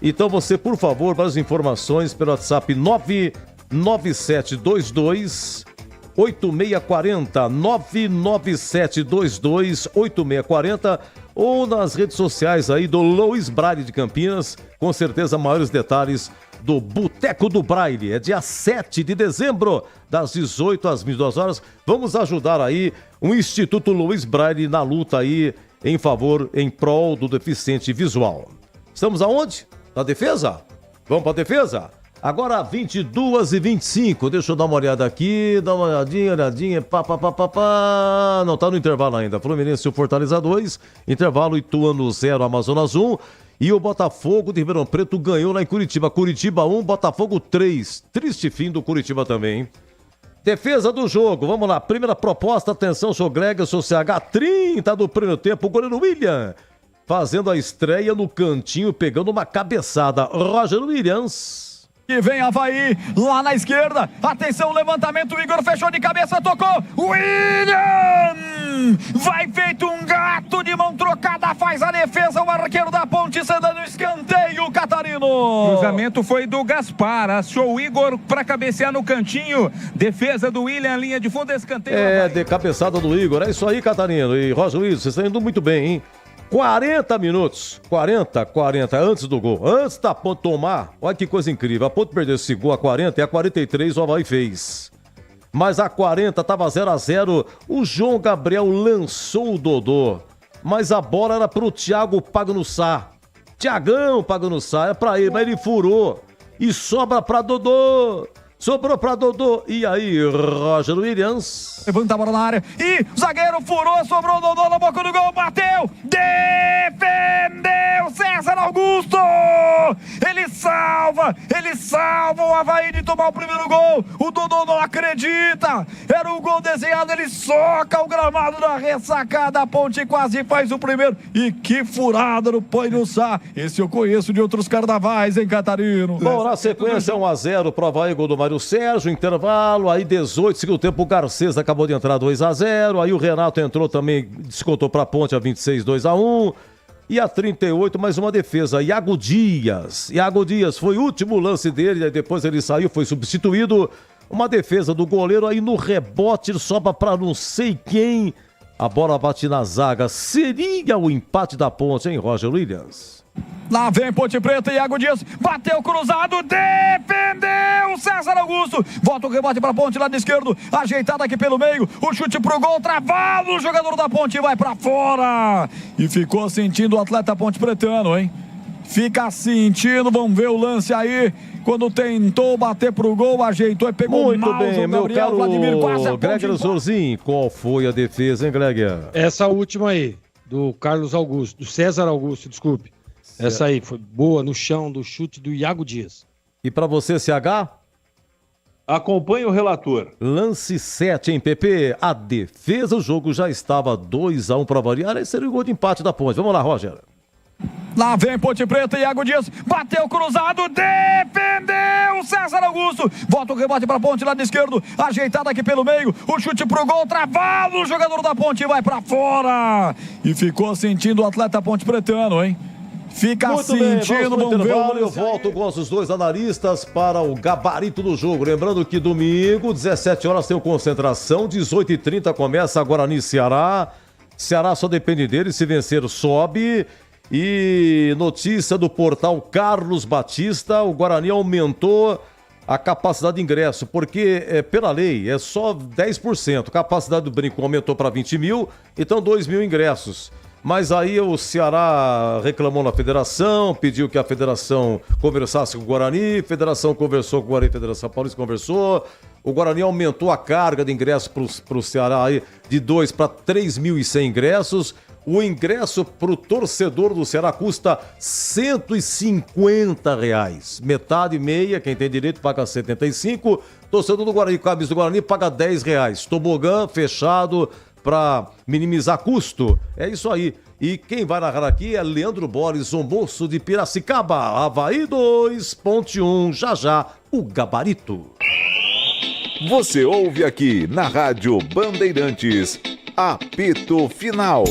Então você, por favor, mais informações pelo WhatsApp 99722 8640, 99722 8640, ou nas redes sociais aí do Luiz Braille de Campinas, com certeza maiores detalhes do Boteco do Braille. É dia 7 de dezembro, das 18 às 22 horas. Vamos ajudar aí o Instituto Luiz Braille na luta aí em prol do deficiente visual. Estamos aonde? Na defesa? Vamos para a defesa? Agora 22h25, deixa eu dar uma olhada aqui, dá uma olhadinha, não tá no intervalo ainda, Fluminense e o Fortaleza 2, intervalo Ituano 0, Amazonas 1, e o Botafogo de Ribeirão Preto ganhou lá em Curitiba, Curitiba 1, Botafogo 3, triste fim do Curitiba também, hein? Defesa do jogo, vamos lá, primeira proposta, atenção, sou Greg, sou CH, 30 do primeiro tempo, o goleiro William, fazendo a estreia no cantinho, pegando uma cabeçada, Roger Williams. E vem Avaí, lá na esquerda, atenção, levantamento, o Igor fechou de cabeça, tocou, William! Vai feito um gato de mão trocada, faz a defesa, o arqueiro da Ponte, cedendo escanteio, Catarino! O cruzamento foi do Gaspar, achou o Igor para cabecear no cantinho, defesa do William, linha de fundo, escanteio. De cabeçada do Igor, é isso aí, Catarino, e Roger Williams, vocês estão indo muito bem, hein? 40 minutos, 40, antes do gol, antes da Ponte tomar, olha que coisa incrível, a Ponte perdeu esse gol a 40 e a 43 o Avaí fez. Mas a 40 estava 0-0, o João Gabriel lançou o Dodô, mas a bola era pro Thiago Pagnussá. Thiagão Pagnussá, é pra ele, mas ele furou e sobra pra Dodô. Sobrou pra Dodô. E aí, Roger Williams. Levanta a bola na área. E o zagueiro furou, sobrou o Dodô na boca do gol. Bateu. Defendeu César Augusto. Ele salva salva o Avaí de tomar o primeiro gol. O Dodô não acredita, era o gol desenhado, ele soca o gramado na ressacada, a Ponte quase faz o primeiro. E que furada no Põe no Sá. Esse eu conheço de outros carnavais, hein, Catarino? Bom, na sequência 1-0 pro Avaí, gol do Mário Sérgio, intervalo, aí 18, segundo tempo, o Garcês acabou de entrar 2-0, aí o Renato entrou também, descontou pra Ponte a 26, 2-1. E a 38, mais uma defesa, Iago Dias, foi o último lance dele, aí depois ele saiu, foi substituído. Uma defesa do goleiro, aí no rebote, ele sobra pra não sei quem. A bola bate na zaga, seria o empate da Ponte, hein, Roger Williams? Lá vem Ponte Preta, Iago Dias, bateu cruzado, defendeu César Augusto, volta o rebote pra Ponte, lado esquerdo, ajeitado aqui pelo meio, o chute pro gol, travado, o jogador da Ponte vai pra fora, e ficou sentindo o atleta Ponte Pretano, hein? Fica sentindo, vamos ver o lance aí, quando tentou bater pro gol, ajeitou e pegou muito mal bem, o meu Gabriel, caro Vladimir, quase a Greger Zorzin, qual foi a defesa, hein, Greger? Essa última aí, do Carlos Augusto, do César Augusto, desculpe. Essa aí foi boa no chão do chute do Iago Dias. E pra você, CH? Acompanhe o relator. Lance 7 em PP. A defesa, o jogo já estava 2-1 para variar. Esse seria o gol de empate da Ponte. Vamos lá, Roger. Lá vem Ponte Preta, Iago Dias, bateu cruzado, defendeu César Augusto, volta o rebote pra Ponte, lado esquerdo, ajeitado aqui pelo meio, o chute pro gol, travado, o jogador da Ponte vai pra fora, e ficou sentindo o atleta Ponte Pretano, hein? Fica muito sentindo, bem, vamos ver eu volto com os dois analistas para o gabarito do jogo. Lembrando que domingo, 17 horas, tem o concentração, 18h30 começa a Guarani Ceará. Ceará só depende dele, se vencer sobe. E notícia do portal Carlos Batista, o Guarani aumentou a capacidade de ingresso, porque pela lei é só 10%. A capacidade do brinco aumentou para 20 mil, então 2 mil ingressos. Mas aí o Ceará reclamou na federação, pediu que a federação conversasse com o Guarani, a federação conversou com o Guarani, a Federação Paulista conversou, o Guarani aumentou a carga de ingressos para o Ceará aí de 2 para 3.100 ingressos. O ingresso para o torcedor do Ceará custa R$ 150. Metade, meia, quem tem direito paga 75. Torcedor do Guarani, camisa do Guarani, paga R$ 10. Tobogã fechado para minimizar custo. É isso aí. E quem vai narrar aqui é Leandro Borges, o moço de Piracicaba. Avaí 2, Ponte 1, já, o gabarito. Você ouve aqui na Rádio Bandeirantes, apito final.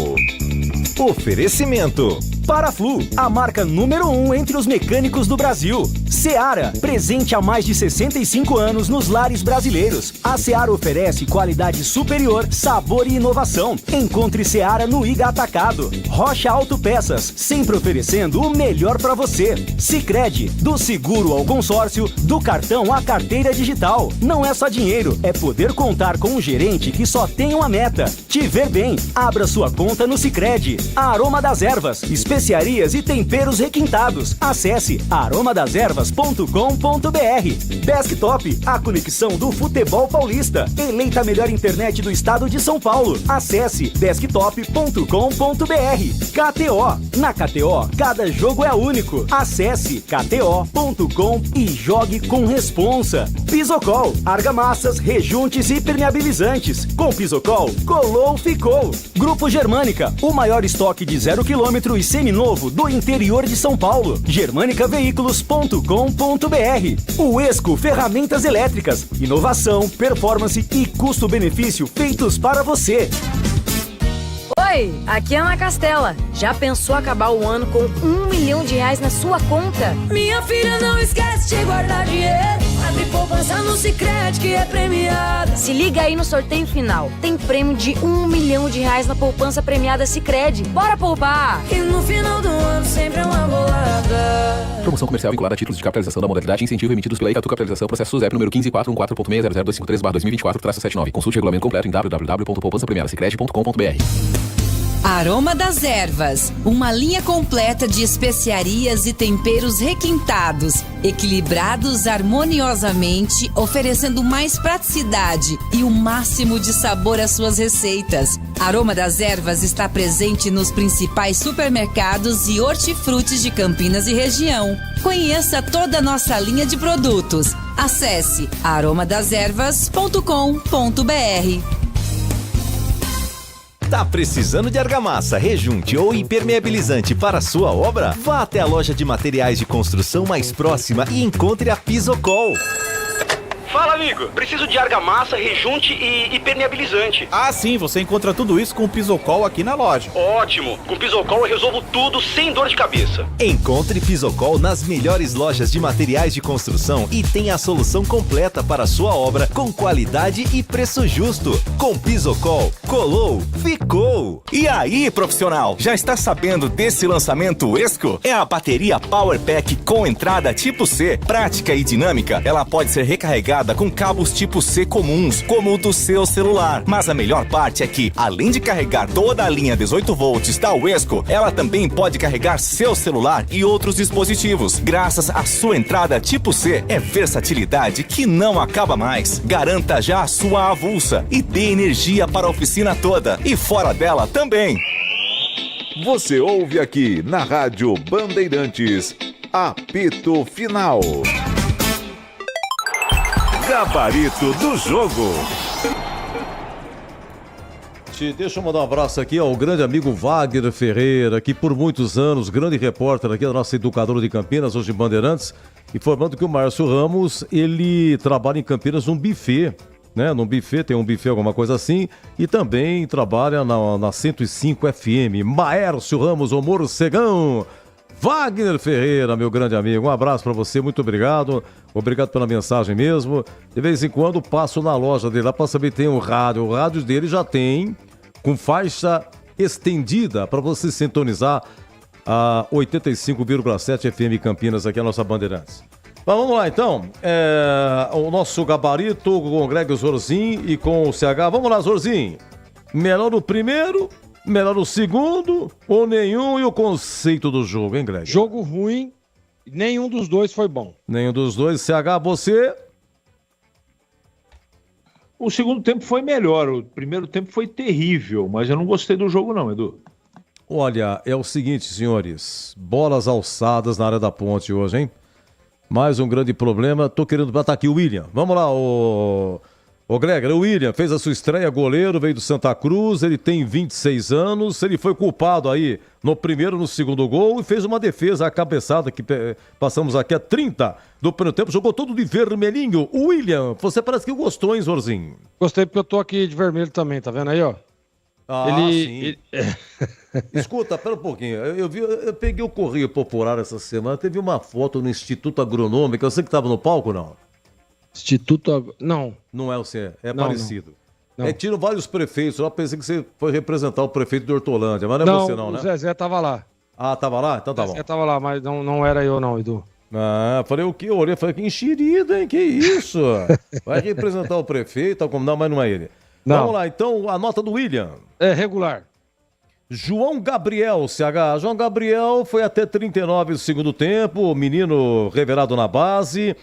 Oferecimento. Paraflu, a marca número 1 entre os mecânicos do Brasil. Seara, presente há mais de 65 anos nos lares brasileiros. A Seara oferece qualidade superior, sabor e inovação. Encontre Seara no Iga Atacado. Rocha Autopeças, sempre oferecendo o melhor para você. Sicredi, do seguro ao consórcio, do cartão à carteira digital. Não é só dinheiro, é poder contar com um gerente que só tem uma meta: te ver bem. Abra sua conta no Sicredi. Aroma das Ervas, especiarias e temperos requintados. Acesse aromadeservas.com.br. Desktop, a conexão do futebol paulista. Eleita a melhor internet do estado de São Paulo. Acesse desktop.com.br. KTO, na KTO, cada jogo é único. Acesse kto.com e jogue com responsa. Pisocol, argamassas, rejuntes e impermeabilizantes. Com Pisocol, colou, ficou. Grupo Germânica, o maior estoque de 0 km e seminovo do interior de São Paulo. germanicaveículos.com.br. O Esco Ferramentas Elétricas, inovação, performance e custo-benefício feitos para você. Oi, aqui é Ana Castela. Já pensou acabar o ano com R$1 milhão na sua conta? Minha filha, não esquece de guardar dinheiro. Abre poupança no Sicredi que é premiada. Se liga aí no sorteio final. Tem prêmio de R$1 milhão na poupança premiada Sicredi. Bora poupar! E no final do ano sempre é uma bolada. Promoção comercial vinculada a títulos de capitalização da modalidade incentivo emitidos pela Icatu Capitalização, processo SUSEP número 15414.60253/2024-79. Consulte o regulamento completo em www.poupançapremiadasicredi.com.br. Aroma das Ervas, uma linha completa de especiarias e temperos requintados, equilibrados harmoniosamente, oferecendo mais praticidade e o máximo de sabor às suas receitas. Aroma das Ervas está presente nos principais supermercados e hortifrutis de Campinas e região. Conheça toda a nossa linha de produtos. Acesse aromadazervas.com.br. Tá precisando de argamassa, rejunte ou impermeabilizante para sua obra? Vá até a loja de materiais de construção mais próxima e encontre a Pisocol. Fala, amigo. Preciso de argamassa, rejunte e impermeabilizante. Ah, sim. Você encontra tudo isso com o Pisocol aqui na loja. Ótimo. Com o Pisocol eu resolvo tudo sem dor de cabeça. Encontre Pisocol nas melhores lojas de materiais de construção e tenha a solução completa para a sua obra com qualidade e preço justo. Com Pisocol, colou, ficou. E aí, profissional, já está sabendo desse lançamento Esco? É a bateria Power Pack com entrada tipo C, prática e dinâmica. Ela pode ser recarregada com cabos tipo C comuns, como o do seu celular. Mas a melhor parte é que, além de carregar toda a linha 18 volts da Esco, ela também pode carregar seu celular e outros dispositivos. Graças à sua entrada tipo C, é versatilidade que não acaba mais. Garanta já a sua avulsa e dê energia para a oficina toda e fora dela também. Você ouve aqui na Rádio Bandeirantes, apito final. Gabarito do jogo. Deixa eu mandar um abraço aqui ao grande amigo Wagner Ferreira, que por muitos anos, grande repórter aqui da nossa educadora de Campinas, hoje em Bandeirantes, informando que o Márcio Ramos, ele trabalha em Campinas num buffet, né? Num buffet, tem um buffet, alguma coisa assim, e também trabalha na 105 FM. Márcio Ramos, o Morcegão. Wagner Ferreira, meu grande amigo, um abraço pra você, muito obrigado. Obrigado pela mensagem mesmo. De vez em quando passo na loja dele lá pra saber se tem um rádio. O rádio dele já tem com faixa estendida para você sintonizar a 85,7 FM Campinas, aqui a nossa Bandeirantes. Mas vamos lá então, o nosso gabarito com o Greg Zorzin e com o CH. Vamos lá, Zorzin. Melhor no primeiro, melhor no segundo ou nenhum, e o conceito do jogo, hein, Greg? Jogo ruim, nenhum dos dois foi bom. Nenhum dos dois. CH, você? O segundo tempo foi melhor, o primeiro tempo foi terrível, mas eu não gostei do jogo não, Edu. Olha, é o seguinte, senhores, bolas alçadas na área da ponte hoje, hein? Mais um grande problema, tô querendo botar aqui o William. Vamos lá, o Greger, o William fez a sua estreia, goleiro, veio do Santa Cruz, ele tem 26 anos, ele foi culpado aí no primeiro, no segundo gol e fez uma defesa, a cabeçada que passamos aqui a 30 do primeiro tempo, jogou todo de vermelhinho. O William, você parece que gostou, hein, Zorzinho? Gostei porque eu tô aqui de vermelho também, tá vendo aí, ó? Ah, sim. Escuta, pera um pouquinho, eu peguei o Correio Popular essa semana, teve uma foto no Instituto Agronômico, eu sei que tava no palco, não? Instituto... Não. Não é o CE, é não, parecido. Não. Tiram vários prefeitos, eu pensei que você foi representar o prefeito de Hortolândia, mas não é você não, né? O Zezé tava lá. Ah, tava lá? Então tá bom. O Zezé tava lá, mas não era eu não, Edu. Ah, falei o quê? Eu olhei, falei que enxerida, hein? Que isso? Vai representar o prefeito, não, mas não é ele. Não. Vamos lá, então, a nota do William. É regular. João Gabriel, CH. João Gabriel foi até 39 do segundo tempo, menino revelado na base.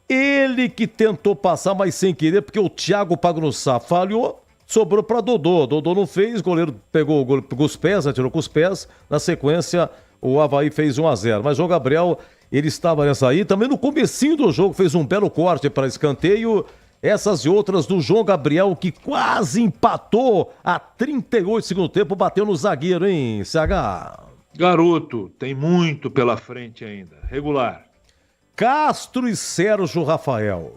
Ele que tentou passar, mas sem querer, porque o Thiago Pagnussá falhou, sobrou para Dodô. Dodô não fez, o goleiro pegou os pés, atirou com os pés. Na sequência, o Avaí fez 1-0. Mas João Gabriel, ele estava nessa aí. Também no comecinho do jogo, fez um belo corte para escanteio. Essas e outras do João Gabriel, que quase empatou a 38 do segundo tempo, bateu no zagueiro, hein, CH? Garoto, tem muito pela frente ainda. Regular. Castro e Sérgio Rafael.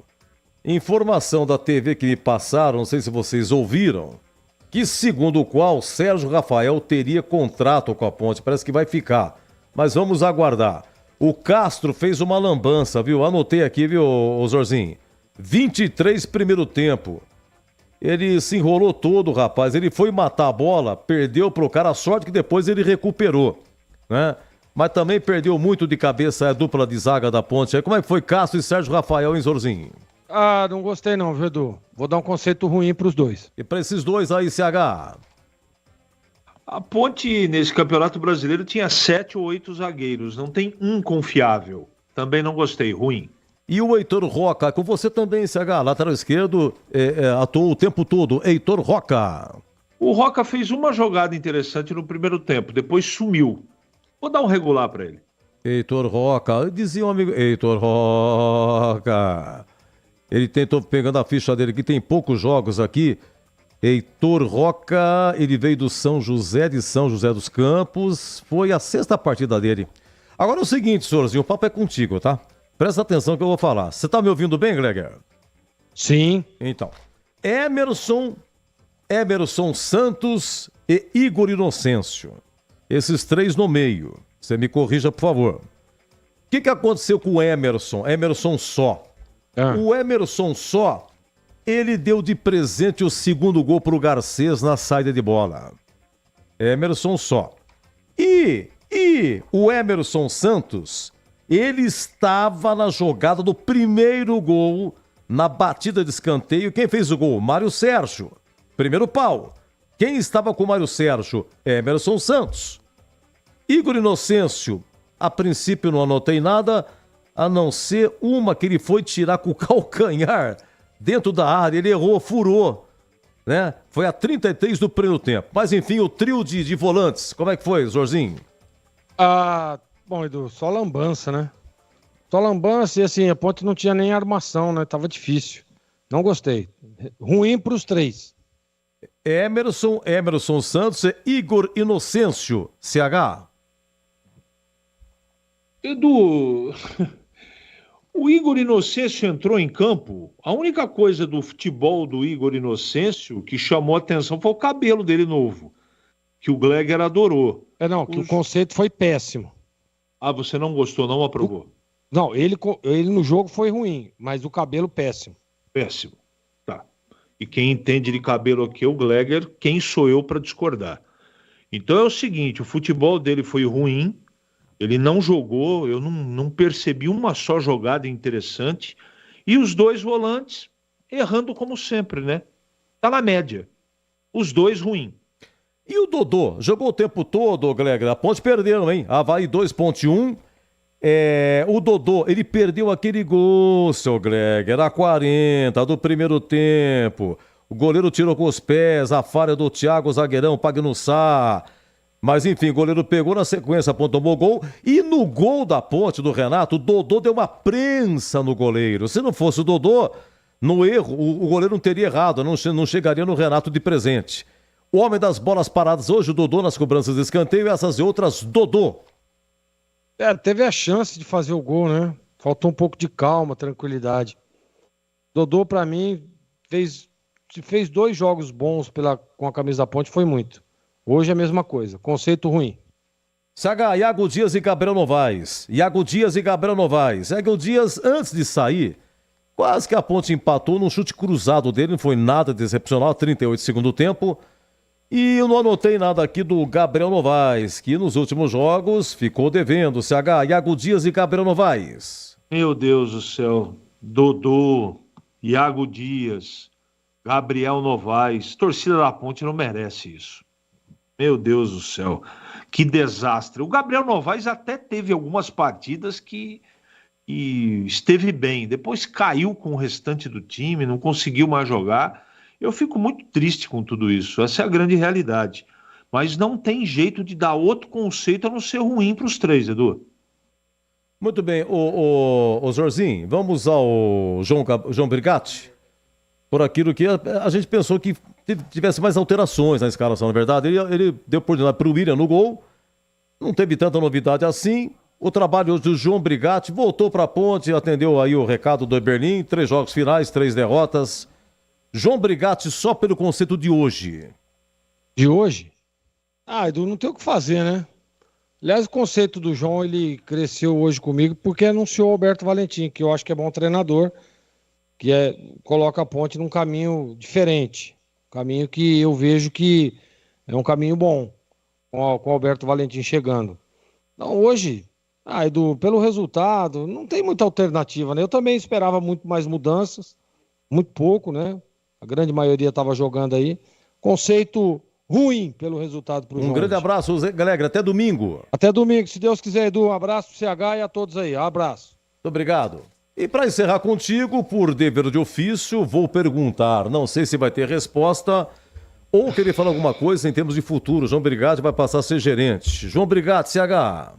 Informação da TV que me passaram, não sei se vocês ouviram, que segundo o qual Sérgio Rafael teria contrato com a Ponte, parece que vai ficar, mas vamos aguardar. O Castro fez uma lambança, viu? Anotei aqui, viu, Zorzinho? 23 primeiro tempo. Ele se enrolou todo, rapaz. Ele foi matar a bola, perdeu pro cara. A sorte que depois ele recuperou, né? Mas também perdeu muito de cabeça a dupla de zaga da Ponte. Como é que foi Castro e Sérgio Rafael, hein, Zorzinho? Ah, não gostei não, viu, Edu? Vou dar um conceito ruim pros dois. E pra esses dois aí, CH? A Ponte, nesse Campeonato Brasileiro, tinha 7 ou 8 zagueiros. Não tem um confiável. Também não gostei. Ruim. E o Heitor Roca, com você também, CH, lateral esquerdo, atuou o tempo todo. Heitor Roca. O Roca fez uma jogada interessante no primeiro tempo, depois sumiu. Vou dar um regular para ele. Heitor Roca, dizia um amigo, Heitor Roca. Ele tentou, pegando a ficha dele, que tem poucos jogos aqui. Heitor Roca, ele veio do São José de São José dos Campos, foi a 6ª partida dele. Agora é o seguinte, senhorzinho, o papo é contigo, tá? Presta atenção que eu vou falar. Você tá me ouvindo bem, Gleger? Sim. Então, Emerson Santos e Igor Inocêncio. Esses 3 no meio. Você me corrija, por favor. O que aconteceu com o Emerson? Emerson só. O Emerson só, ele deu de presente o 2º gol pro Garcês na saída de bola. Emerson só. E o Emerson Santos, ele estava na jogada do primeiro gol, na batida de escanteio. Quem fez o gol? Mário Sérgio. Primeiro pau. Quem estava com o Mário Sérgio? Emerson Santos. Igor Inocêncio, a princípio não anotei nada, a não ser uma que ele foi tirar com o calcanhar dentro da área. Ele errou, furou, né? Foi a 33 do primeiro tempo. Mas enfim, o trio de volantes, como é que foi, Zorzinho? Bom, Edu, só lambança, né? Só lambança e assim, a Ponte não tinha nem armação, né? Tava difícil. Não gostei. Ruim pros 3. Emerson Santos e Igor Inocêncio, CH. Edu, o Igor Inocêncio entrou em campo. A única coisa do futebol do Igor Inocêncio que chamou a atenção foi o cabelo dele novo, que o Gleger adorou. Que o conceito foi péssimo. Você não gostou, não aprovou? Não, ele no jogo foi ruim, mas o cabelo péssimo. Péssimo, tá. E quem entende de cabelo aqui é o Gleger, quem sou eu para discordar? Então é o seguinte, o futebol dele foi ruim, ele não jogou, eu não percebi uma só jogada interessante, e os 2 volantes errando como sempre, né? Tá na média. Os 2 ruim. E o Dodô? Jogou o tempo todo, Gleger. A Ponte perdeu, hein? Avaí 2.1. O Dodô, ele perdeu aquele gol, seu Gleger, a 40 do primeiro tempo. O goleiro tirou com os pés, a falha do Thiago Zagueirão, Pagnussá. Mas enfim, o goleiro pegou na sequência, tomou gol. E no gol da Ponte, do Renato, o Dodô deu uma prensa no goleiro. Se não fosse o Dodô, no erro, o goleiro não teria errado, não chegaria no Renato de presente. O homem das bolas paradas hoje, o Dodô nas cobranças de escanteio, essas e outras, Dodô. Teve a chance de fazer o gol, né? Faltou um pouco de calma, tranquilidade. Dodô, pra mim, fez 2 jogos bons com a camisa da Ponte, foi muito. Hoje é a mesma coisa, conceito ruim. CH, Iago Dias e Gabriel Novaes. Iago Dias, antes de sair, quase que a Ponte empatou num chute cruzado dele, não foi nada de excepcional, 38 segundo tempo. E eu não anotei nada aqui do Gabriel Novaes, que nos últimos jogos ficou devendo. CH, Iago Dias e Gabriel Novaes. Meu Deus do céu. Dodô, Iago Dias, Gabriel Novaes. Torcida da Ponte não merece isso. Meu Deus do céu. Que desastre. O Gabriel Novaes até teve algumas partidas que esteve bem. Depois caiu com o restante do time, não conseguiu mais jogar. Eu fico muito triste com tudo isso, essa é a grande realidade. Mas não tem jeito de dar outro conceito a não ser ruim para os 3, Edu. Muito bem, o Zorzinho, vamos ao João Brigatti. Por aquilo que a gente pensou que tivesse mais alterações na escalação, na verdade. Ele deu oportunidade para o William no gol, não teve tanta novidade assim. O trabalho do João Brigatti voltou para a Ponte, atendeu aí o recado do Eberlin, 3 jogos finais, 3 derrotas. João Brigatti só pelo conceito de hoje. De hoje? Edu, não tem o que fazer, né? Aliás, o conceito do João, ele cresceu hoje comigo porque anunciou o Alberto Valentim, que eu acho que é bom treinador, que coloca a Ponte num caminho diferente. Um caminho que eu vejo que é um caminho bom, com o Alberto Valentim chegando. Então, hoje, Edu, pelo resultado, não tem muita alternativa, né? Eu também esperava muito mais mudanças, muito pouco, né? A grande maioria estava jogando aí. Conceito ruim pelo resultado para o João. Um grande abraço, Zé Alegre. Até domingo. Até domingo, se Deus quiser, Edu. Um abraço pro CH e a todos aí. Um abraço. Muito obrigado. E para encerrar contigo, por dever de ofício, vou perguntar. Não sei se vai ter resposta ou querer falar alguma coisa em termos de futuro. João Brigatti vai passar a ser gerente. João Brigatti, CH.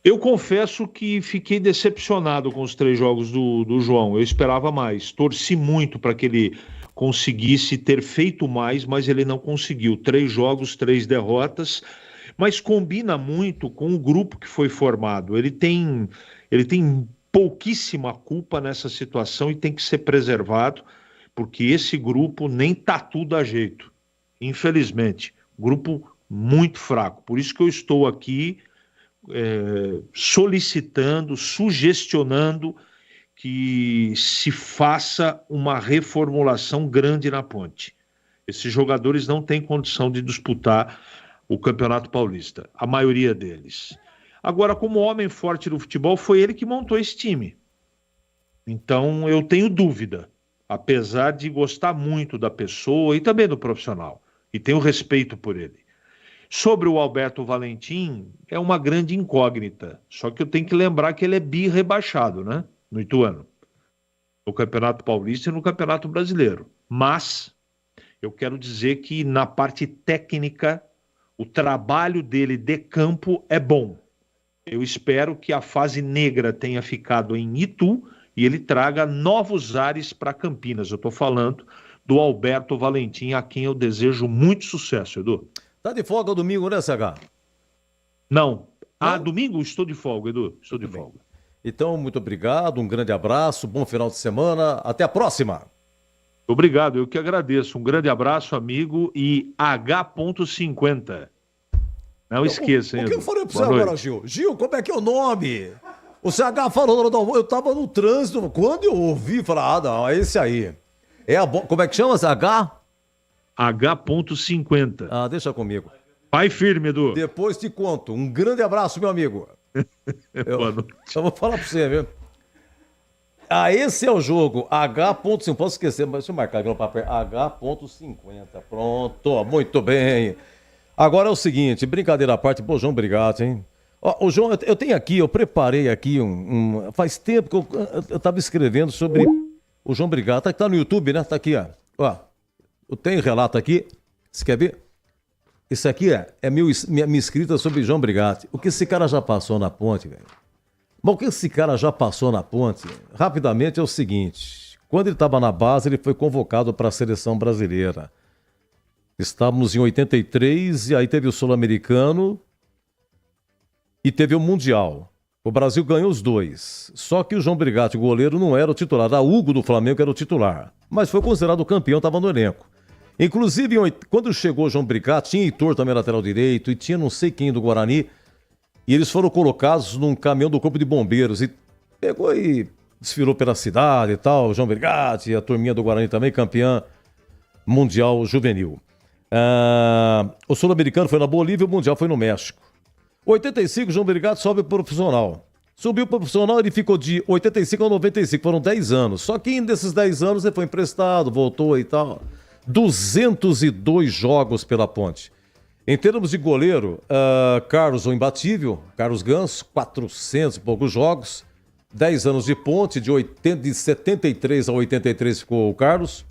Eu confesso que fiquei decepcionado com os 3 jogos do João. Eu esperava mais. Torci muito para que ele conseguisse ter feito mais, mas ele não conseguiu. 3 jogos, 3 derrotas, mas combina muito com o grupo que foi formado. Ele tem pouquíssima culpa nessa situação e tem que ser preservado, porque esse grupo nem tá tudo a jeito. Infelizmente, grupo muito fraco. Por isso que eu estou aqui solicitando, sugestionando que se faça uma reformulação grande na Ponte. Esses jogadores não têm condição de disputar o Campeonato Paulista, a maioria deles. Agora, como homem forte do futebol, foi ele que montou esse time. Então, eu tenho dúvida, apesar de gostar muito da pessoa e também do profissional, e tenho respeito por ele. Sobre o Alberto Valentim, é uma grande incógnita, só que eu tenho que lembrar que ele é bi-rebaixado, né? No Ituano, no Campeonato Paulista e no Campeonato Brasileiro. Mas eu quero dizer que na parte técnica, o trabalho dele de campo é bom. Eu espero que a fase negra tenha ficado em Itu e ele traga novos ares para Campinas. Eu estou falando do Alberto Valentim, a quem eu desejo muito sucesso, Edu. Tá de folga domingo, né, CH? Não. Domingo estou de folga, Edu. Estou de folga. Então, muito obrigado, um grande abraço, bom final de semana, até a próxima. Obrigado, eu que agradeço. Um grande abraço, amigo, e H.50. Não esqueça, hein? O que eu falei pra você agora, Gil? Gil, como é que é o nome? O CH falou, eu tava no trânsito, quando eu ouvi, falar, não, é esse aí. Como é que chama, CH? H.50. Deixa comigo. Vai firme, Edu. Depois te conto. Um grande abraço, meu amigo. Eu vou falar pra você, viu? Esse é o jogo. H.50. Posso esquecer, mas deixa eu marcar aqui no papel. H.50. Pronto, muito bem. Agora é o seguinte, brincadeira à parte. Pô, João, obrigado, hein? O João, eu preparei aqui faz tempo que eu tava escrevendo sobre o João Brigatti. Tá no YouTube, né? Tá aqui, ó. Eu tenho relato aqui. Você quer ver? Isso aqui é minha escrita sobre João Brigatti. O que esse cara já passou na Ponte, velho? Bom, o que esse cara já passou na Ponte, rapidamente, é o seguinte. Quando ele estava na base, ele foi convocado para a seleção brasileira. Estávamos em 83 e aí teve o Sul-Americano e teve o Mundial. O Brasil ganhou os 2. Só que o João Brigatti, o goleiro, não era o titular. Era Hugo do Flamengo que era o titular. Mas foi considerado campeão, estava no elenco. Inclusive, quando chegou o João Brigatti, tinha Heitor também lateral direito, e tinha não sei quem do Guarani, e eles foram colocados num caminhão do Corpo de Bombeiros, e pegou e desfilou pela cidade e tal, o João Brigatti, a turminha do Guarani também, campeã mundial juvenil. O Sul-Americano foi na Bolívia, o Mundial foi no México. 85, o João Brigatti sobe pro profissional. Subiu pro profissional, ele ficou de 85 a 95, foram 10 anos. Só que desses 10 anos ele foi emprestado, voltou e tal... 202 jogos pela Ponte. Em termos de goleiro, Carlos, o imbatível, Carlos Ganso, 400 e poucos jogos. 10 anos de Ponte, de 73 a 83 ficou o Carlos.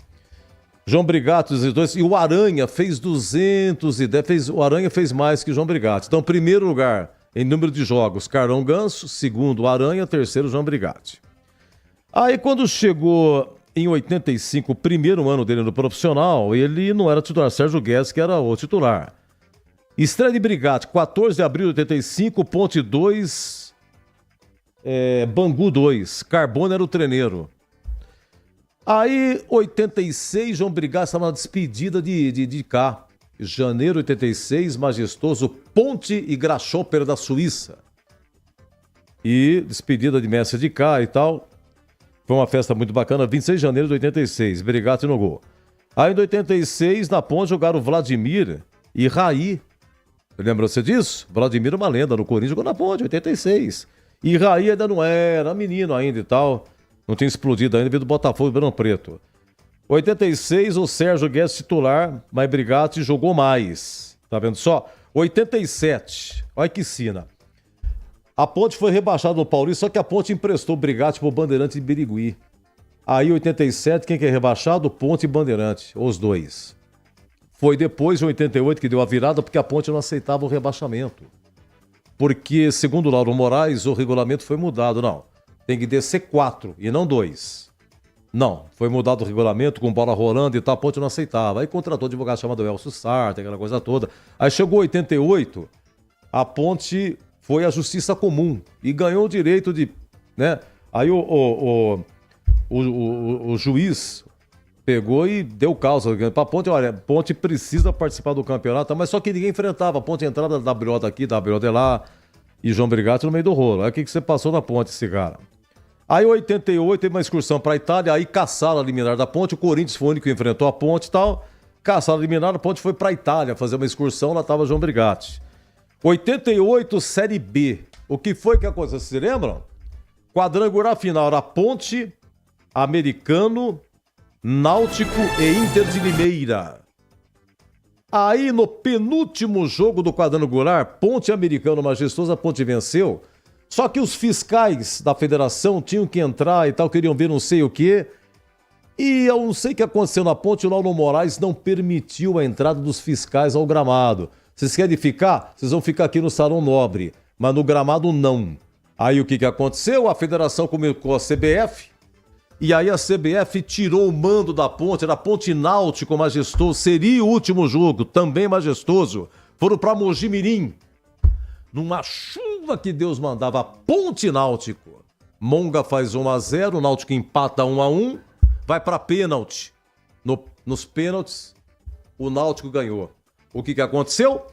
João Brigatti, 202. E o Aranha fez 210. O Aranha fez mais que o João Brigatti. Então, primeiro lugar em número de jogos, Carlão Ganso. Segundo, Aranha. Terceiro, João Brigatti. Aí, quando chegou... Em 85, o primeiro ano dele no profissional, ele não era titular. Sérgio Guedes, que era o titular. Estreia de Brigatti, 14 de abril de 85, Ponte 2, Bangu 2. Carbone era o treneiro. Aí, 86, João Brigatti estava na despedida de cá. Janeiro 86, majestoso Ponte e Grasshopper da Suíça. E despedida de mestre de cá e tal. Foi uma festa muito bacana, 26 de janeiro de 86, Brigatti no gol. Aí em 86, na Ponte, jogaram Vladimir e Raí. Lembra-se disso? Vladimir é uma lenda no Corinthians, jogou na Ponte, 86. E Raí ainda não era menino ainda e tal. Não tinha explodido ainda, veio do Botafogo e Ribeirão Preto. 86, o Sérgio Guedes titular, mas Brigatti jogou mais. Tá vendo só? 87, olha que sina. A Ponte foi rebaixada no Paulista, só que a Ponte emprestou o Brigatti pro Bandeirante de Birigui. Aí, 87, quem que é rebaixado? Ponte e Bandeirante, os dois. Foi depois de 88 que deu a virada, porque a Ponte não aceitava o rebaixamento. Porque, segundo o Lauro Moraes, o regulamento foi mudado. Não, tem que descer 4 e não 2. Não, foi mudado o regulamento com bola rolando e tal, a Ponte não aceitava. Aí contratou um advogado chamado Elcio Sartre, aquela coisa toda. Aí chegou 88, a Ponte foi à Justiça Comum e ganhou o direito de... né? Aí o juiz pegou e deu causa para a Ponte. Olha, a Ponte precisa participar do campeonato, mas só que ninguém enfrentava. A Ponte entrada da WO daqui, da WO de lá, e João Brigatti no meio do rolo. Aí o que você passou na Ponte, esse cara? Aí, em 88, teve uma excursão para a Itália, aí caçaram a liminar da Ponte, o Corinthians foi o único que enfrentou a Ponte e tal. Caçaram a liminar, a Ponte foi para a Itália fazer uma excursão, lá estava João Brigatti. 88, Série B. O que foi que aconteceu? Vocês se lembram? Quadrangular final era Ponte, Americano, Náutico e Inter de Limeira. Aí, no penúltimo jogo do quadrangular, Ponte e Americano Majestoso, a Ponte venceu. Só que os fiscais da federação tinham que entrar e tal, queriam ver não sei o quê. E eu não sei o que aconteceu na Ponte, o Lauro Moraes não permitiu a entrada dos fiscais ao gramado. Vocês querem ficar? Vocês vão ficar aqui no Salão Nobre, mas no gramado não. Aí o que aconteceu? A federação comunicou a CBF, e aí a CBF tirou o mando da Ponte, era Ponte Náutico Majestoso, seria o último jogo, também majestoso. Foram para Mojimirim. Numa chuva que Deus mandava, Ponte Náutico. Monga faz 1-0, o Náutico empata 1-1, vai para pênalti. Nos pênaltis, o Náutico ganhou. O que aconteceu?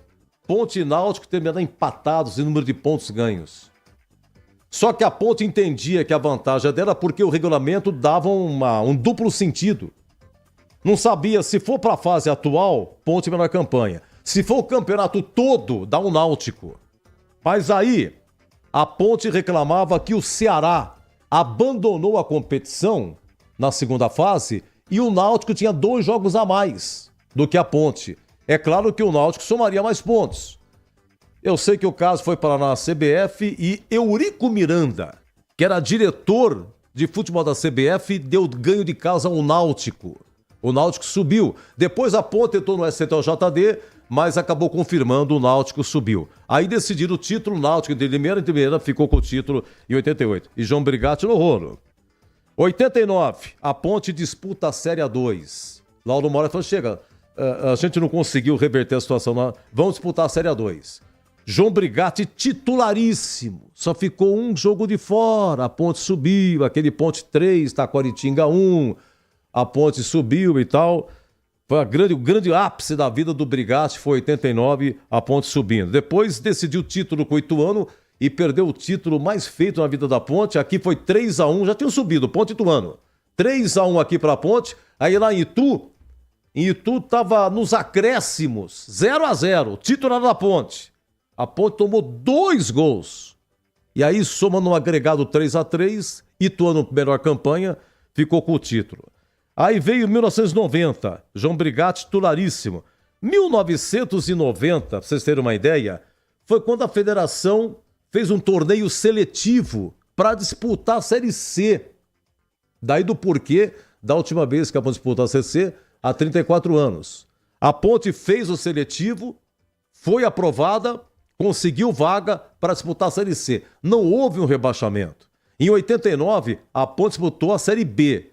Ponte e Náutico terminaram empatados em número de pontos ganhos. Só que a Ponte entendia que a vantagem dela porque o regulamento dava um duplo sentido. Não sabia, se for para a fase atual, Ponte melhor campanha. Se for o campeonato todo, dá um Náutico. Mas aí, a Ponte reclamava que o Ceará abandonou a competição na segunda fase e o Náutico tinha 2 jogos a mais do que a Ponte. É claro que o Náutico somaria mais pontos. Eu sei que o caso foi para a CBF e Eurico Miranda, que era diretor de futebol da CBF, deu ganho de causa ao Náutico. O Náutico subiu. Depois a Ponte entrou no STJD, mas acabou confirmando, o Náutico subiu. Aí decidiram o título, o Náutico de Limeira ficou com o título em 88. E João Brigatti no rolo. 89, a Ponte disputa a Série A2. Lauro Moraes falou, chega, a gente não conseguiu reverter a situação, vamos disputar a Série A2. João Brigatti titularíssimo, só ficou um jogo de fora, a Ponte subiu, aquele Ponte 3, Taquaritinga 1, a Ponte subiu e tal. Foi o grande ápice da vida do Brigatti, foi 89, a Ponte subindo. Depois decidiu o título com o Ituano e perdeu o título mais feito na vida da Ponte. Aqui foi 3-1, já tinham subido, Ponte e Ituano. 3-1 aqui para a Ponte, aí lá em Itu estava nos acréscimos, 0-0, título era da Ponte. A Ponte tomou 2 gols. E aí, somando um agregado 3-3, Ituano, melhor campanha, ficou com o título. Aí veio 1990, João Brigatti titularíssimo. 1990, pra vocês terem uma ideia, foi quando a federação fez um torneio seletivo para disputar a Série C. Daí do porquê da última vez que a Ponte disputou a Série C, há 34 anos. A Ponte fez o seletivo, foi aprovada, conseguiu vaga para disputar a Série C. Não houve um rebaixamento. Em 89, a Ponte disputou a Série B.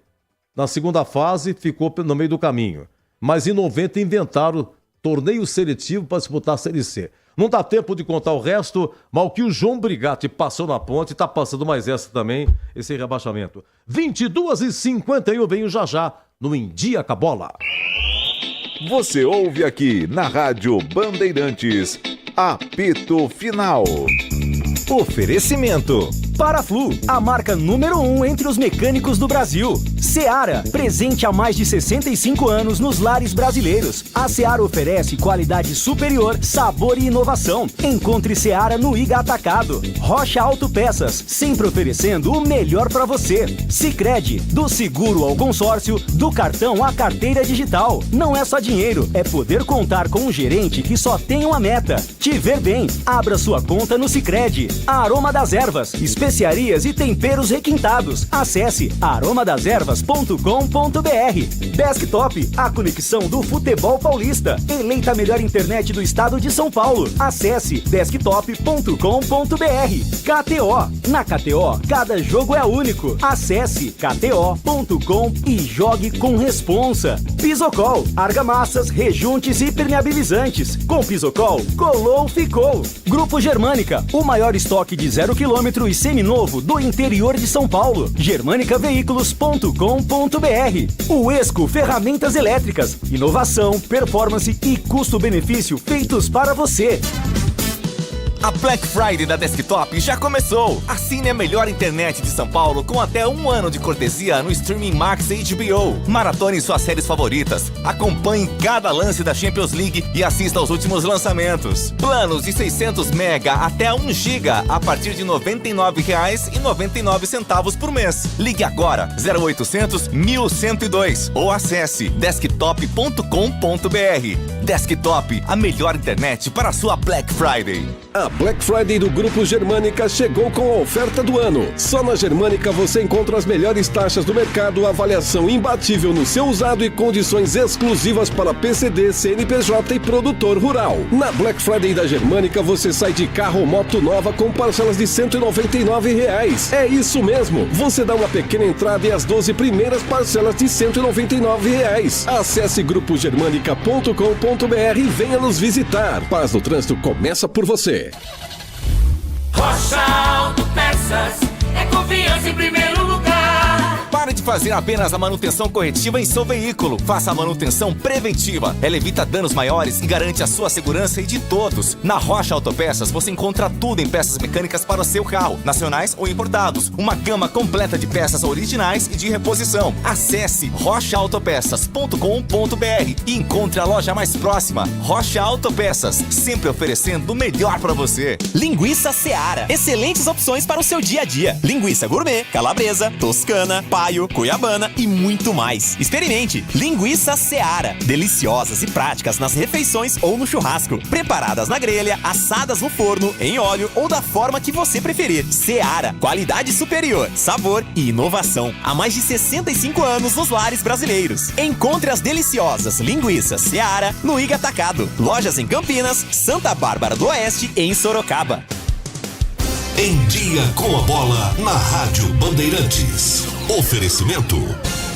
Na segunda fase, ficou no meio do caminho. Mas em 90 inventaram torneio seletivo para disputar a Série C. Não dá tempo de contar o resto, mas o que o João Brigatti passou na Ponte, está passando mais essa também, esse rebaixamento. 22h51, venho já no Indica a Bola. Você ouve aqui na Rádio Bandeirantes, apito final. Oferecimento Paraflu, a marca número 1 entre os mecânicos do Brasil. Seara, presente há mais de 65 anos nos lares brasileiros. A Seara oferece qualidade superior, sabor e inovação. Encontre Seara no Iga Atacado. Rocha Autopeças, sempre oferecendo o melhor para você. Sicredi, do seguro ao consórcio, do cartão à carteira digital. Não é só dinheiro, é poder contar com um gerente que só tem uma meta: te ver bem. Abra sua conta no Sicredi. Aroma das Ervas, especiarias e temperos requintados. Acesse aromadeservas.com.br. Desktop, a conexão do futebol paulista. Eleita a melhor internet do estado de São Paulo. Acesse desktop.com.br. KTO, na KTO, cada jogo é único. Acesse kto.com e jogue com responsa. Pisocol, argamassas, rejuntes e permeabilizantes. Com Pisocol, colou, ficou. Grupo Germânica, o maior estoque de 0 km e seminovo do interior de São Paulo. germanicaveículos.com.br. O Esco Ferramentas Elétricas, inovação, performance e custo-benefício feitos para você. A Black Friday da Desktop já começou. Assine a melhor internet de São Paulo com até 1 ano de cortesia no Streaming Max HBO. Maratone suas séries favoritas. Acompanhe cada lance da Champions League e assista aos últimos lançamentos. Planos de 600 mega até 1 giga a partir de R$ 99,99 por mês. Ligue agora 0800 1102 ou acesse desktop.com.br. Desktop, a melhor internet para a sua Black Friday. A Black Friday do Grupo Germânica chegou com a oferta do ano. Só na Germânica você encontra as melhores taxas do mercado, avaliação imbatível no seu usado e condições exclusivas para PCD, CNPJ e produtor rural. Na Black Friday da Germânica você sai de carro ou moto nova com parcelas de R$ 199. É isso mesmo, você dá uma pequena entrada e as 12 primeiras parcelas de R$ 199. Acesse grupogermanica.com.br e venha nos visitar. Paz no trânsito começa por você. Rocha Autopeças, é confiança em primeiro lugar. Pare de fazer apenas a manutenção corretiva em seu veículo. Faça a manutenção preventiva. Ela evita danos maiores e garante a sua segurança e de todos. Na Rocha Autopeças você encontra tudo em peças mecânicas para o seu carro, nacionais ou importados. Uma gama completa de peças originais e de reposição. Acesse rochaautopeças.com.br e encontre a loja mais próxima. Rocha Autopeças, sempre oferecendo o melhor para você. Linguiça Seara, excelentes opções para o seu dia a dia. Linguiça gourmet, calabresa, toscana, paio, cuiabana e muito mais. Experimente Linguiça Seara, deliciosas e práticas nas refeições ou no churrasco, preparadas na grelha, assadas no forno, em óleo ou da forma que você preferir. Seara, qualidade superior, sabor e inovação. Há mais de 65 anos nos lares brasileiros. Encontre as deliciosas linguiças Seara no Iga Atacado. Lojas em Campinas, Santa Bárbara do Oeste e em Sorocaba. Em Dia com a Bola na Rádio Bandeirantes. Oferecimento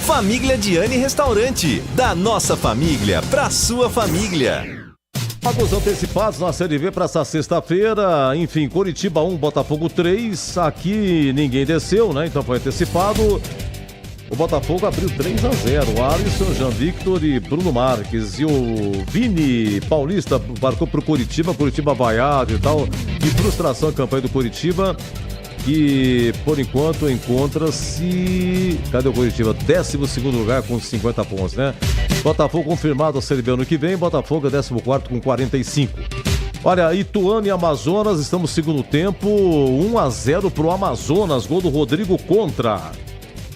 Família Diane Restaurante, da nossa família pra sua família. Jogos antecipados na Série B para essa sexta-feira. Enfim, Coritiba 1, Botafogo 3. Aqui ninguém desceu, né? Então foi antecipado. O Botafogo abriu 3-0. Alisson, Jean Victor e Bruno Marques. E o Vini Paulista marcou pro Coritiba. Coritiba vaiado e tal. Que frustração a campanha do Coritiba. Que por enquanto encontra-se. Cadê o Coritiba? 12º lugar com 50 pontos, né? Botafogo confirmado a Série B ano que vem. Botafogo é 14º com 45. Olha, Ituano e Amazonas, estamos no segundo tempo. 1-0 pro Amazonas. Gol do Rodrigo contra.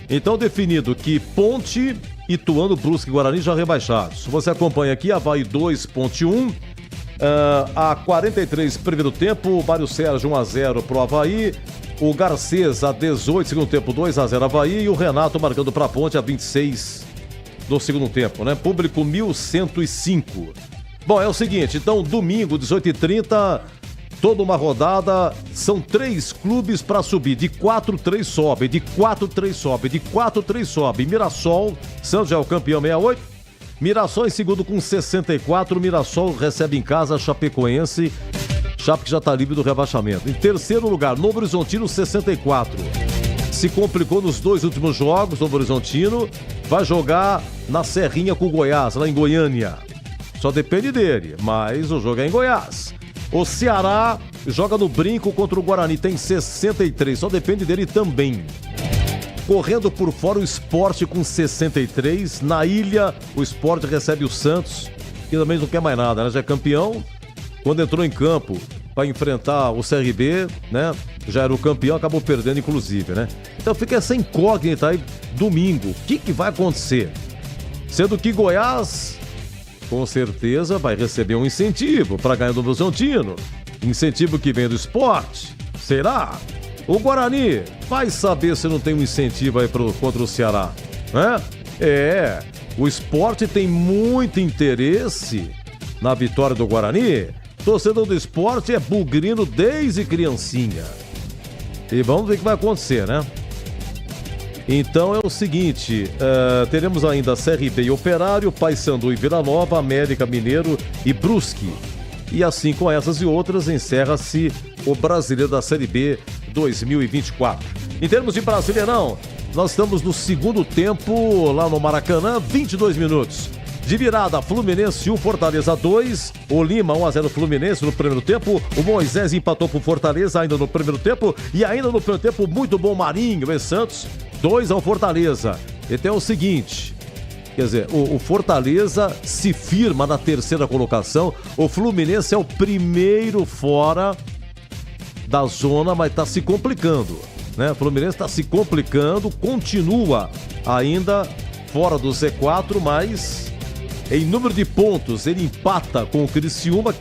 Então definido que Ponte, Ituano, Brusque e Guarani já rebaixados. Você acompanha aqui Avaí 2, Ponte 1. A 43 primeiro tempo, Mário Sérgio 1-0 pro Avaí. O Garcês a 18, segundo tempo 2-0 Avaí. E o Renato marcando pra Ponte a 26 do segundo tempo, né? Público 1.105. Bom, é o seguinte, então domingo 18h30, toda uma rodada, são 3 clubes para subir, de 4, 3 sobe, de 4, 3 sobe, de 4, 3 sobe. Mirassol, Santos já é o campeão 68, Mirassol em segundo com 64, Mirassol recebe em casa a Chapecoense, Chape que já está livre do rebaixamento. Em terceiro lugar, Novo Horizontino 64, se complicou nos 2 últimos jogos, Novo Horizontino, vai jogar na Serrinha com o Goiás, lá em Goiânia. Só depende dele, mas o jogo é em Goiás. O Ceará joga no Brinco contra o Guarani, tem 63, só depende dele também. Correndo por fora o Sport com 63, na Ilha o Sport recebe o Santos, que também não quer mais nada, né? Já é campeão, quando entrou em campo para enfrentar o CRB, né? Já era o campeão, acabou perdendo inclusive, né? Então fica essa incógnita aí, domingo, o que vai acontecer? Sendo que Goiás, com certeza, vai receber um incentivo para ganhar do Horizontino. Incentivo que vem do Sport, será? O Guarani vai saber se não tem um incentivo aí contra o Ceará, né? O Sport tem muito interesse na vitória do Guarani. Torcedor do Sport é bugrino desde criancinha. E vamos ver o que vai acontecer, né? Então é o seguinte, teremos ainda CRB e Operário, Paysandu e Vila Nova, América, Mineiro e Brusque. E assim, com essas e outras, encerra-se o Brasileiro da Série B 2024. Em termos de Brasileirão, nós estamos no segundo tempo lá no Maracanã, 22 minutos. De virada, Fluminense 1, Fortaleza 2. O Lima 1-0 Fluminense no primeiro tempo. O Moisés empatou pro Fortaleza ainda no primeiro tempo. E ainda no primeiro tempo, muito bom Marinho e Santos, 2-1 Fortaleza. Então é o seguinte, quer dizer, o Fortaleza se firma na terceira colocação. O Fluminense é o primeiro fora da zona, mas está se complicando, né? O Fluminense está se complicando, continua ainda fora do Z4, mas em número de pontos ele empata com o Criciúma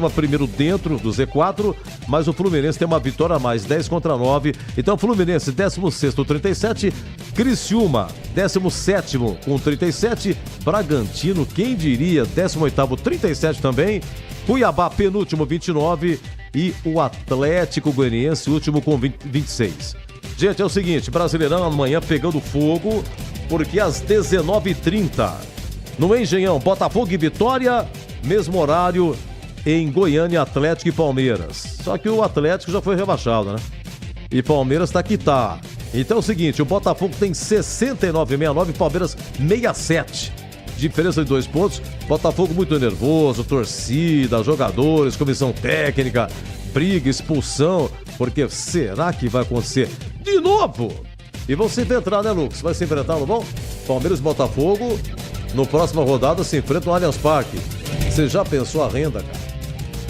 primeiro dentro do Z4, mas o Fluminense tem uma vitória a mais, 10-9. Então Fluminense 16º, 37, Criciúma 17º com 37, Bragantino, quem diria, 18º, 37 também, Cuiabá penúltimo, 29 e o Atlético Goianiense último com 26. Gente, é o seguinte, Brasileirão amanhã pegando fogo, porque às 19h30 no Engenhão, Botafogo e Vitória, mesmo horário em Goiânia, Atlético e Palmeiras. Só que o Atlético já foi rebaixado, né? E Palmeiras tá que tá. Então é o seguinte, o Botafogo tem 69,69, Palmeiras 67. Diferença de 2 pontos. Botafogo muito nervoso, torcida, jogadores, comissão técnica, briga, expulsão. Porque será que vai acontecer de novo? E vão se enfrentar, né, Lucas? Vai se enfrentar, não vão? Palmeiras e Botafogo, no próxima rodada, se enfrentam no Allianz Parque. Você já pensou a renda, cara?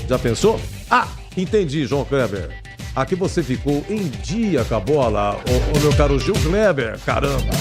Já pensou? Ah, entendi, João Kleber. Aqui você ficou em dia com a bola, o meu caro Gil Kleber, caramba.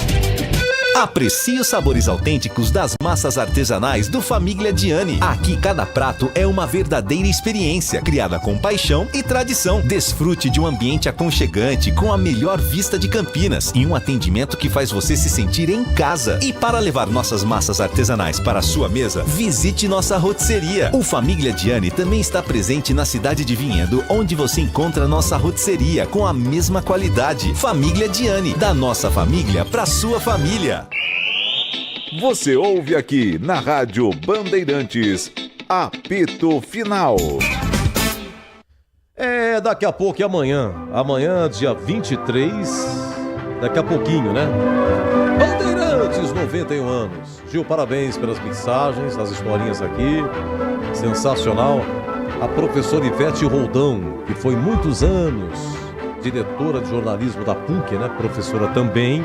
Aprecie os sabores autênticos das massas artesanais do Família Diani. Aqui cada prato é uma verdadeira experiência, criada com paixão e tradição. Desfrute de um ambiente aconchegante com a melhor vista de Campinas e um atendimento que faz você se sentir em casa. E para levar nossas massas artesanais para a sua mesa, visite nossa rotisseria. O Família Diani também está presente na cidade de Vinhedo, onde você encontra nossa rotisseria com a mesma qualidade. Família Diani, da nossa família para sua família. Você ouve aqui na Rádio Bandeirantes, apito final. Daqui a pouco e amanhã. Amanhã, dia 23, daqui a pouquinho, né? Bandeirantes, 91 anos. Gil, parabéns pelas mensagens, as historinhas aqui. Sensacional. A professora Ivete Roldão, que foi muitos anos diretora de jornalismo da PUC, né? Professora também.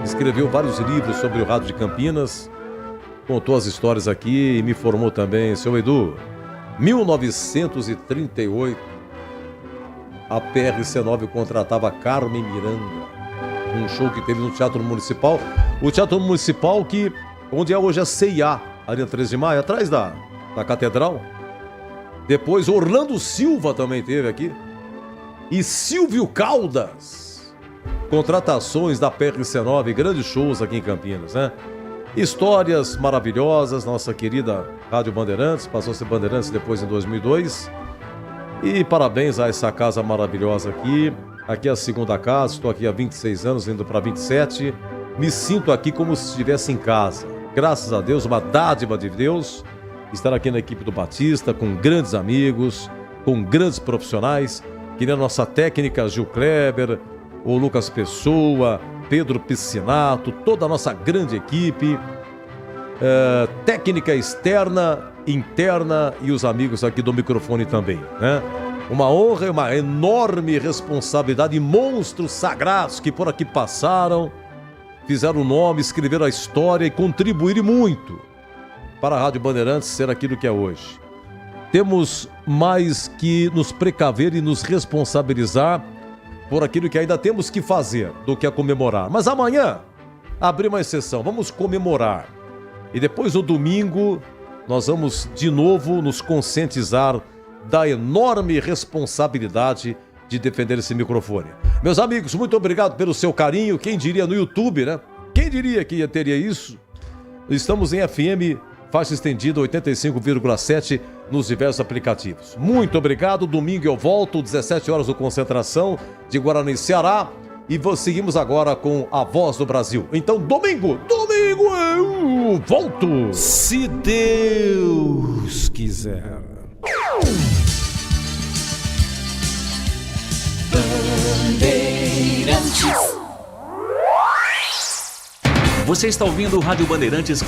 Escreveu vários livros sobre o rádio de Campinas, contou as histórias aqui e me informou também. Seu Edu, 1938, a PRC9 contratava Carmen Miranda, um show que teve no Teatro Municipal. O Teatro Municipal onde é hoje a CIA, ali na 13 de maio, atrás da Catedral. Depois Orlando Silva também teve aqui. E Silvio Caldas. Contratações da PRC9, grandes shows aqui em Campinas, né? Histórias maravilhosas, nossa querida Rádio Bandeirantes, passou a ser Bandeirantes depois em 2002. E parabéns a essa casa maravilhosa aqui. Aqui é a segunda casa, estou aqui há 26 anos, indo para 27. Me sinto aqui como se estivesse em casa. Graças a Deus, uma dádiva de Deus, estar aqui na equipe do Batista, com grandes amigos, com grandes profissionais, que nem a nossa técnica Gil Kleber, o Lucas Pessoa, Pedro Piscinato, toda a nossa grande equipe, técnica externa, interna e os amigos aqui do microfone também, né? Uma honra e uma enorme responsabilidade. Monstros sagrados que por aqui passaram, fizeram o nome, escreveram a história e contribuíram muito para a Rádio Bandeirantes ser aquilo que é hoje. Temos mais que nos precaver e nos responsabilizar por aquilo que ainda temos que fazer do que a comemorar. Mas amanhã, abrir uma exceção, vamos comemorar. E depois no domingo, nós vamos de novo nos conscientizar da enorme responsabilidade de defender esse microfone. Meus amigos, muito obrigado pelo seu carinho. Quem diria no YouTube, né? Quem diria que teria isso? Estamos em FM, faixa estendida 85,7 nos diversos aplicativos. Muito obrigado. Domingo eu volto, 17 horas do Concentração de Guarani, Ceará. E seguimos agora com a Voz do Brasil. Então, domingo eu volto. Se Deus quiser. Você está ouvindo o Rádio Bandeirantes